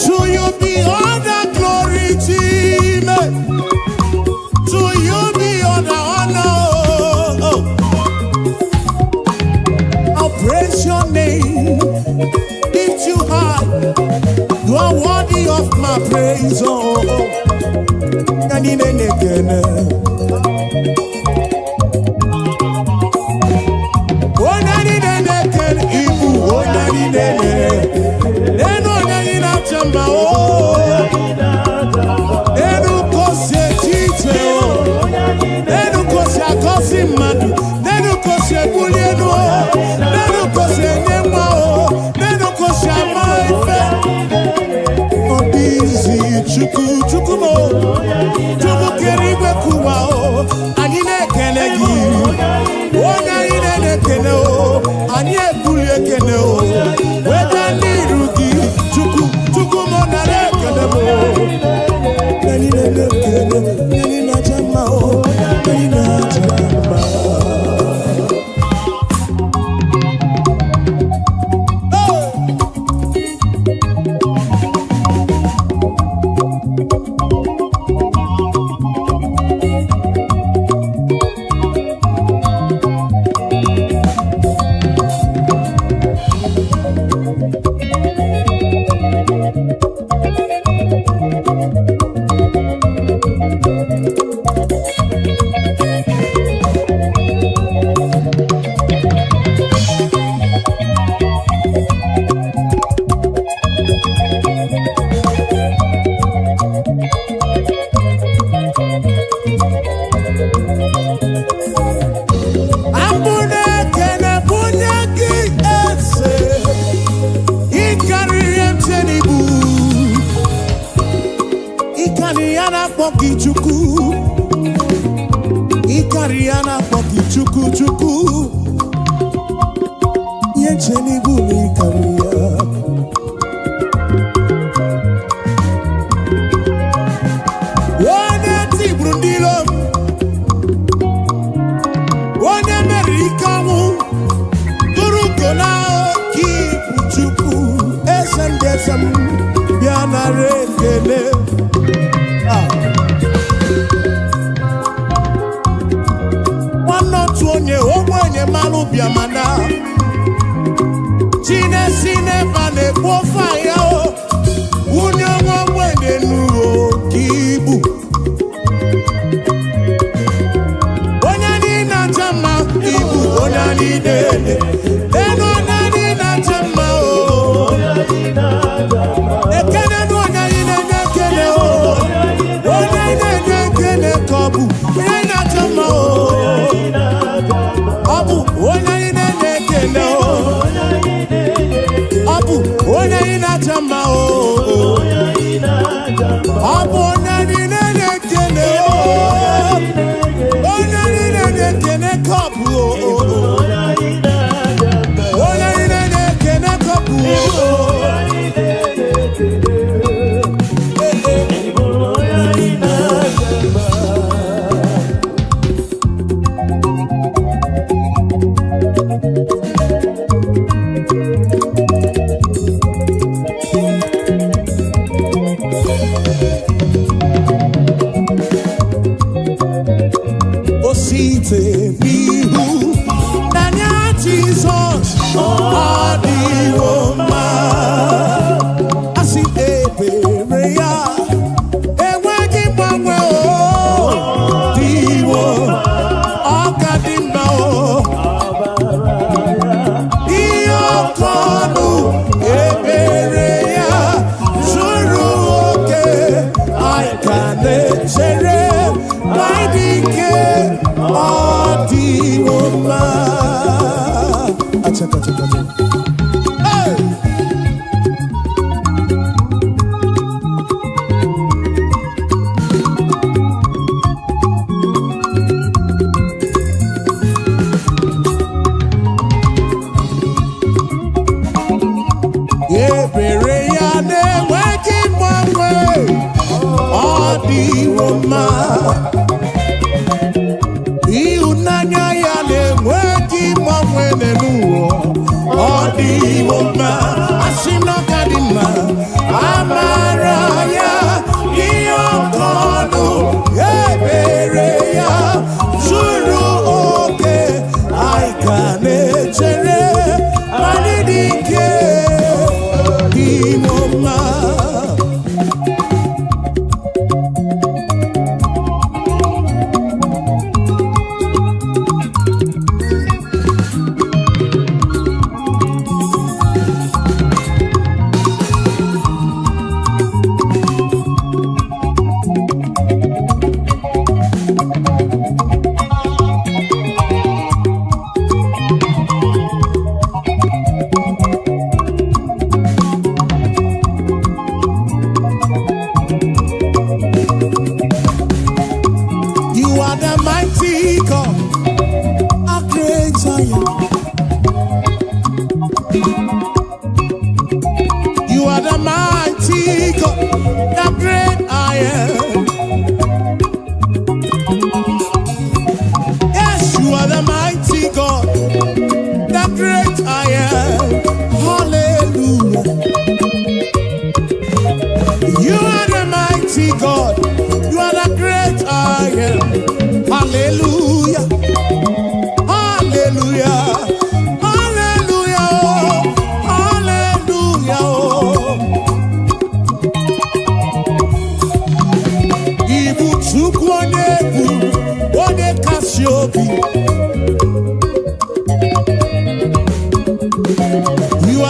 To you be all the glory, Jesus. To you be all the honor. I'll praise your name. Lift you high. You are worthy of my praise. Nani nene kene. Onani nene kene. Ibu onani nene. Eno nani na chamba o. Enu kose tite o. Enu kose akosi madu. Enu kose bulienu o. Enu kose nyema o. Enu kose amaife. Obizi chuku mo. Chuku kerigwe kuwa o. Anine kene gi. Ona ine kene o. Anye bulie kene o. Weda nirugi. Chuku mo na kene mo.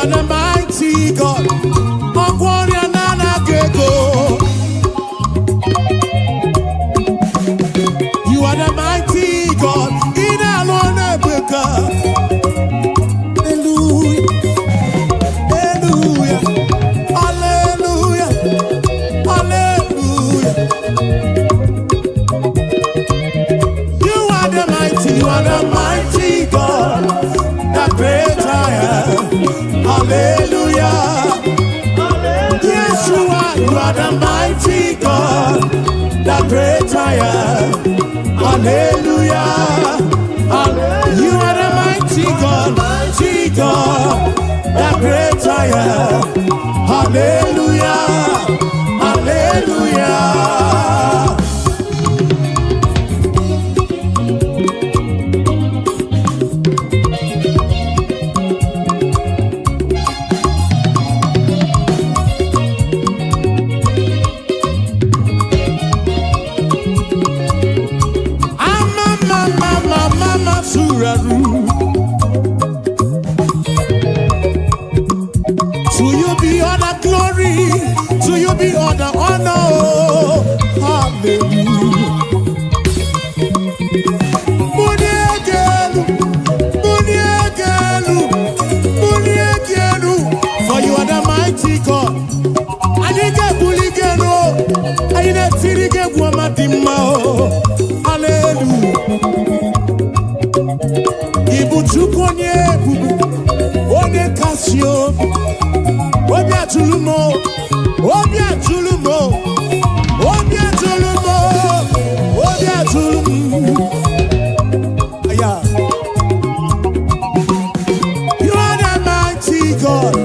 the mighty God. Ogwarria Nana Gego. You are the mighty God. In alone God. Hallelujah. Hallelujah. Hallelujah. Hallelujah. You are the mighty God, the great I am. Hallelujah. Yes, you are the mighty God, the great I am. Hallelujah. You are the mighty God, the great I am. Hallelujah. Hallelujah. To you be all the glory, to you be all the honor. Hallelujah. Muniegelu, Muniegelu, Muniegelu. For you are the mighty God. Anige buligeno, aine tirige guamadima. Hallelujah. Ibuchukonye bubu, one kasio, obia tulumo, obia tulumo, obia tulumo, obia tulumo. Yeah. You are the mighty God.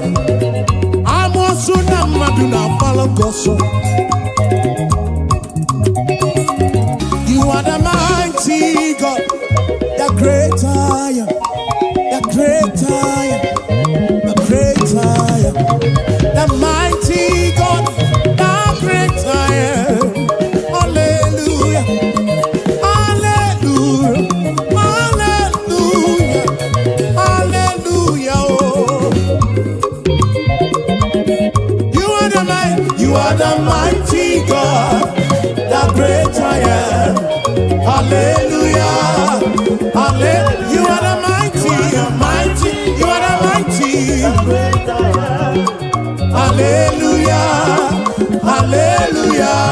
I'm also not maduna palagoso. You are the mighty God, the great I am, the great I am, the great I am, the mighty God, the great I am. Hallelujah, hallelujah, hallelujah, hallelujah. Oh. You are the mighty God, the great I am. Hallelujah. Hallelujah. You are the mighty, mighty. You are the mighty. Hallelujah. Hallelujah.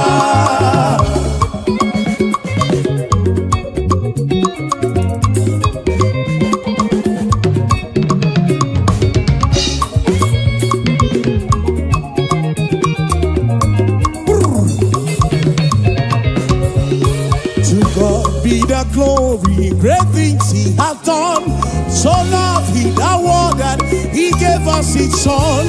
To God be the glory, great things He has done. So loved He the world that He gave us His Son.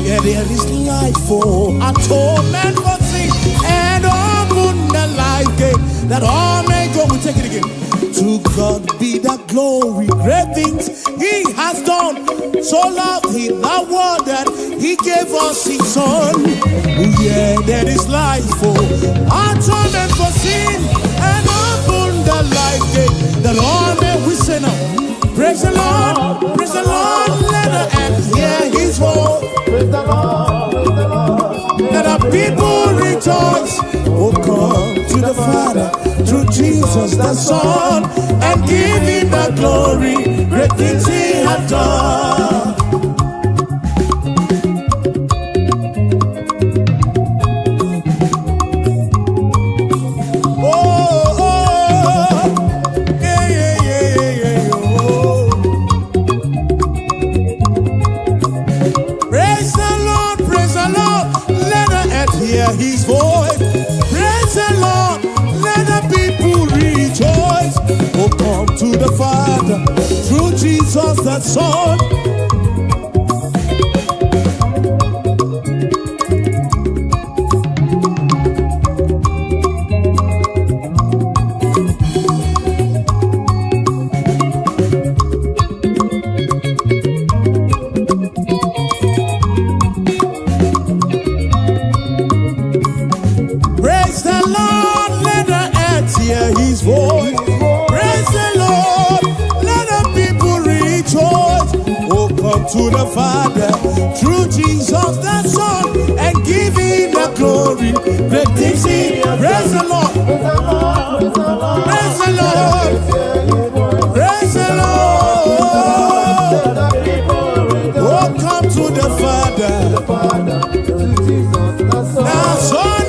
Yeah, there is life for atonement for sin, and open the life gate that all may go. We take it again. To God be the glory, great things He has done. So loved He the world that He gave us His Son. Yeah, there is life for atonement for sin, and open the life gate that all may we say now. Praise the Lord, let the earth hear His voice. Praise the Lord, Let the people rejoice. Oh, come to the Father through Jesus the Son, and give Him the glory. Great things He has done. His voice. Praise the Lord, let the people rejoice. Oh, come to the Father through Jesus the Son. Hear His voice. Praise the Lord, let the people rejoice. Oh, to the Father through Jesus the Son and give him the glory. Great things he, praise the Lord, praise the Lord, praise the Lord. Oh, come to the Father, now Son,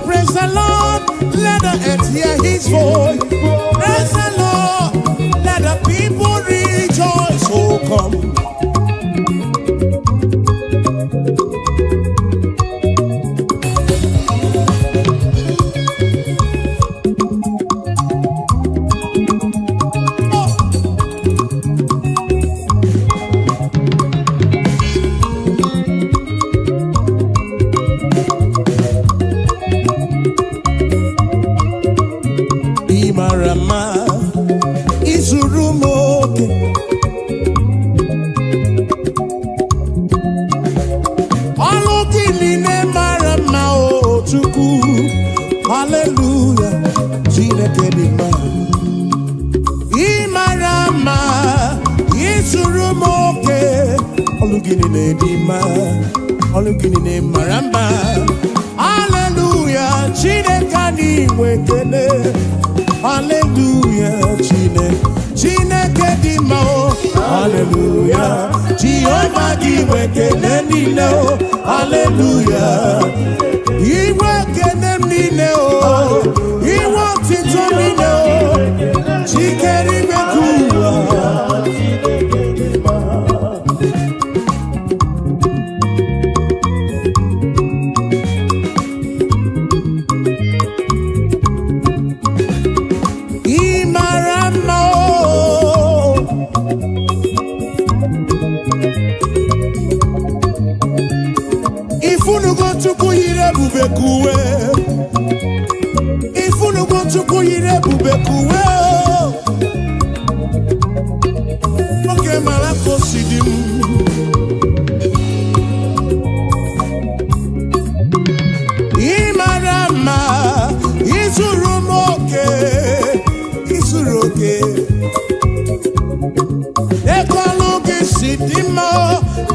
praise the Lord, let the earth hear his voice. Praise the Lord, let the people rejoice. Oh, come. Marama izurumoke Alokine marama o Chukwu hallelujah Chineke dị mma Imarama izurumoke Alokine dị mma Alokine marama hallelujah Chineke dị wekele Hallelujah, Chineke di mao. Hallelujah, Jehovah di wekele nile o. Hallelujah, He wekele nile o. He walks into nile o. Chikeri wekula. Chukwu yire bubekuwe Ifunu go Chukwu yire bubekuwe Oke malako sidim Imarama Izurumoke Izuroke Nekologi sidimo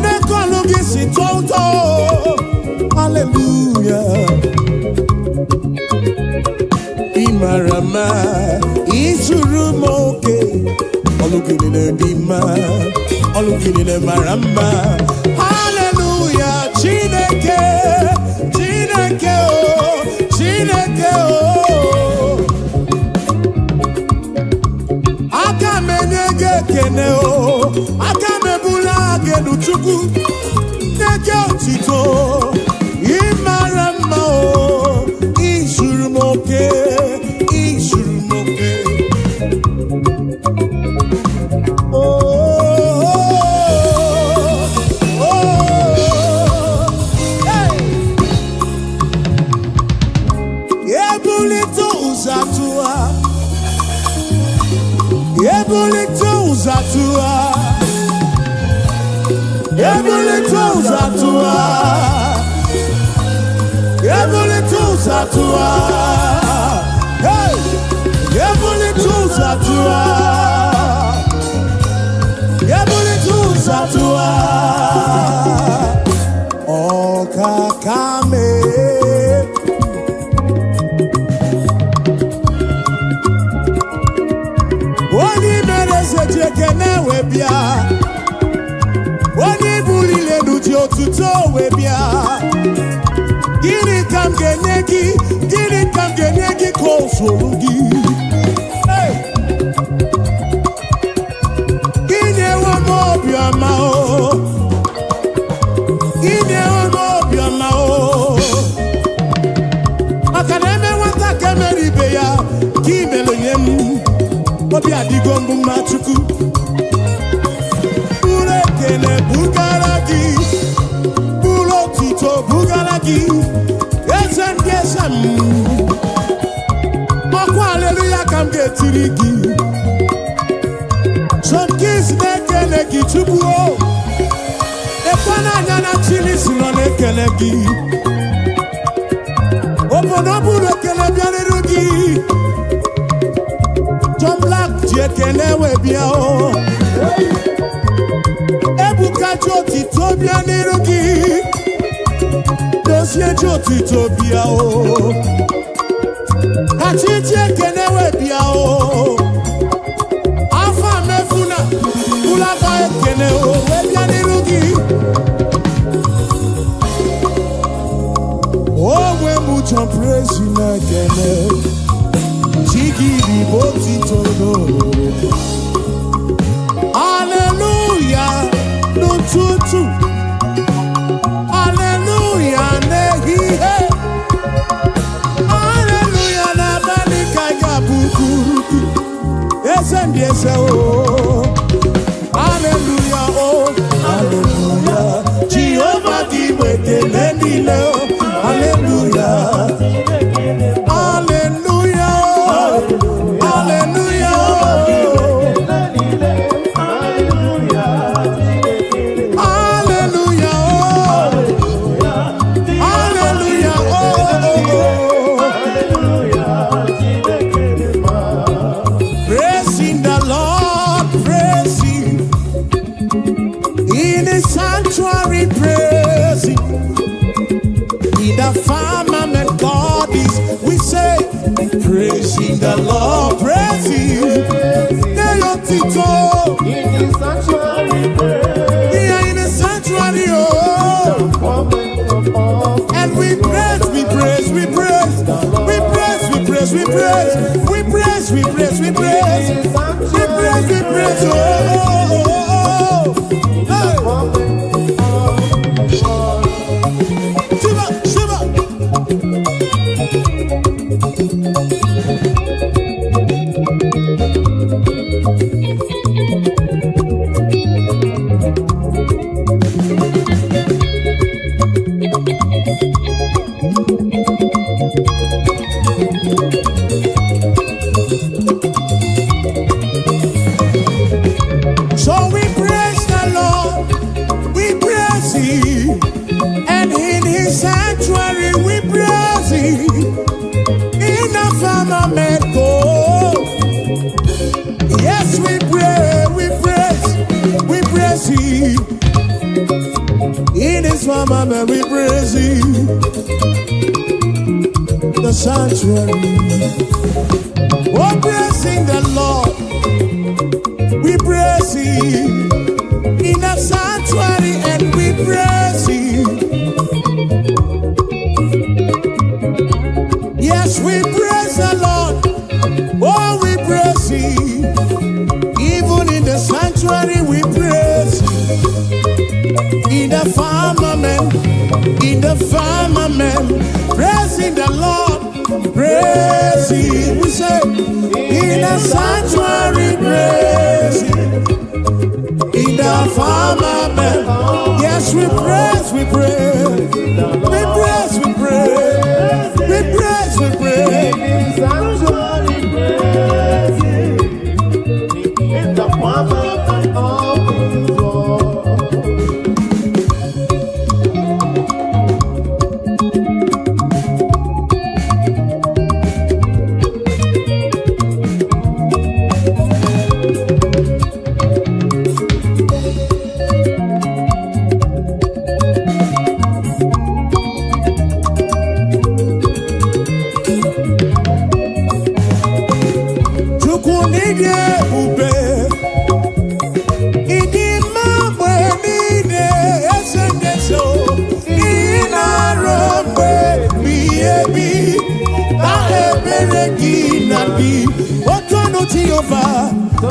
Nekologi sitonto Hallelujah. Imarama izurumoke Olukinile dima Olukinile marama Hallelujah. Chineke Chineke oh Chineke oh Akamenege kene oh Akamebula genu Chukwu Nege otito Imarama o izurumoke izurumoke oh hey Ebulito uzatua Ebulito uzatua Ebulito uzatua Ebulito uzatua Hey Ebulito uzatua Ebulito uzatua Okakame Oni mereze jekene webia Oni bulile nuji otuto webia Gini kam genyegi konsolugi Hey Gini wamo obi adigo mbu machuku bule kene bugaragi bulo tito bugaragi esen gesam okwa hallelujah kam getirigi some kids nekele gi tubuo efana nyana chili sino nekele gi obono bulo kele bianerugi John Black jekele we bia o ebuka joti to bianerugi dosie joti to bia o achi jekele we bia o afa mefuna ula ba kele o we bianerugi oh we mucho praise na kele Chigiri boti todo. Hallelujah, no tutu. Hallelujah, nehi he. Hallelujah, na bani kaya bukuruki. Esendi ese o. Hallelujah, oh. Hallelujah. Jehovah di wete lendi leo. Hallelujah. Praising the Lord, praising Tito. In the sanctuary, Yeah, in the sanctuary, oh. And we praise, we praise, we praise, we praise, we praise, we praise, we praise, we praise, we praise, we praise, we praise, oh. Shiva, Shiva. So we praise the Lord, we praise Him, and in His sanctuary we praise Him. In the firmament, oh, yes we pray, we praise Him. In His firmament we praise Him. The sanctuary, oh, praising the Lord. We praise Him in the sanctuary and we praise Him. Yes, we praise the Lord. Oh, we praise Him. Even in the sanctuary, we praise Him. In the firmament, praising the Lord, praise Him. We say, in the sanctuary, praise Him. In the firmament, yes, we praise, we praise, we praise, we praise, we praise, we praise. in the sanctuary, in the firmament of His word.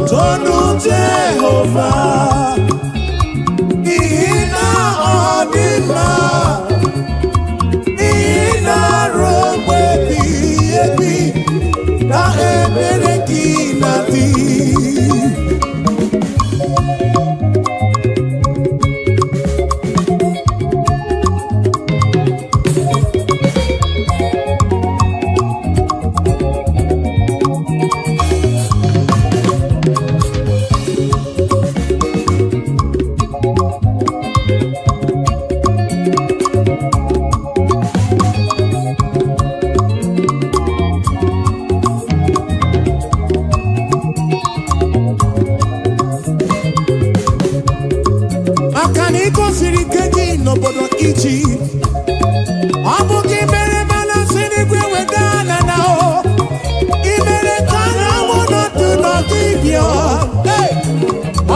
Tonu Jehovah, Ina Odima, Ina Robe Bi, Na Ebereki Nati. Makaniko siri keji n'obodo Egypt. Ọ bụ gị mere mana siri gwe wegana na o. Ị mere ka na mụ n'otu n'ọdịbịa.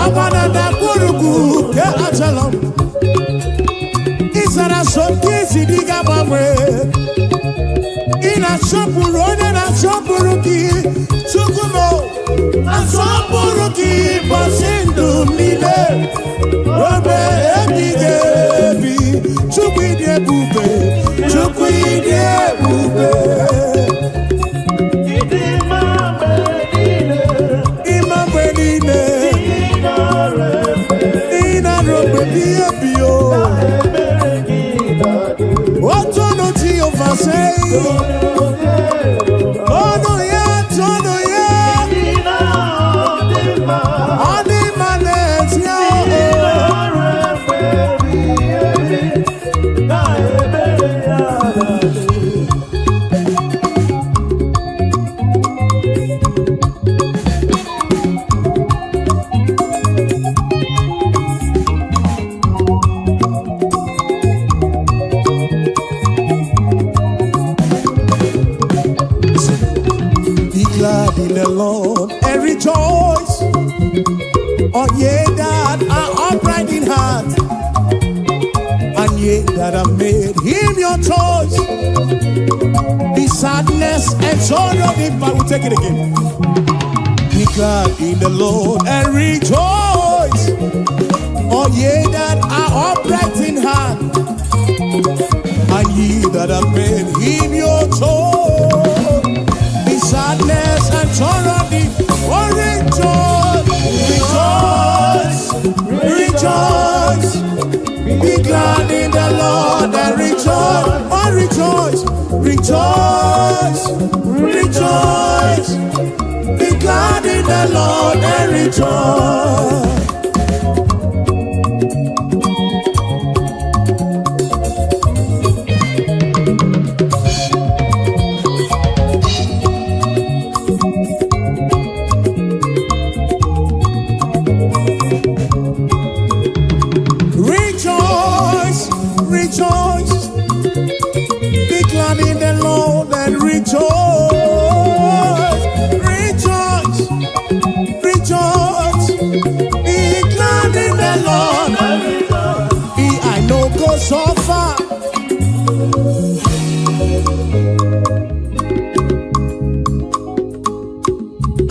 Ọ gbara na gburugburu ke Ajalon. Ị sara sọmpi ezi dị ga-agbanwe. Ị na-asọpụrụ onye na-asọpụrụ gị. Chukwu m na-asọpụrụ gị ụbọchị ndụ m niile. Obe ebighị ebi, Chukwu ịdị ebube, Chukwu ịdị ebube. Ịma mgbe niile, ị na-arụ mgbe ebighị ebi o. Otu ọnụ Jehova sị, ọnụ ya, ọnụ ya, ọ dị mma n'ezie. Be glad in the Lord and rejoice. Oh, ye that are upright in heart, and ye that have made him your choice. Be sadness and sorrow if I will take it again. Be glad in the Lord and rejoice. Oh, ye that are upright in heart, and ye that have made him your choice. Be sadness and sorrow if oh, rejoice, rejoice, rejoice. Be glad in the Lord and rejoice. Oh, rejoice, rejoice, rejoice. Be glad in the Lord and rejoice. Rejoice, rejoice. Be glad in the Lord and rejoice. Rejoice, rejoice. Be glad in the Lord and rejoice. I know go so far.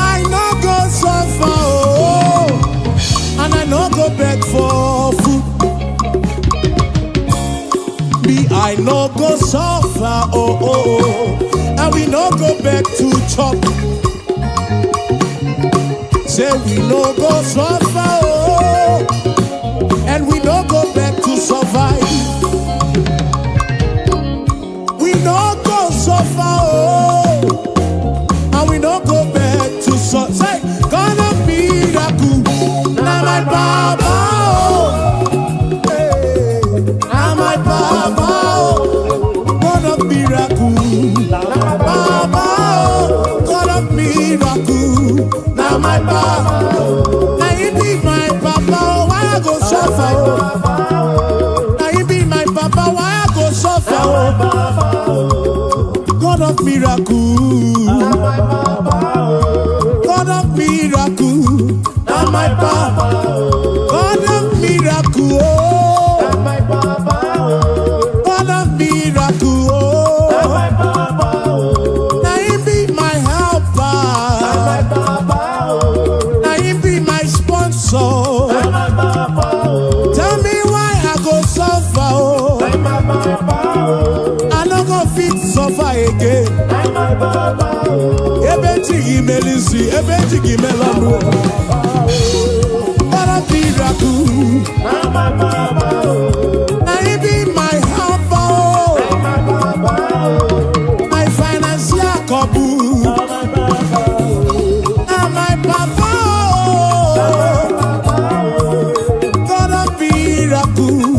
I know go so far, oh, and I know go beg for food. I no go suffer, oh, oh, oh, and we no go back to chop. Say we no go suffer, oh, and we no go back to survive. We no go suffer, oh, and we no go back to survive. Say, gonna be miracle, now my Baba, oh, hey, now my Baba. Miracle, Baba, God of miracle. Now my Baba, now you be my Papa. Why I go suffer? Now you be my Papa. Why I go suffer? God of miracle, God of miracle. Now my Papa, God of miracle. God of miracle. Tell me why I go suffer, oh. I no go fit suffer again. Ebejigi melisi, ebejigi melanu. What a miracle! Now you be my helper, my financial couple. Now my Papa. Miracle.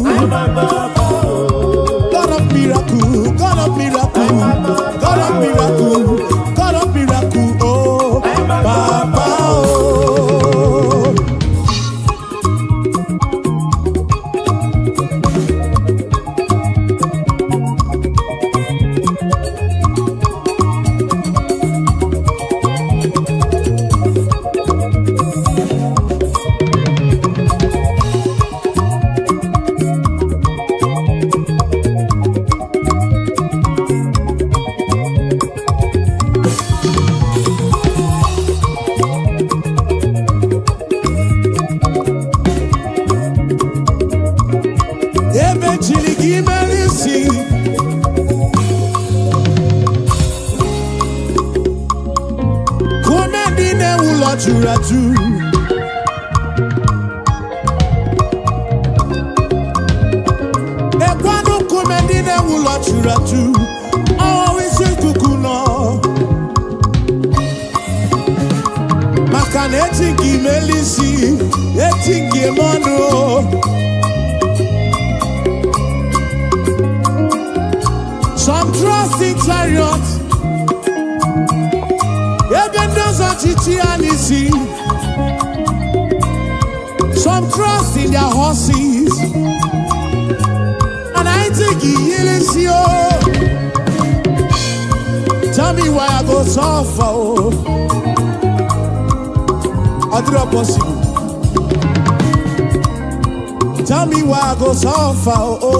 siri gị mere isi kome ndị na-ewu ụlọ juru aju ekwanụ kome ndị na-ewu ụlọ juru aju ọwụwa isi ikuku nọ maka na eti gị mere isi eti gị eme ọnụ some trust in chariots ebe ndị ọzọ ọchịchị ya n'isi some trust in their horses and I think yiri isi o tell me why I go suffer o ọdịrọ possible tell me why I go suffer o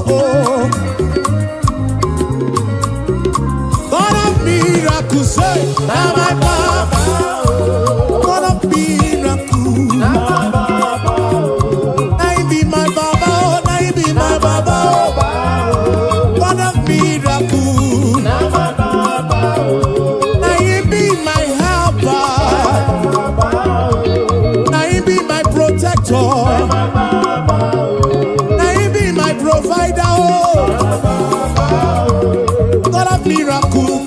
God of miracles, say, now my Baba. God of miracles, now my Baba. Now he be my Baba, now he be my Baba. God of miracles, now my Baba. Now he be my helper, now he be my protector, now he be my provider. God of miracles.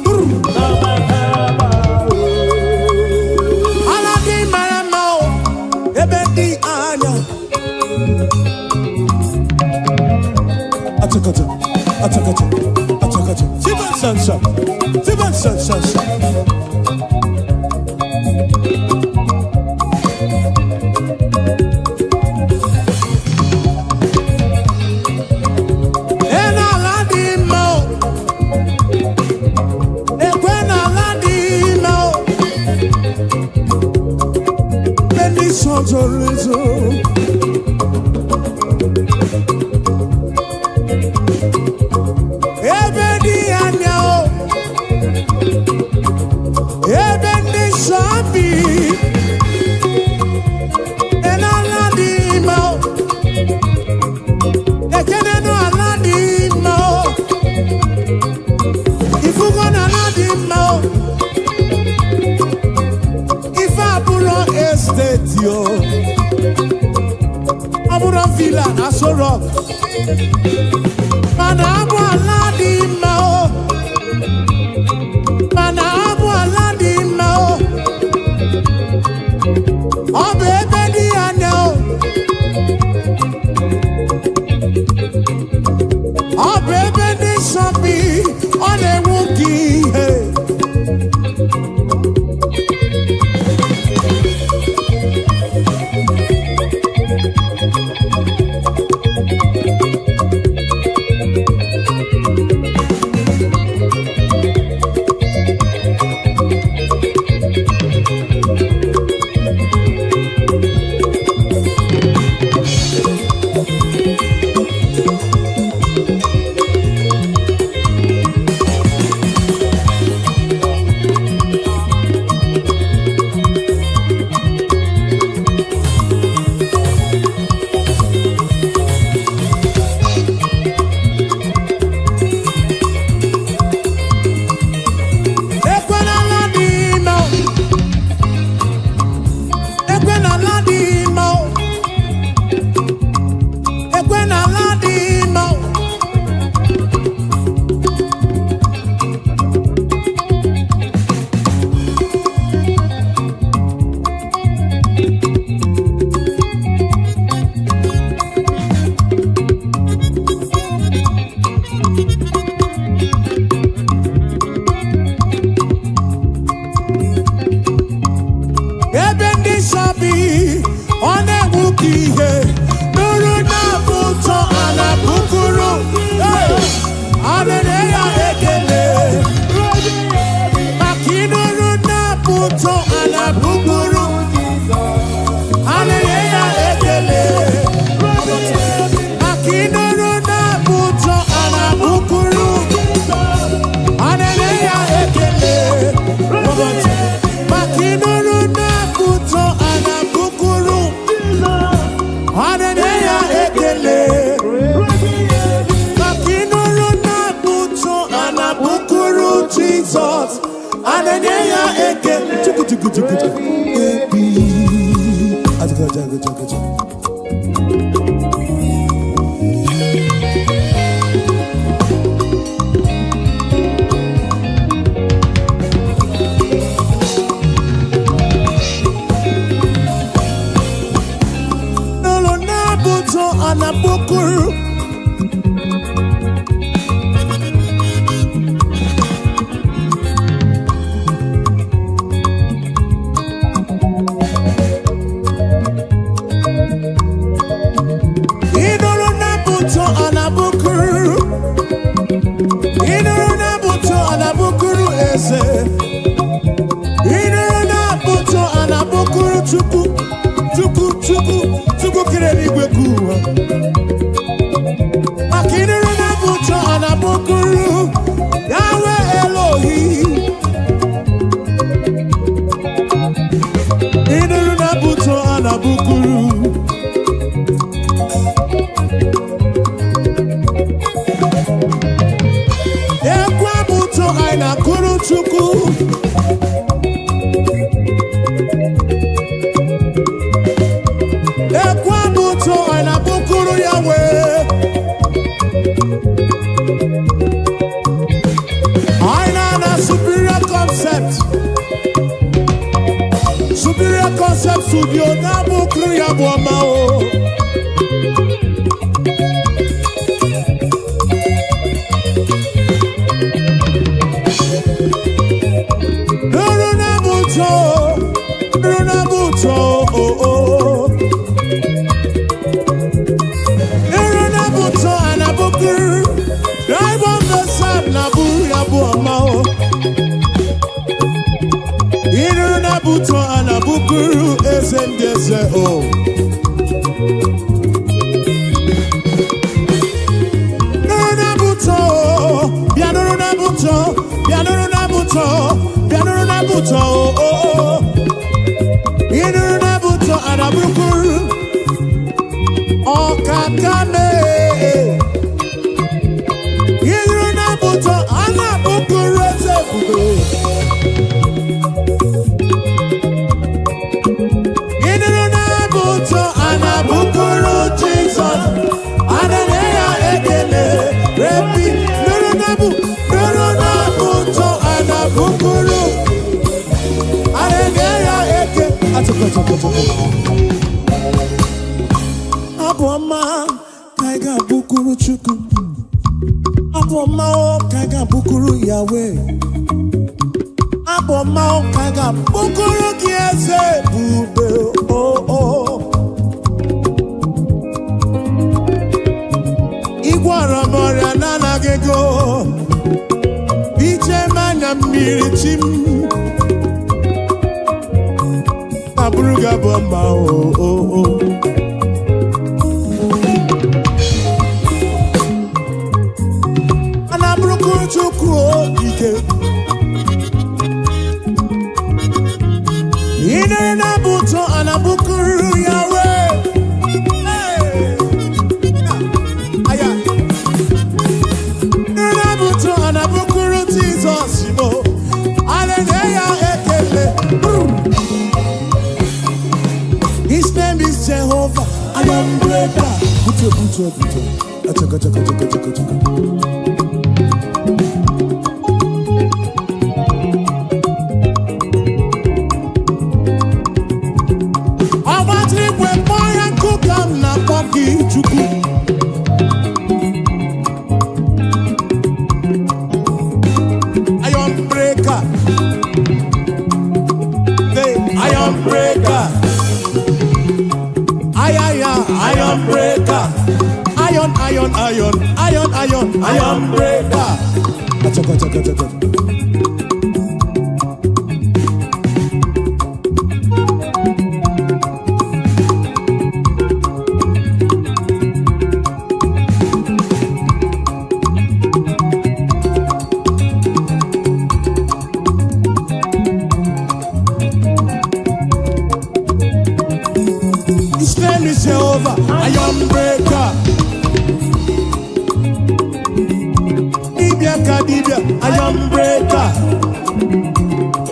Kadibia, I am breaker.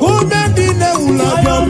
Who made the name of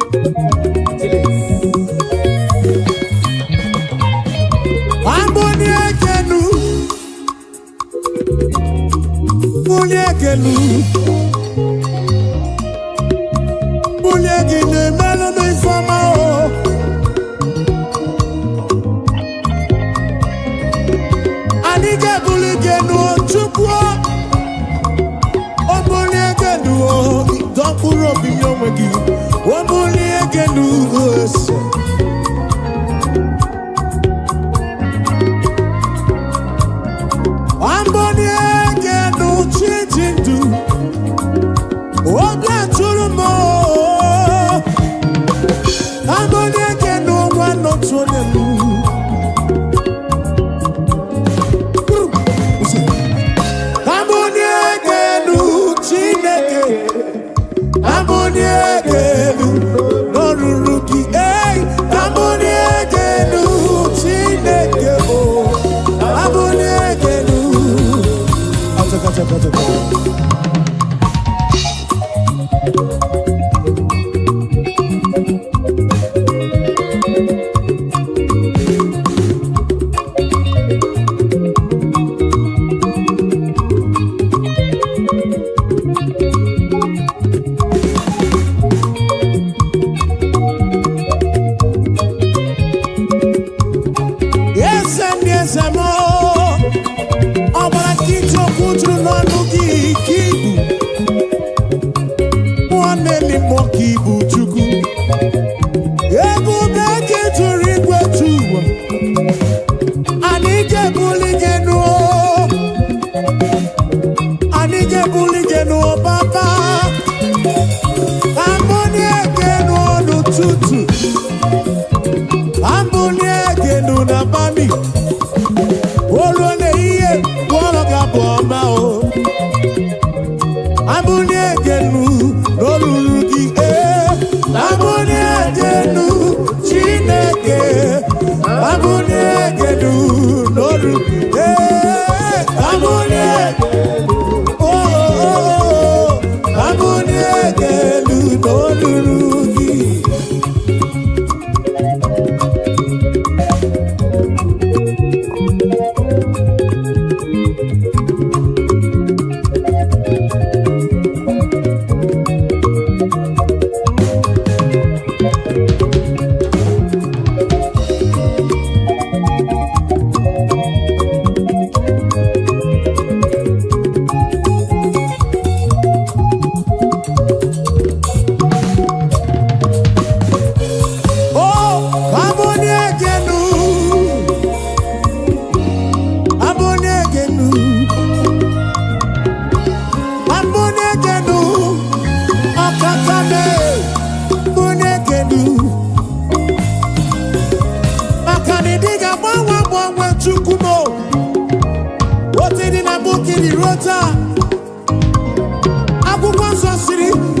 ese. Amboni ege n'uchi dị ndụ, obi atụrụ m. Amboni ege n'ụwa n'otu onye m. Amboni ege n'uchi neke, amboni ege n'oruru gị, amboni ege n'uchi neke, amboni ege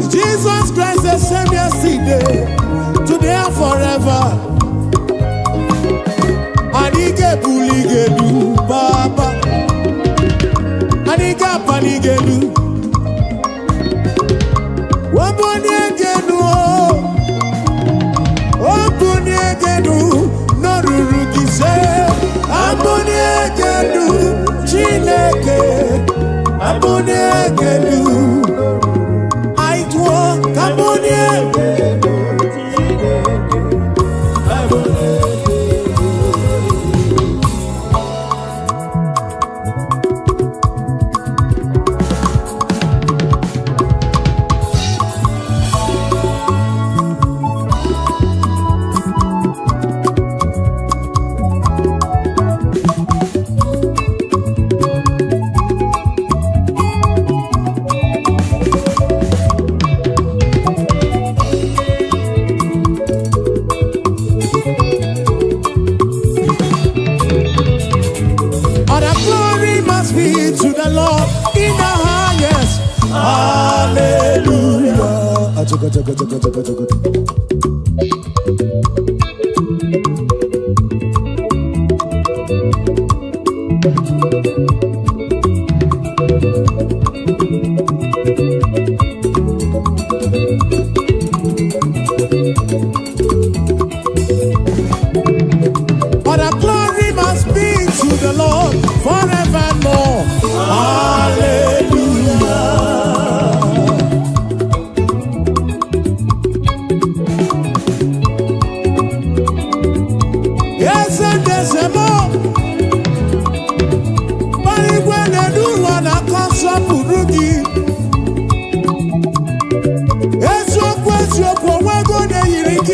Jesus Christ the same yesterday, today and forever. Anige buligelu Baba, Aniga panigelu, Waboniegenu, Waboniegenu, Norurugise, Aboniegenu, Chineke, Aboniegenu.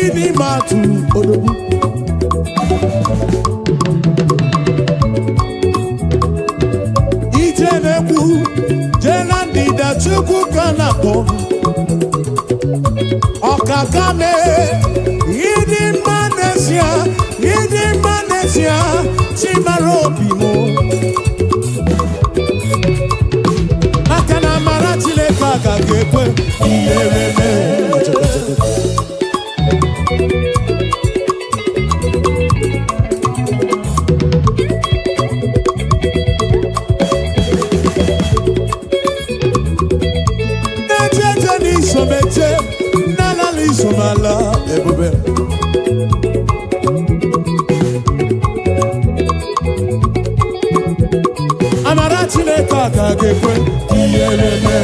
Idi matu odogu. Ije neku jena ndida chukwu kanako. Okakame Idi manesia chimarobi mo. Akana maratile kaka gekwe iyereme. Somete nana li somala ebube. Amarachi le kaka gekwe iyereme.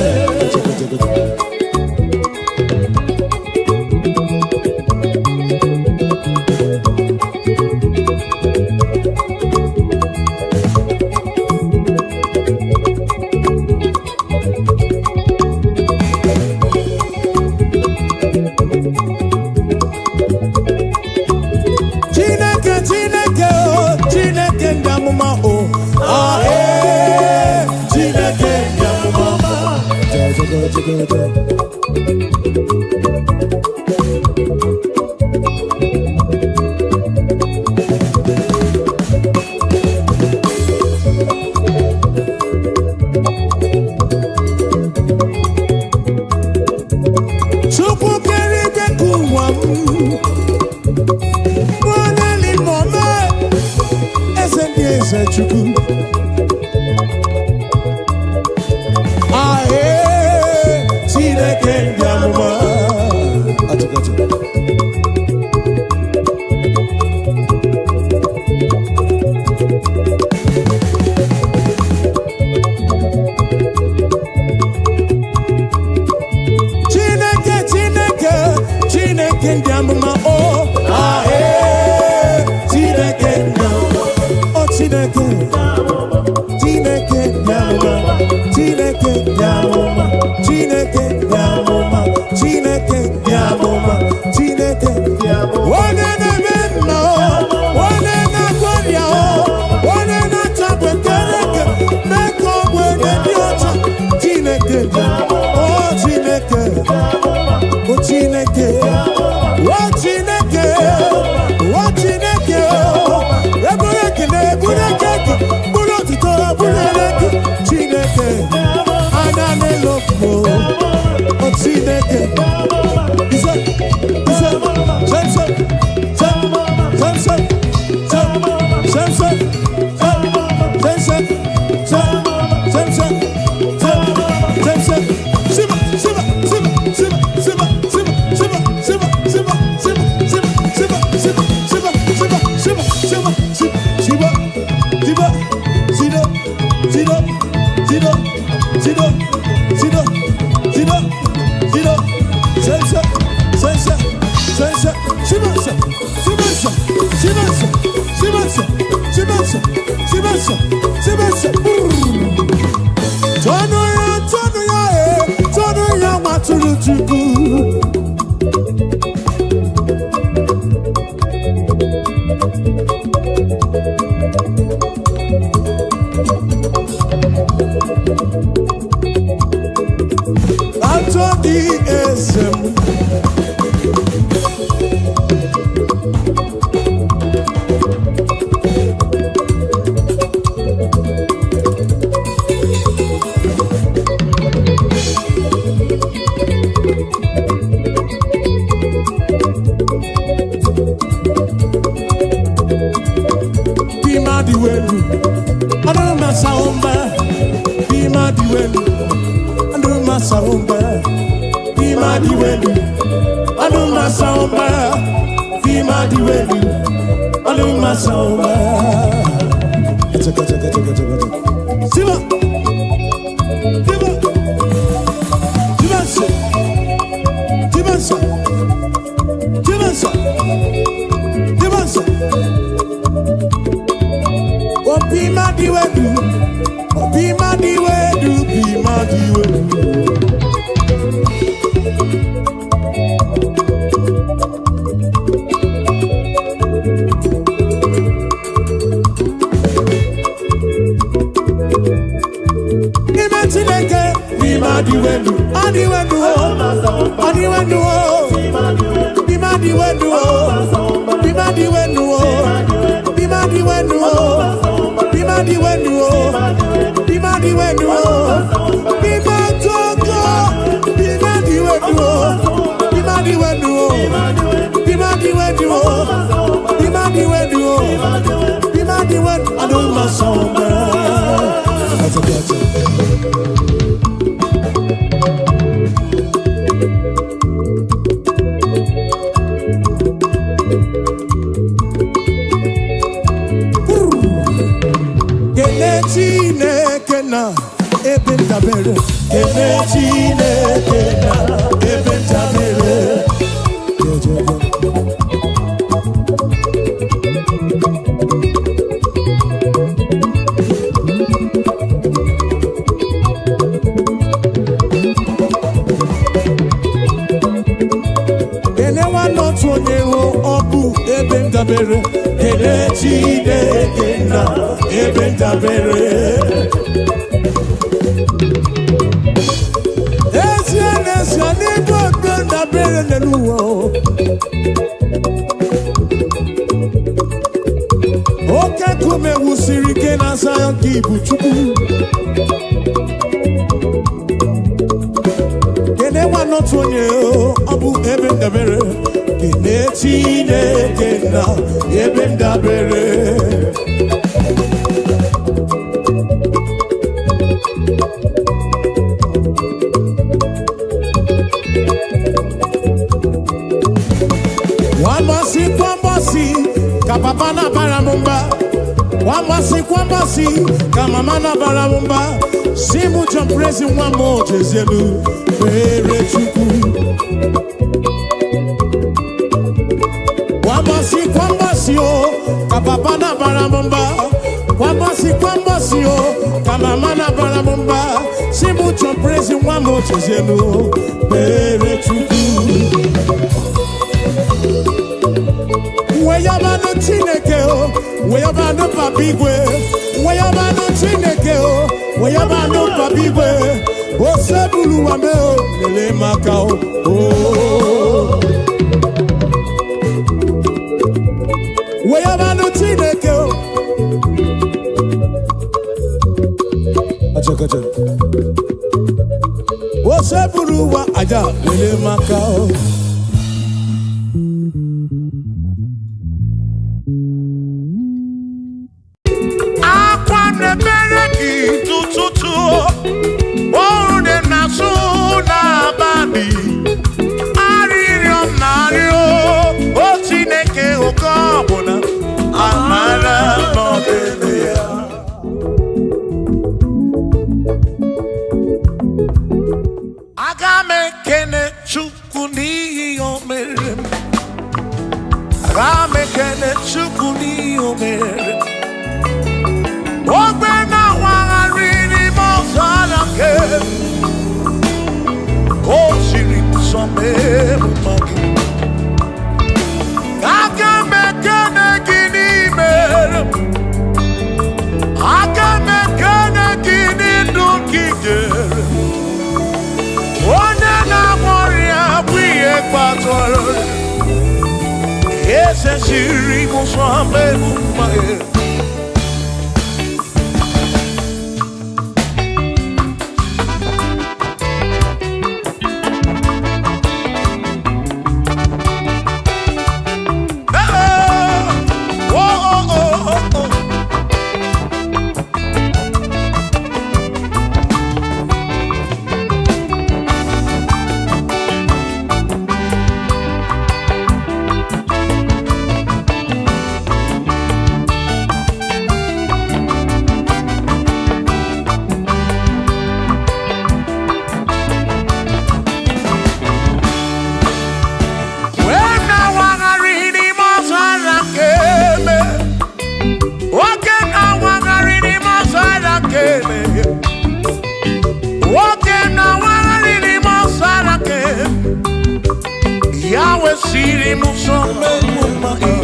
siri musome mumai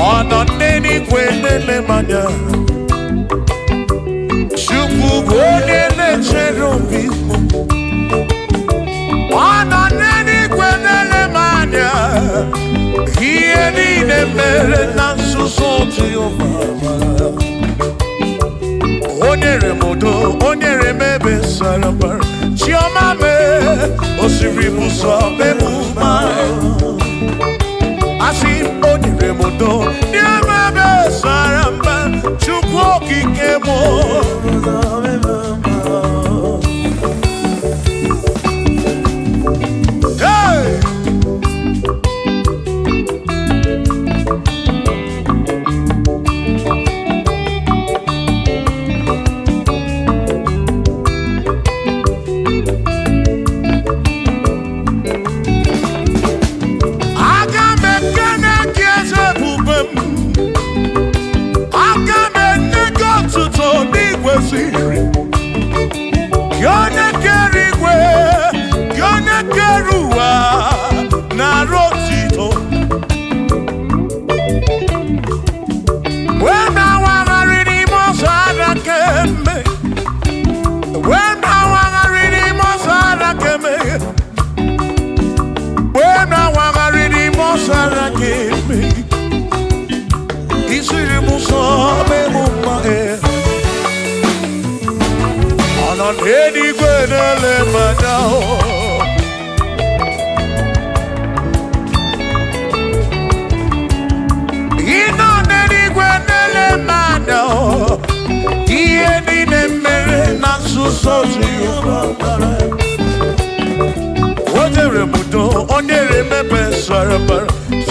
Ona neni kwenele manya Shuku kwenele cherubimu Ona neni kwenele ihe niile mere na nzuzo Jehova mara. O nyere m udo, o nyere m ebe sara mbara. Chioma me, o siri m ụzọ ebe mma. Asị o nyere m udo, nye m ebe sara mbara. Chukwu okike m.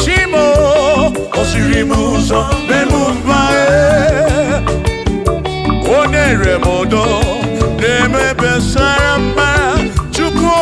Shimo, Osirimuso, Bemumae, Oneremodo, Neme Besaramba, Chuko.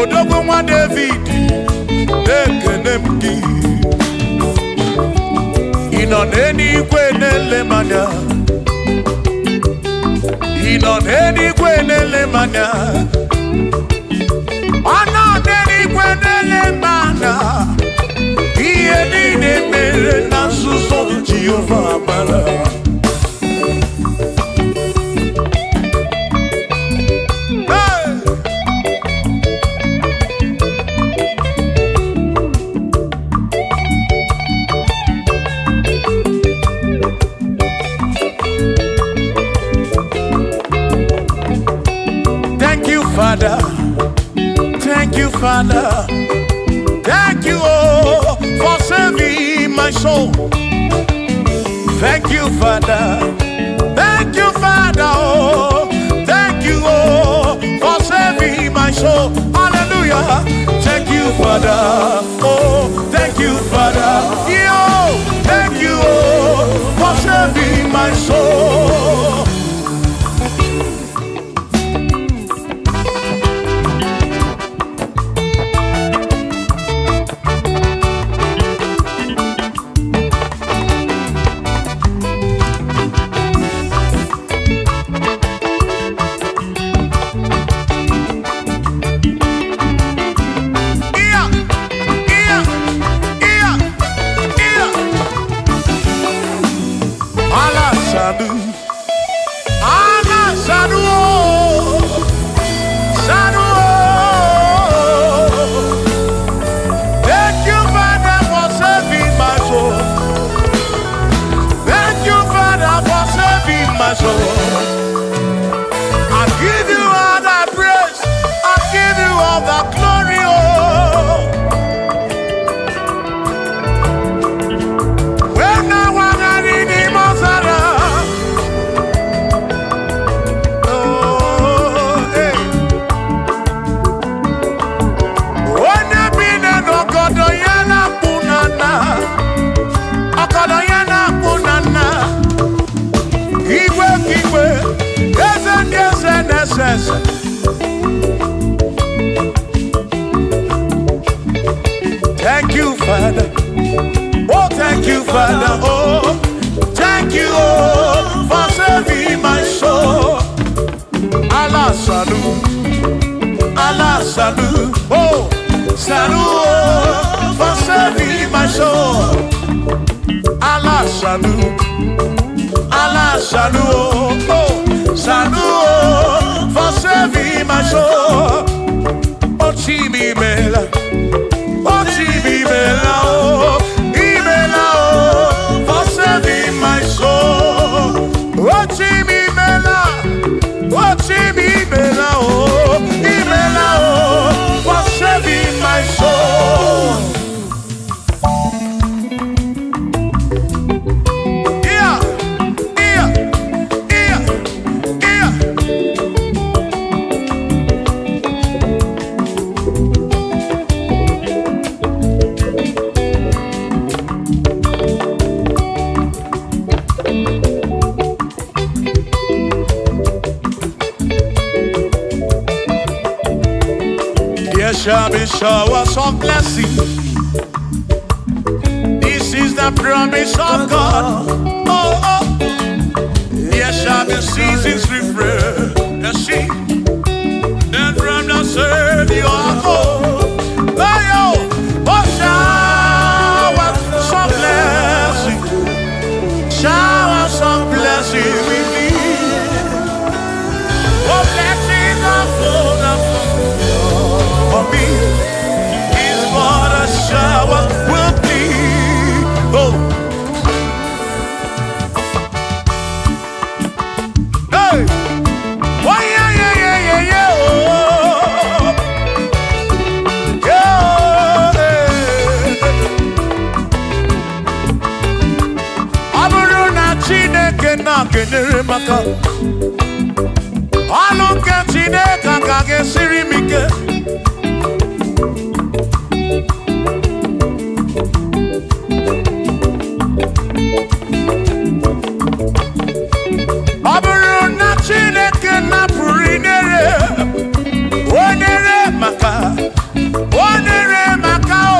Odogwa David, Ekenemki. Ino neni kwenele manya. Ino neni kwenele manya. Ano neni kwenele manya. Iye nini mere na suso Jehovah mara. Father, thank you, Father, thank you, oh, for saving my soul. Thank you, Father, thank you, Father, oh, thank you, oh, for saving my soul. Hallelujah. Thank you, Father, oh, thank you, Father, yo, thank you, oh, for saving my soul. Father. Oh, thank you, oh, for saving my soul. Allah salut, Allah salut, oh, salut, oh, for saving my soul. Allah salut, Allah salut, oh, salut, oh, for saving my soul. Oh, Chimi Bella, oh, Chimi Bella, oh, Ibella, oh, for saving my soul. Oh, Chimi Bella, oh, Chimi Bella, oh, Ibella, oh, for saving my soul. Yeah, yeah, yeah, yeah. There shall be showers of blessing. This is the promise of God. Oh, oh. There shall be seasons refreshing. And from the serve you are home. Oh, yo. Oh, showers of blessing. Showers of blessing we need. Oh, blessings are full of for me is what a shower will be. Oh, hey, oh yeah, yeah, yeah, yeah, yeah. Oh, yeah. Aburu na Chineke na kenere maka. Alunke Chineke kage siri mike. Chineke na purinere onere maka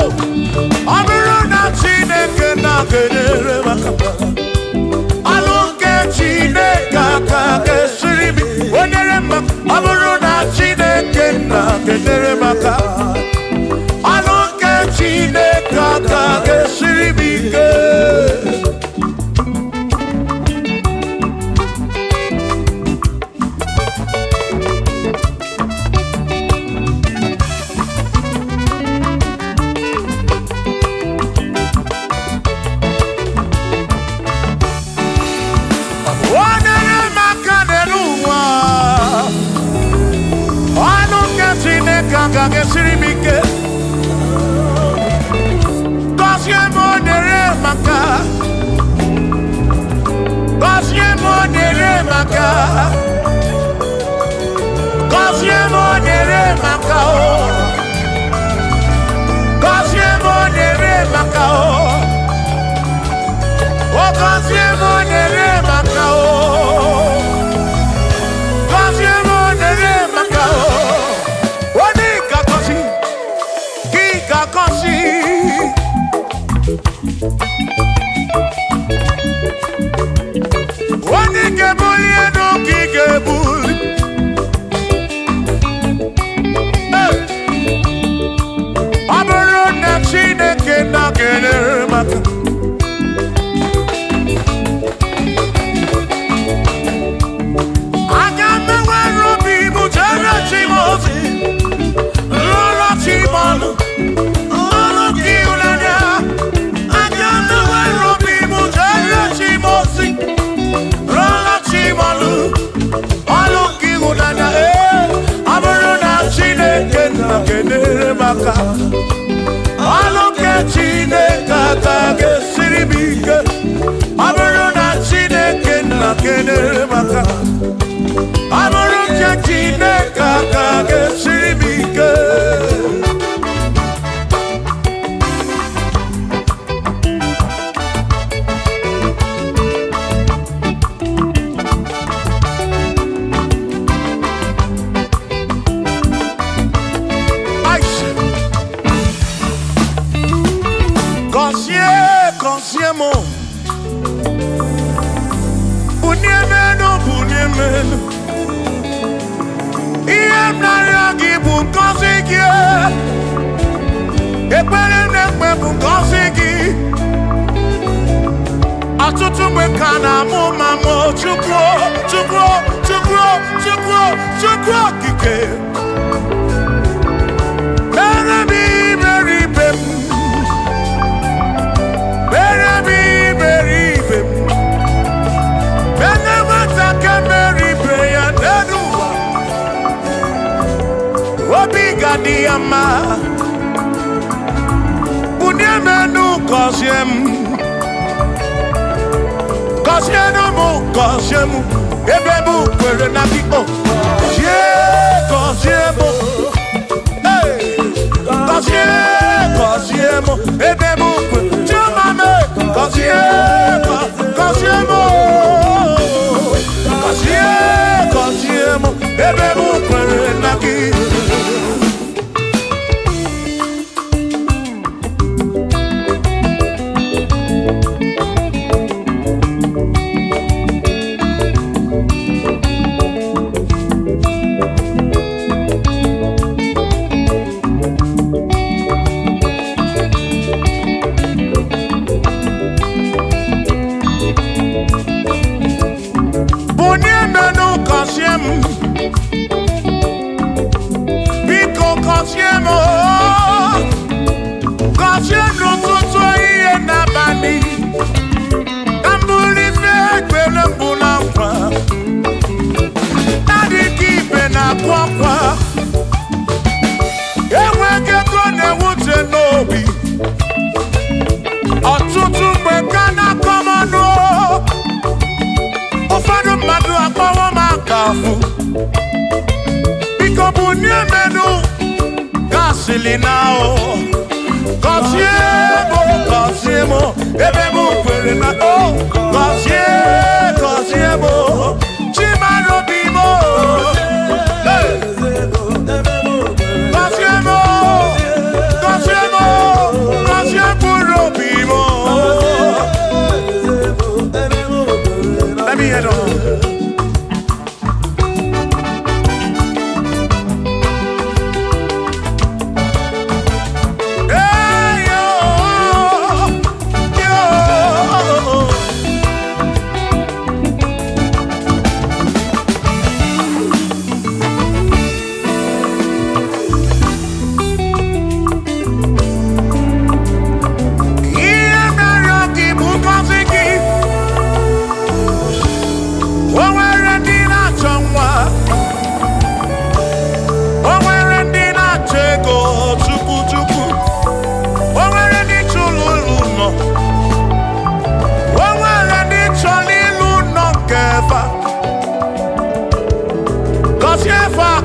o aburu na Chineke na kenere maka alunke Chineke ka kesiri mi onere maka aburu na Chineke na kenere maka alunke Chineke ka kesiri mi ke. Cause you're more than maka. Cause you're more than maka. Cause you're more than maka. Cause you're more than maka. Oh, cause you're more than maka. Cause you're more than maka. Aloke Chineke ka gesiri bike aburu na Chineke na kenere maka aburu Chineke ka gesiri bike. gị ekpere na-ekpe bụ ngọzi gị ọtụtụ mgbe ka na-amụ ma mụ Chukwu okike mere m iberibe m mere m iberibe m mere nwata ka mere ibe ya n'elu ụwa obi ga-adị ya mma bunye m enu gọzie m gọzie m ebe m kwere na gị gọzie m ebe m kwere chioma m gọzie m ebe m kwere na gị biko gọzie m gọzie n'ụtụtụ ihe n'abalị ka m bụrụ ife ekpere mbụ na nkwa na-adịghị ibe na-akwa akwa enweghị ego na-ewute n'obi ọtụtụ mgbe ka na-akọ m ọnụ ụfọdụ mmadụ akpọwo m akafụ biko bunye menu gasili na o gọzie m ebe m kwere na o gọzie m chimarobi m gọzie mkpụrụ obi m let me head on.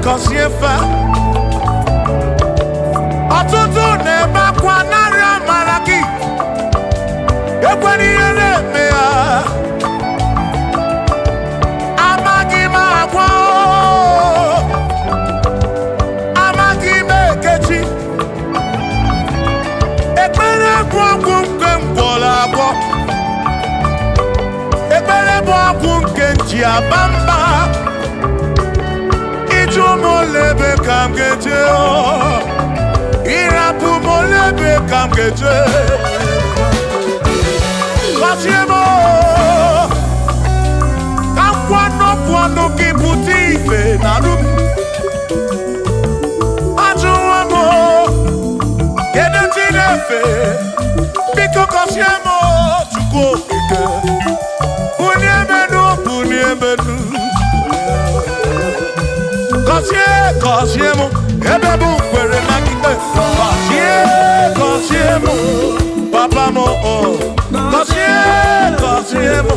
Gọziefa ọtụtụ na-ebe akwa narị amara gị ekwere ihe na-eme ya amaghị m agwa amaghị m ekechi ekpere bụ ọgwụ nke mgbọrọ agwọ ekpere bụ ọgwụ nke nji aba mba molebe kam geje irapu molebe kam geje gọzie m ka kwano gị pụta ife na rum ajụwa m kedu ndị na-efe biko gọzie m Chukwu okike bunye menu gọzie m ebe m kwere na gị gọzie m papa m gọzie m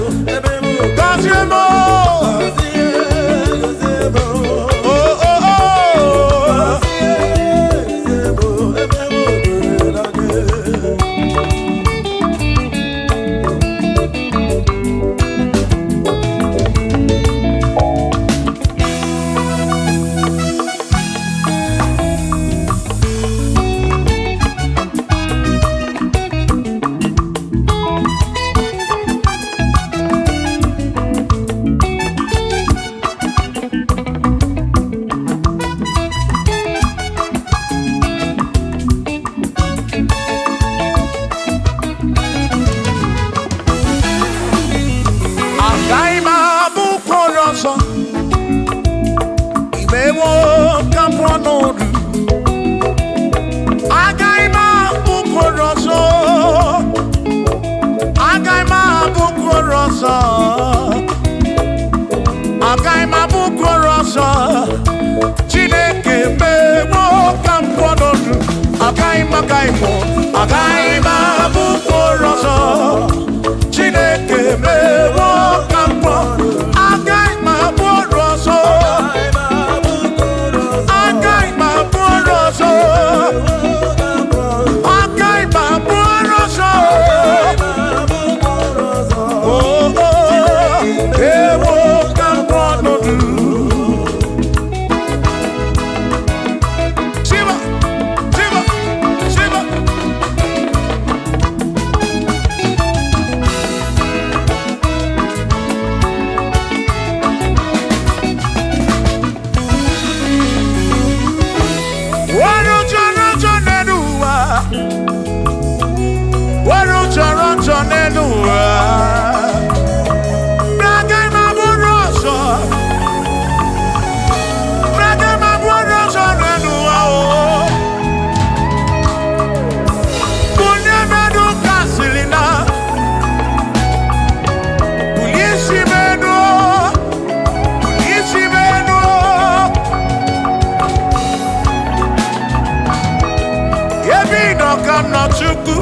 no chuku.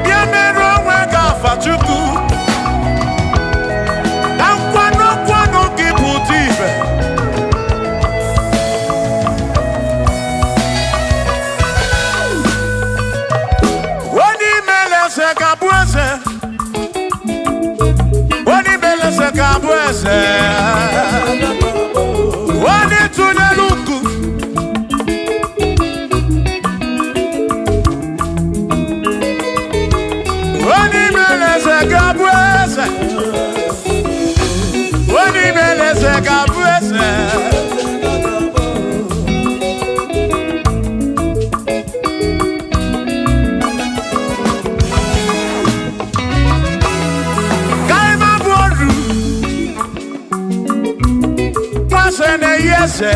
Bia mero wega fa chuku. Dan kwano kiputive. Wani mele se kabuese. Wani mele se kabuese. Wani tuneluku. Wani mele se kabuese. Wani mele se kabuese. Kaima boru. Wasene yese.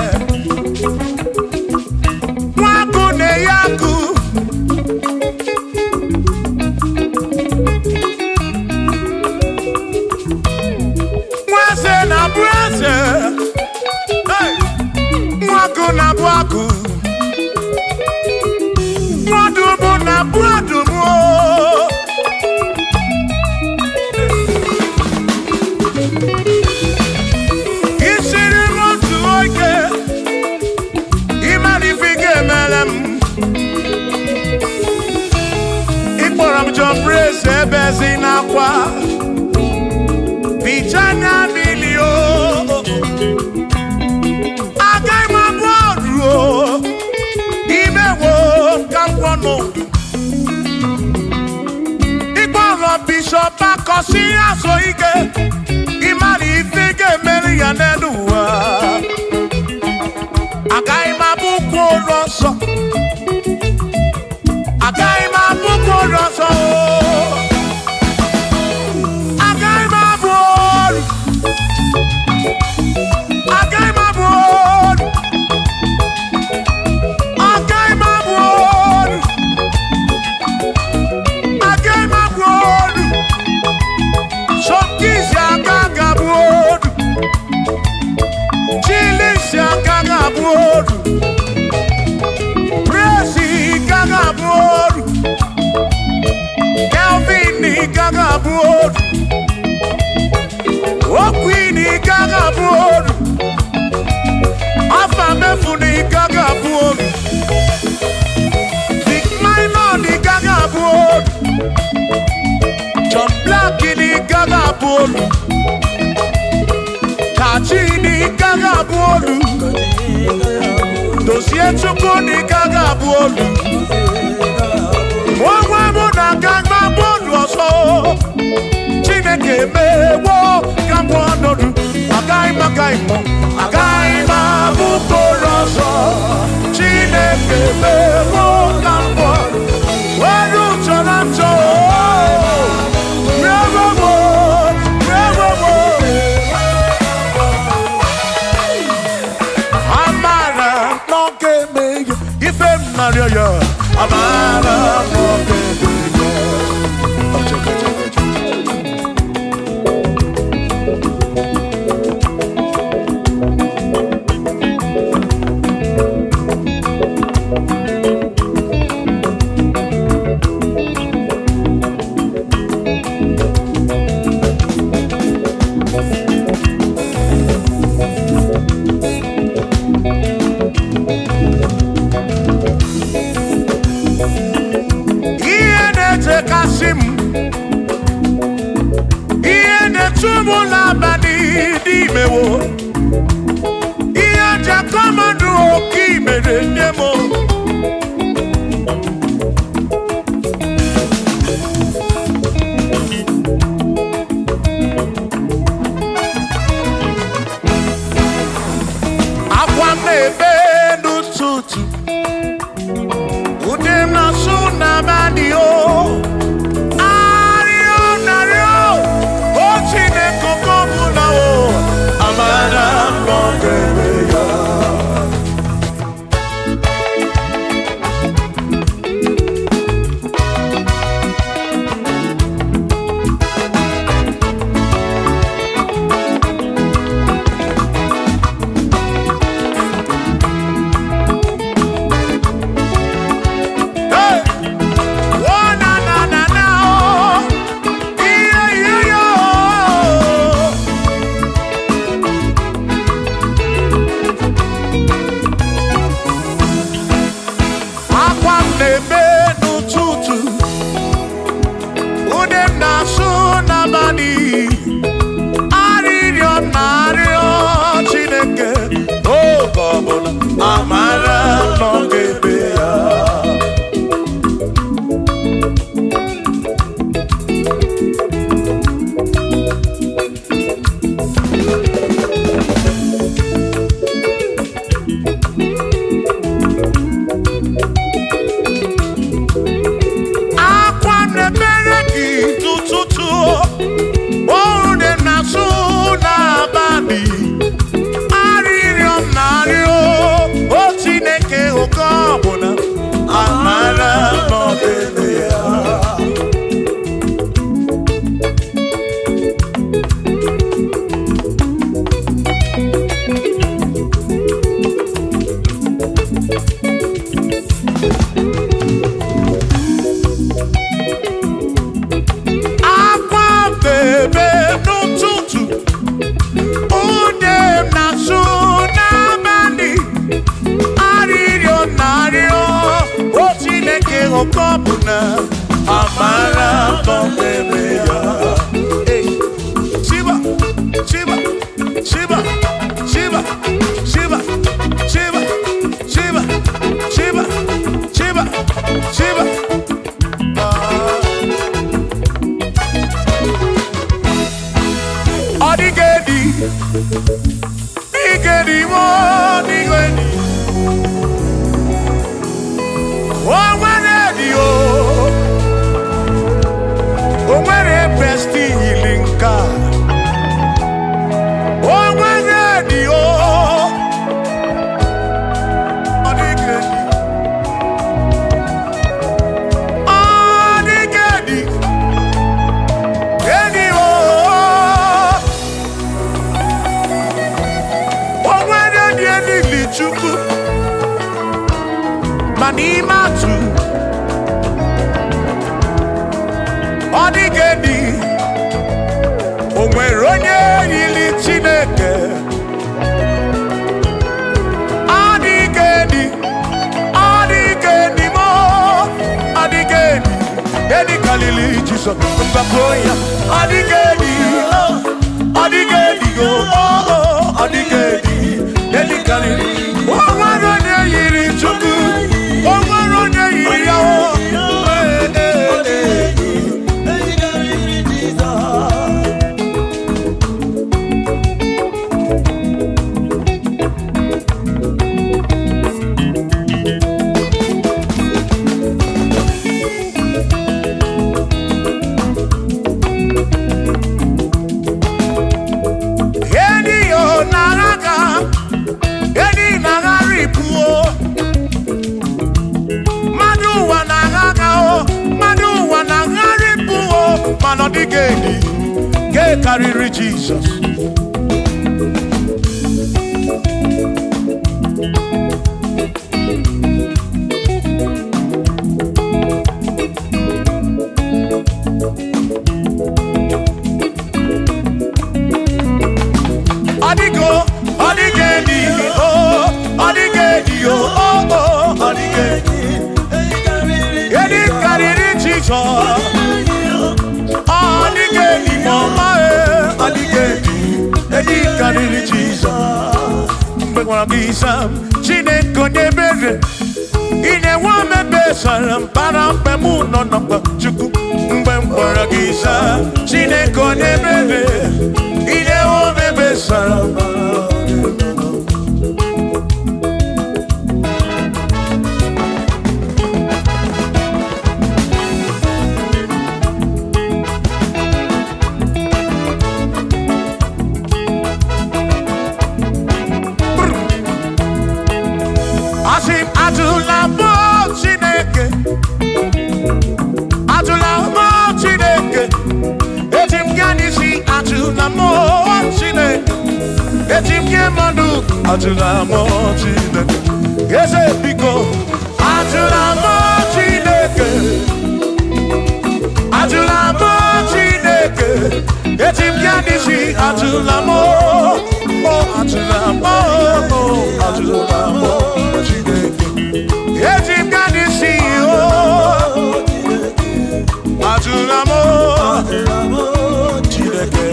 Waku ne yaku. Na brese, hey, waku na waku, wadumu na wadumu. Isiri motu oike, imani fige melem. Ikporam John brese bezi na kwa. Vichana milio Agai maboru Imewo Kampono Igboro Bishop Akosi Asoike Imani Ifige Meri Yaneduwa Agai mabuko roso Agai mabuko roso Kachini gaga bolu, dosie chukuni gaga bolu. Mwa muna gaga bolu oso, chineke mewo gambonodu. Agai ma bukoroso, chineke mewo gambonodu. Waru chorancho. Amara okopuna amara tondebe ya. Shiba, Shiba, Shiba, Shiba, Shiba, Shiba, Shiba, Shiba, Shiba, Shiba. Odigedi, Igedi mo, Igedi. Oh, Manedi oh, oh, Mane besti linka. Oh, Manedi oh, Odigedi, Odigedi, Edi oh. Chukwu manime atụ ọ dịgedi o nwere onye yiri Chineke ọ dịgedi mo ọ dịgedi edi kalili Jizọs mbapụ ya ọ dịgedi ọ dịgedi ọ dịgedi edi kalili. Oh, what on the yiri Chukwu? Oh, what on the yiri ya? Man of the gay carry Jesus. Odigo, odigedi, oh, odigedi, oh, odigedi. Edi carry Jesus. Adigedi mama adigedi edi kariri Jesus mbegwa gisa Chineke nyebere ine wa mebesara para mpemu no nokpa Chukwu mgbe mkpọrọ gisa Chineke nyebere ine wa mebesara. Atula mo Chineke, ese biko. Atula mo Chineke, atula mo Chineke. Etim yanisi atula mo, oh atula mo, oh atula mo Chineke. Etim yanisi oh, atula mo Chineke.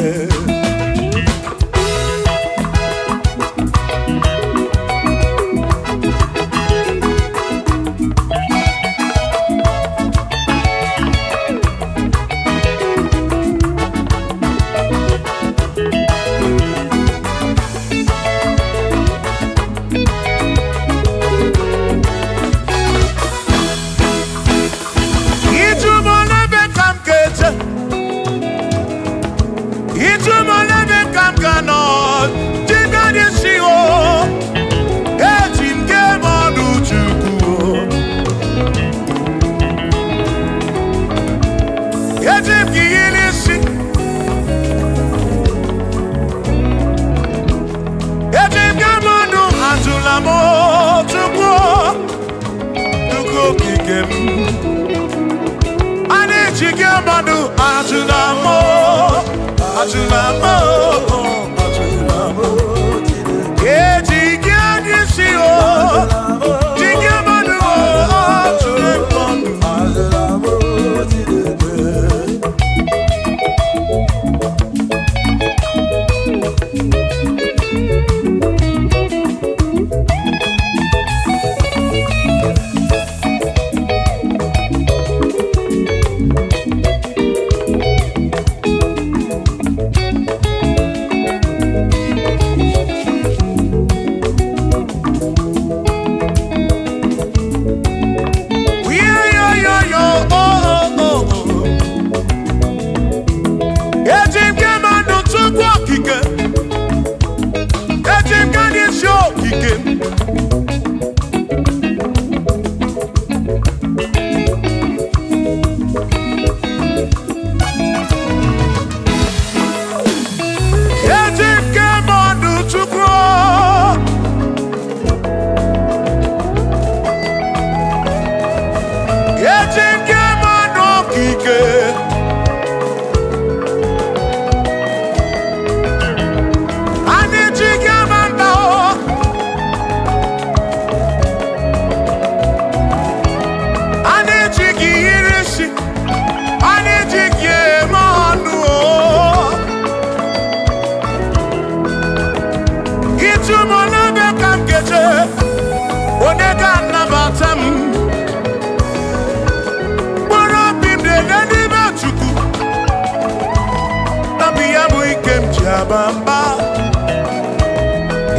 bamba.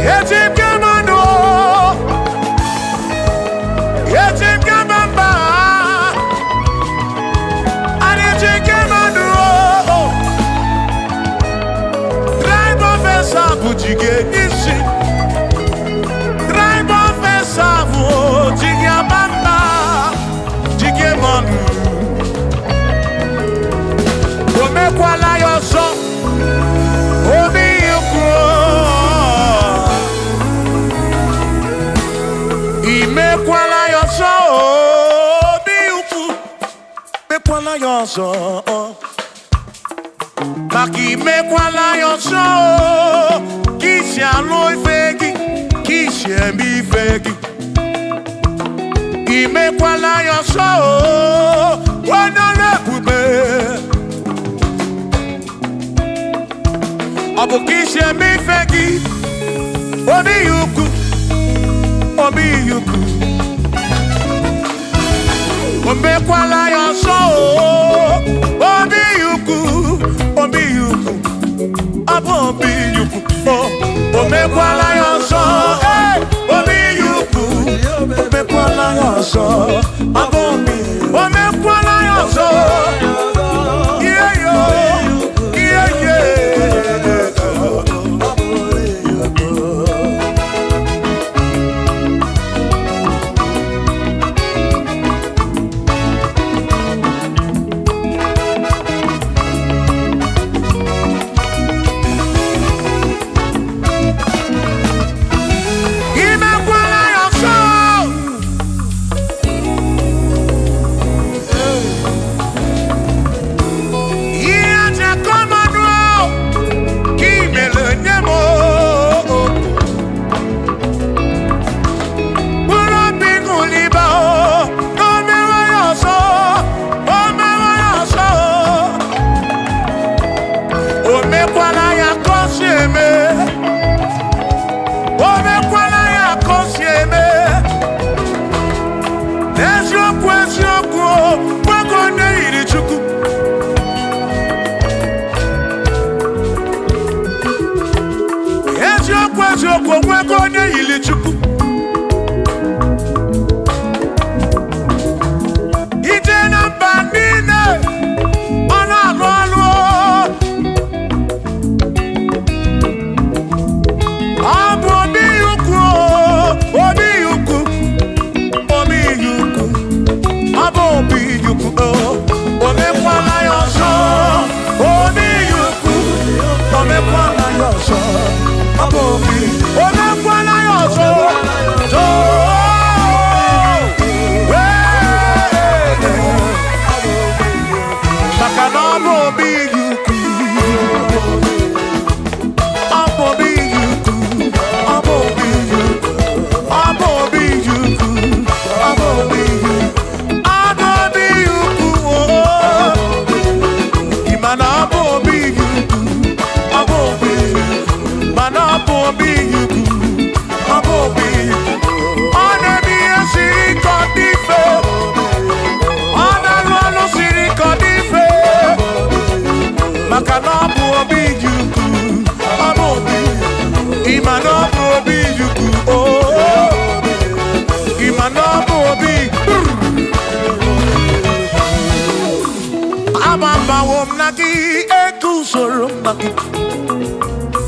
Yetim kamano, yetim kamamba, and yetim kamano. Drive off a sabu jige nisi, drive off a sabu jige bamba, jige manu. Ome kwala yoso, omi yukro. Ime kwala yoso, omi yuku. Me kwala yoso, maki me kwala yoso. Kishi alo ifegi, kishi emi ifegi. Ime kwala yoso, wana lepube. Abu kishi emi ifegi, omi yuku. Obi yuku, ombe kwala yoso. Obi yuku, abo obi yuku. Ombe kwala yoso, obi yuku. Ombe kwala yoso, abo obi. Ombe kwala yoso, yeah yo, yeah yeah.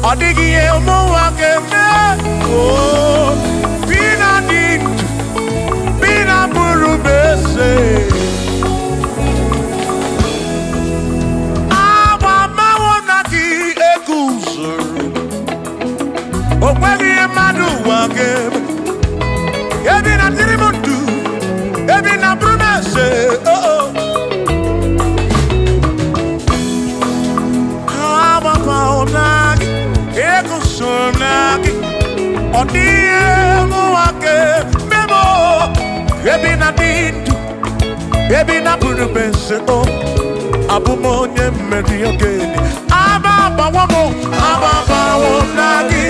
Odigi emo wakeme, oh, bina dintu, bina burubese. Abama wonaki ekusoro, okwegi emadu wakeme. Ebina tirimutu, ebina burubese, oh oh. Abama wonaki. Sonaki, odie muake memo, ebi na dindu, ebi na burubese o, abumonye meri ogeni, ababa wamo nagi,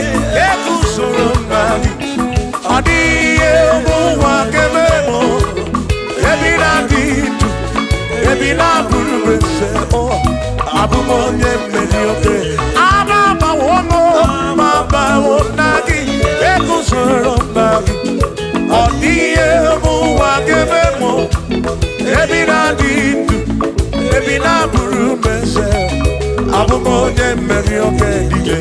ekusoronagi, odie muake memo, ebi na dindu, ebi na burubese o, abumonye meri ogeni, ababa onye mmeri oge dile.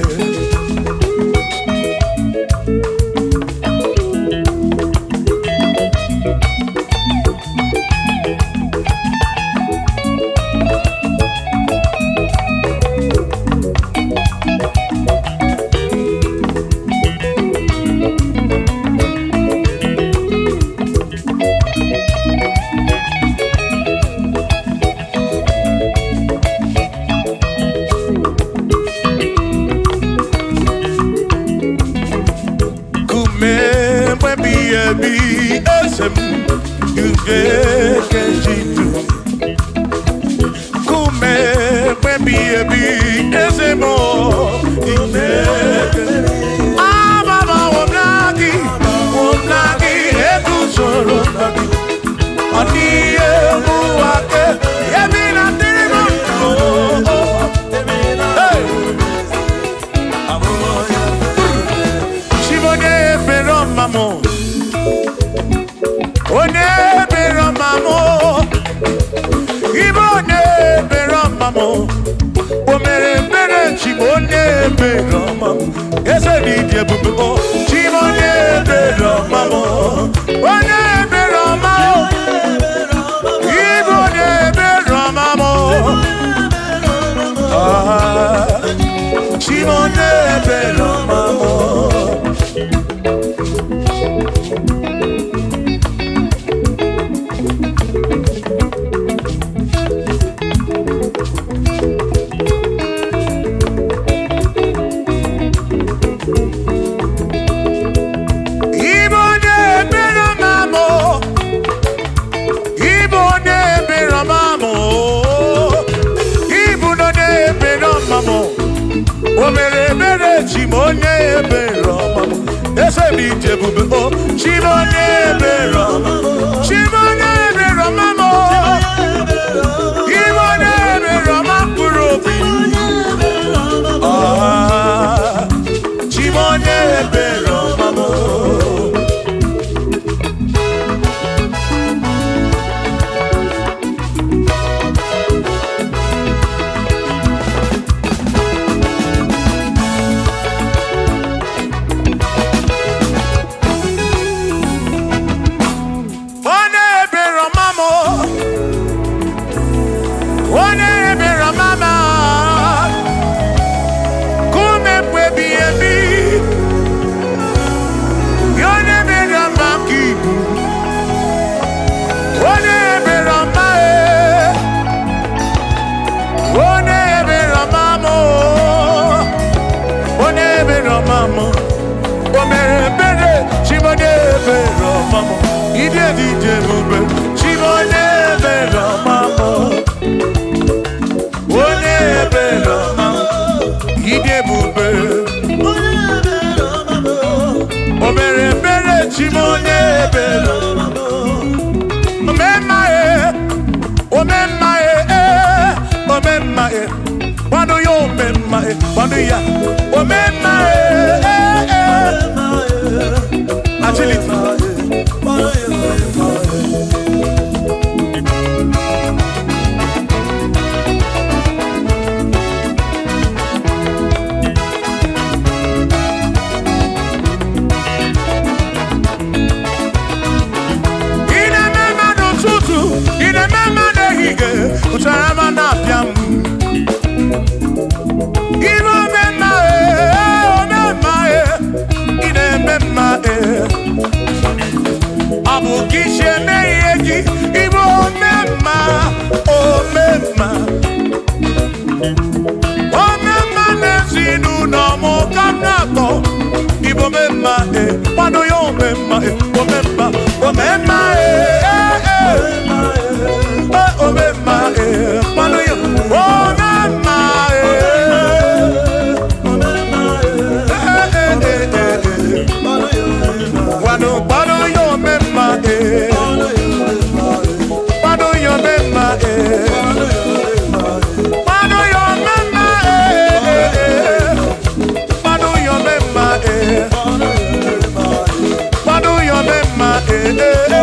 Pado your memma,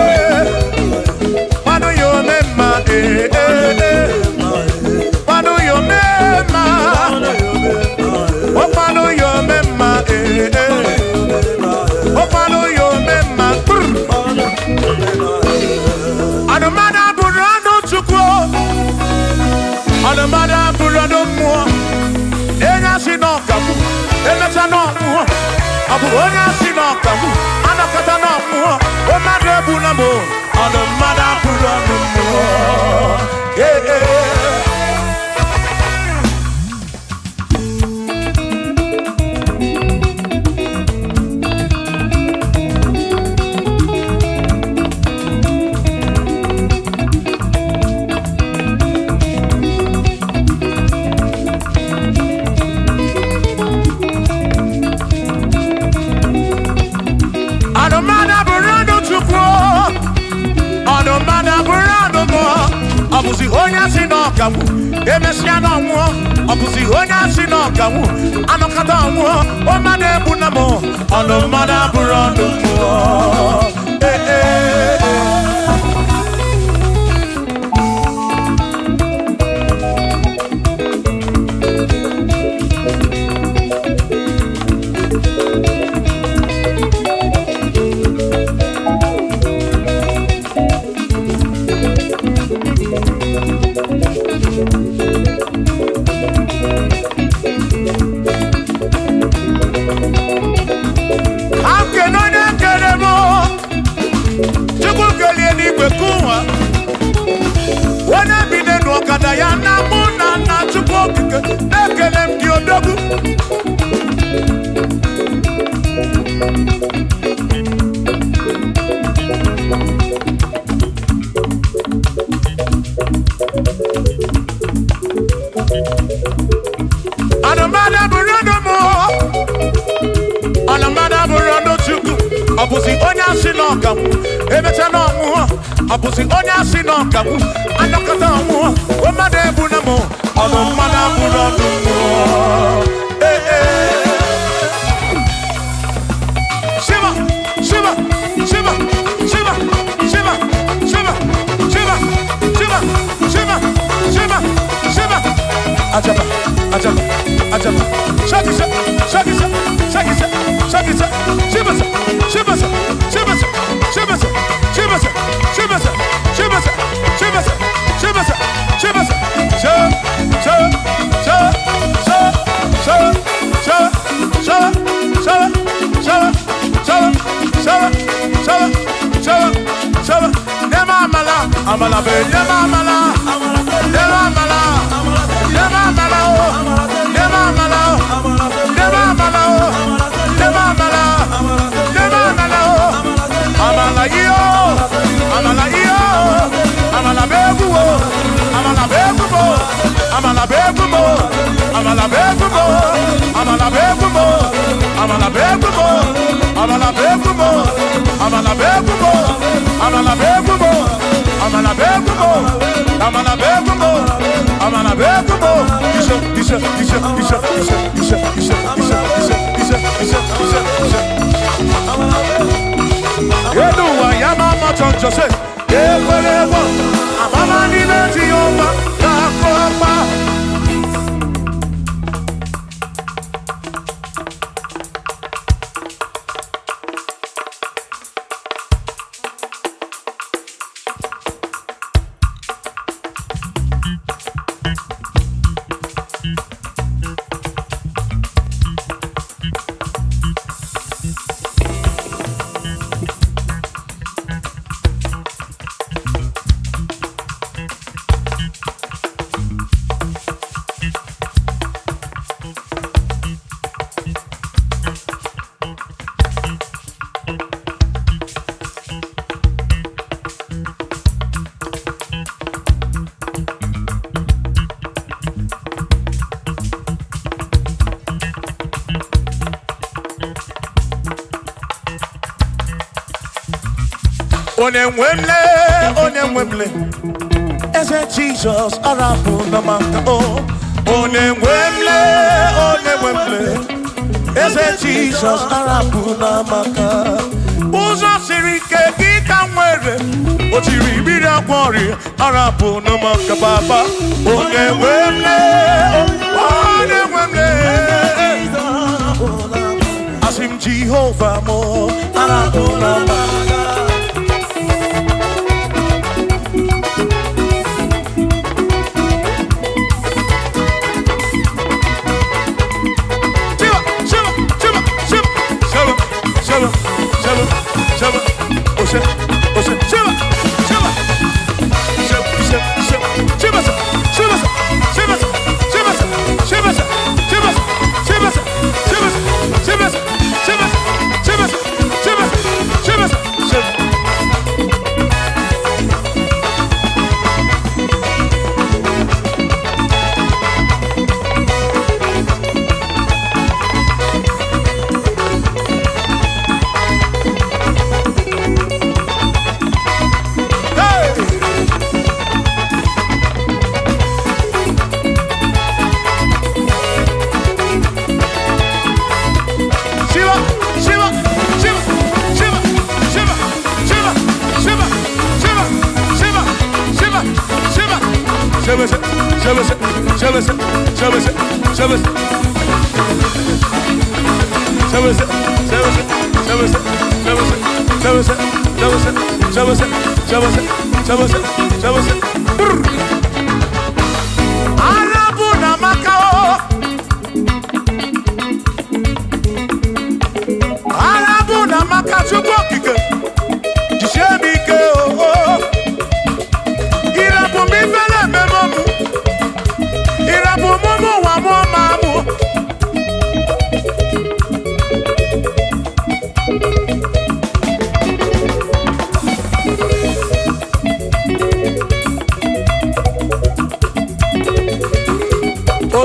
n'ọnwụ ọ bụ onye asị n'ọkagbu anọkọta n'ọnwụ o mmadụ egbula m ọnụ mmadụ abụrụ ọnụ mmụọ ọ bụzi onye asị n'ọkagbu emesịa n'ọnwụ ọ bụzi onye asị n'ọkagbu anọkọta ọnwụ o mmadụ egbuna m ọnụ mmadụ abụrụ ọnụ mmụọ ya na mụ na nna Chukwu okike na-ekele m gị odogwu anụmada bụrụ ọnụ mụ anụmada bụrụ ọnụ Chukwu ọ bụzi onye asị n'ọkagbu emecha n'ọnwụ ọ bụzi onye asị n'ọkagbu anọkọta ọnwụ o mmadụ egbuna m ọnụ mmadụ abụrụ ọnụ mmụọ Shiva Shiva Shiva Shiva Shiva Shiva Shiva Shiva Shiva Shiva Shiva Ajaba Ajaba Ajaba Shakisa Shakisa Shakisa Shakisa Shiva Shiva Shiva Shiva Shiva Shiva Shiva Shiva Amala be nema amala nema amala nema amala nema amala nema amala nema amala nema amala amala iyo amala iyo amala begumo amala begumo amala begumo amala begumo amala begumo amala begumo amala begumo amala begumo amala begumo amala begumo amala begumo amala begumo isha Yeduwa yama chonjo se ekwelewo amama ni leti yoma nakoma Onemwemle Eze Jesus arapu na maka Onemwemle Eze Jesus arapu na maka Uzo sirike gika mwere Otiri bira kwori arapu na maka baba Onemwemle Asim Jehovah mo arapu na maka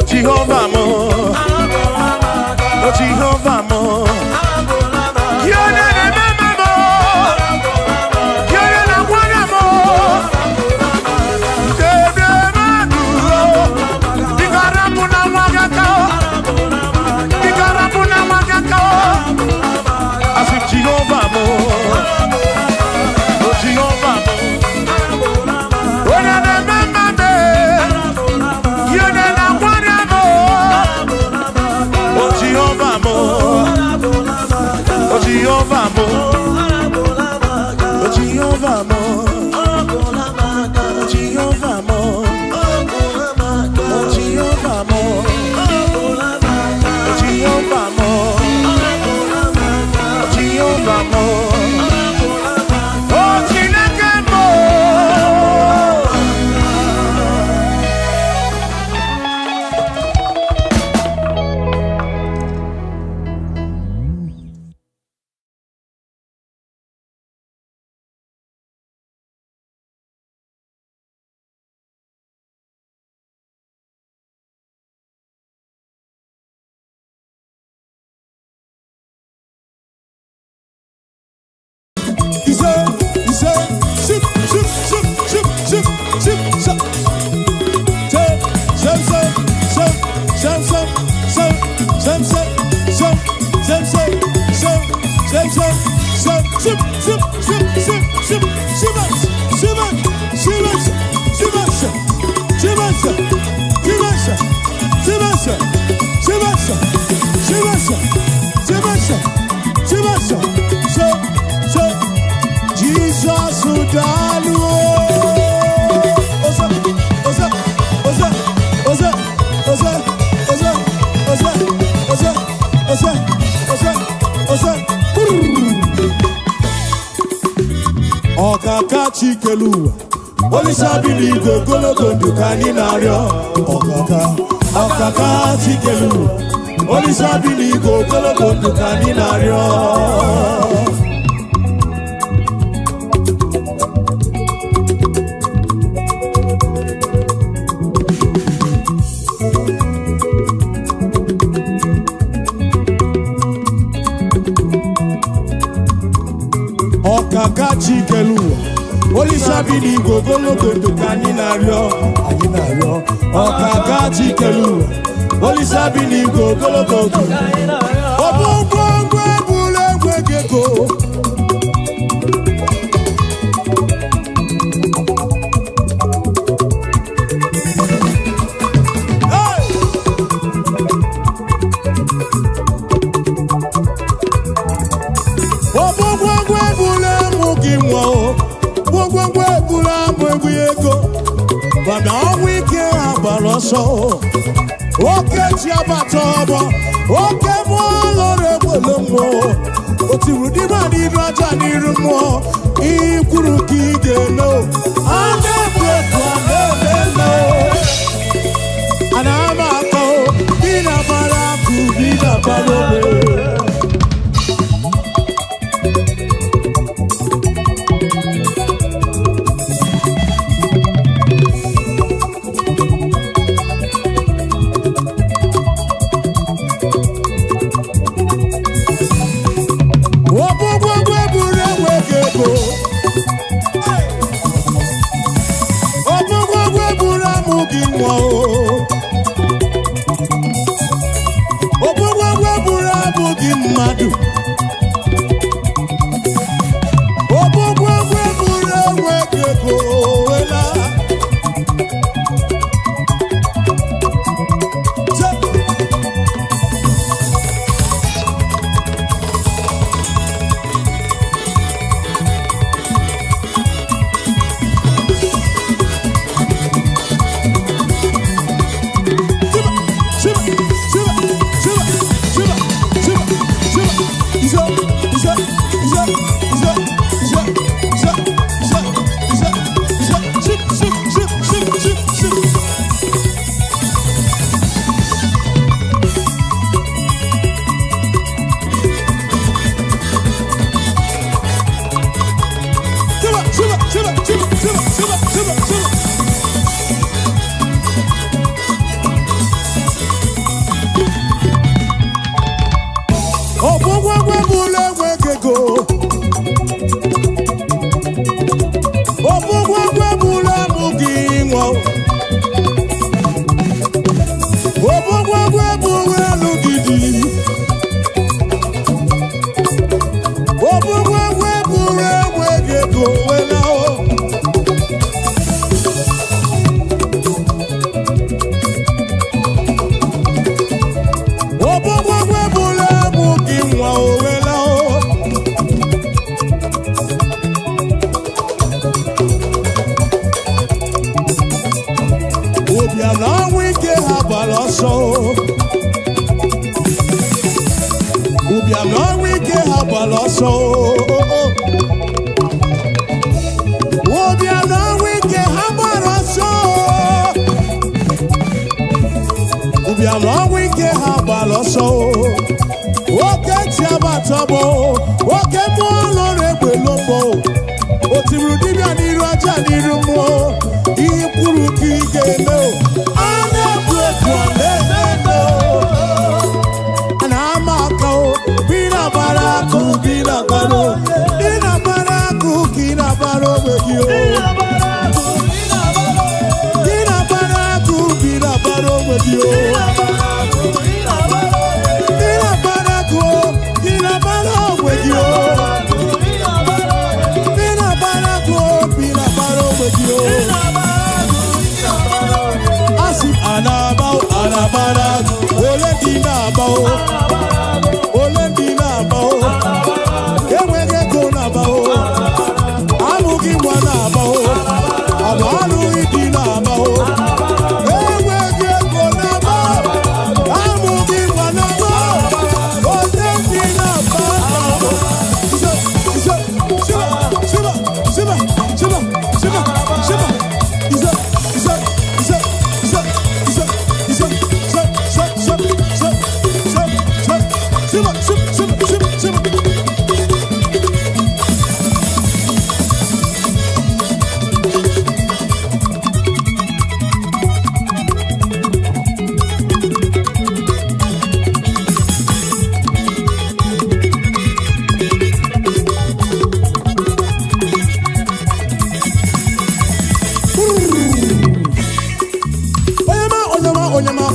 Jehovah mo, oh Jehovah mo, you're the remember mo, you're the one mo, the madu, the garapuna magaka, the garapuna magaka, I said Jehovah mo, oh Jehovah mo, oh the remember me, you're the Jehovah mo, oh Jehovah mo, oh Jehovah mo, oh Jehovah mo, oh Jehovah mo, oh Jehovah mo, oh Jehovah mo, oh Chineke mo. Jesus who died, Okaka chikelu, Olisa biligo gologo ndukani nario. Okaka chikelu, Olisa biligo gologo ndukani nario. Okaka chikelu, Olisa biligo gologo ndukani nario. Okaka chikelu, Olisa biligo gologo ndukani nario. Obongwe bule geko. Bana wike abaloso, oke chiabatobo, oke mo lorebo. Oti rudi mani raja nirumo, ikuru kigeno, ane kwekwa no. Anamako, bina baraku, bina balobe. ụbịam na ọnwụ ike ha gbara ọsọ ụbịam na ọnwụ ike ha gbara ọsọ ụbịam na ọnwụ ike ha gbara ọsọ ụbịam na ọnwụ ike ha gbara ọsọ oke ti abatọbọ oke mmụọ lọrọ egbe lombo o tiri dibịa n'iru aja n'iru mmụọ ihe kwuru ka ị ga-eme a na-ebu ebu ọ na-eme a na-ama aka bi na-agbara akụ bi na-agbara ị na-agbara akụ ka ị na-agbara onwe gị ị na-agbara akụ bi na-agbara onwe gị ole dị na-abao enweghị ego na-abao alụghị nwa na-abao ama alụghị di na-abao enweghị ego na-abao amụghị nwa na-abao ole dị na-abao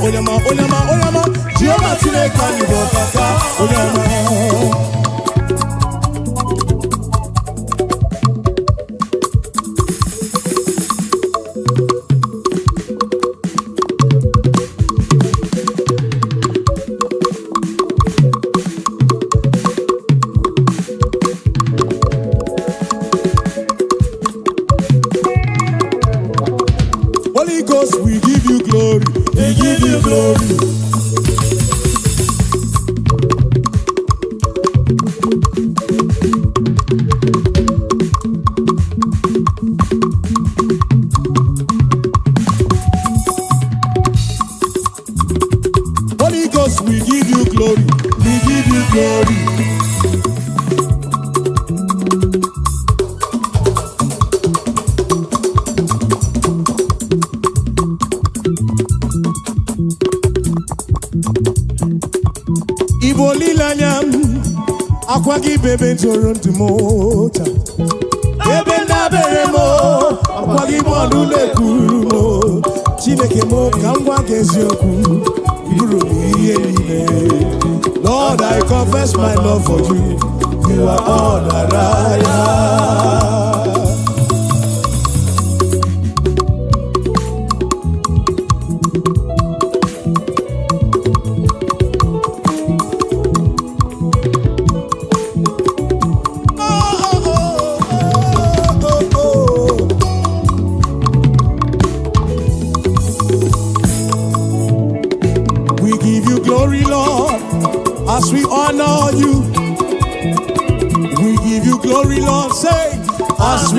Onyama, Jehovah Chineke anyị bụ ọkaka onyama. Holy Ghost, we give you glory. We give you glory. Holy Ghost, we give you glory. We give you glory. Igbo lilanya akwa gị bebe ntụrụ ntị m taa ebe ndabere m akwa gị bọọlụ na-ekwuru m Chineke m ka m gwa gị eziokwu bụrụ m ihe niile Lord, I confess my love for you. You are all that I am. Glory, Lord, as we honor you. We give you glory, Lord, say, as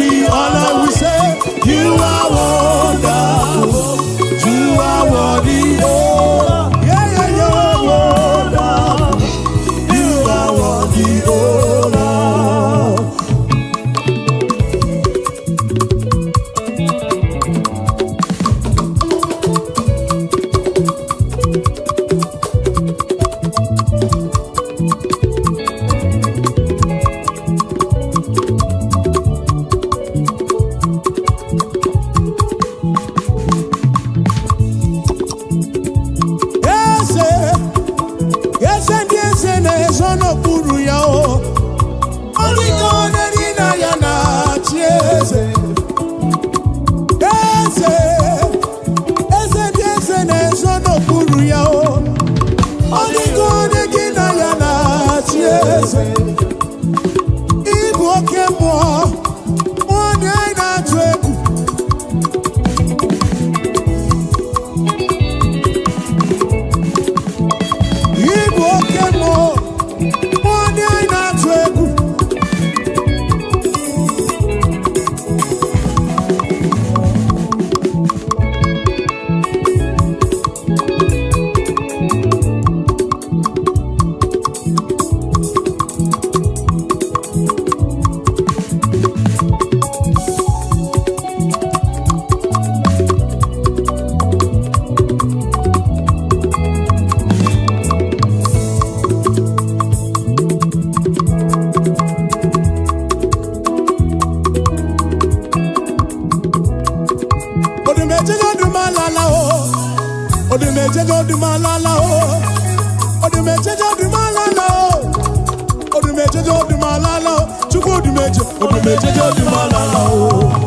Odumeje Odumalala o. Odumeje Odumalala o. Odumeje Odumalala o. Chukwu Odumeje Odumalala o.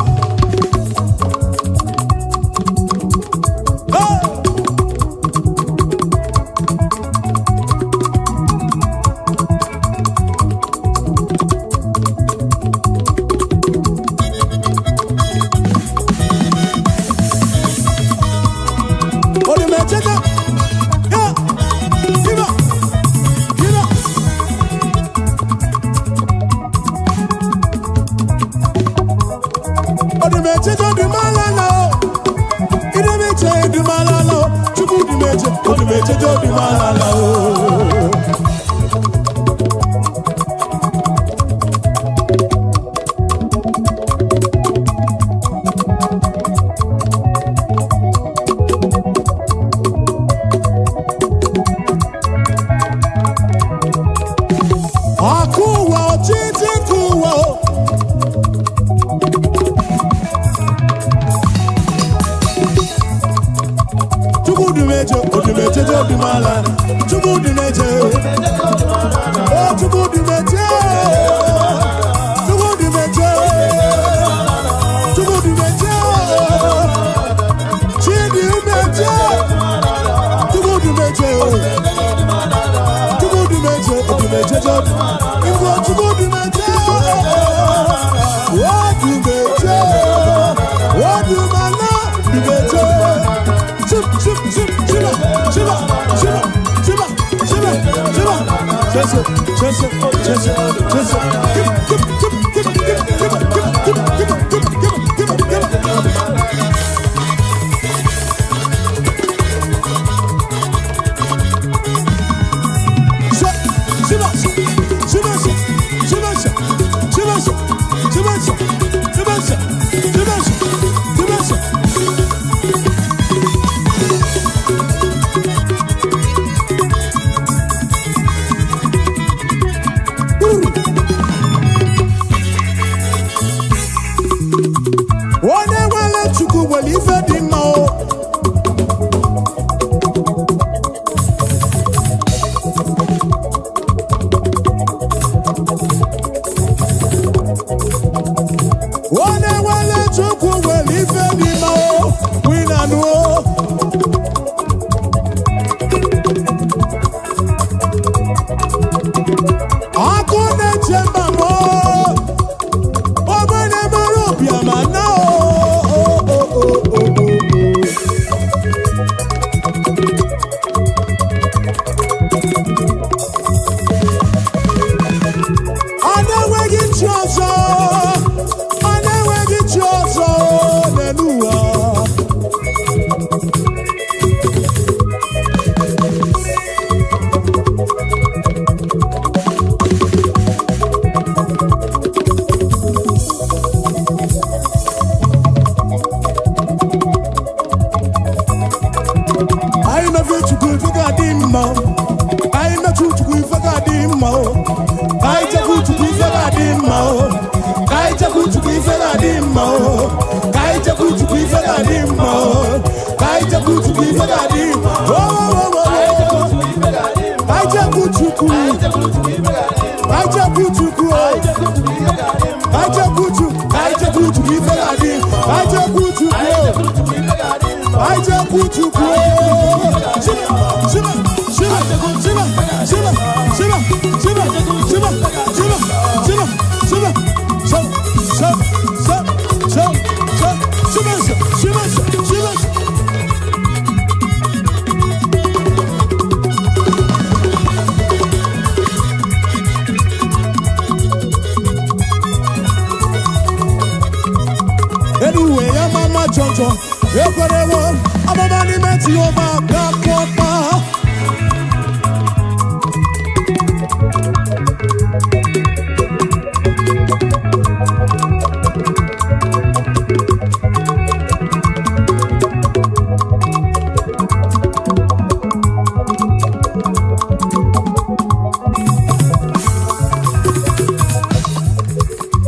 Anyway, I'm Mama Jojo. You got a one. I'm a money met you over black water.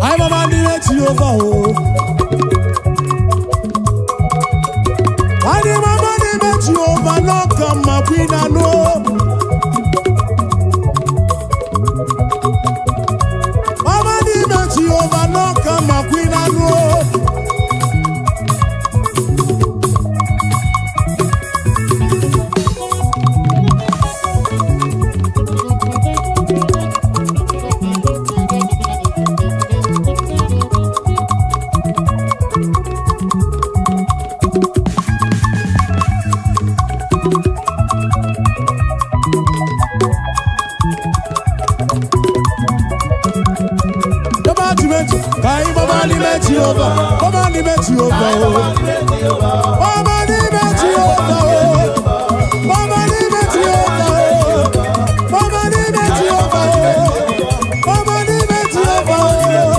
I'm a money met you over. I need my money met you over local. Ọba n'ime Jehova o. Ọba n'ime Jehova o. Ọba n'ime Jehova o. Ọba n'ime Jehova o. Ọba n'ime Jehova o.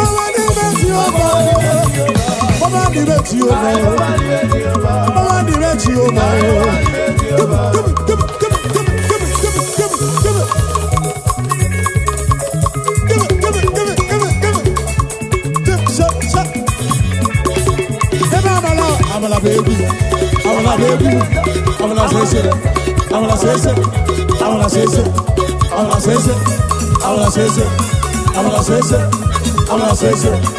Ọba n'ime Jehova o. Ọba n'ime Jehova o. Ọba n'ime Jehova o. Amala baby, amala baby, amala sese, amala sese, amala sese, amala sese, amala sese, amala sese, amala sese.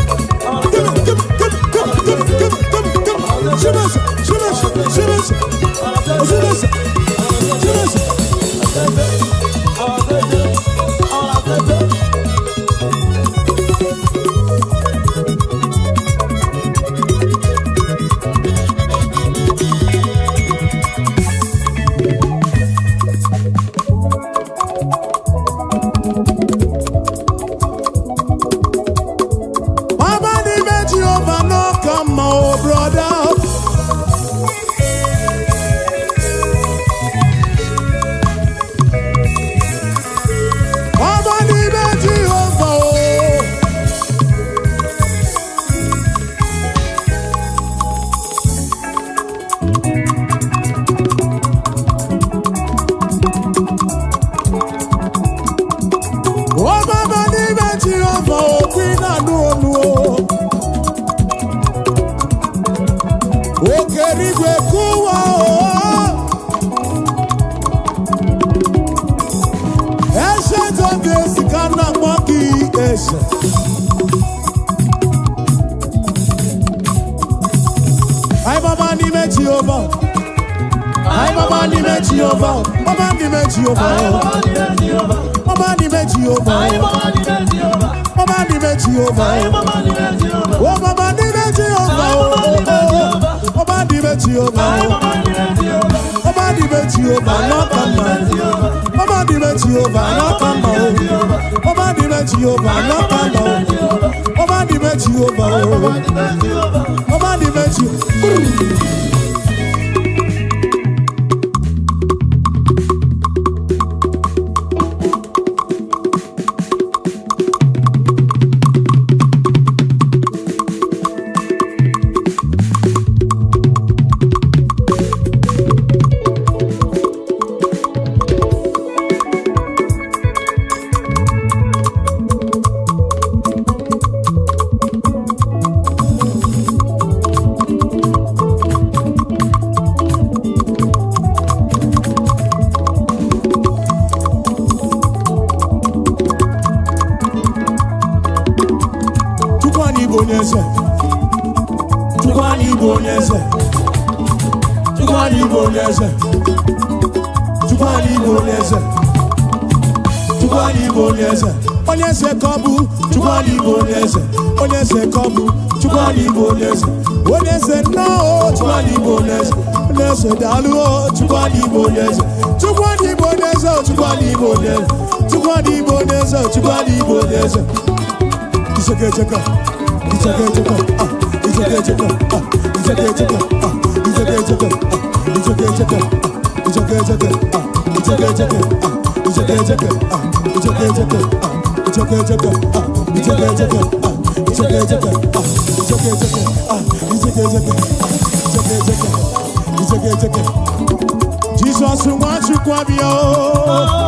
Jesus wants you to be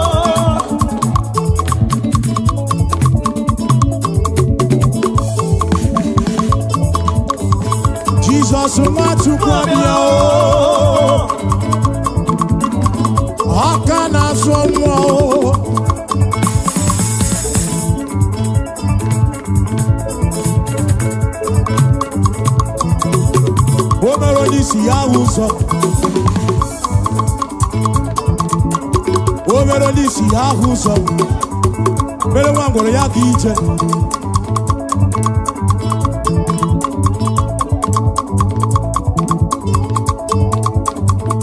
Jesus wants you to be Akana somo Omerolisi yahuso Omerolisi yahuso Mele wangolo yakiche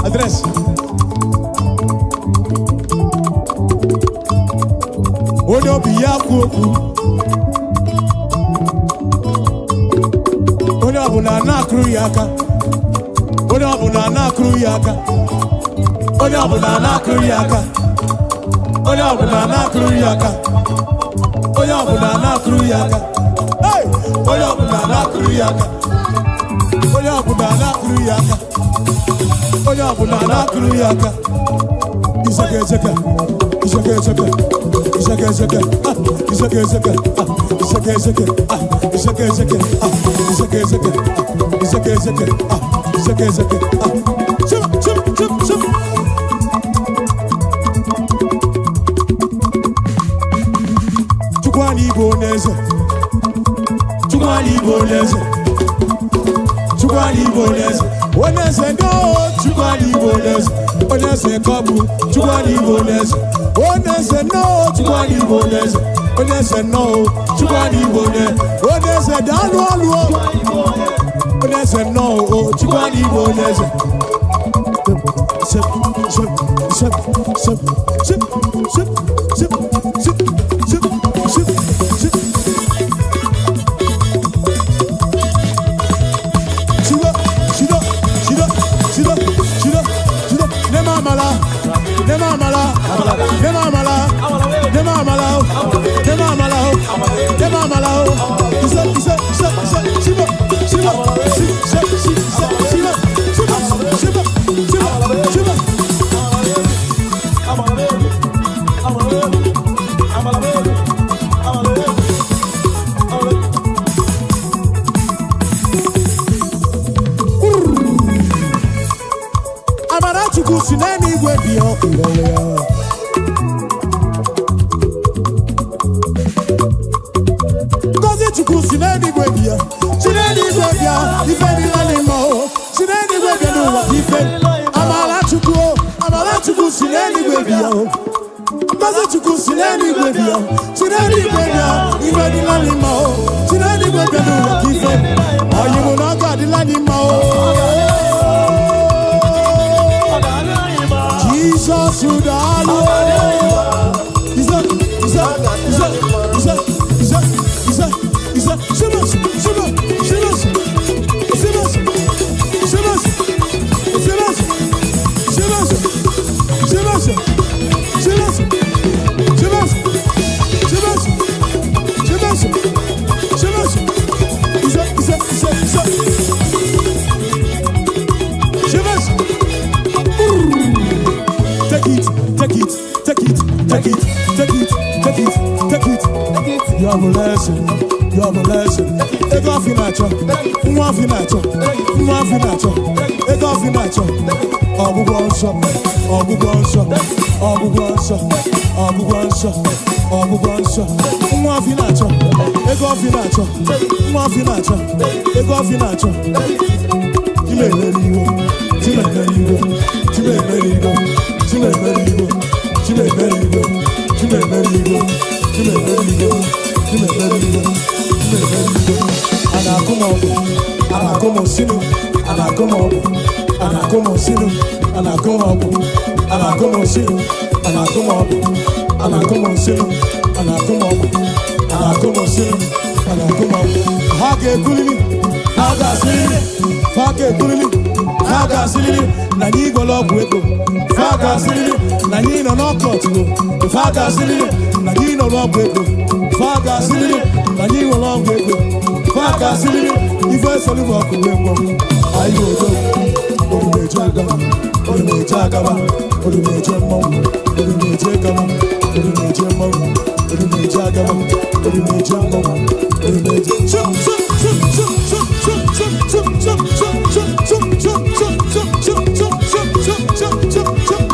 Address Odo biyaku na-akụrụ ya aka. Onye ọbụla na-akụrụ ya aka. Onye ọbụla na-akụrụ ya aka. Onye ọbụla na-akụrụ ya aka. Onye ọbụla na-akụrụ ya aka. Hey! Onye ọbụla na-akụrụ ya aka. Onye ọbụla na-akụrụ ya aka. Onye ọbụla na-akụrụ ya aka. Iseke iseke. Iseke iseke. Iseke iseke. Iseke iseke. Iseke iseke. Iseke iseke. Iseke iseke. Iseke iseke. Iseke iseke. Shim shim shim shim. Chukwani Igbo n'eze. Chukwani Igbo n'eze. Chukwani Igbo n'eze. Oneze no. Chukwani Igbo n'eze. Oneze kabu. Chukwani Igbo n'eze. Oneze no. Chukwani Igbo n'eze. Oneze no. Chukwani Igbo n'eze. Oneze dalu alu. Oneze no. Chukwani Igbo n'eze. Ship ship ship ship ship ship ship ship ship ship ship. Jesus, you have a lesson. You have a lesson. Ego afinacho. Nwa afinacho. Nwa afinacho. Ego afinacho. Ọgwụgwọ nsọ. Ọgwụgwọ nsọ. Ọgwụgwọ nsọ. Ọgwụgwọ nsọ. Ọgwụgwọ nsọ. Nwa afinacho. Ego afinacho. Nwa afinacho. Ego afinacho. Chimemere iwo. Chimemere iwo. Chimemere iwo. Chimemere iwo. Chimemere iwo. Chimemere iwo. Chimemere iwo. Anakomo sinu, anakomo sinu, anakomo sinu, anakomo sinu, anakomo sinu, anakomo sinu. Hage kulili, haga silili, hage kulili, haga silili. Nani golo bueko, haga silili. Nani no nokotu, haga silili. Nani no bueko. Faga silili, nani wala ngego. Faga silili, ife soluva kuwemo. Ayo do, olumeje gama, olumeje gama, olumeje mo, olumeje gama, olumeje mo, olumeje gama, olumeje mo, olumeje. Chum chum chum chum chum chum chum chum chum chum chum chum chum chum chum chum chum chum chum chum.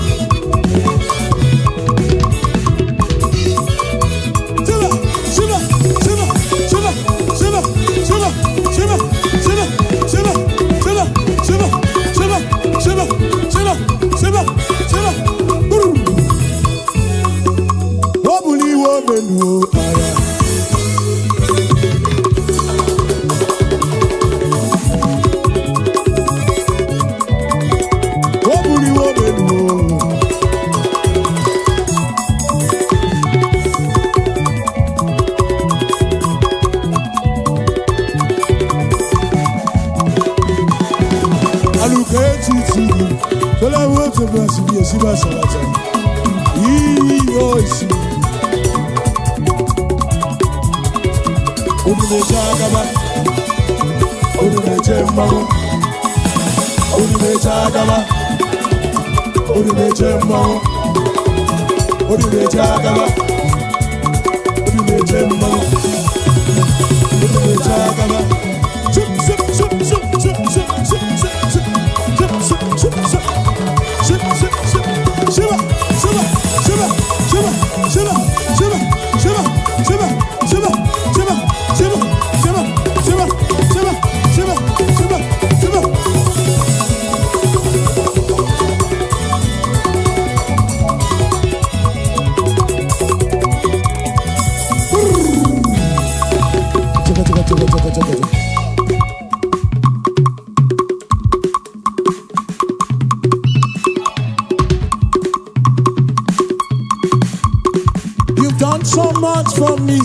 You've done so much for me,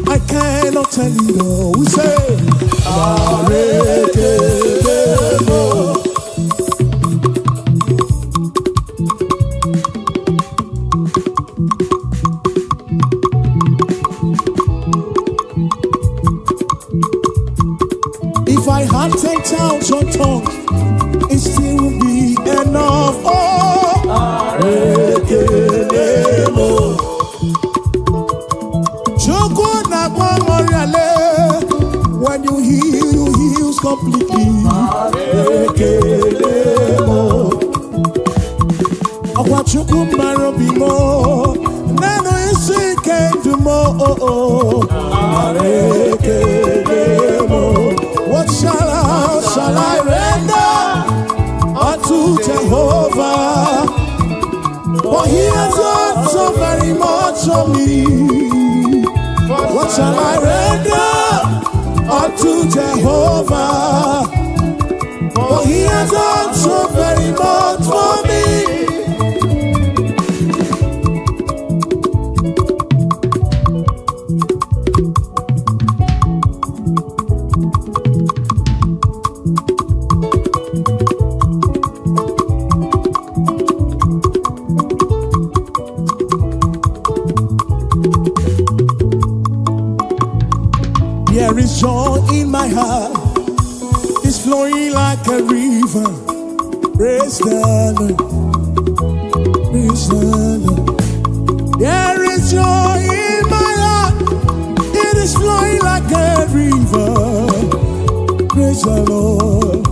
I cannot tell you all. We say, if I had 10,000 tongues, it still would be enough. When you heal, you heal completely. What shall I render unto Jehovah? For he has done so very much for me. What shall I render unto Jehovah? For he has done so very much for me. There is joy in my heart, it's flowing like a river. Praise the Lord, praise the Lord. There is joy in my heart, it is flowing like a river. Praise the Lord.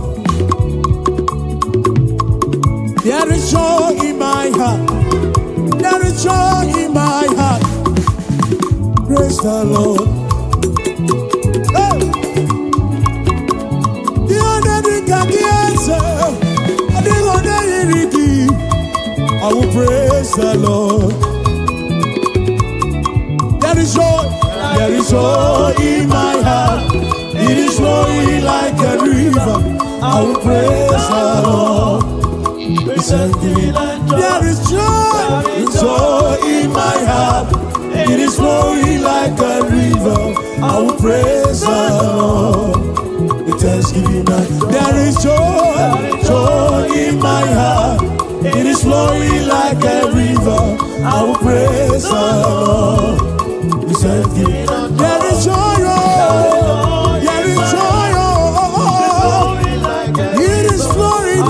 There is joy in my heart, there is joy in my heart. Praise the Lord. I will praise the Lord. There is joy in my heart. It is flowing like a river. I will praise the Lord. There is joy in my heart. It is flowing like a river. I will praise the Lord. Thanksgiving. There is joy in my heart. It is flowing like a river. I will praise the Lord. There is joy, there is joy, it is flowing,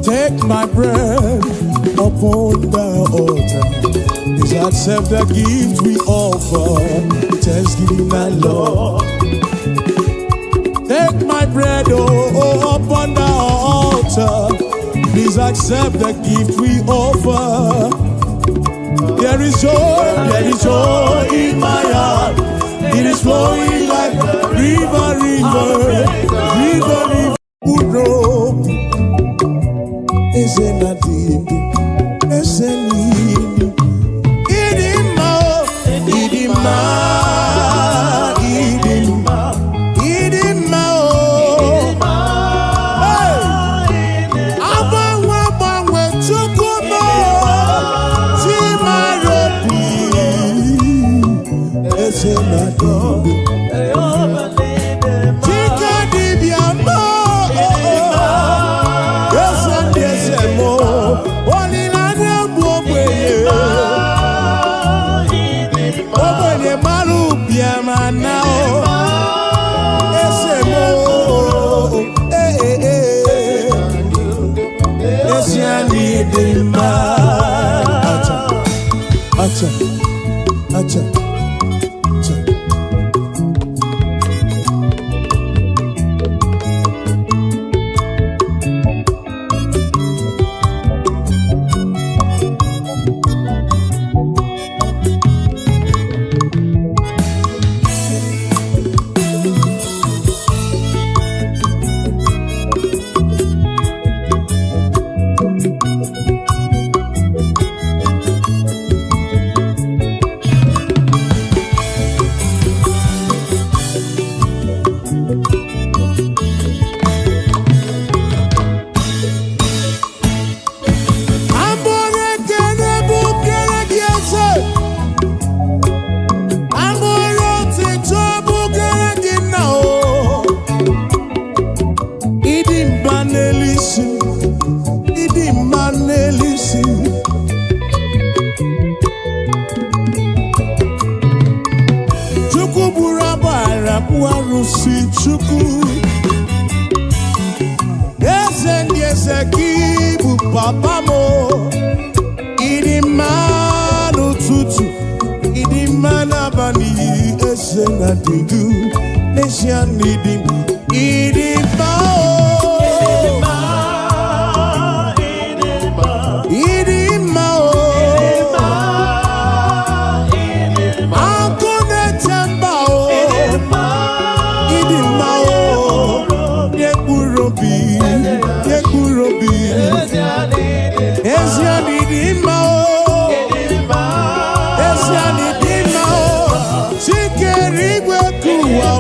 Take my bread upon the altar. Please accept the gift we offer. Thanksgiving and Lord. Take my bread upon the altar. Please accept the gift we offer. There is joy in my heart. It is flowing like a river. Is in a deep, Eseni Idima Idima Idima Idima Abanwe banwe chukumo Timaropi Esenado Chika dibiamo Esendesemo Olinane bobweye Obweye malu biamanao Esemo Esiani dima Acha Acha Acha Chukwu Eze ndị eze gị bụ papa m ịdị mma n'ụtụtụ ịdị mma n'abalị eze na dịdu n'ezie n'ịdị mma ịdị mma akụ na-eche mba Yekurobi Eziani dima Eziani dima Chikerigwe kuwa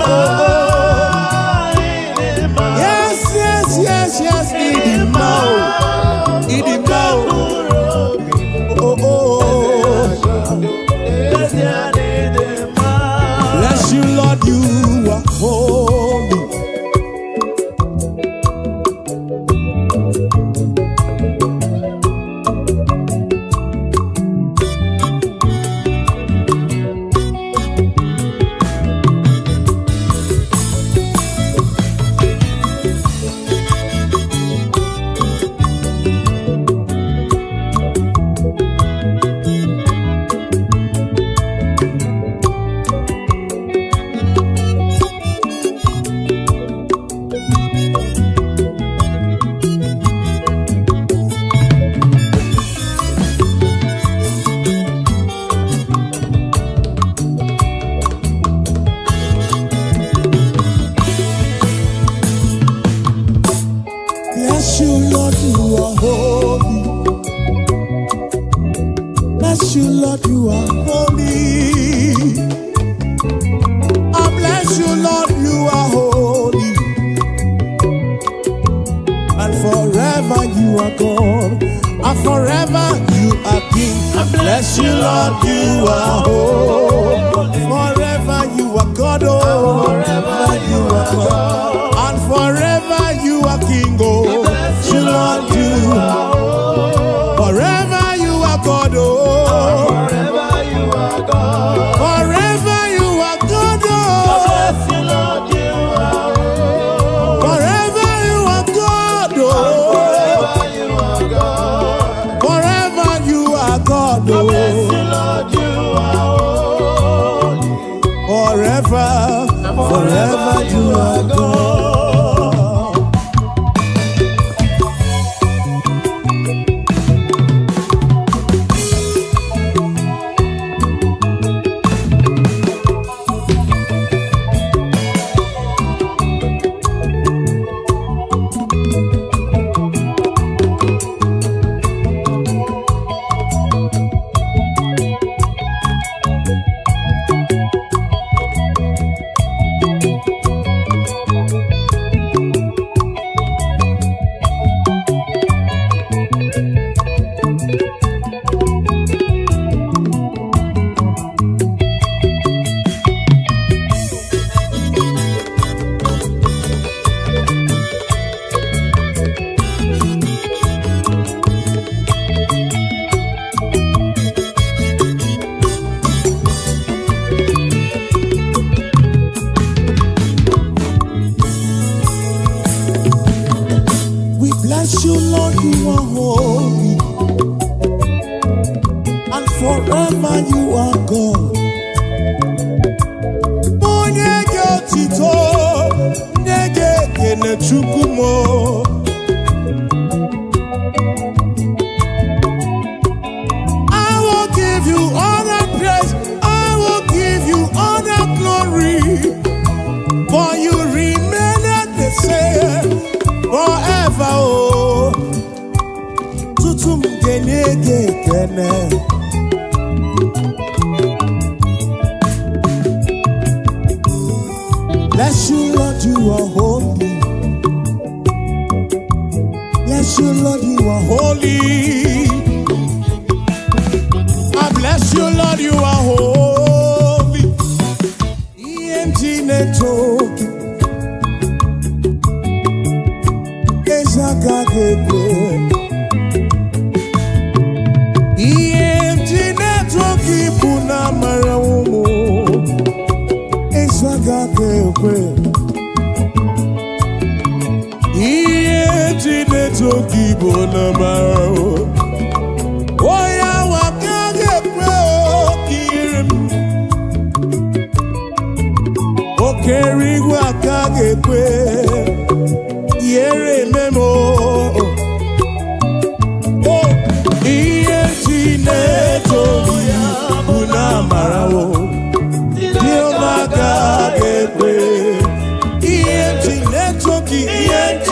Yes, yes, yes, yes Idima Idima Oh, oh Bless you, Lord, you are holy. Bless you, Lord, you are holy. Bless you, Lord, you are holy. I bless you, Lord, you are holy. And forever you are God. And forever you are King. I bless you, Lord, you are holy. Forever you are God, oh. Forever you are God. And forever you are King, oh. You, Lord, you are forever you are God, oh. Forever you are God. Forever you are God, oh. Bless you, Lord, you are forever you are God, oh. Forever you are God. Forever you are God, oh. Bless you, Lord, you are forever, forever you are God. chukumo. I will give you honor, praise. I will give you honor, glory. For you remain the same forever. Oh, tutum genege kene. Bless you, Lord, you are holy. Bless you, Lord, you are holy. I bless you, Lord, you are holy. EMG network. Ezagagebe. EMG network ibuna marawo. Ezagagebe. EMG network ibuna marawo. Oya wakagebe okirim. Okeri wakagebe. Yere memo. Oh, EMG network ibuna marawo. Dio wakagebe. EMG network. EMG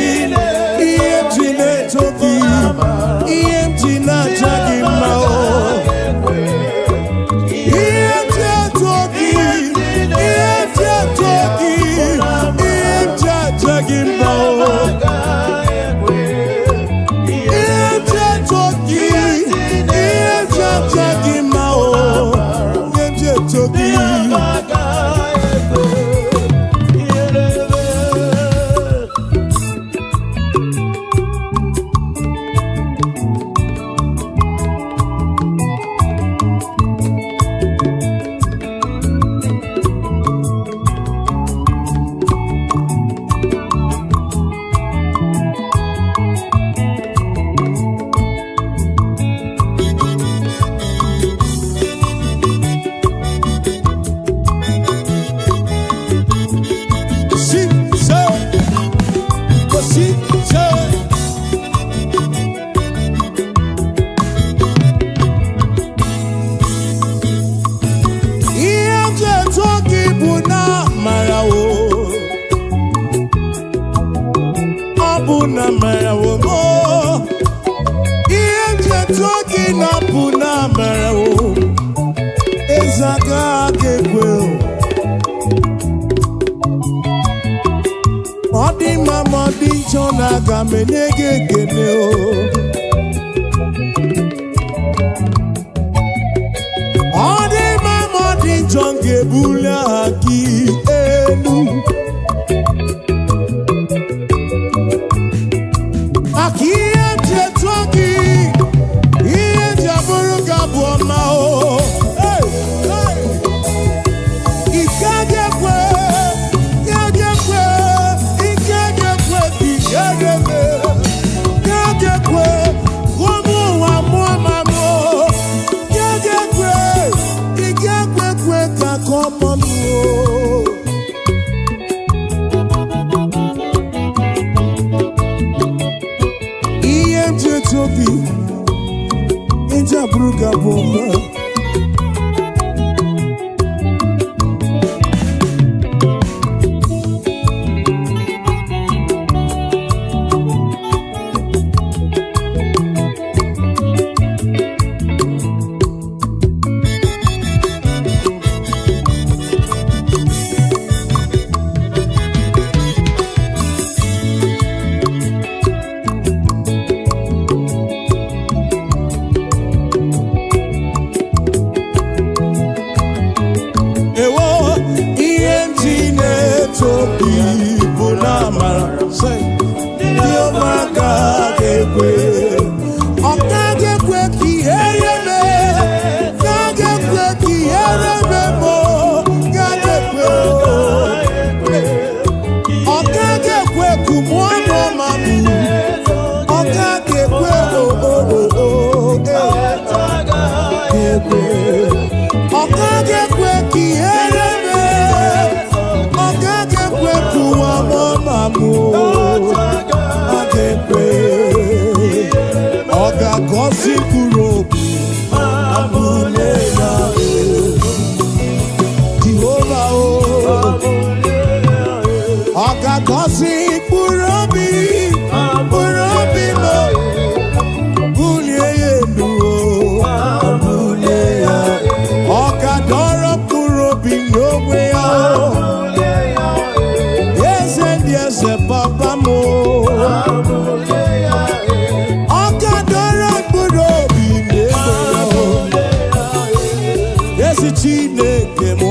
network. EMG na jagimao. EMG network. EMG network. EMG jagimao. EMG network. EMG jagimao. EMG network. ga-agọzi mkpụrụ obi abụle ya Jehova ọ ga-agọzi mkpụrụ obi m bulie ya elu bulie ya ọ ga-adọrọ mkpụrụ obi n'onwe ya eze ndị eze papa m ọ ga-adọrọ mkpụrụ obi n'ebe ya ezi Chineke m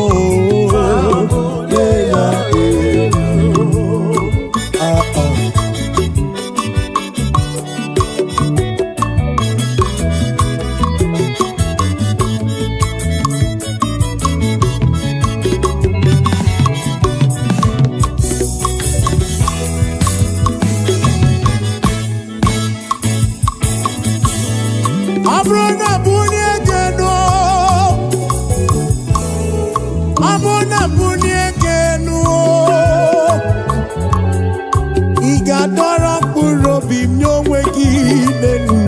ị ga-adọrọ mkpụrụ obi m nye onwe gị n'elu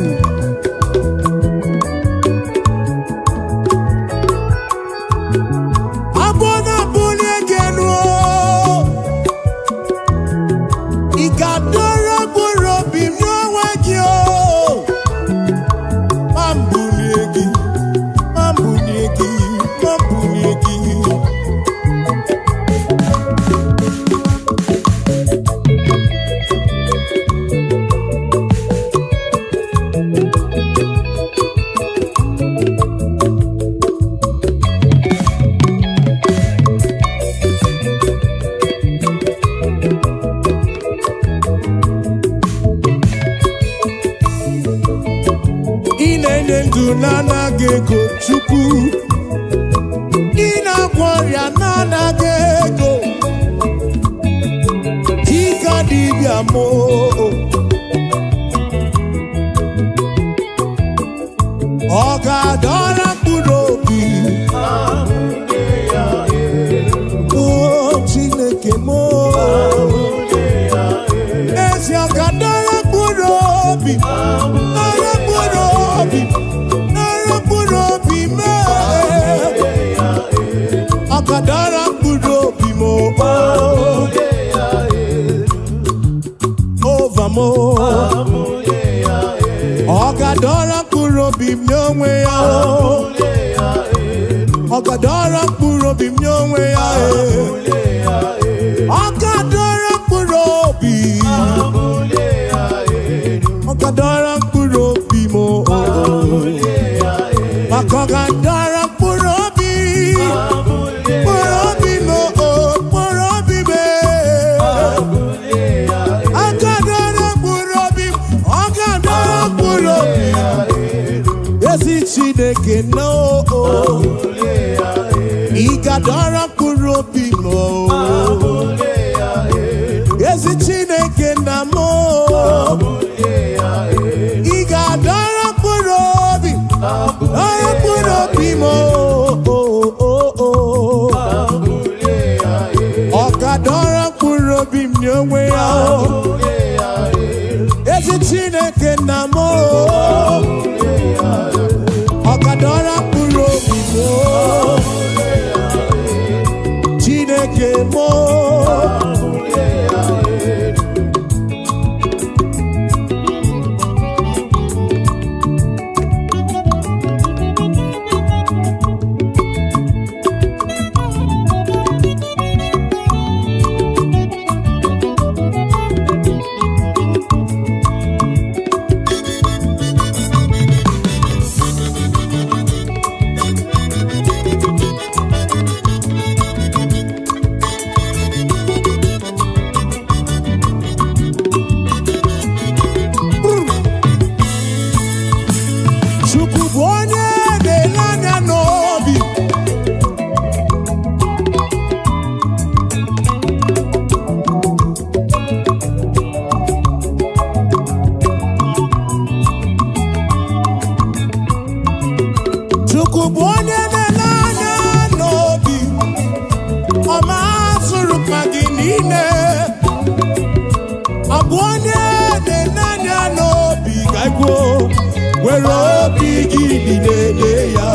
abụ na-abụlie gị elu ị ga-adọrọ mkpụrụ obi m nye onwe gị ma mbulie gị ma mbulie gị ma mbulie gị ị na-enye ndụ na-anaghị ego Chukwu ị na-agwọ ọrịa na-anaghị ego dịka dibịa m ọ ga-adọrọ mkpụrụ obi Chineke m ezi ọ ga-adọrọ mkpụrụ obi nara mkpụrụ obi mee ọ ga-adọrọ mkpụrụ obi m ova m ọ ga-adọrọ mkpụrụ obi m n'onwe ya ọ ga-adọrọ mkpụrụ obi m n'onwe ya ọ ga-adọrọ mkpụrụ obi ọ ga-adọrọ mkpụrụ obi m maka ọ ga-adọrọ mkpụrụ obi mkpụrụ obi m mkpụrụ obi m ọ ga-adọrọ mkpụrụ obi ọ ga-adọrọ mkpụrụ obi ezi Chineke no ị ga-adọrọ mkpụrụ obi m ezi Chineke nna m ị ga-adọrọ mkpụrụ obi dọrọ mkpụrụ obi m ọ ga-adọrọ mkpụrụ obi m n'onwe ya ezi Chineke nna m ọ ga-adọrọ mkpụrụ obi m Chineke m were obi gị niile ya.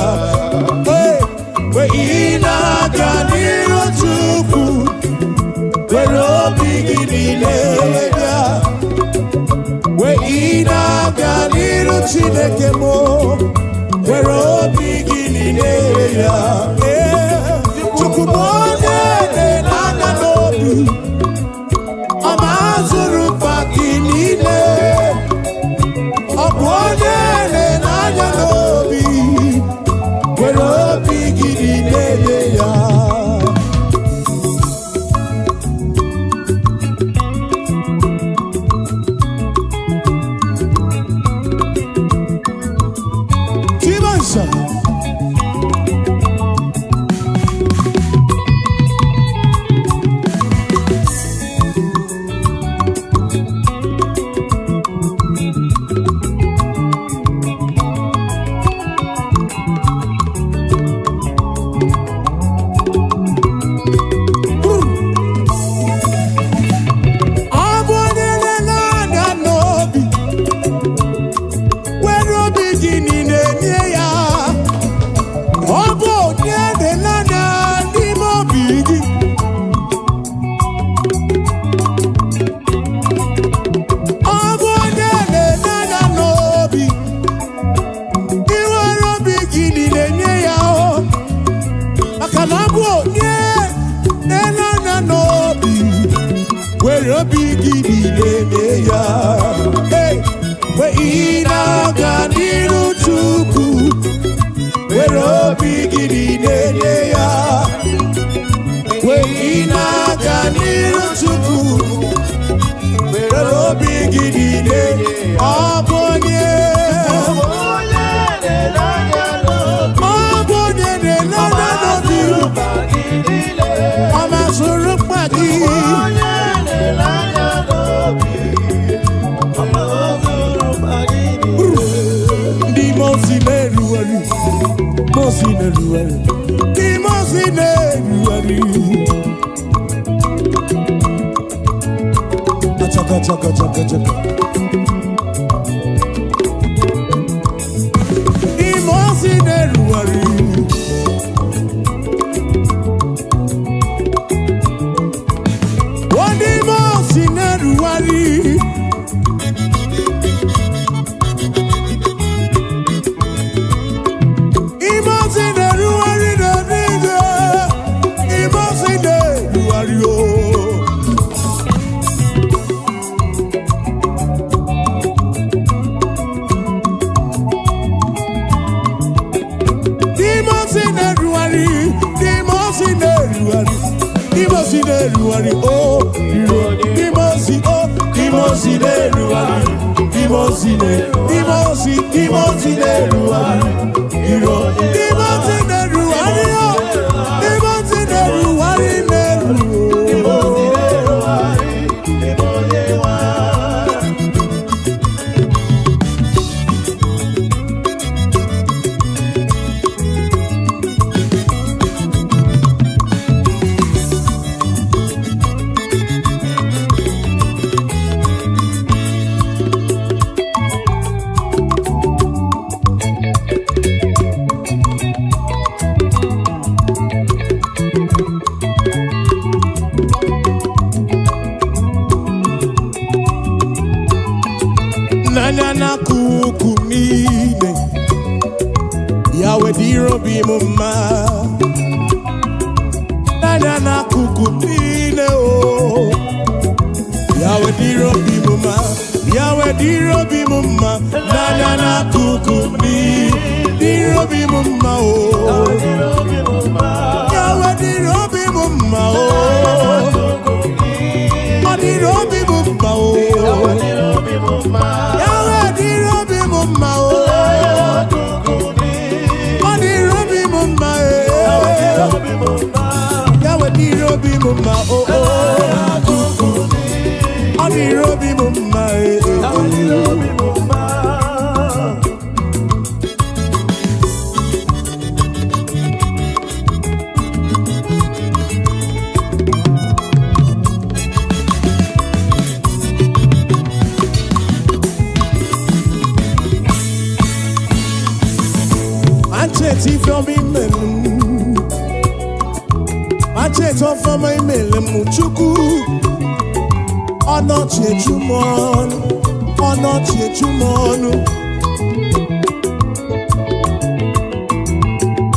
Mgbe ị na-aga n'iru Chukwu, were obi gị niile ya. Mgbe ị na-aga n'iru Chineke m, were obi gị niile ya. Chukwu m onye na-anya n'obi, ọ ma-azụrụ mkpa gị niile. Ọ bụ onye na-anya n'obi, were obi gị niile ya. Timansa chaka chaka chaka. Imosi neruari. Wadi imosi neruari. Imosi neruari neruari. Imosi neruari oh. Dimosi oh, Dimosi oh, Dimosi Ruari, Dimosi Dimosi Dimosi Ruari, Dimosi Ruari oh, Dimosi Ruari Nana kukumine Yawe diro bimuma Nana kukumine oh Yawe diro bimuma Yawe diro bimuma Nana kukumine Diro bimuma oh Yawe diro bimuma oh Diro bimuma oh Mama oh oh, Ani Robi Mama Ani Robi Mama. Machete from email. Machete from email. Muchuku. Or not yet you mon. Or not yet you mon.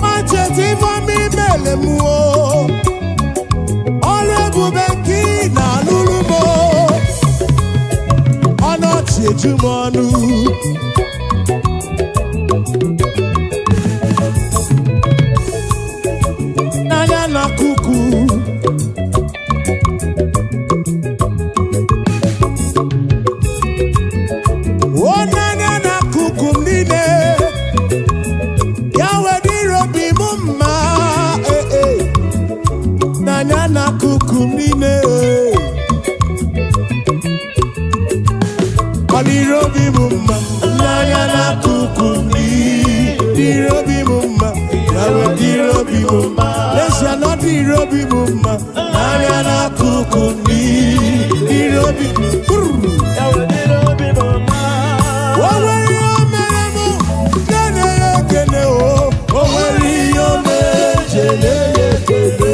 Machete from email. Muo. Olebu benki na lulubo. Or not yet you monu. Na kuku o na kuku mine yawe dirobi mumma na kuku mine dirobi mumma na kuku mine dirobi mumma yawe dirobi mumma Lesha no dirobi mumma Ariana kukumi dirobi yawe dirobi mumma Oweri omeremu Jene yekene o Oweri ome Jene yekene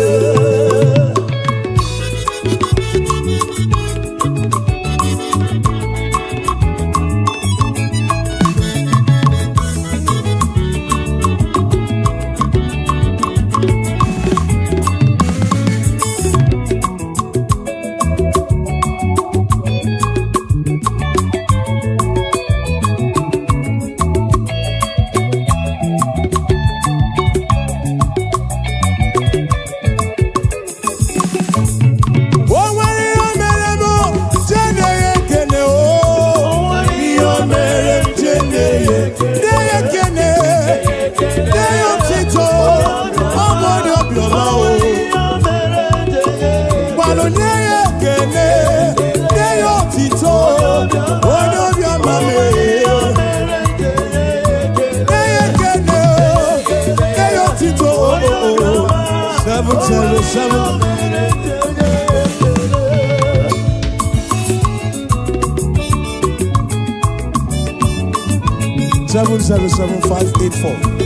Seven 77584.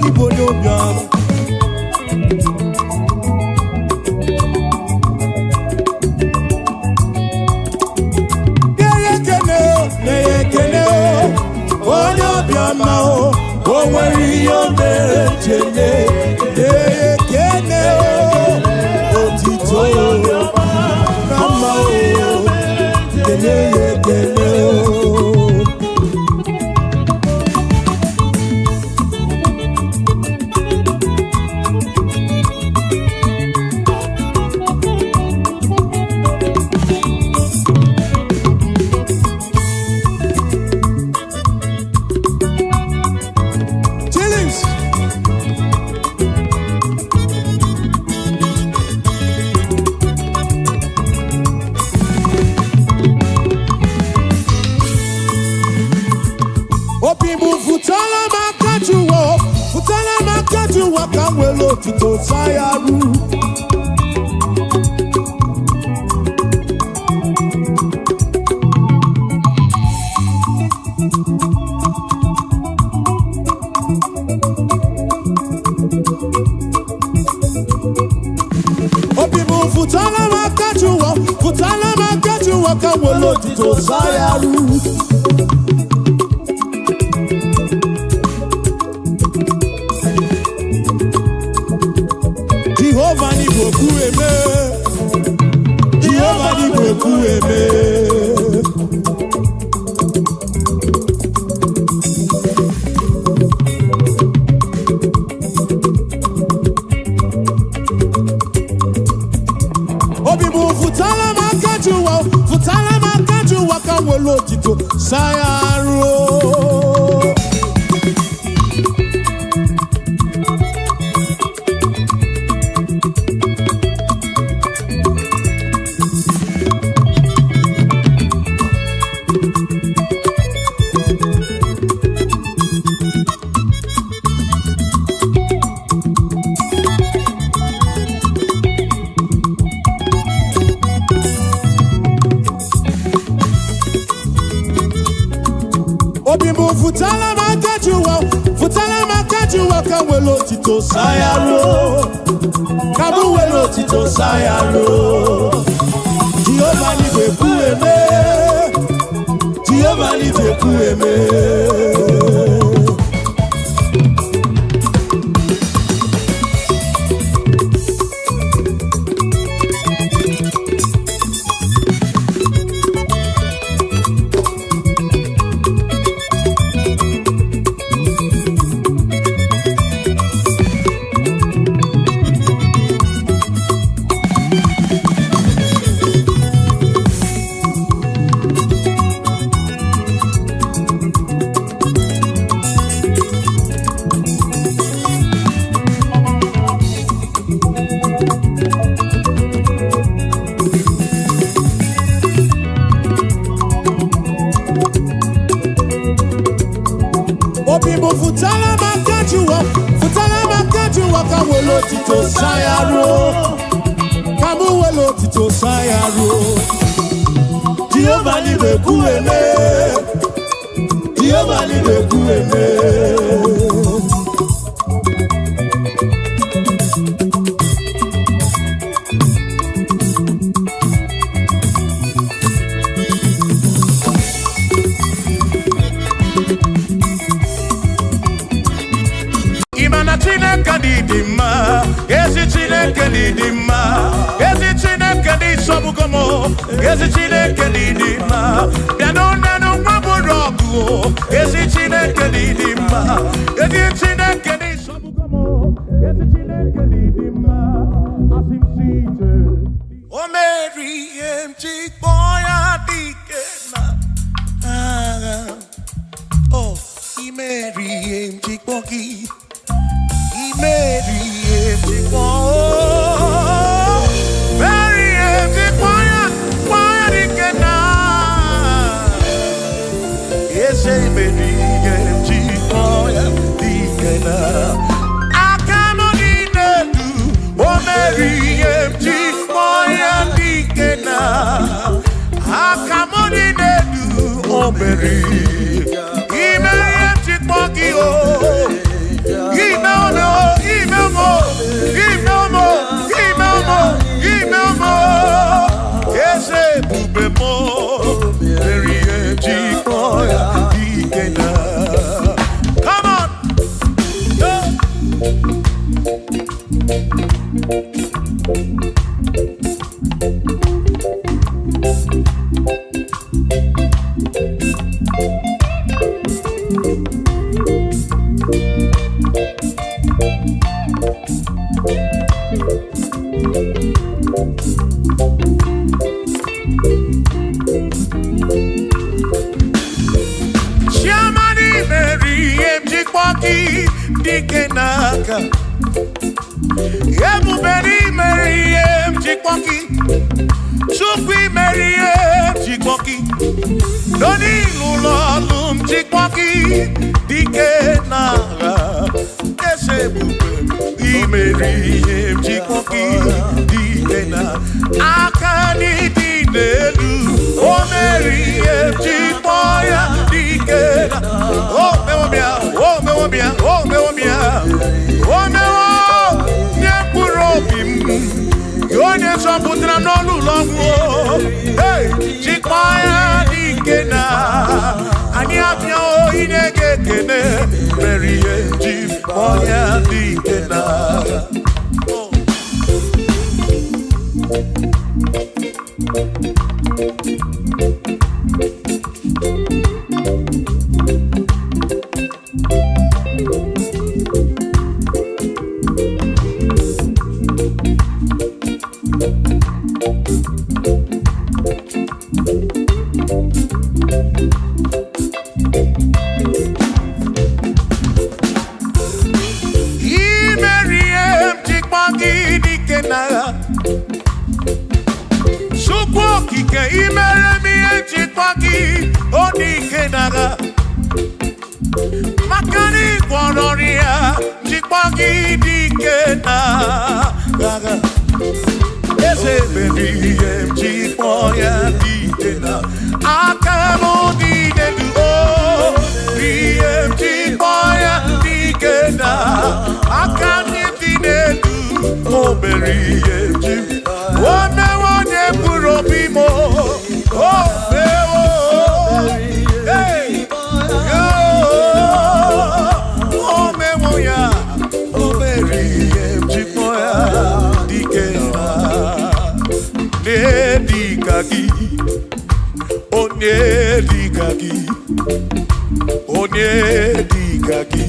Igbo n'obiọma na-ekene onye obiọma o nwere ihe o mere chene na-ekene otito na mma kene ya ekene ka m were otito saa ya arụ. Obi m futala m aka jụwa, futala m aka jụwa ka m were otito saa ya arụ. Jehovah ni boku eme, Jehovah ni boku eme. Obi mu futala makajuwa ka wolo tito sayaro. Obi mu futala makajuwa ka welo tito sayaro. Kabu welo tito sayaro. Jehovah ni beku eme, Jehovah ni beku eme. Obi mu futala makajuwa ka welo tito sayaro. Kamu welo tito sayaro. Jehovah ni beku eme, Jehovah ni beku eme. Didima, ezi Chineke didima, ezi Chineke di sobukomo, ezi Chineke didima, bianona mwaburogu, ezi Chineke didima, ezi Chineke di sobukomo, ezi Chineke didima, asimsite. O Mary empty boya dikena, oh, Mary empty boki. Mary empty choir, Mary empty choir, choir dikena. Yes, Mary empty choir dikena. Akamodine du, oh Mary empty choir dikena. Akamodine du, oh Mary, Mary empty choir, oh. Give no more, give no more, give no more, give no more, give no more. Yes, bube mo, very empty boy, he can. Come on, Shamani Mary empty kwaki dikenaka. Yebu Mary empty kwaki. Chukwi Mary empty kwaki. Doni lulolum chikwaki dikenaka. Ese bube zọpụtara n'ọnụ ụlọ ọgwụ chịkwa ya n'ike na anyị abịa inye gị ekele mere ihe ji kpọọ ya n'ike na imere m ihe njikwa gị onike naga maka na ịgwọrọ ya njikwa gị dike na gaga eze mere ihe njikwa ya dike na aka m dị n'elu ihe njikwa ya dike na aka anyị dị n'elu o mere ihe njikwa o mewe onye mkpụrụ obi m onye dịka gị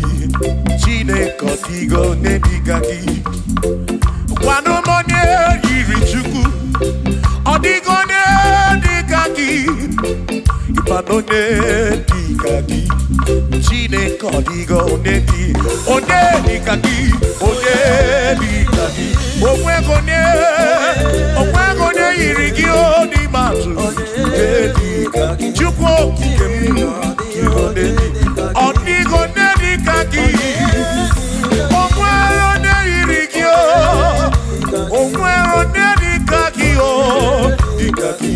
Chineke ọdịgo onye dịka gị gwanụ m onye yiri Chukwu ọdịgo onye dịka gị ịbana onye dịka gị Chineke ọdịgo onye dịka gị onye dịka gị onwego onye yiri gị odi matụ Chukwu okike m ọdịgo onye dịka gị onwere onye yiri gị onwere onye dịka gị dịka gị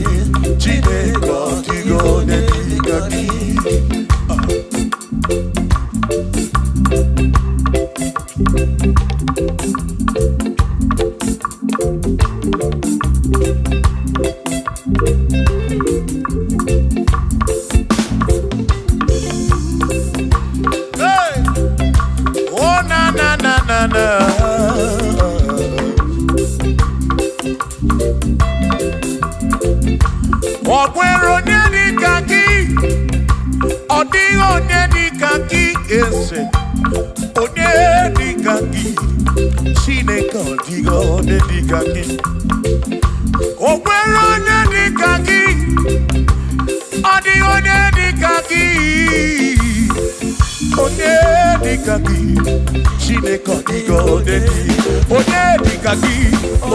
Chineke ọdịgo onye dịka gị ọ nwere onye dịka gị ọ dịghị onye dịka gị eze onye dịka gị Chineke ọ dịghị onye dịka gị o nwere onye dịka gị ọ dịghị onye dịka gị onye dịka gị Chineke ọ dịghị onye dịka gị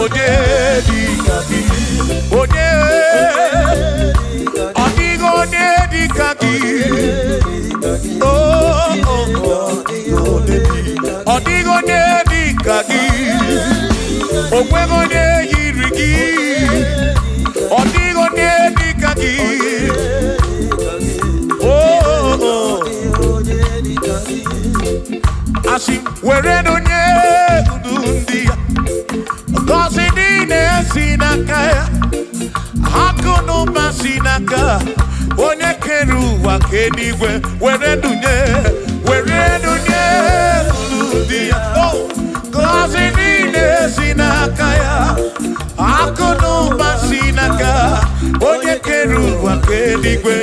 onye dịka gị onye ọ dịghị onye dịka gị ọ dịghị onye dịka gị o nweghị onye yiri gị ọ dịghị onye dịka gị asị were onye ndu ndị ya ngọzi niile si n'aka ya akụ na ụba si n'aka onye kere ụwa ka eluigwe were dunye ndị ya ngọzi niile si n'aka ya akụ na ụba si n'aka onye kere ụwa ka eluigwe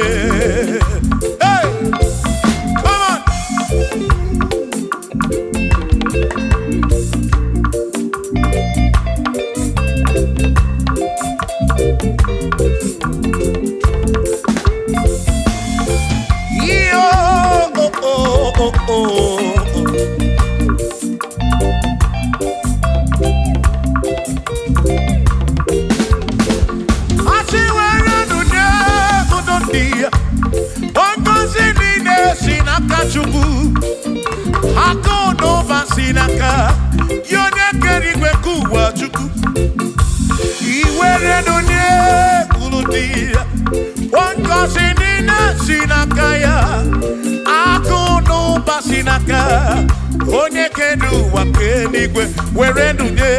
Chukwu akụ n'ụba si n'aka ya onye kere igwe ka ụwa Chukwu iwere n'onye kwuru dị ya ngọzi niile si n'aka ya akụ n'ụba si n'aka onye kere ụwa ka eluigwe were n'onye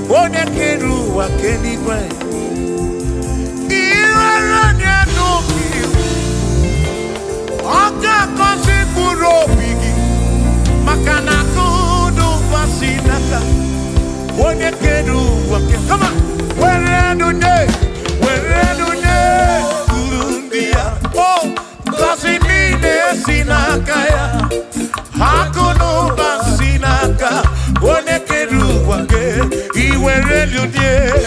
Onye keru wa kenigwe Iwere nye n'obi Oga kosi kpụrụ obi gị Maka na kudu basi naka Onye keru wa kenigwe Come on! Were nunye Kurundi ya Oh! Kosi nine sinaka ya Hakuno basi naka Onye keru wa kenigwe Where you did,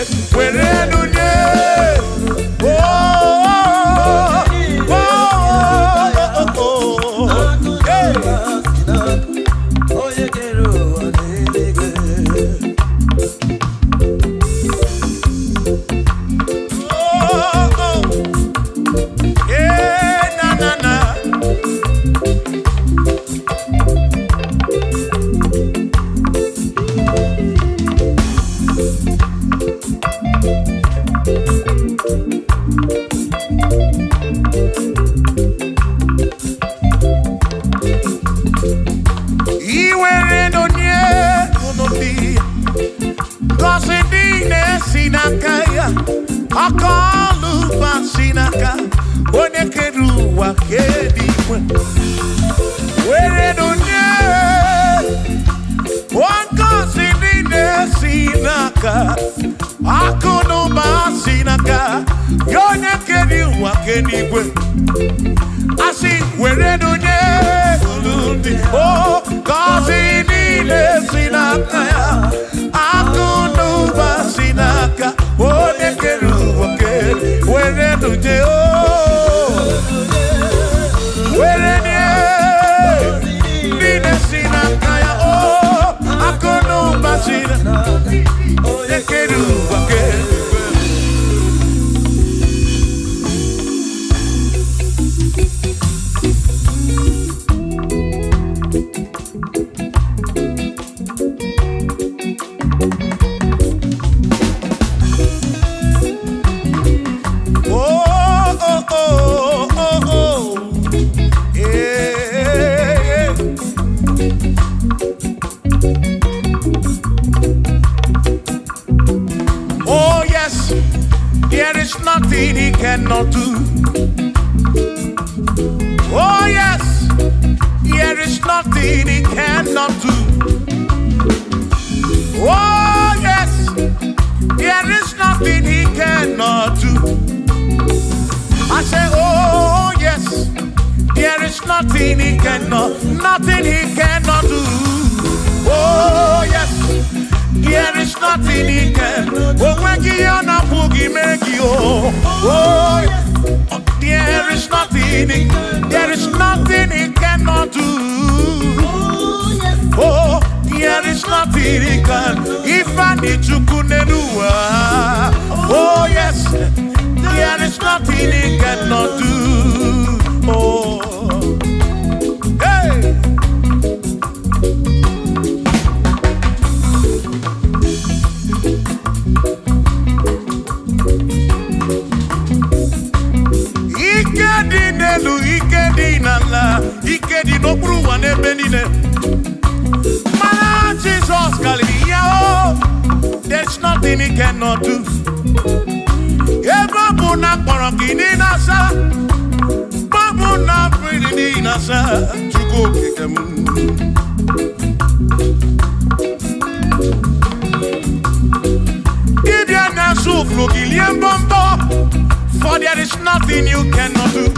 for there is nothing you cannot do.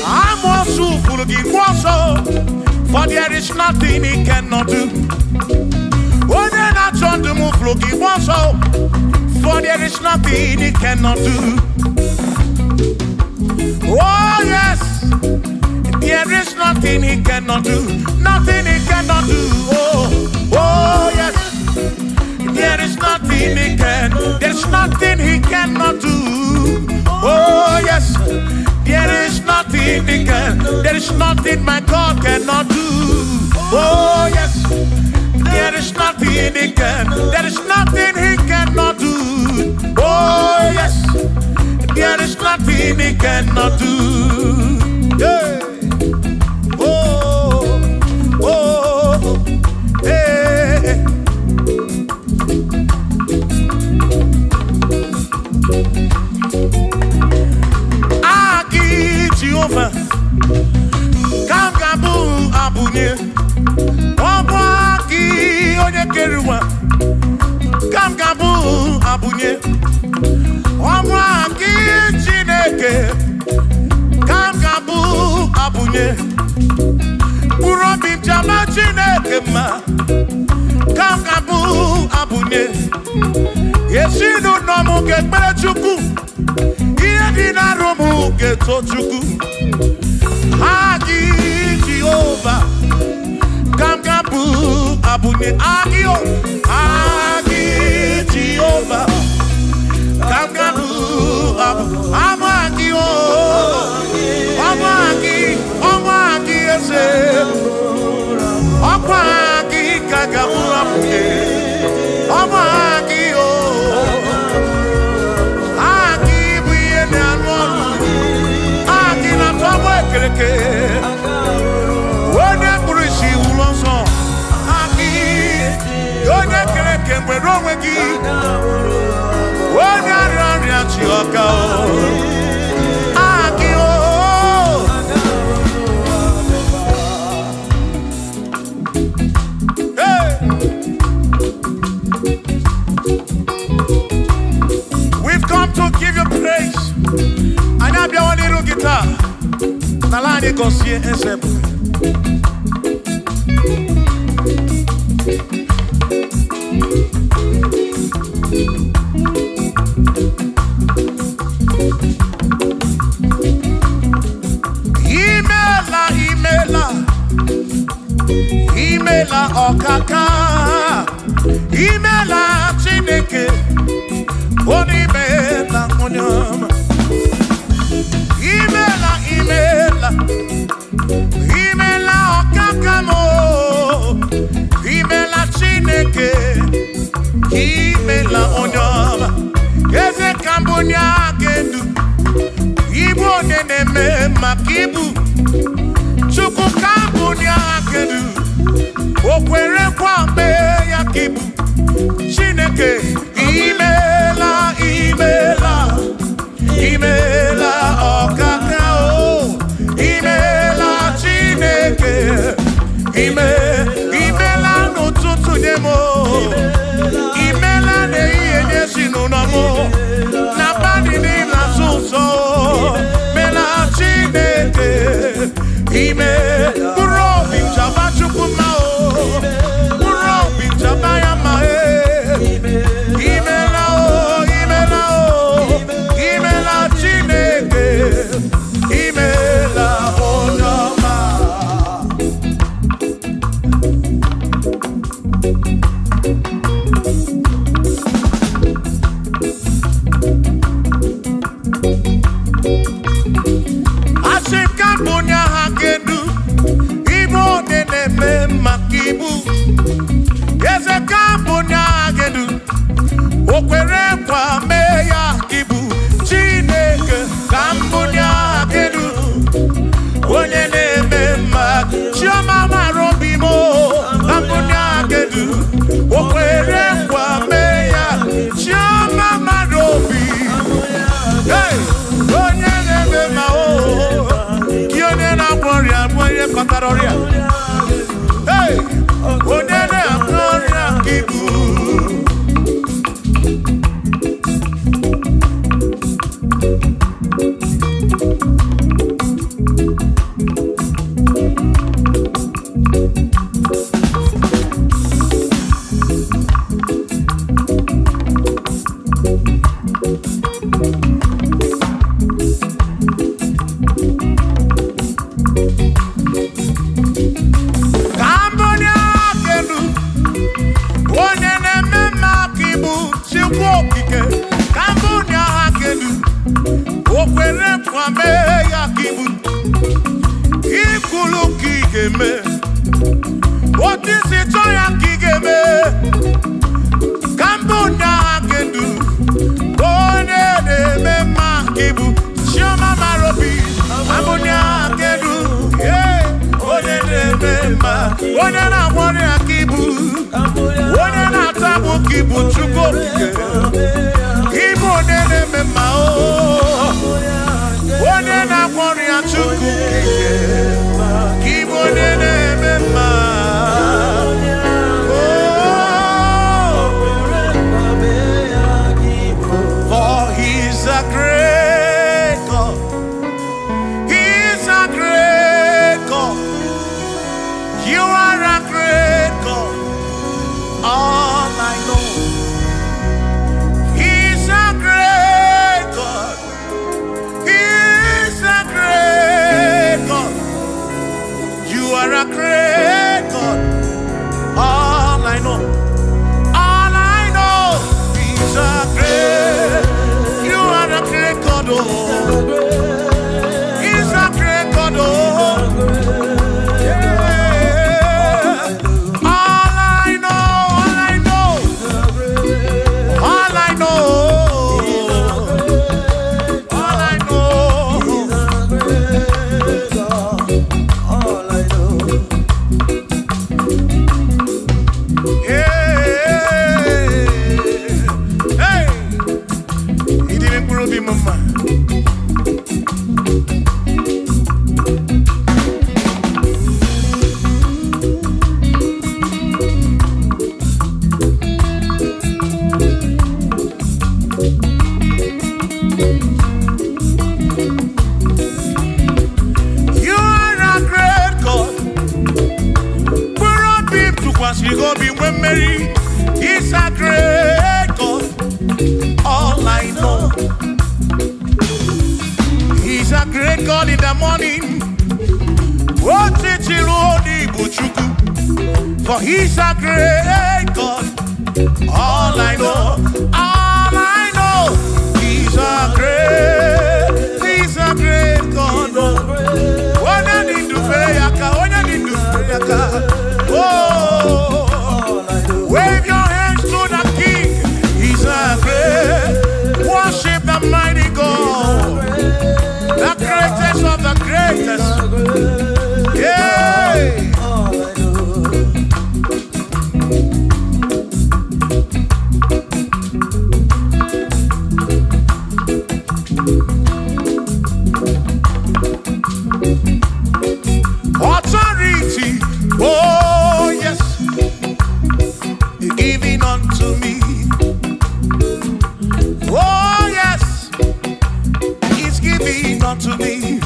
I'm also full of for there is nothing he cannot do. Oh, then I turn to move, for there is nothing he cannot do. Oh, yes, there is nothing he cannot do. Nothing he cannot do. Oh, yes, there is nothing he can. There's is nothing he cannot do. Oh yes, there is nothing he can. There is nothing my God cannot do. Oh yes, there is nothing he can. There is nothing he cannot do. Oh yes, there is nothing he cannot do. Yeah. Oh, oh, hey. Aki Jehovah, Kangabu Abunye, Obaki Onyekeruwa, Kangabu Abunye, Obaki Chineke, Kangabu Abunye, Urobi Jama Chineke ma, Kangabu Abunye, Yeshinu Nomu Gekpere Chukwu, Yedina Romu Geto Chukwu, Agi Jehovah, Kangabu Abunye, Agio, Agi Jehovah, Kangabu Abunye, Amagio, Amagi Ese, Amagi Kangabu Abunye, Amagi Agi Buyene Anwolu, Agi na Tobo Ekereke, Wone Kurishi Ulonso, Agi Yone Kereke Mwerongwegi, Wone Aranya Chioka, Agi Hey. We've come to give you praise. And I have one little guitar. Nalani Gosie Ensemble. Imela Okaka, Imela Chineke, Onimela Onyama, Imela Okaka mo, Imela Chineke, Imela Onyama, Eze Kambunya Gendu, Ibo Neneme Makibu, Chuku Kambunya Gendu. Okwere kwambe ya kibu Chineke Imela Okaka o Imela Chineke Imela n'ụtụtụ nyemo Imela n'ihe sinunamo Na bani n'ila suso Mela Chineke Imela Chukwu ma o Urobi Jabaya ma e Imela Chi me ya kibu. Ikulu kigeme. What is it ya kigeme? Kambunya agendu. One de me makibu. Shoma marobi. Ambunya agendu. Yeah. One de me ma. One na one akibu. One na tabu kibu chuko. Kibu ne me ma o. One na one chuko. Kibu ne me ma. For he's a great God. He's a great God. You are a great God. All I know. He's a great God. He's a great God. You are a great God. All I know. All I know. He's a great. You are a great God. Oh. He's a great God. Oh. He's a great God. All I know. He's a great God in the morning. For he's a great God. All I know. All I know. He's a great God. Oh. Wave your hands to the King. He's a great. Worship the mighty God. The greatest of the greatest. Yeah. Authority. Oh, yes. Giving unto me. Oh yes, he's giving unto me.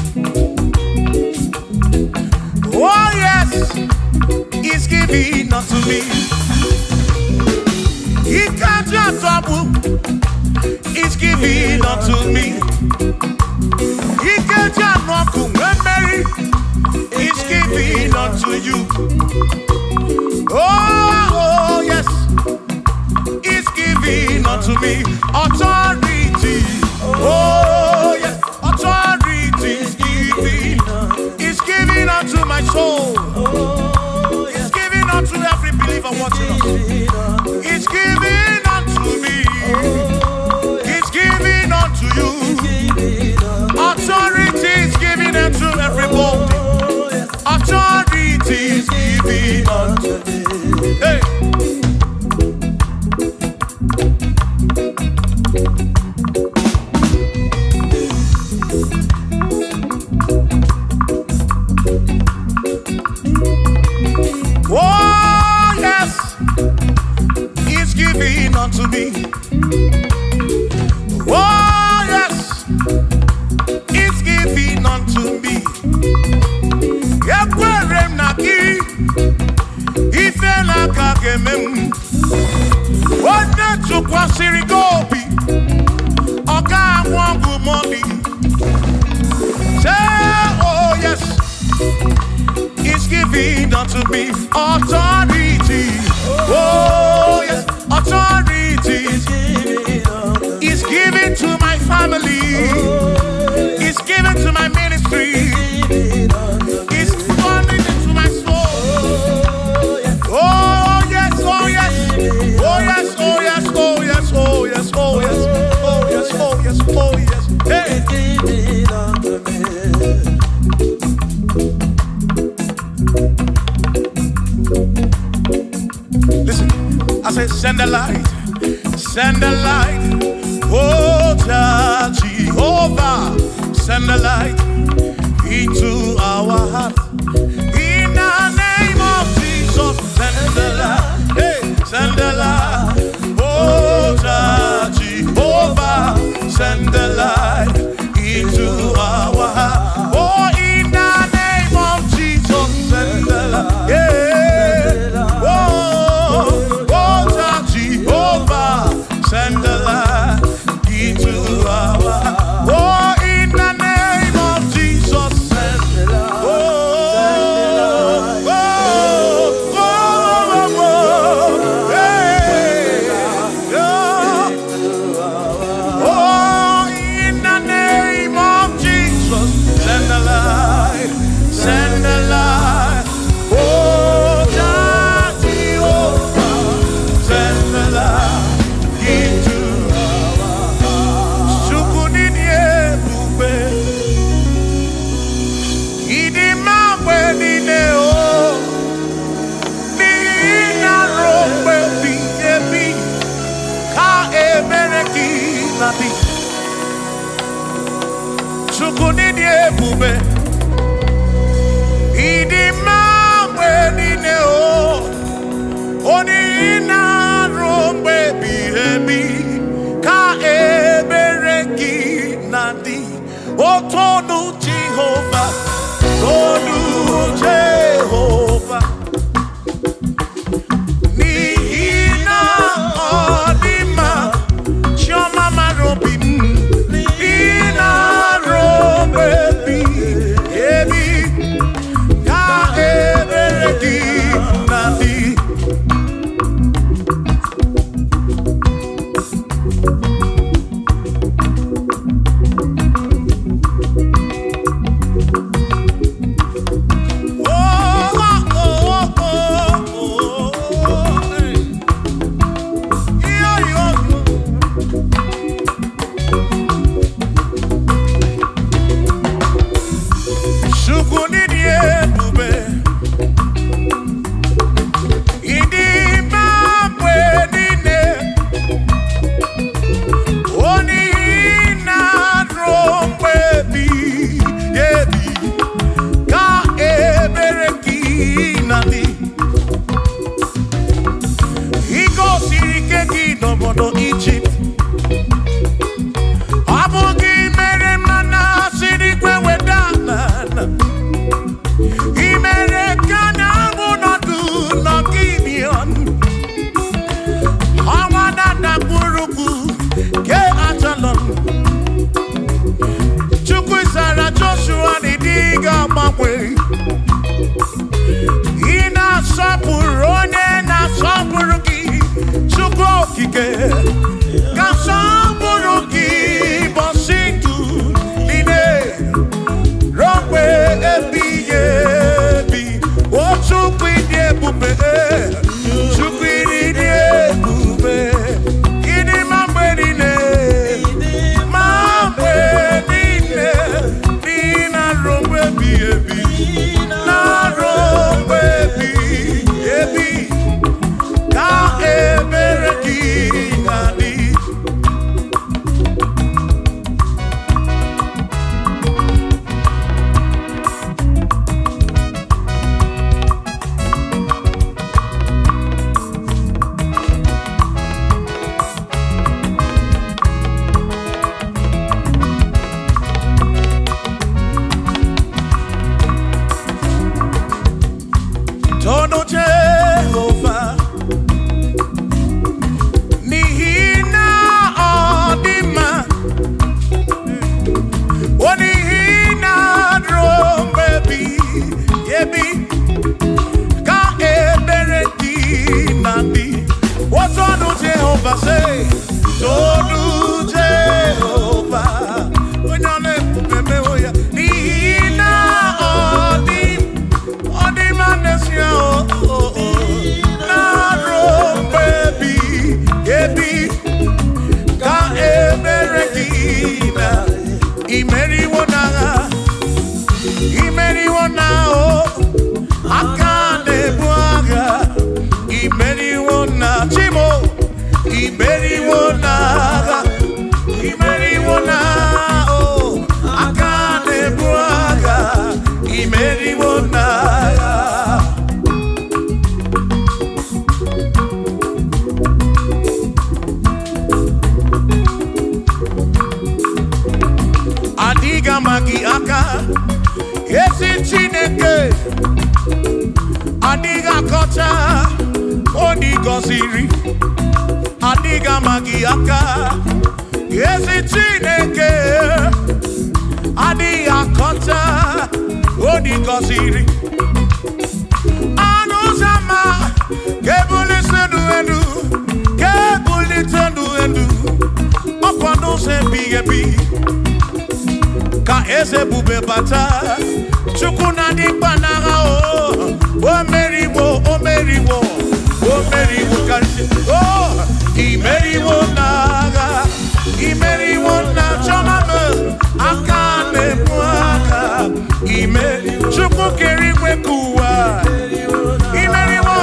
Oh yes, he's giving unto me. He can't just trouble. He's giving unto me. He can't just knock when Mary. He's giving unto you. Oh yes. Giving unto me authority. Oh yes, authority is giving unto my soul. It's giving unto every believer watching us. It's giving unto me. It's giving unto you. Authority is giving unto everybody. Authority is giving unto me. Hey. Unto me. Oh yes, it's giving unto me. Yakwere naki, ife na kakemem. Ode tukwa sirigobi, oka wangu money. Say oh yes, it's giving unto me authority. Oh yes, authority is given to my family. It's given send the light, send the light. Oh, Jehovah, send the light into our heart. In the name of Jesus, send the light, hey, send the light. Oh, Jehovah, send the light into our heart. Oh, in the name of Jesus, send the light, yeah. Oh, Jehovah, send the light into our heart. Oh, in the name of Jesus, send the light. Tonu Jehovah, Tonu Jehovah. Nihina Odima, Choma Marobin, Nihina Robebi, Ebi, Ka Ebereki Nadi. Chimo adiga magi aka esi Chineke adiga kocha oni goziri adiga magi aka esi Chineke adiga kocha oni goziri anuzama kebuli sendu endu kebuli tendu endu opano se bigebi ka eze bube bata chukuna di banaga o meriwo kanshi imeriwo na chomame akane mwaka chuku kerigwe kuwa imeriwo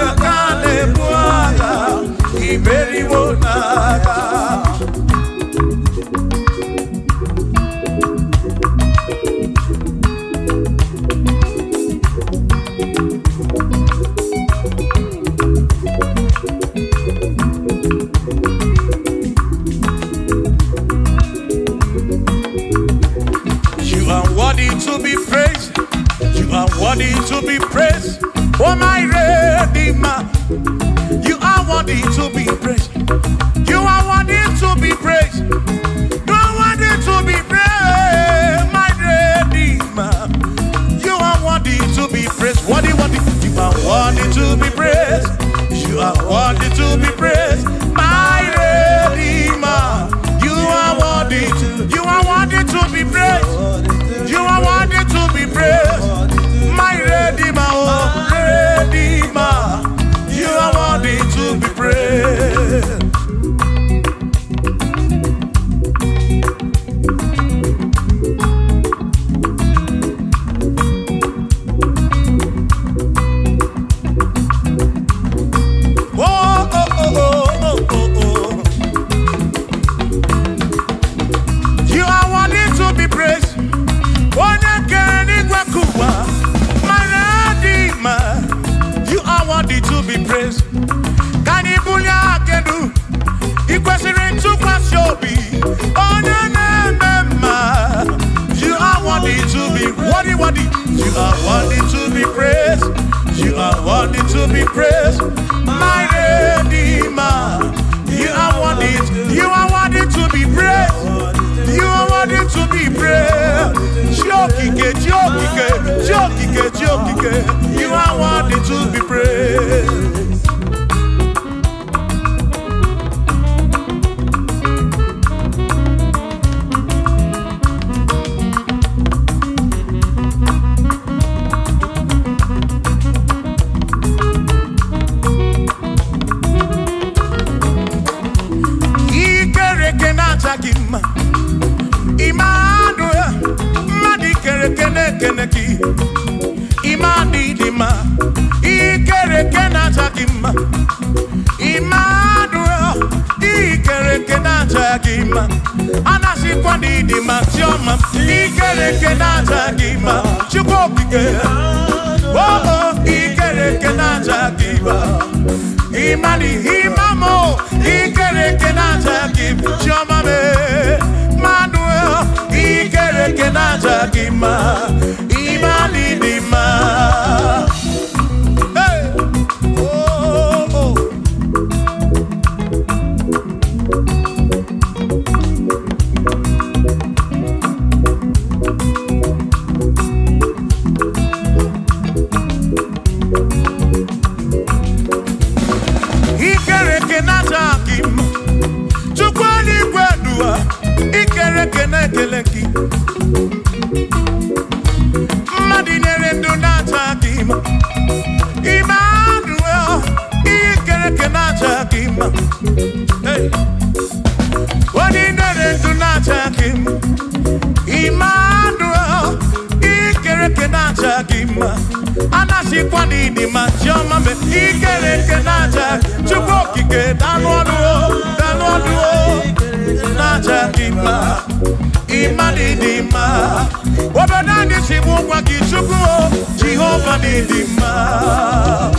akane mwaka imeriwo naga. To be praised, you are worthy to be praised. Oh my Redeemer, you are worthy to be praised. You are worthy to be praised. You are worthy to be praised, my Redeemer. You are worthy to be praised. Worthy. You are worthy to be praised. You are worthy to be praised, my Redeemer. You are worthy to be praised. You are worthy to be praised, my Redeemer, oh Redeemer. You are worthy to be praised. Oh, oh, oh, oh, oh, oh. You are worthy to be praised. You are worthy to be praised. Kanibulia kenu, ikwesiri tukwasiobi. You are worthy to be worthy. You are worthy to be praised. You are worthy to be praised, my Redeemer. You are worthy to be praised. You are worthy to be praised. Jokike. You are worthy to be praised. Imani dima, ikere kena chakima. Immanuel, ikere kena chakima. Anasi kwani dima choma, ikere kena chakima. Chukokike, oh, ikere kena chakima. Imani imamo, ikere kena chakima. Choma me, Manuel, ikere kena chakima. Imani dima. Hey, oh, oh. Ikere kena chakima. Chukwani kwedua, ikere kena keleki. Madinere nduna chakima. Emmanuel, ikere kena chakima. Hey, Madinere nduna chakima. Emmanuel, ikere kena chakima. Anasi kwani ni machoma me ikere kena chakima. Chukokike danwanuo na chakima. Imani dima. Obanani simuwa kichukuo. Jehovah ni dima.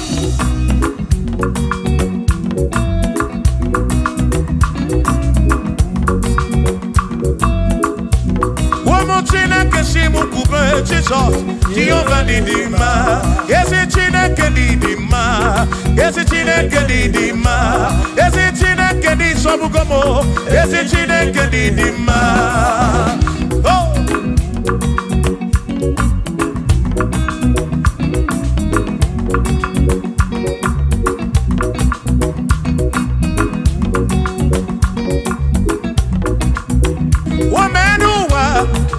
Ashimukube Jesus, Jehovah Didima, yes it Chineke Didima, yes it Chineke Didima, yes it Chineke Di Sobugomo, yes it Chineke Didima. Oh.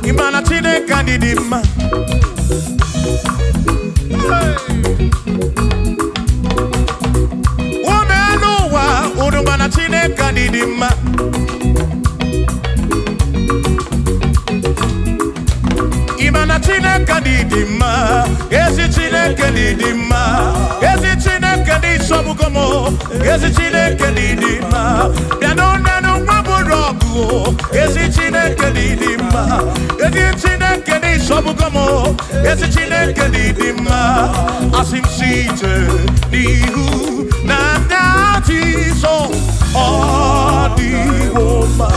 Imana Chineke Didima. Womenuwa Udumana Chineke Didima. Imana Chineke Didima. Ezi Chineke Didima. Ezi Chineke Di Sobugomo. Ezi Chineke Didima. Bianonenu Waburogu. Ezi Chineke Didima. Ezi Chineke Di Sobugomo. Ezi Chineke Didima. Asim Site Nihu Nanda Tiso Odi Woma.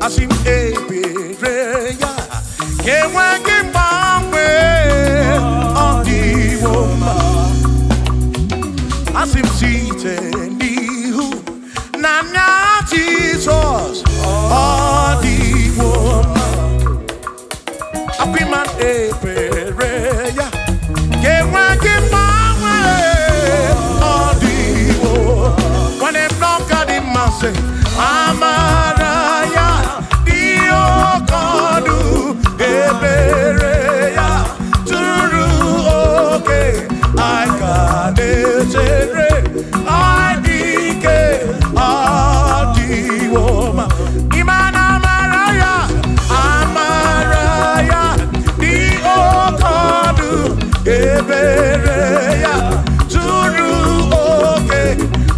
Asim Ebereya Kewagi Bamwe Odi Woma. Asim Site Nihu Nanda Jesus Odi Woma. Apiman Ebereya Kewagi Bamwe Odi Woma. When them knock at him and say Amaraya Dio Kodu Ebereya Turu okay I got it I dike Adi Woma. Imana Amaraya Amaraya Dio Kodu Ebereya Turu okay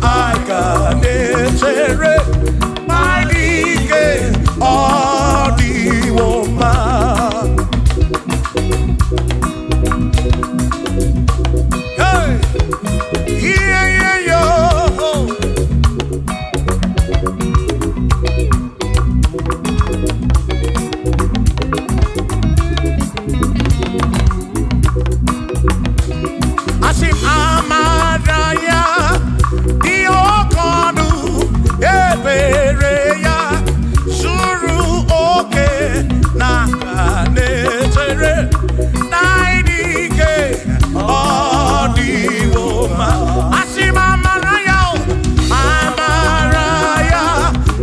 I got it I dike Adi Woma. Hey, yeah, yo. Asim Amaraya, Dio Kodu, Ebereya, Suru Oke, Nakanetere, Naidike, Odi Woma. Asim Amaraya, Amaraya,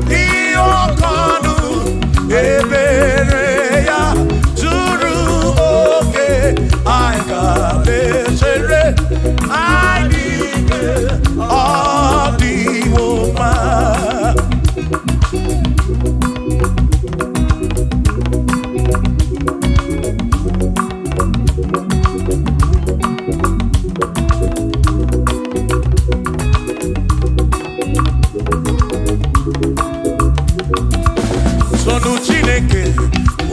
Dio Kodu, Ebereya, Suru Oke, Aikanetere, Naidike, Odi Woma. Sonu Chineke,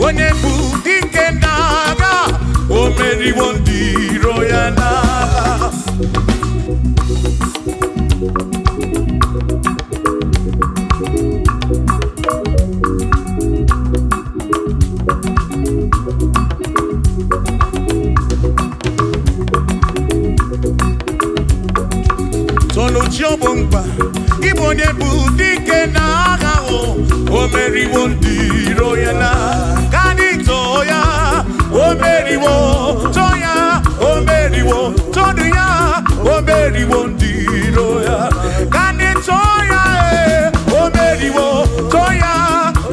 onye bụ dike n'agha, o meriwo ndị iro ya n'agha. Sonu Chiobomba, Igbo onye bụ dike n'agha, o meriwo ndị iro ya n'agha. Kani toya, o meriwo, toya, o meriwo, todu ya, o meriwo ndị iro ya. Kani toya, o meriwo, toya,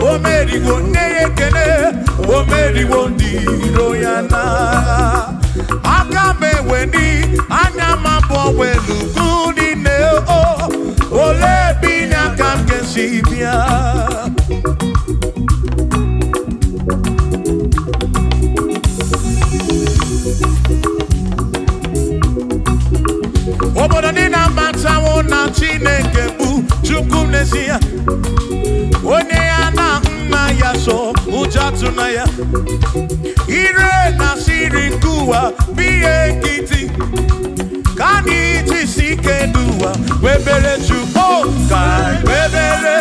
o meriwo, neye kene, o meriwo ndị iro ya n'agha. Aka mewe ni anya mabọ welu gudi ne o, ole binya kam kesibia. Obodo dị na mbatawo na Chineke bụ Chukwu n'ezie. Onye ya na nna ya so ụjọ atụ na ya. Ire na siri nke ụwa bụ ihe nkịtị. Ka anyị jisi ike n'ụwa webere Chukwu. Ka webere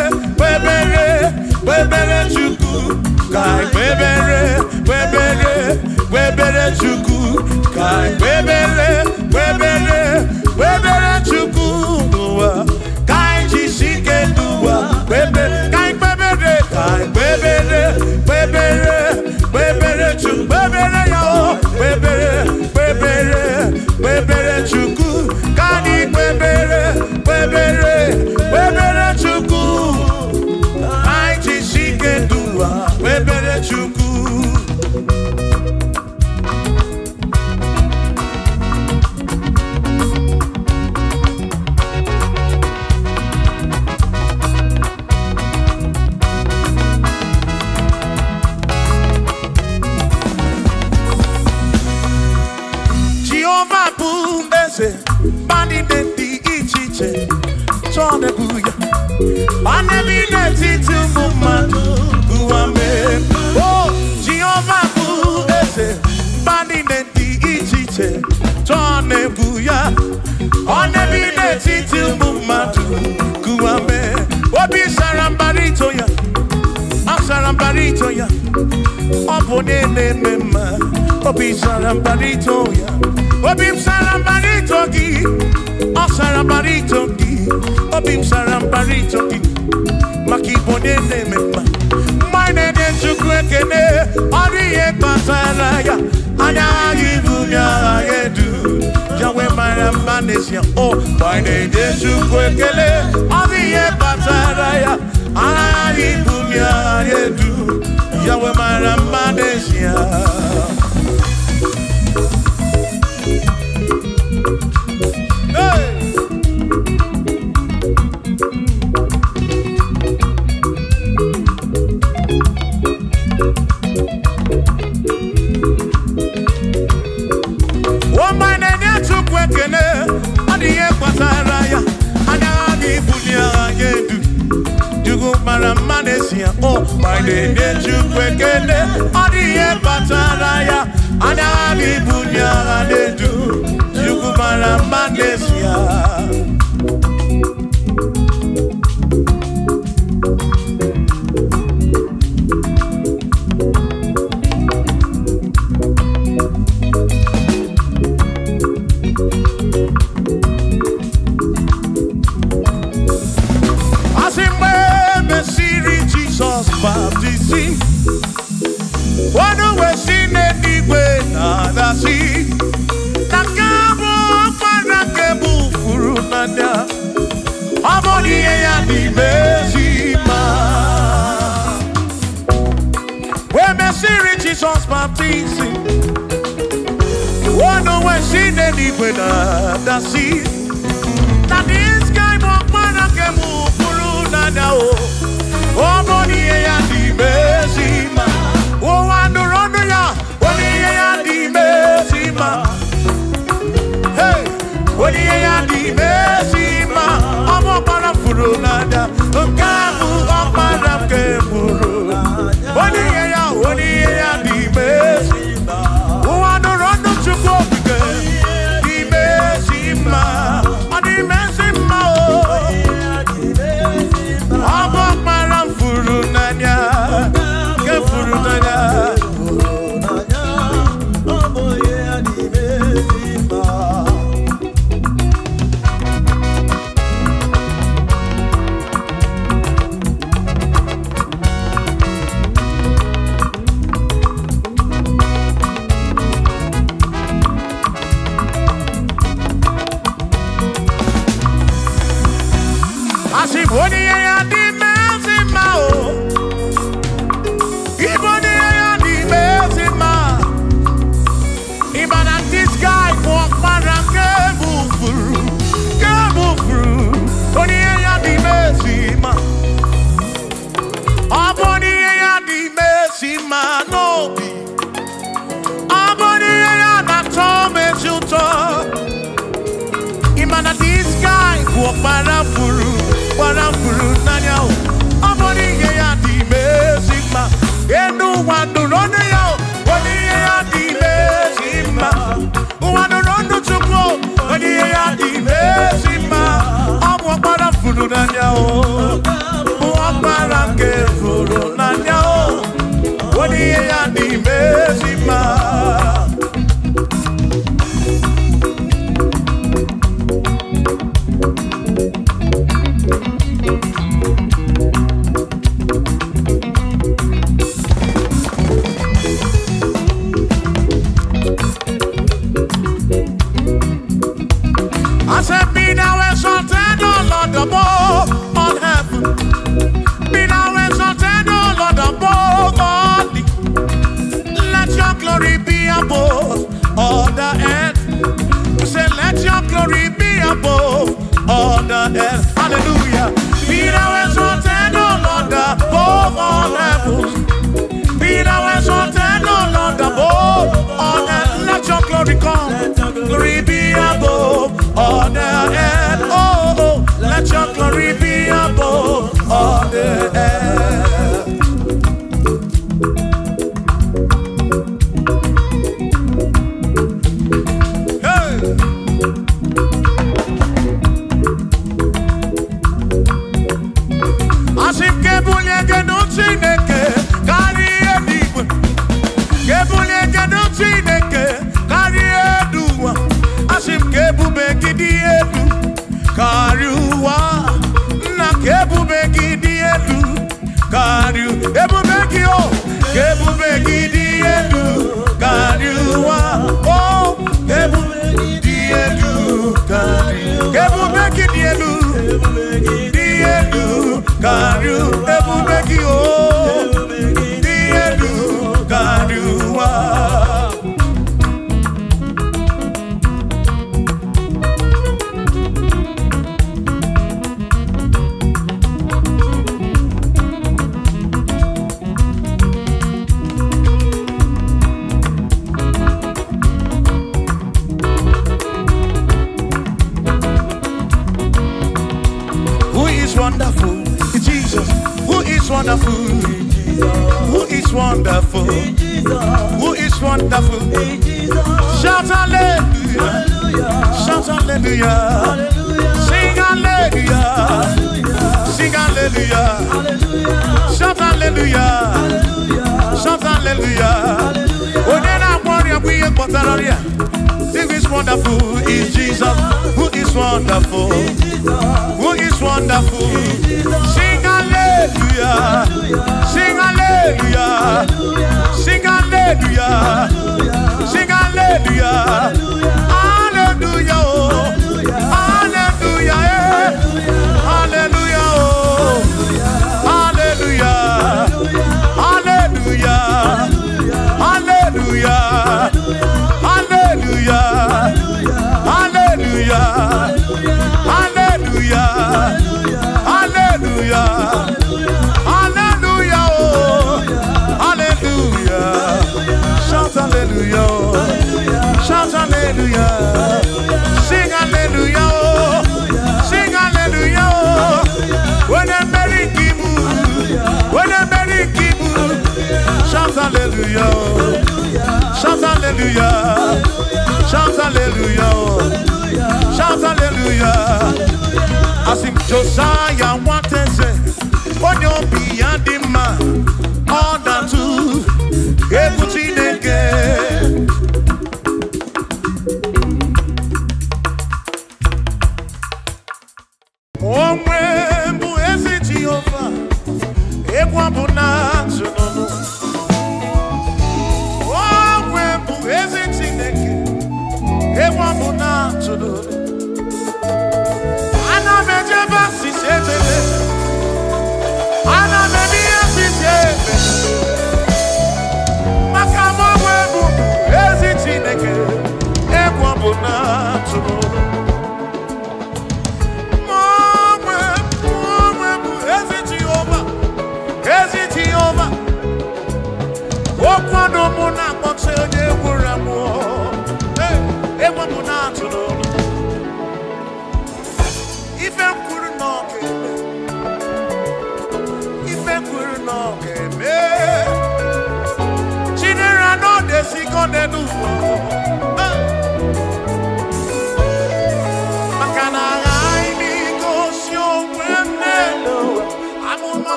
Chukwu. Ka webere chuku kai bebere chuku nuwa kai jisike nuwa kai bebere chuku bebere yo bebere chuku kai bebere chuku kai jisike nuwa bebere chuku. Bandi de di ichiche, chone buya. Bande bine titu mumadu guame. Oh, Jehovah bu ese. Bandi de di ichiche, chone buya. Bande bine titu mumadu guame. Obi sarambarito ya, asarambarito ya. Obone ne mema, obi sarambarito ya. Obim sarambarito gi, o sarambarito gi, obim sarambarito gi, makibone ne mema. Mine de chukwekene, oriye pasaraya, anya gibunya yedu, jawe marambanesia. Oh, mine de chukwekele, oriye pasaraya, anya gibunya yedu, jawe marambanesia. Oh, my name is Chukwekele, Odiye Pataraya, Anani Bunya Adedu, Yukumara Manesia. Baptism. What do we see in Igbo na see? Nakabo panakebu furunada. Amoni ya di bezima. We me see Jesus baptism. What do we see in Igbo na see? That this guy mo panakebu furunada o. Oh, money ya di bezima. Oh, andorono ya. Money ya di bezima. Hey, money ya di bezima. Omo para furunada. Kamu opara kemuru. Money ya di bezima. Oh, andorono chuko bige. Di bezima. Adi bezima oh. Omo para furunanya, ke furunanya. Omoye adibezima. Asiboni ya di mezima o. Iboni ya di mezima. Ibana this guy walk para kebufuru. Oni ya di mezima. Aboni ya di mezima no bi. Aboni ya na tome juto. Ibana this guy walk para furu. Para furu nanya o. Aboni ya di mezima. Enu wandu rone ya. Oni ya di mezima. Wandu rondo chukwo. Oni ya di mezima. Abu para furu nanya o. Para ke furu nanya o. Oni ya di mezima. glory be above all the earth. Hallelujah. Be thou exalted, O Lord, above all heavens. Be thou exalted, O Lord, above all earth. Let your glory come. Glory be above all the earth. Oh, oh, let your glory be above all the earth. Wonderful, Jesus. Who is wonderful? Who is wonderful? Who is wonderful? Shout hallelujah! Shout hallelujah! Sing hallelujah! Sing hallelujah! Shout hallelujah! Shout hallelujah! Who is wonderful is Jesus. Who is wonderful? Who is wonderful? Sing hallelujah! Sing hallelujah! Sing hallelujah! Sing hallelujah! Hallelujah! Hallelujah! Hallelujah! Hallelujah! Hallelujah! Hallelujah! Hallelujah! Hallelujah! Hallelujah! Hallelujah! Hallelujah! Hallelujah! Shout hallelujah! Shout hallelujah! Sing hallelujah! Sing hallelujah! When I'm very kibu, when I'm very kibu, shout hallelujah! Shout hallelujah! Shout hallelujah! Shout hallelujah! As if Josiah wanted to say, on your beyond the man, all that too, everything again. Oh, when you is Jehovah, everyone will not know. Oh, when you is again, everyone will not know.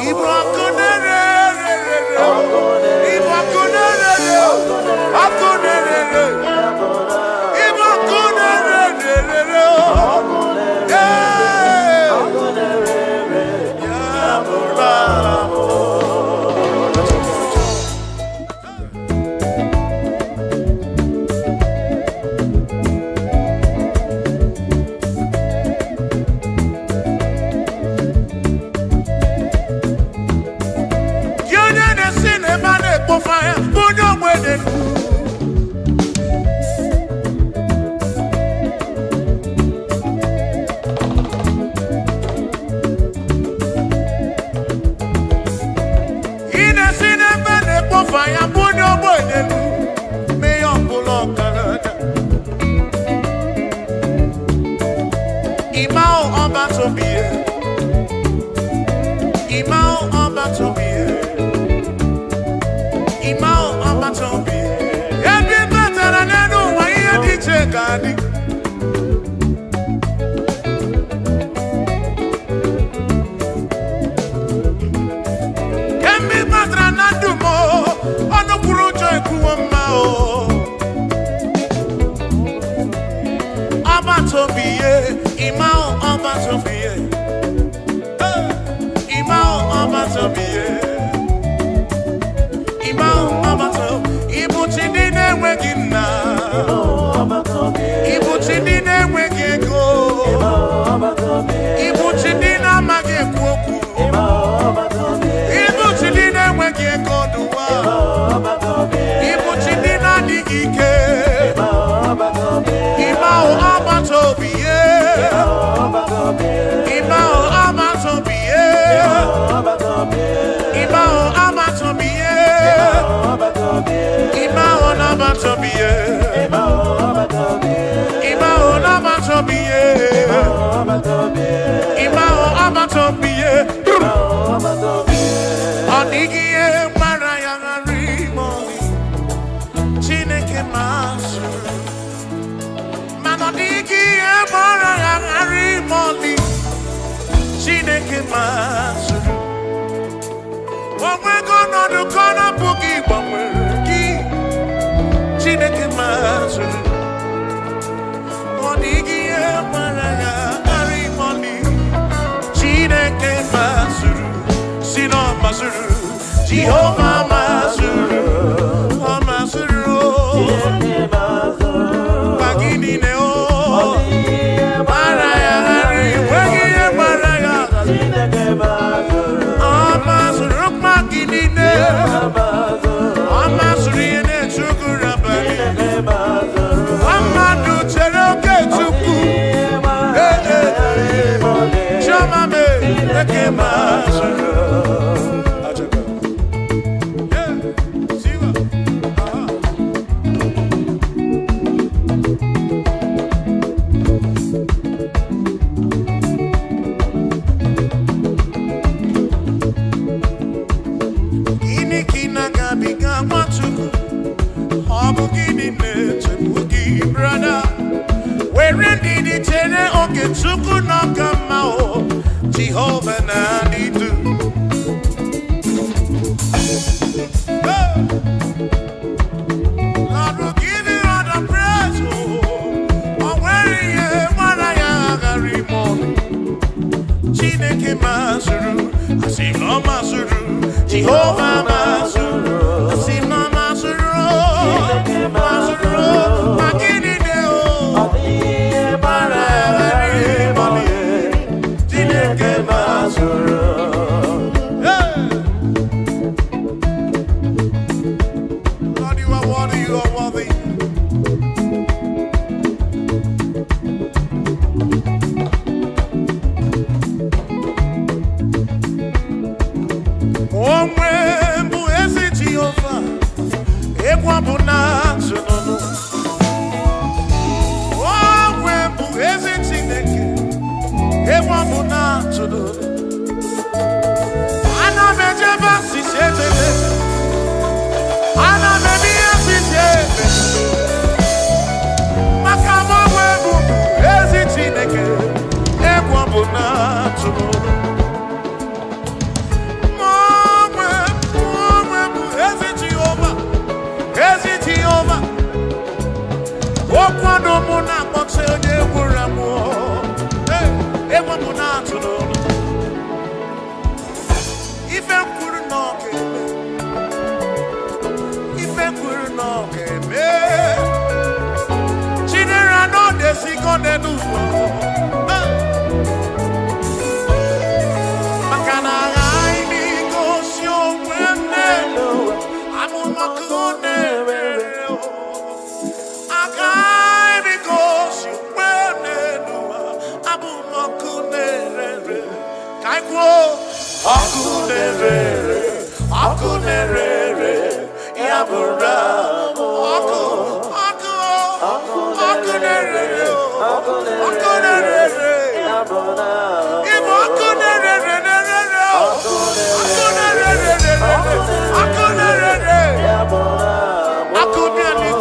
Ibro gadi. Kembi matra nandumo, ono kurujo ekuwama o. Abatobiye, imao abatobiye. Imao abatobiye. Imao abato, ibuchidine wegina. Ibuchidine wegego. Ibuchidina magekwoku. Ibuchidine wegego duwa. Ibuchidina digike. Imao abatobiye. Imao abatobiye. Imao abatobiye. Imao nabatobiye. Imao nabatobiye. Imao abatobiye. Onigiye marayangari Chineke masu. Manodigiye marayangari Chineke masu. Wangwego no dukona bugi wangwegi. Chineke masu. Onigiye marayangari Chineke masu. Sino masu. Jehovah Masuru, oh Masuru, Bagini Neo, Maraya, Wagia Maraya, oh Masuru, Magini Neo, oh Masuri and Chukurabani, Amadu Cheroke Chuku, Chamame, Eke Masuru. Jehovah Nadidu. Lord will give you all the praise. Oh, where you Maraya Chineke Masuru, I see no Masuru, Jehovah Masuru, I see no Masuru, Masuru, Magini Deo, Lord, you are worthy, you are worthy. Omwembu ezi Jehovah, ekwabuna tsunono. Omwembu ezi Chineke, ekwabuna tsunono. Ana mejeba sisete, ana mebiya sisete. Makama omwembu ezi Chineke, ekwabuna tsunono. Okwado muna kpọtụ onye gwụrụ amụ. Egwu mụ na-atụ n'ụlọ. Ife kwuru na ọ ga-eme. Ife kwuru na ọ ga-eme. Chinere na ọ desigo n'elu ụwa. Maka na aghaghị m igosi onwe m n'elu. Abụ maka na-ere. Akunerere, yabura, akunerere, yabura. Ibo akunerere, akunerere, yabura. Akunerere,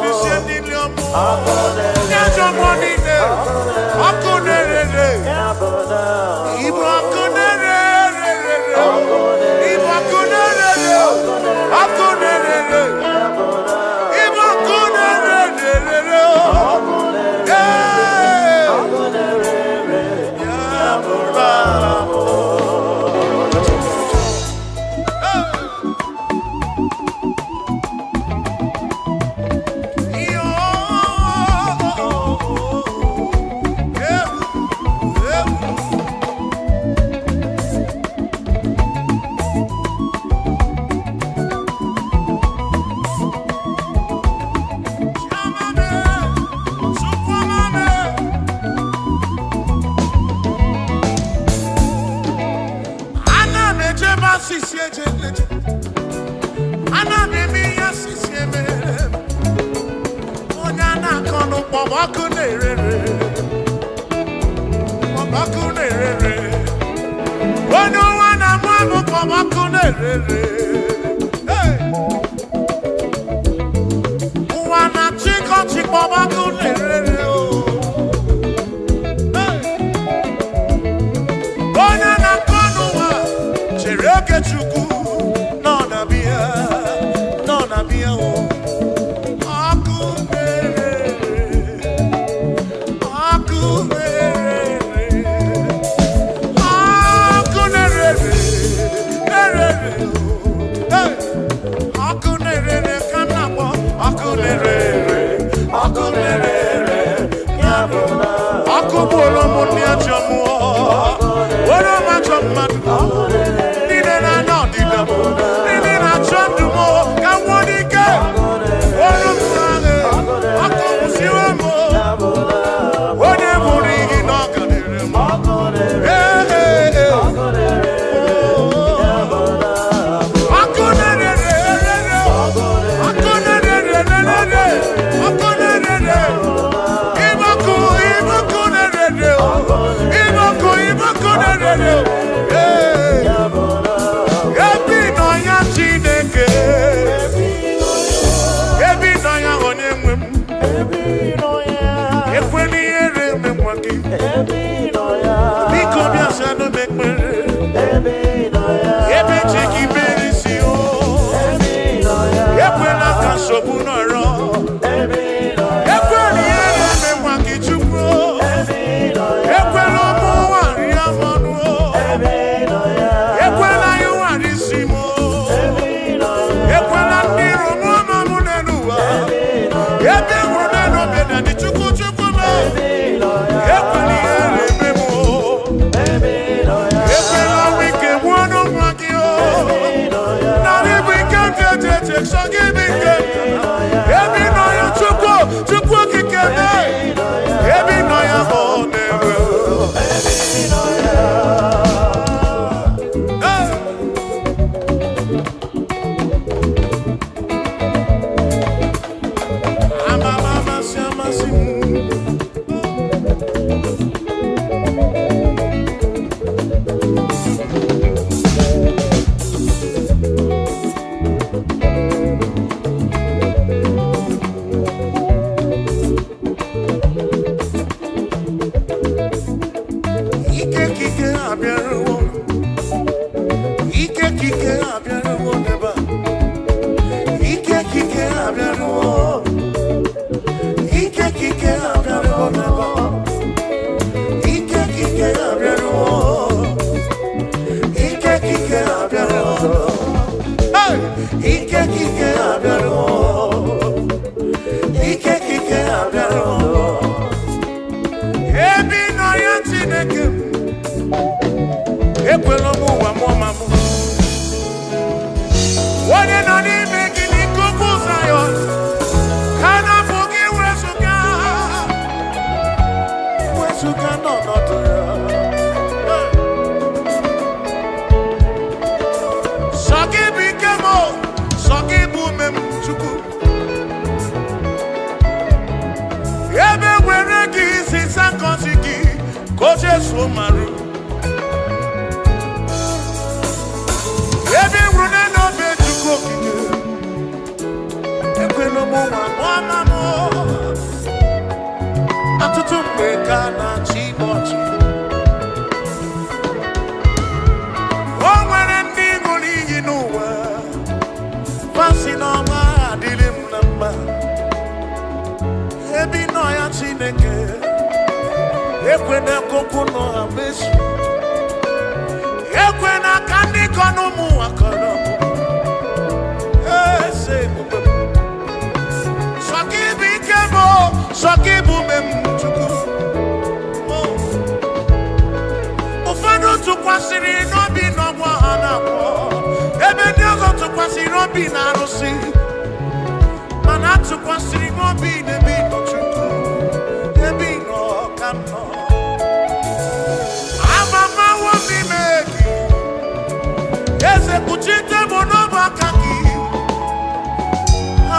Yes, kuchite monoba kaki.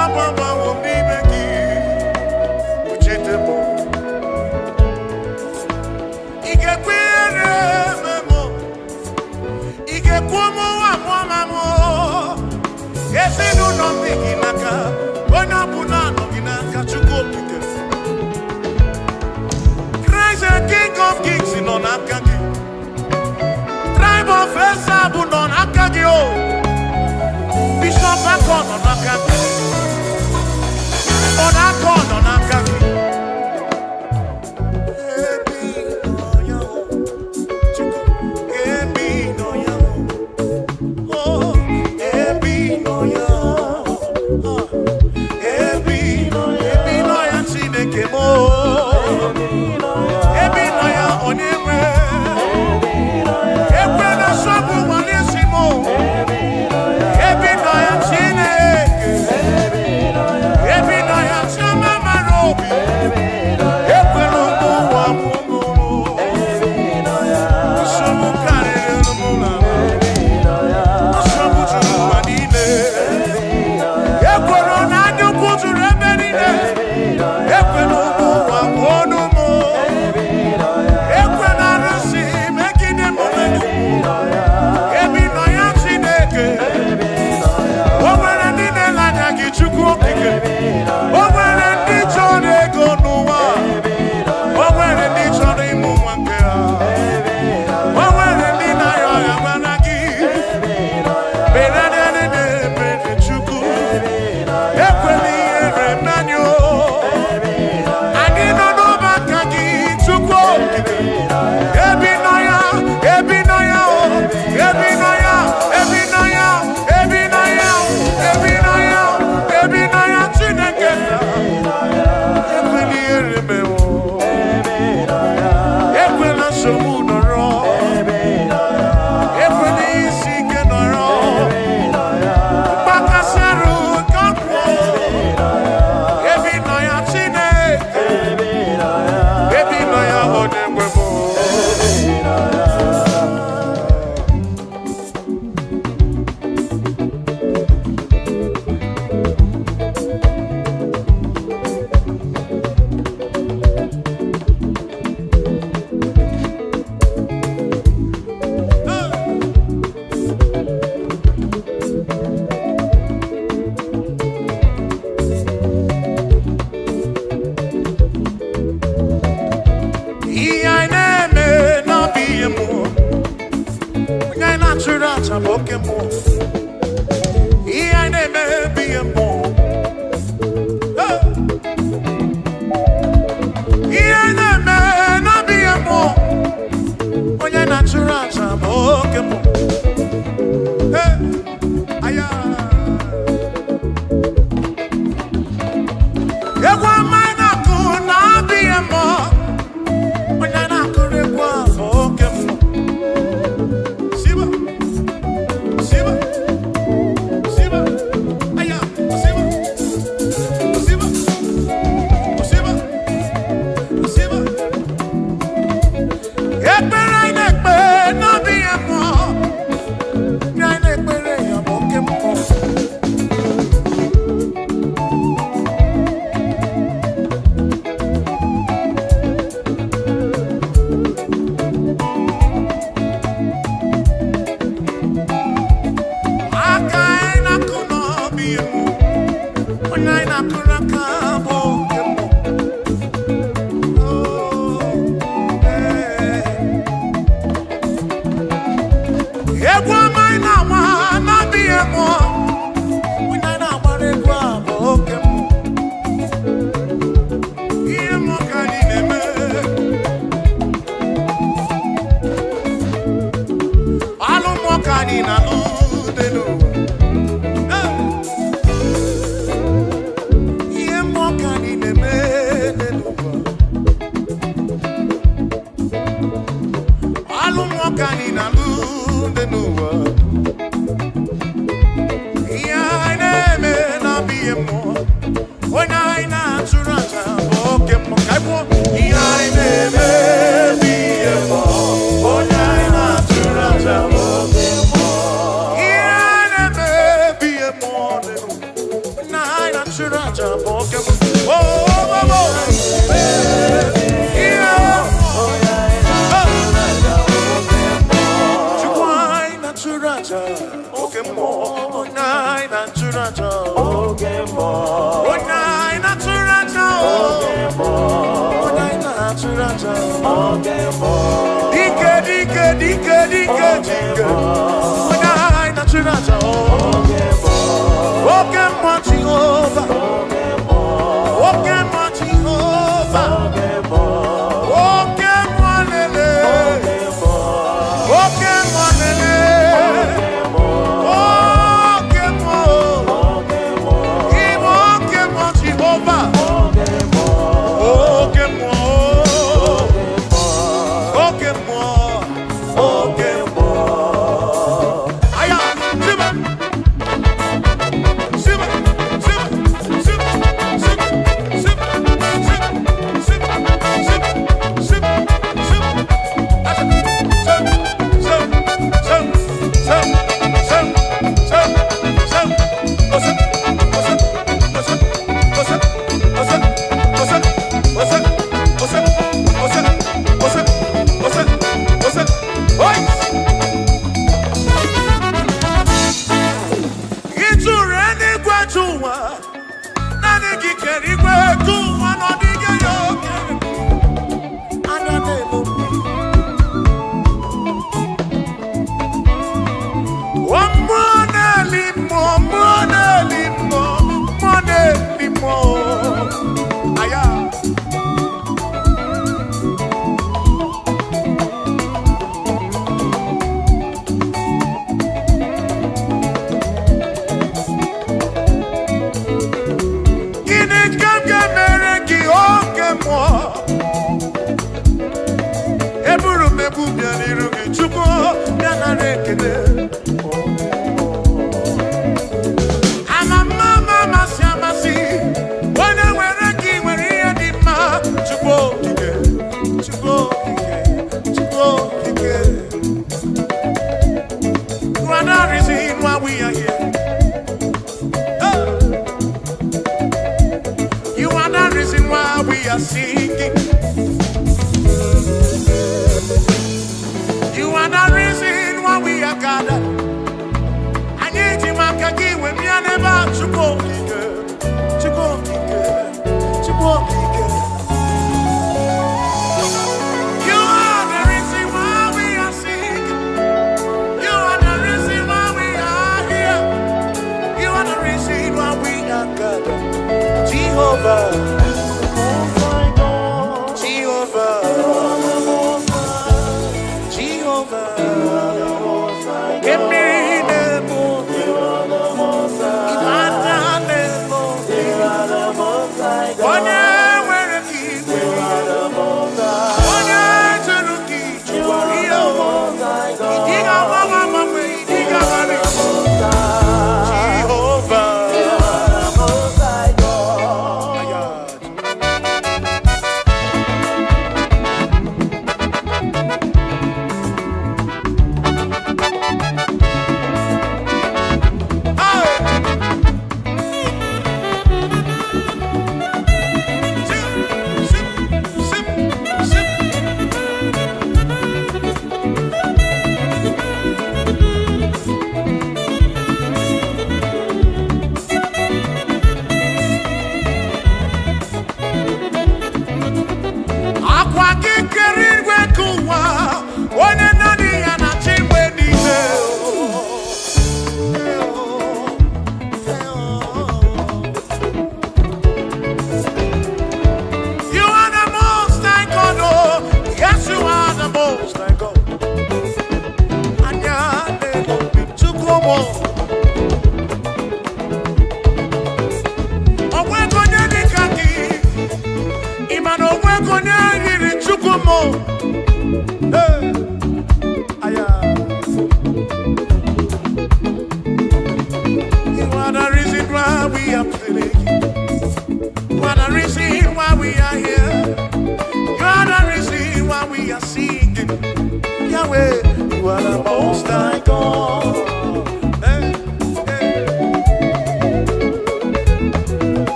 Ababa womi beki. Kuchite mo. Ige kwere memo. Ige kuomo wa mwamamo. Esi nuno mbiki naka. Ona bunano ginaka chukopike. Christ the King of Kings in on akagi. Tribe of Esabu non akagi o. Bishop Akon on akagi. On Akon on akagi. Ebi no ya o. Chico. Ebi no ya o. Oh. Ebi no ya. Ebi no ya Chineke mo. Ebi no ya onyewe. Ekwe na sobu malesimo. Ebi no ya Chineke. Ebi no ya chama marobi. Ekwe no wa mumuru. Sobu karere no mula. Sobu churu manile. Ekwe no na nyukutu rebenine. Ekwe no wa wonu mo. Ekwe na resi megide momenu. Ebi no ya Chineke. Onwere ndị na-elanya gị Chukwu okike. Onwere ndị chọrọ ego n'ụwa. Onwere ndị chọrọ ịmụ nwa nke ha. Onwere ndị na-arịọ ya gwara gị. Mere Chukwu. Ekwela ihere mmenyo. Anyị nọ n'ọba aka gị Chukwu okike. Ebi nọ ya, ebi nọ ya o. Ebi nọ ya, ebi nọ ya, ebi nọ ya, ebi nọ ya, ebi nọ ya Chineke. Ekwela ihere mewo. Ekwela nsogbu nọrọ. Ekwela isi ike nọrọ. Mgbakasịrụ nke ọkụ. Ebi nọ ya Chineke. Ebi nọ ya onye nwe m. Ihe anyị na-eme n'ọbụ ihe mmụọ. Onye anyị na-achụrụ aja bụ oke mmụọ. Ihe anyị na-eme bụ ihe mmụọ. Hey! Ihe anyị na-eme n'ọbụ ihe mmụọ. Onye anyị na-achụrụ aja bụ oke mmụọ. Hey! Aya! Egwu ọma anyị na-akụ n'ọbụ ihe mmụọ. Onye na-akụrụ egwu ahụ oke mmụọ. Siba, siba, siba, aya, siba, siba, siba, siba. Ekpere anyị na-ekpe n'obi ya mmụọ.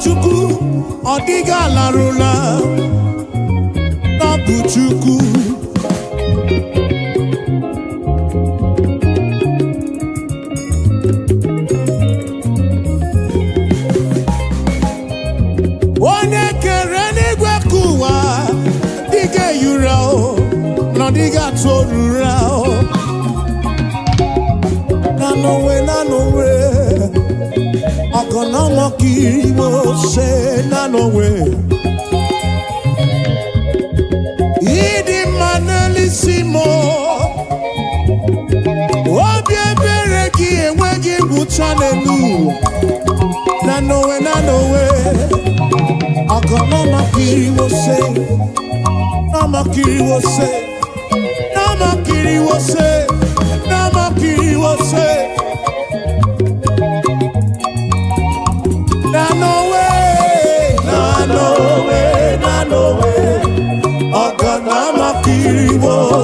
Chukwu ọ dịghị alarụla n'ọbụ Chukwu onye kere n'igwe ka ụwa dịghị eyura na ọ dịghị atụ orura nanowe ọgọnọmọ kiri mo ṣe nanowe ịdị mma n'elisi mo obi ebere gị enweghị ngwụcha n'elu nanowe ọgọnọmọ kiri mo ṣe nọmọ kiri mo ṣe nọmọ kiri mo ṣe nọmọ kiri mo ṣe.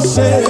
Você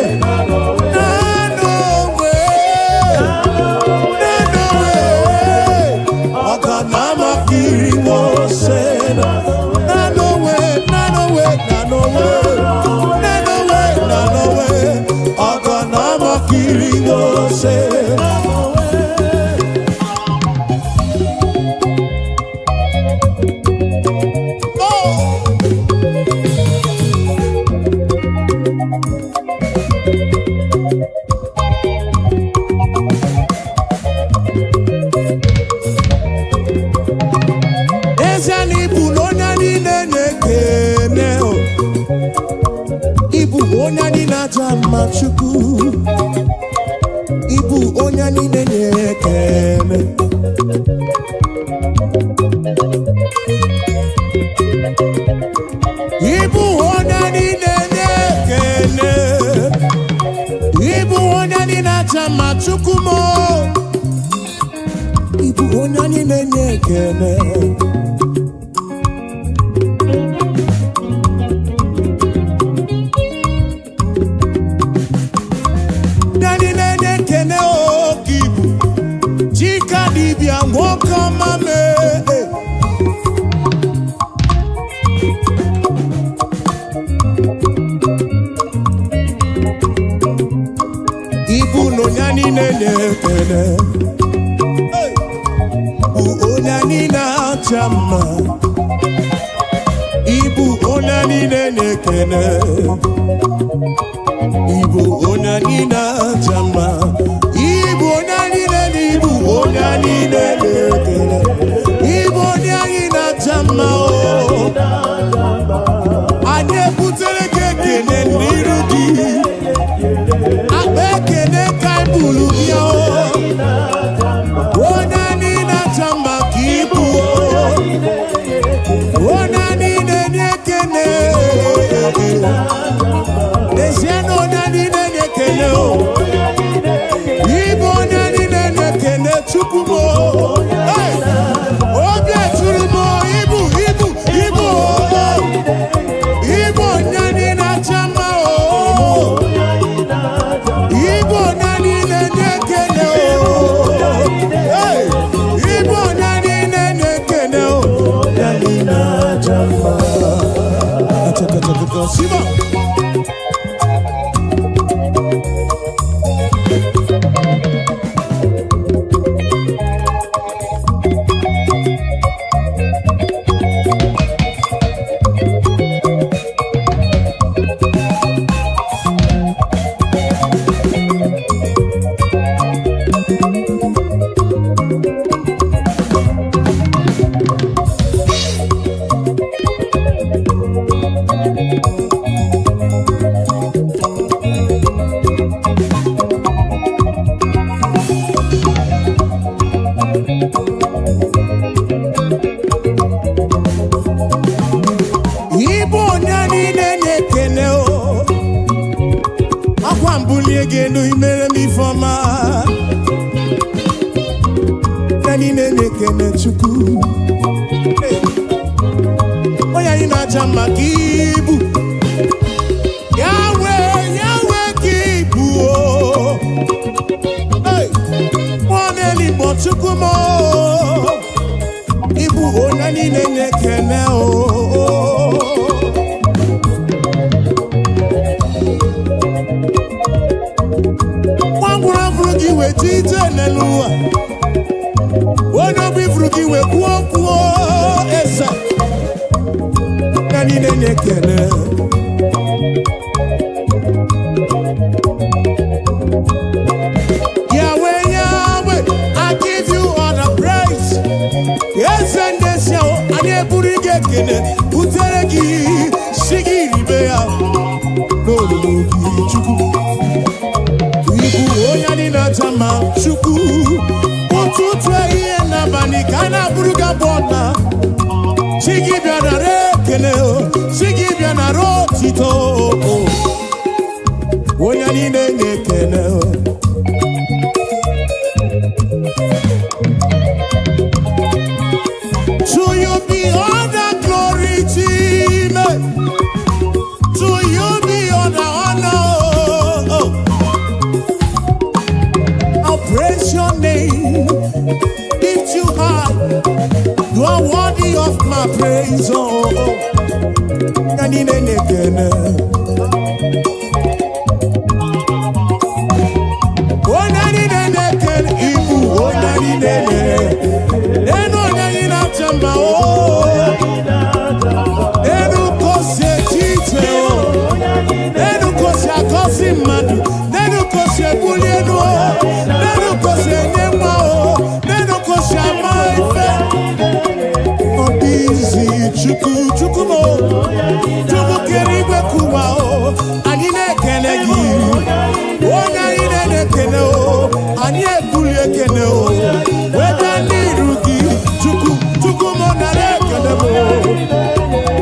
Chukwu Ibu onye niile na-ekele Ibu onye niile na-ekele Ibu onye niile na-acha mma Chukwu mo Ibu onye niile na-ekele Ibu onani na-ekele Ibu onani na-achama Ibu onani na-ibu onani na-ekele Ibu onani na-achama anyị ebutere gị ekele n'iru gị akpa ekele ka ibulu bịa onani na-achama ka ibu onani na-ekele Desiano onani na-ekele Ibu onani na-ekele Chukwu mo obi eturu mo Ibu onani na-achama Ibu onani na-ekele Ibu onani na-ekele onani na-achama Siba Genu imere mi foma Nani na-ekele Chukwu Oya ị na-acha mma ka ibu Yahweh ka ibu Nwanne Igbo Chukwu mo Ibu onye niile iwe kwuo ese nani nenye kene Yahweh, Yahweh, I give you all the praise. Yes, and this yo, anye burige kene uteregi shigiri beya no chuku ibu onyani na chama chuku ututu iye na bani kana buruga bona shigi biana re kene shigi biana rotito onyani ne kene To you be all the glory, Jesus. To you be all the honor. I'll praise your name. Lift you high. You are worthy of my praise. Chamba oh Enu kose chite oh Enu kose akosi madu Enu kose bulienu oh Enu kose nyemwa oh Enu kose amaife Obizi chuku mo Chuku kerigwe kuwa oh Anine kenegi Onya ine kene oh Anye bulie kene oh Weta nirugi chuku mo na re kene mo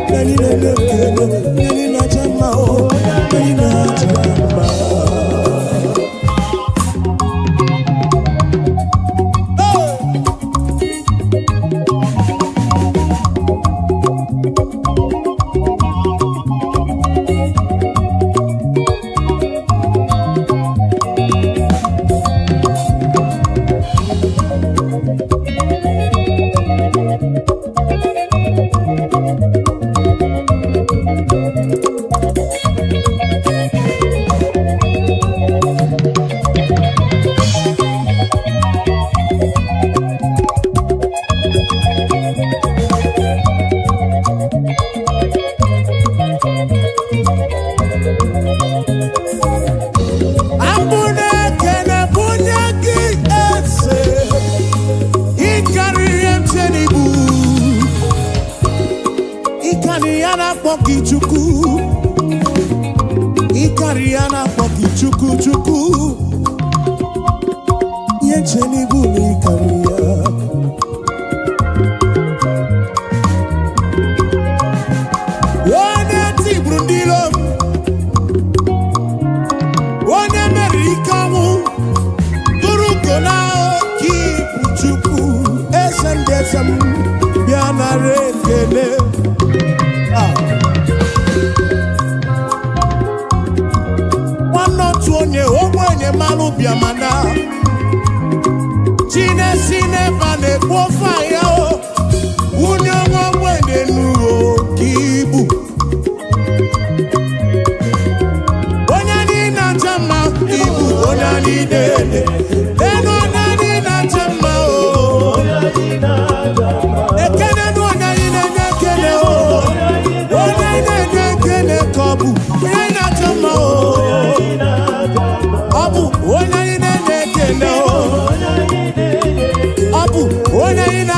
Nani na kene Nani na chama o Nani na chama Ikariana poki chuku Yencheni buni ikaria Wane tibrundilo Wane merikamu Durukona ki chuku Esendesam Biana rekele Onye ogbenye malu biamana Chinesi bane kwofa ya o Unye ogbenye nuo kibu Onye ni na chama ibu Onye ni dede Eno onye ni na chama o Ekene nu onye ni nekene o Onye ni nekene kobu Onye na chama o Abu, onye ina nekene o. Abu, onye ina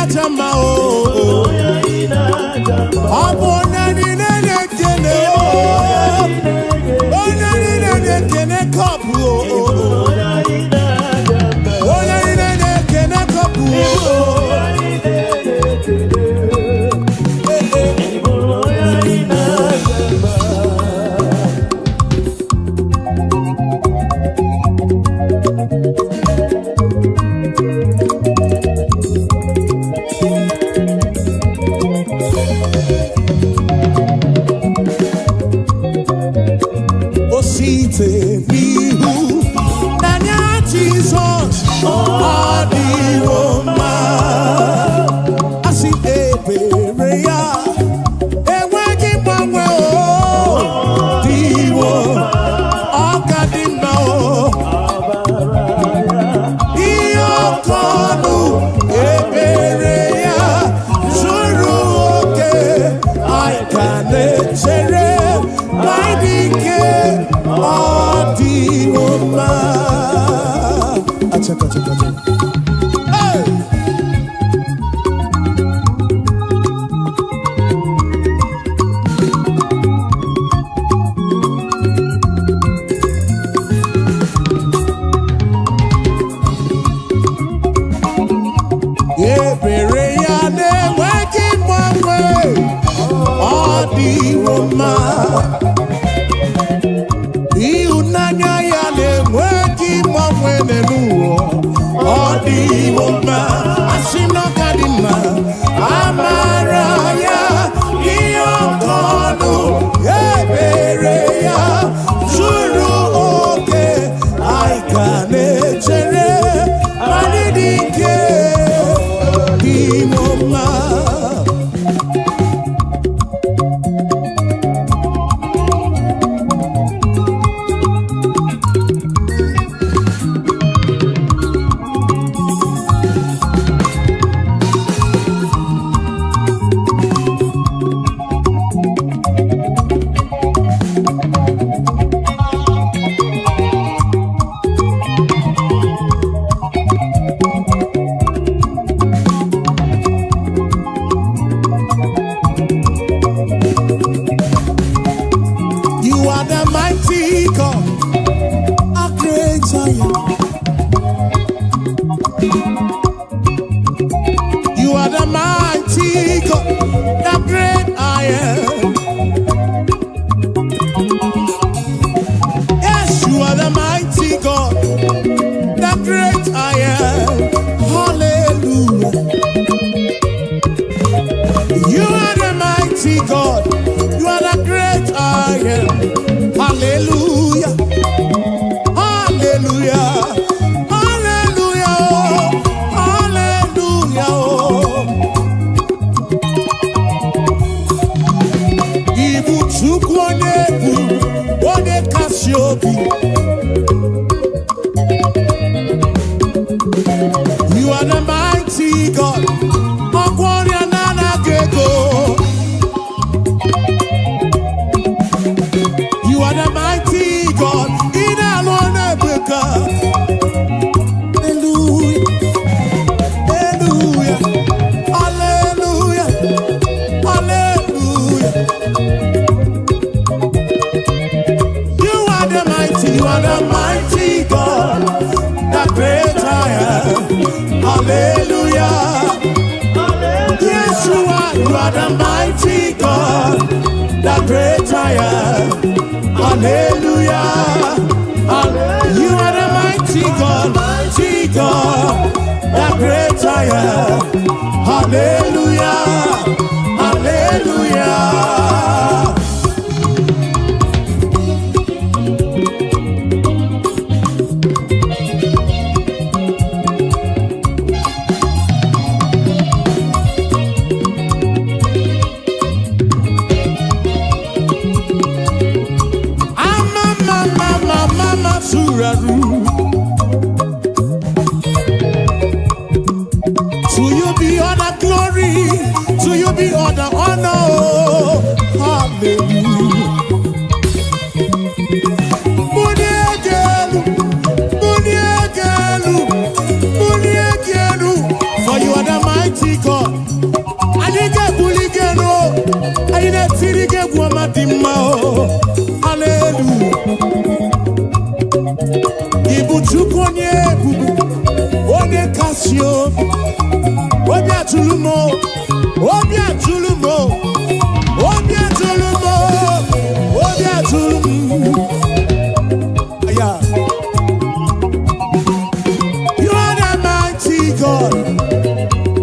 ọma ịhụnanya ya na-enweghị mgbanwe n'ụwa ọ dị ọma asị na ọ ka dị mma amara ya ihe ọkọ ọnụ ebere ya zuru oke anyị ka na-echere anyị dị ike dị ọma. You are the mighty God, the great I am. Yes, you are the mighty God, the great I am. Hallelujah. You are the mighty God, you are the great I am. Hallelujah. Hallelujah. You are the mighty God. You are the mighty God. Hallelujah. Hallelujah. Hallelujah. You are the mighty God, the great I am. Hallelujah. Yes, you are the mighty God, the great I am. Hallelujah. You are the mighty God, the great I am. Hallelujah. Hallelujah. To you be all the glory, to you be all the honor. Hallelujah. For you are the mighty God. I didn't get bully again. I didn't get woman. Hallelujah. Ibuchukonye bubu Ode kasio Obi atulumo Obi atulumo Obi atulumo Obi atulumo Yeah. You are the mighty God.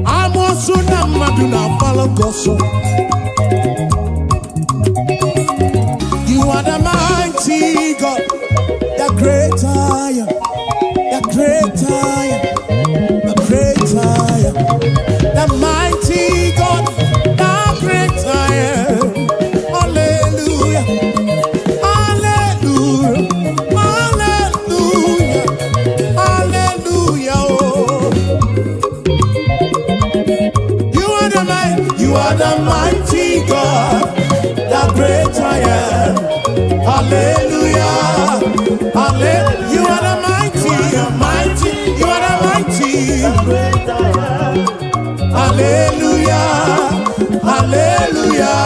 I'm also not maduna palagoso. You are the mighty God, the great I am. The great I am, the great I am, the mighty God, the great I am. Hallelujah, hallelujah, hallelujah, hallelujah. Oh. You are the mighty God, the great I am. Hallelujah, hallelujah. You are the mighty, you are the mighty. Hallelujah, hallelujah.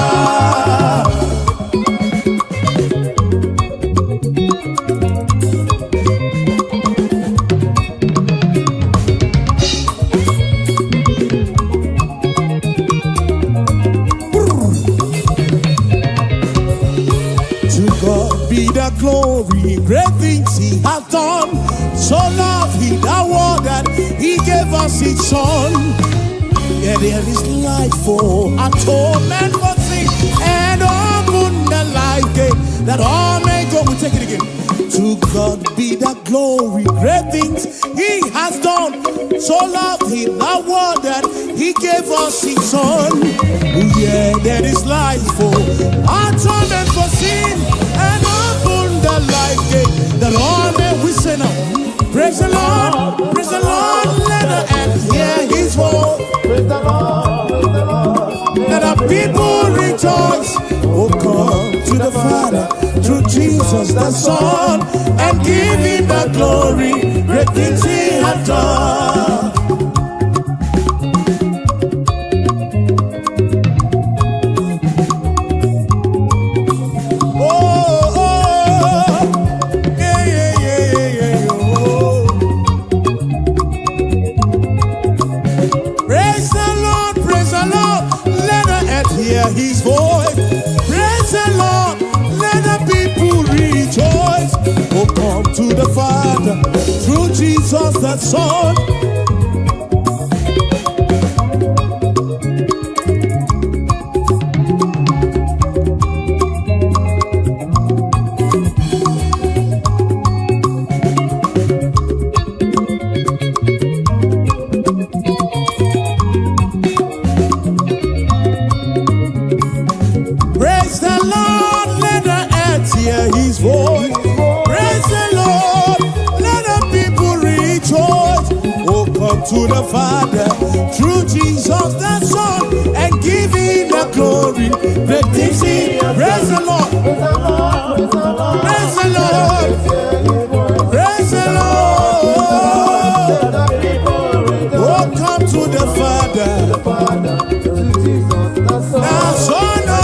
glory, great things he has done. So loved he the world that he gave us his son. Yeah, there is life for atonement for sin, and open the life gate that all may go. We take it again. To God be the glory, great things he has done. So loved he the world that he gave us his son. Yeah, there is life for atonement for sin, and open the life gate that all may. We say now, praise the Lord, let the earth hear his voice. Praise the Lord, praise the Lord. Let the people rejoice. Oh, come to the Father through Jesus the Son, and give him the glory, great things he has done. His voice, praise the Lord, let the people rejoice. Oh, come to the Father through Jesus the Son. His voice, praise the Lord, let the people rejoice. Oh, come to the Father through Jesus the Son, and give him the glory. Great things he, praise the Lord, praise the Lord, praise the Lord. Oh, come to the Father, now Son of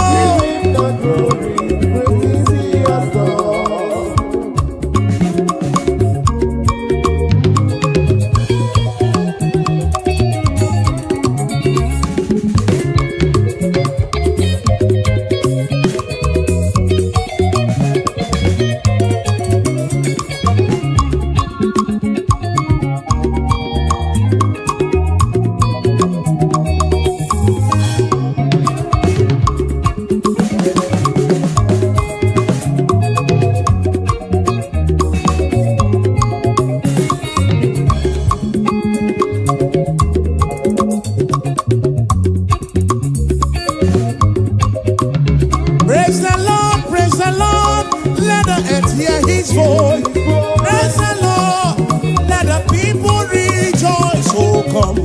his voice. Praise the Lord, let the people rejoice. Oh, come.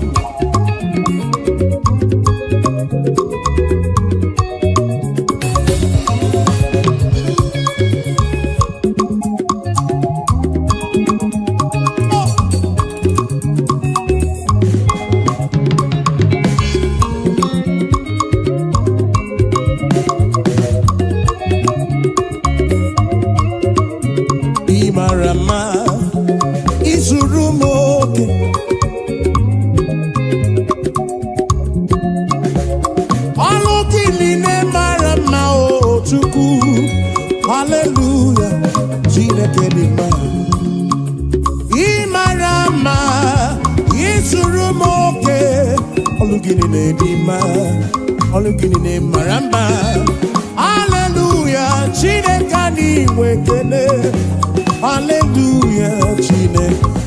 Marama Izurumoke Alokiline Marama O Chuku Hallelujah Chineke Dima Imarama Izurumoke Alokiline Dima Alokiline Marama Hallelujah Chineke Niwekele Hallelujah,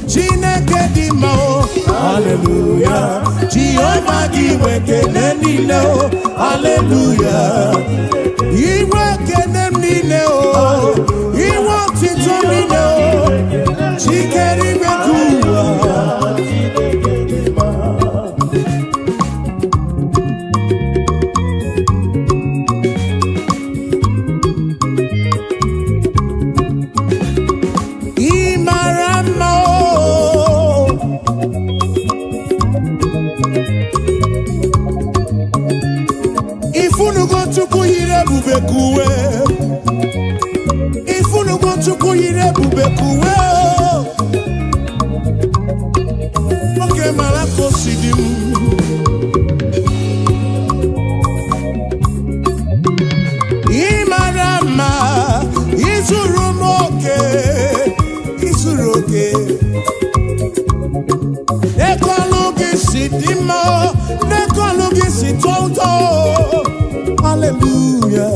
Chineke dima o. Hallelujah, Jehovah giwekele nile o. Hallelujah, iwekele nile o. Iwo tito nile o. Chikeri mekuwa. Bubekuwe, ifunu gonchuku yire bubekuwe. Oke malako sidim. Imarama izurumo sing toto. Hallelujah.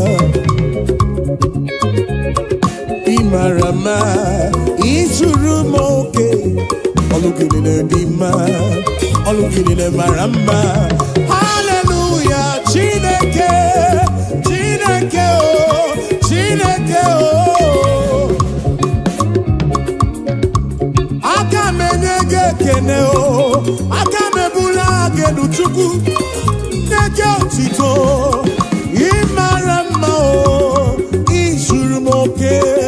Imarama, Isurumoke, Olukinine Dima, Olukinine Maramba. Hallelujah, Chineke, Chineke, oh, Chineke, oh. Akamenege kene, oh, Akamebula genuchuku, Neke otito, Imarama, oh, Isurumoke.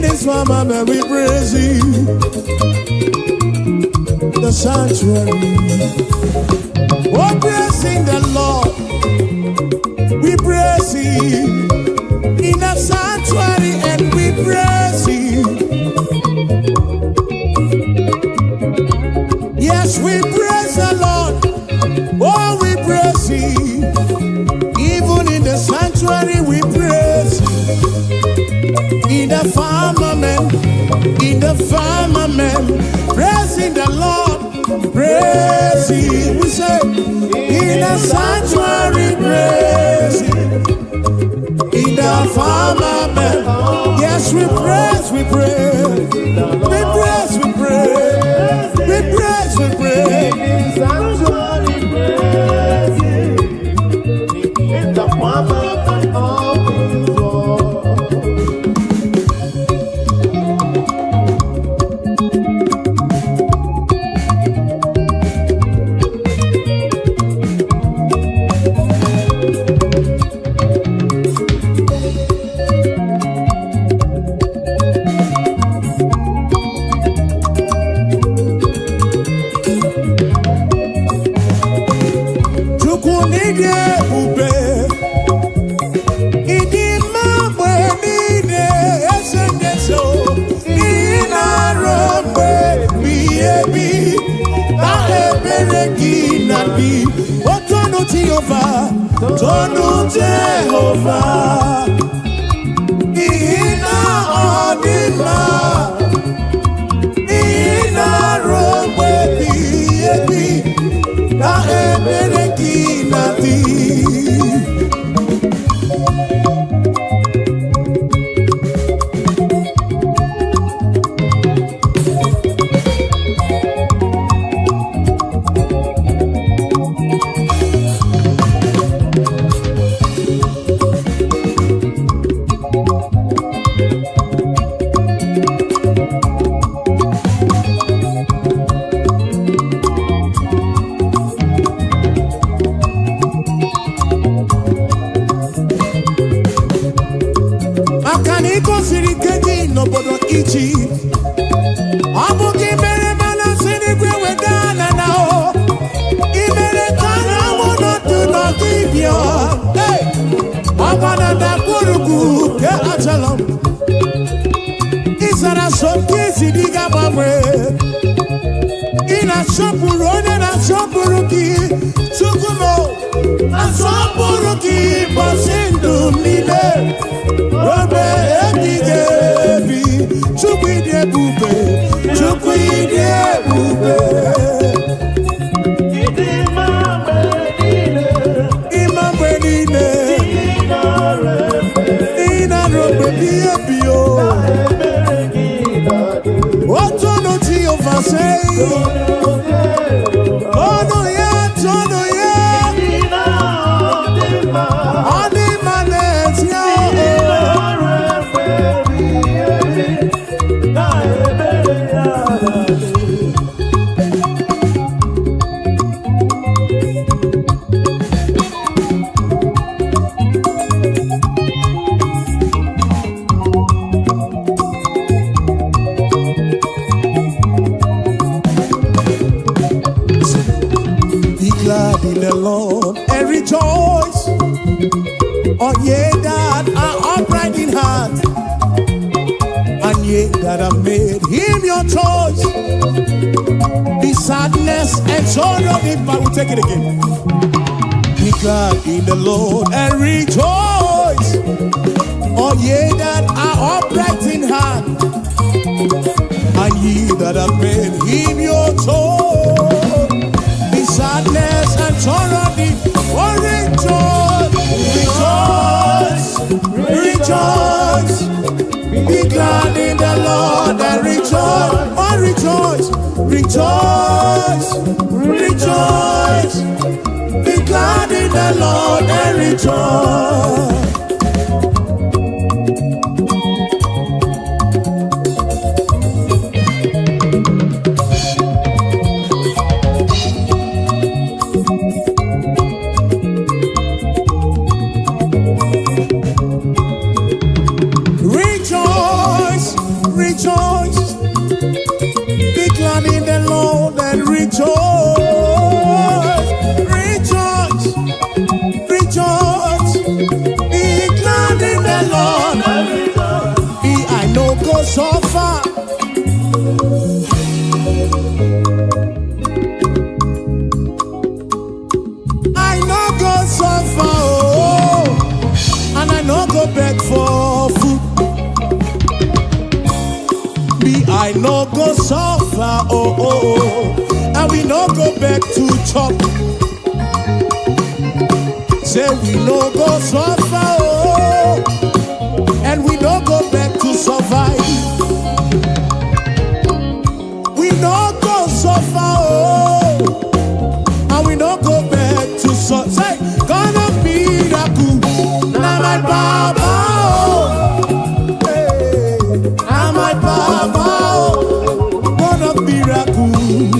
this firmament we praise Him. The sanctuary. Oh, praising the Lord. We praise Him in the sanctuary and we praise Him. Yes, we praise the Lord. Oh, we praise Him. Even in the sanctuary we praise Him. In the firmament, praising the Lord, praise Him. We say, in the sanctuary, praise Him. In the firmament, yes, we praise, we praise, we praise, we praise, we praise, we praise. In the sanctuary, praise Him. In the firmament of His word. Tonu Jehovah, Ina Odima, Ina Robe Biebi, Na Ebereki Nati. Take it again. Be glad in the Lord and rejoice. All ye that are upright in heart, and ye that have made Him your joy. Be sadness and sorrow deep. Oh, rejoice, rejoice. Be glad in the Lord and rejoice. Oh, rejoice, rejoice. Rejoice, be glad in the Lord and rejoice. Rejoice, rejoice. Be glad in the Lord and rejoice. Rejoice. Rejoice. Be glad in the Lord. Be I know go so far. I know go so far, oh, and I know go beg for food. Be I no go suffer, oh, oh, oh, and we no go back to chop. Say we no go suffer, oh, and we no go back to survive. We no go suffer, oh, and we no go back to survive. Say, God of miracle, now my Baba, oh, hey, now my Baba. God of miracle,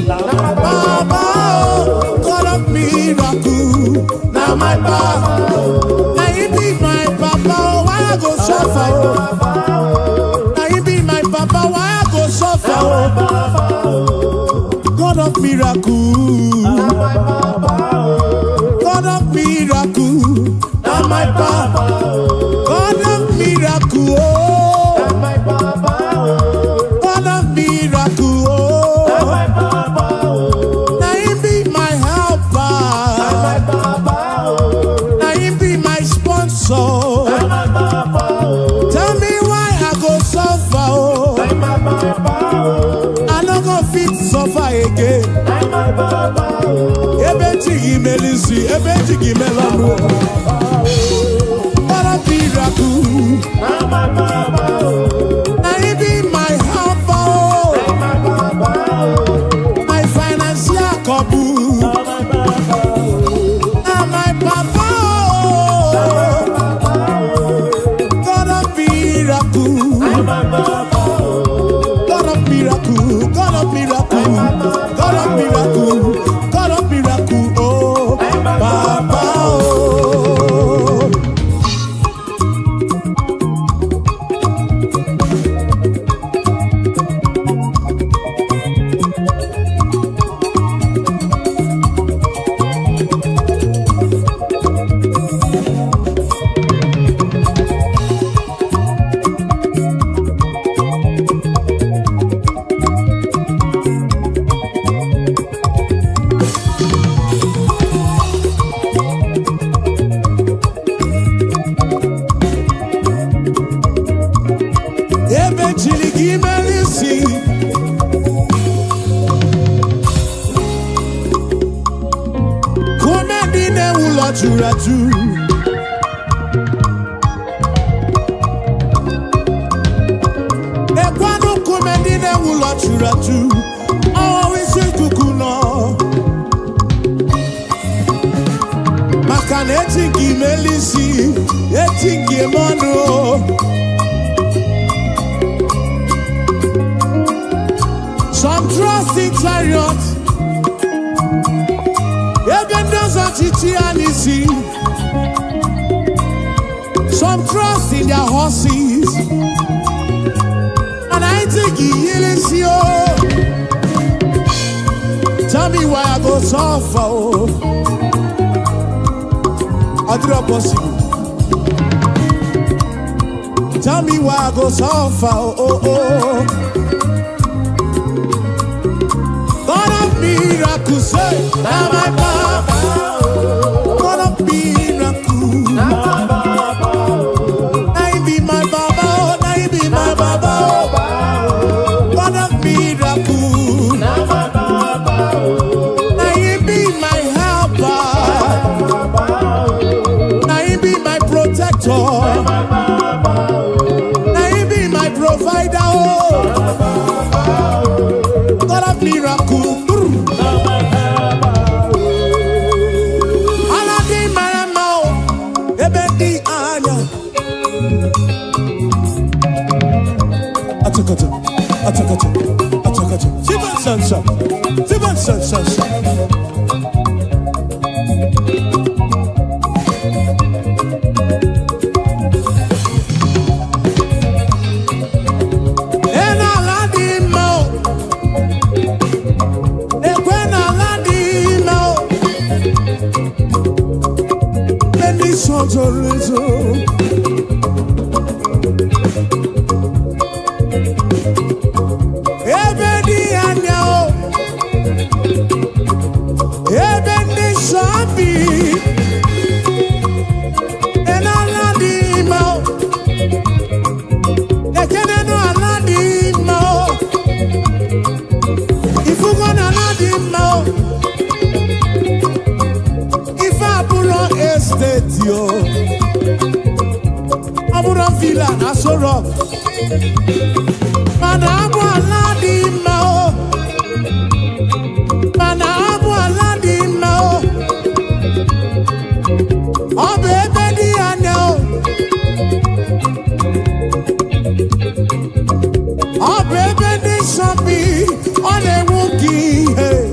Baba, God of miracle, now my Baba, now you be my Papa, why I go suffer? Now you be my Papa, why I go suffer? God of miracle, God of miracle, now my Papa, God of miracle, oh. Miracle, oh. Now you be my helper. Now you be my sponsor. Tell me why I go suffer, oh. I no go fit suffer again. Ebe chigi melisi, ebe chigi melanu. What a miracle. Now you be my helper. My financial couple, and my Papa, God of miracle, God of miracle, God of miracle, God of miracle, God of miracle, oh, Papa, oh. Raju. Ekwanu kumendine wulo churaju. Oh, isi kukuno. Makane etingi melisi, etingi mono. Some trust in chariots. Some trust in their horses, and I think he is you. Tell me why I go suffer, oh. I do not possible. Tell me why I go suffer, oh, oh, oh. God of miracle, say, now my Papa. God of miracle, now my Baba. Now you be my Baba, now you be my Baba. God of miracle, now my Baba. Now you be my helper, now you be my protector, now you be my provider, oh. God of miracle. And I Ebedi anyao, ebedi shabi, enaladi mao, ekeneno aladi mao, ifugon aladi mao, ifaburo estate yo, aburo villa asoro. Manabu aladi mao, manabu aladi mao, obe ebedi anyao, obe ebedi shabi, one wuki hey.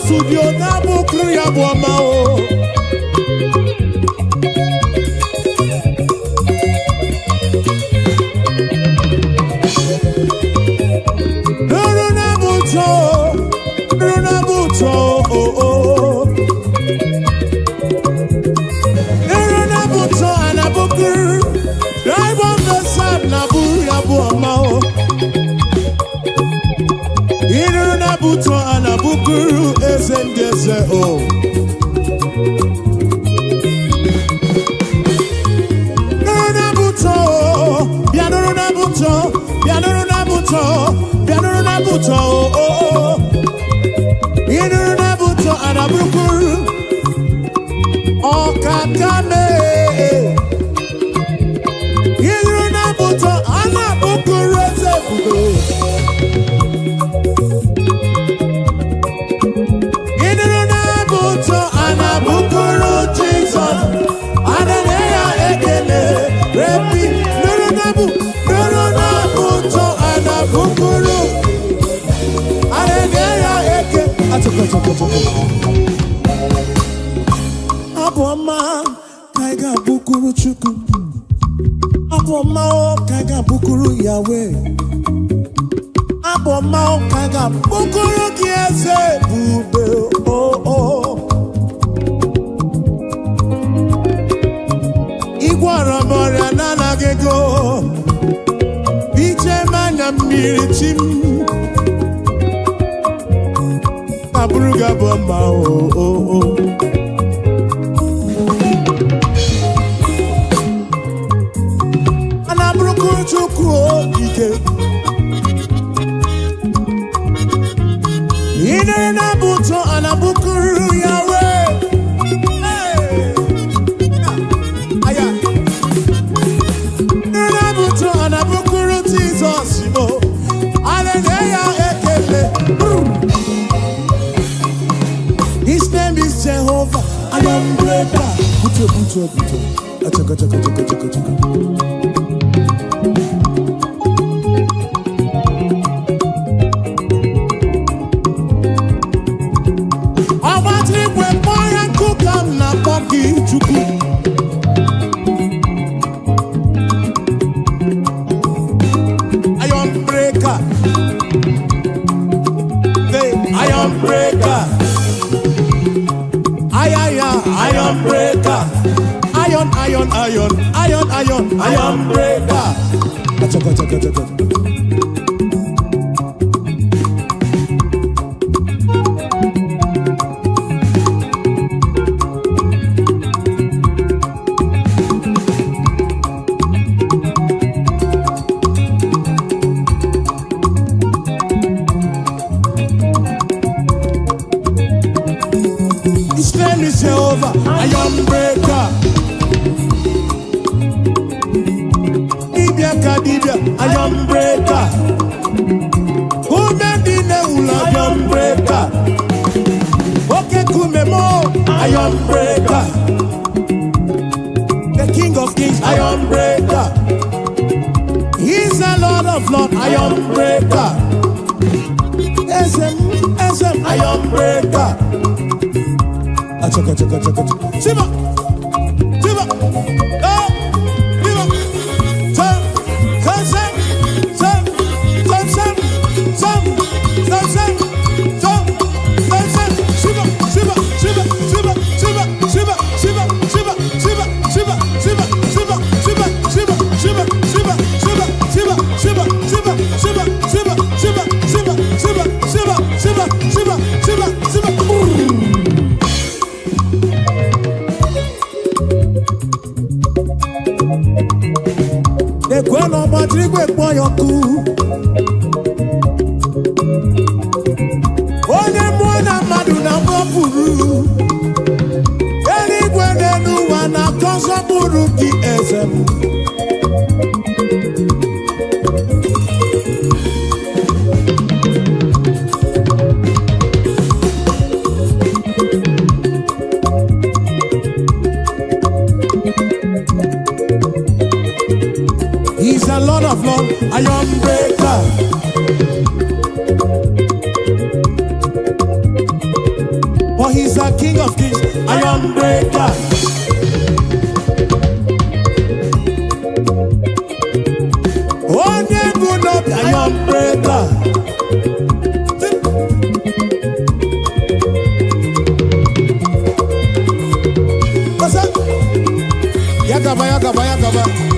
studio na bukru ya bwama o. Runa buto, oh oh. Runa buto anabukru, drive on the side na buru ya bwama o. Runa buto anabukru esendese o. Runa buto buto oh inuru na buto anabukuru okakame inuru na buto anabukuru ezebudo inuru na buto anabukuru Jesus ananeya ekele repi nuru na buto anabukuru ananeya eke atoko aboma kaiga bukuru chuku aboma kaiga bukuru Yahweh aboma kaiga bukuru kiese bube oh igwara moria nana gego biche manya mirichim abruga bomba oh Chukwu ike ine na buto anabukuru Yahweh aya ine na buto anabukuru Jesus mo hallelujah ekele His name is Jehovah I am greater buto achaka Iron breaker. Iron breaker. Iron breaker. Iron breaker. His name is Jehovah, Iron breaker. Dibia, Iron breaker. Kumedine ula, Iron breaker. Okay, kumemo, Iron breaker. The King of Kings, Iron breaker. He's a Lord of Lords, Iron breaker. SM, Iron breaker. Achaka. Siba. Oh, Siba. When I'm a drink with boy or two, one Maduna Bopuru, any when they do one, I cause a Buruki SM. He's a Lord of Lords, Iron breaker. For he's a King of Kings, Iron breaker. Oh, never not Iron breaker. What's up? Yakaba.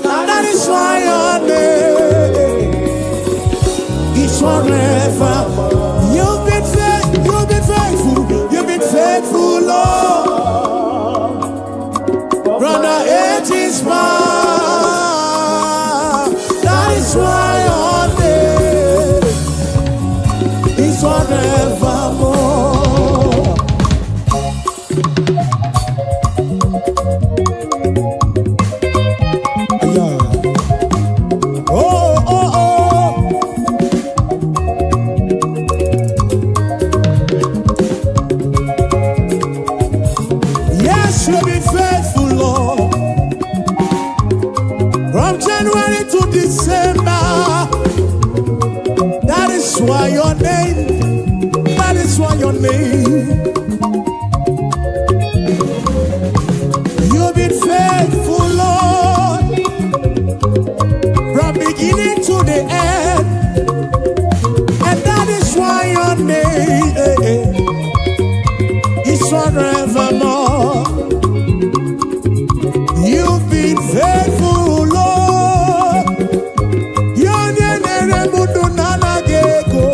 That is why your name is forever. You've been faithful, you've been faithful, Lord. From the ages past, that is why your name is forevermore. Yeah. Oh, oh, oh. Yes, you've been faithful, Lord. From January to December, that is why your name, that is why your name. You've been faithful, Lord, from beginning to the end, and that is why your name is forevermore. You've been faithful, Lord. Your name is Nana Geko.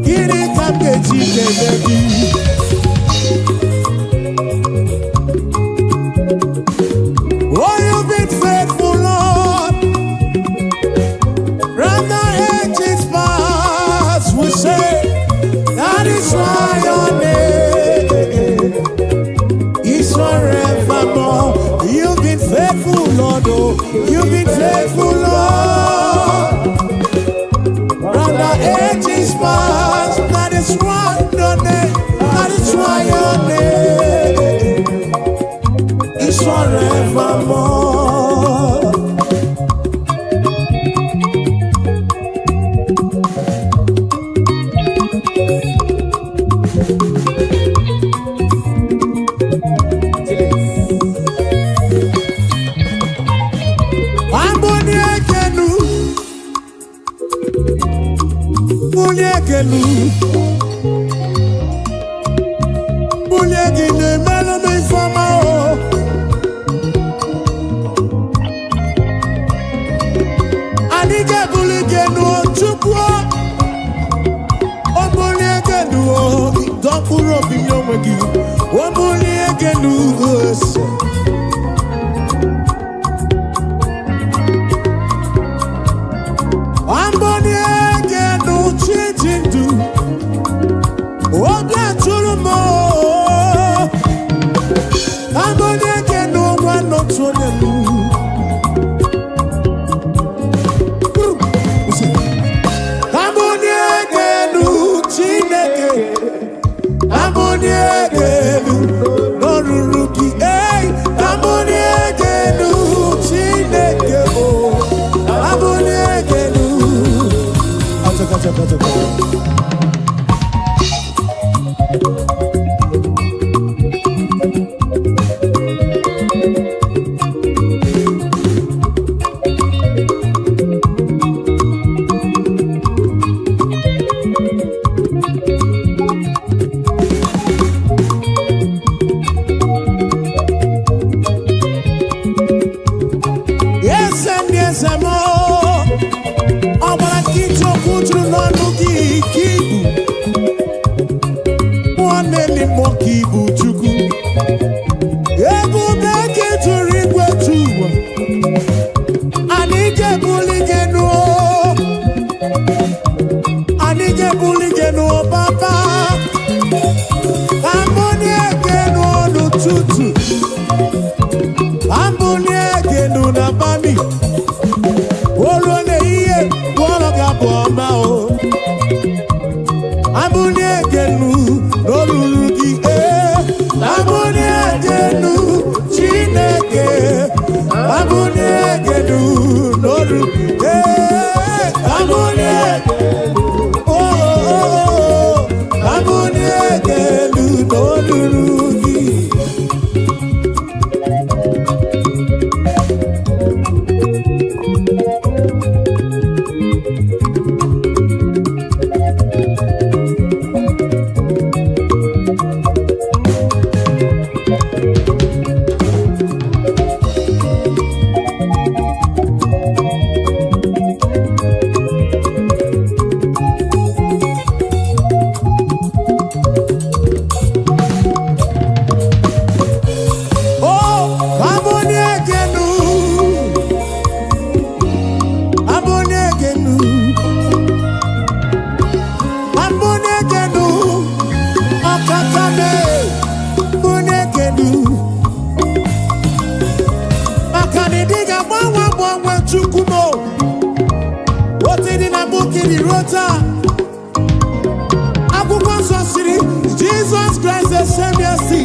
Kini Kamkeji Kebebi. Oh, you've been faithful, Lord. From the ages past, we say that is why your name is forevermore. You've been faithful, Lord. Oh, you've been faithful, Lord. From the ages past, that is why your name, that is why your name is forevermore.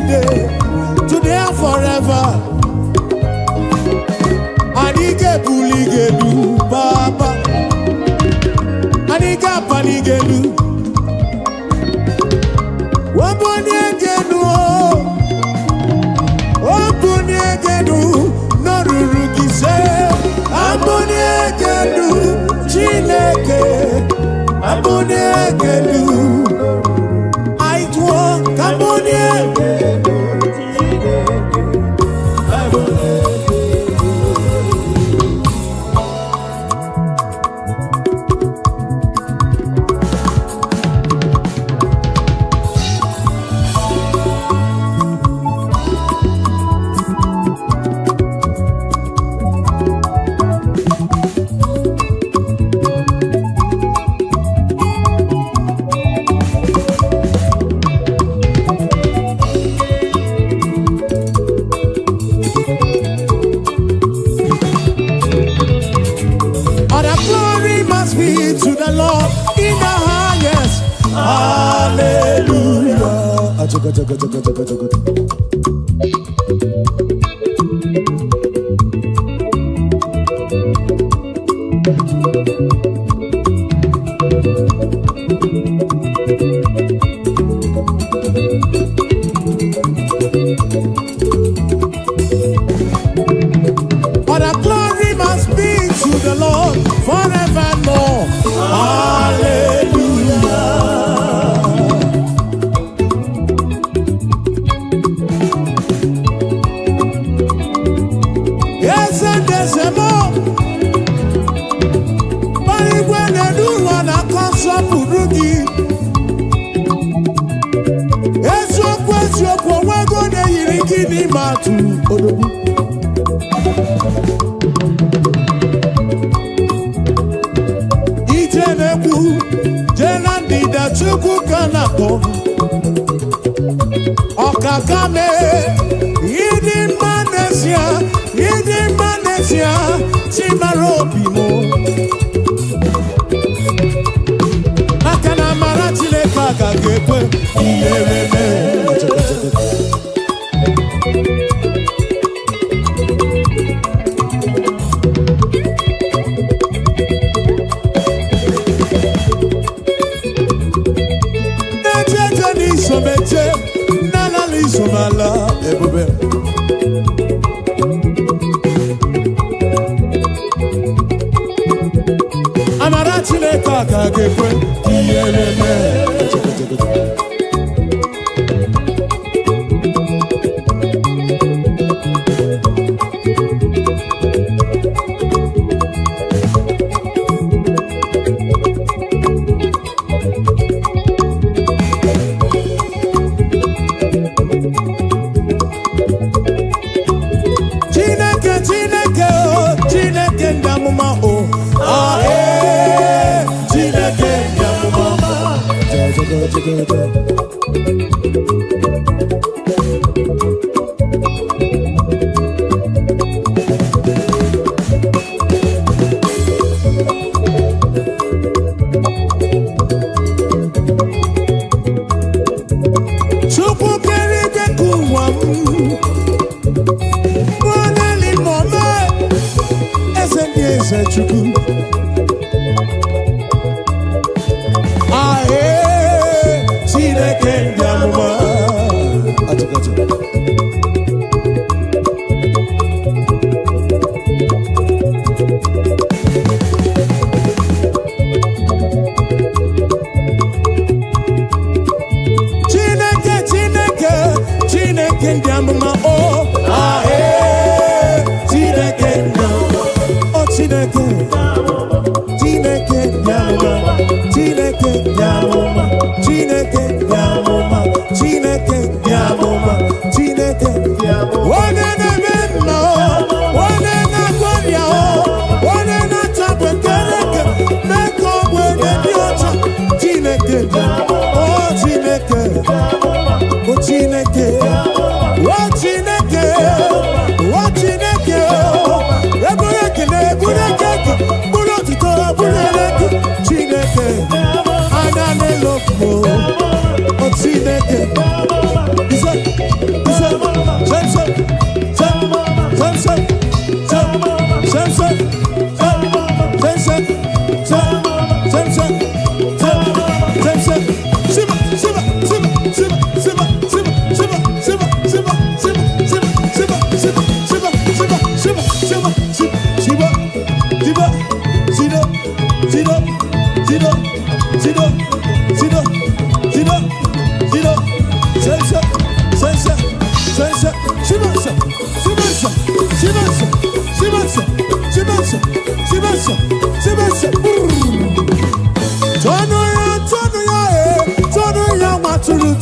yesterday, today and forever. Anike buligelu, Papa. Anika panigelu. Wabonyegenu, wabonyegenu, norurugise. Abonyegenu, Chineke. Abonyegenu, Aitwo, Kabonyegenu, Okakame, Yidi Manesia, Chimarobimo. Akana Maratile Kaka Gekwe, Iyereme. Somala, everywhere. Amarachile kaka gekwe, kiyeleme. Chineke,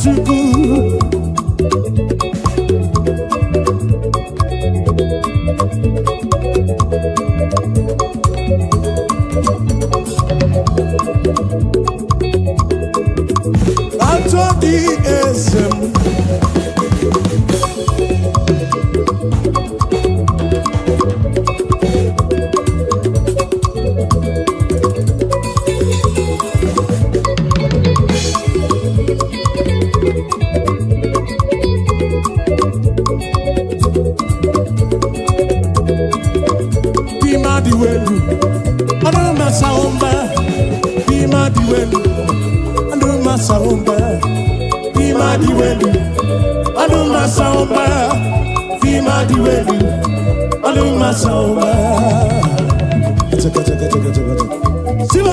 Chukwu. Atọ dị eze m. Bima diwelu, anu masaomba. Bima diwelu, anu masaomba. Bima diwelu, anu masaomba. Bima diwelu, anu masaomba. Siva,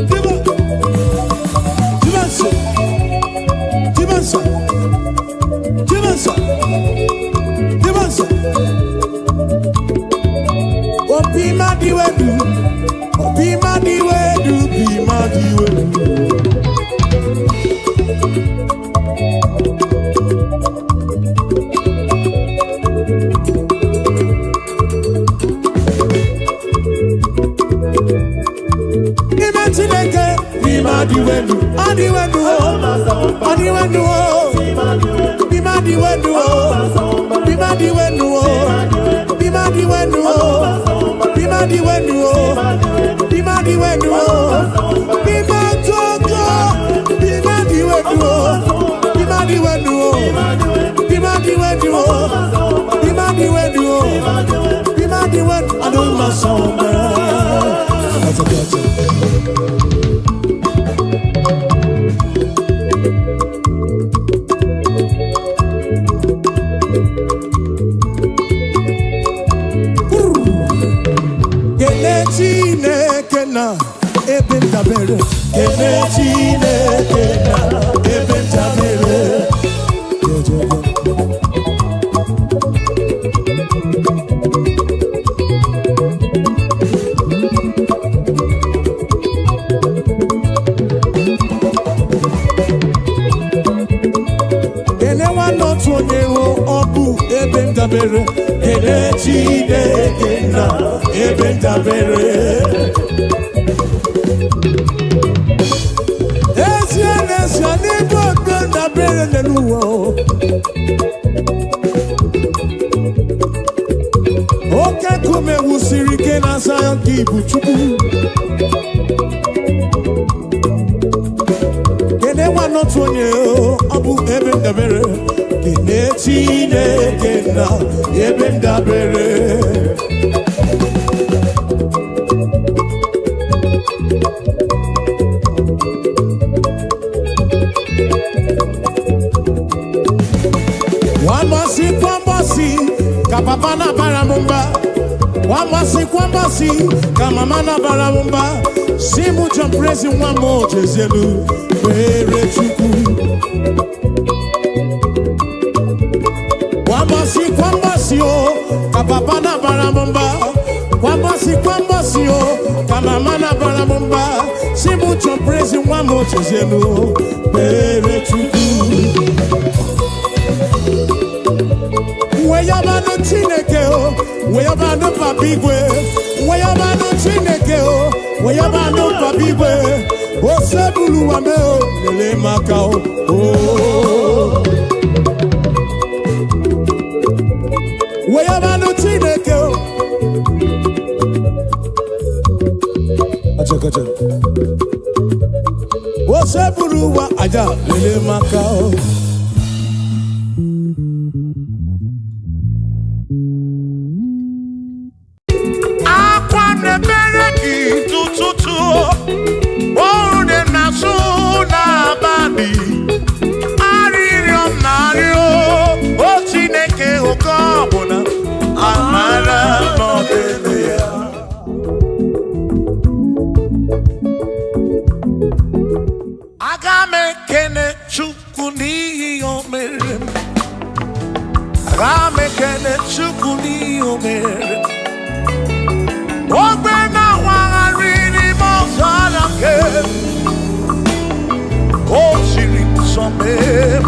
siva, sivansa, sivansa, sivansa, sivansa. Bima diwedu, bima diwedu, bima diwedu. Bima tineke, bima diwedu, adiwedu, adiwedu, bima diwedu, bima diwedu, bima diwedu. Bima diwedu, bima diwedu, bima toko, bima diwedu, bima diwedu, bima diwedu, bima diwedu, bima diwedu. Anu masomba. Chineke na ebe ndabere, kene Chineke na ebe ndabere. Kene wanotu onye ọbụ ebe ndabere, kene Chineke na ebe ndabere. Ezie n'ebe ebe ndabere n'ụwa. Oke nkume wusiri ike na Zion nke ibu Chukwu. Kene nwanọtụ onye ọ bụ ebe ndabere, kene Chineke na ebe ndabere. Wambasi ka papa na baramumba, wambasi ka mama na baramumba. Simu jamprezi mwamo jezelu were Chukwu. Wambasi o ka papa na baramumba, wambasi o ka mama na baramumba. Simu jamprezi mwamo jezelu were Chukwu. Weyabano Chineke o, weyabano papigwe, weyabano Chineke o, weyabano papigwe. Osebulu wame o, lele maka o. Weyabano Chineke o. Acha. Osebulu wa aja, lele maka o. Oh, Hallelujah.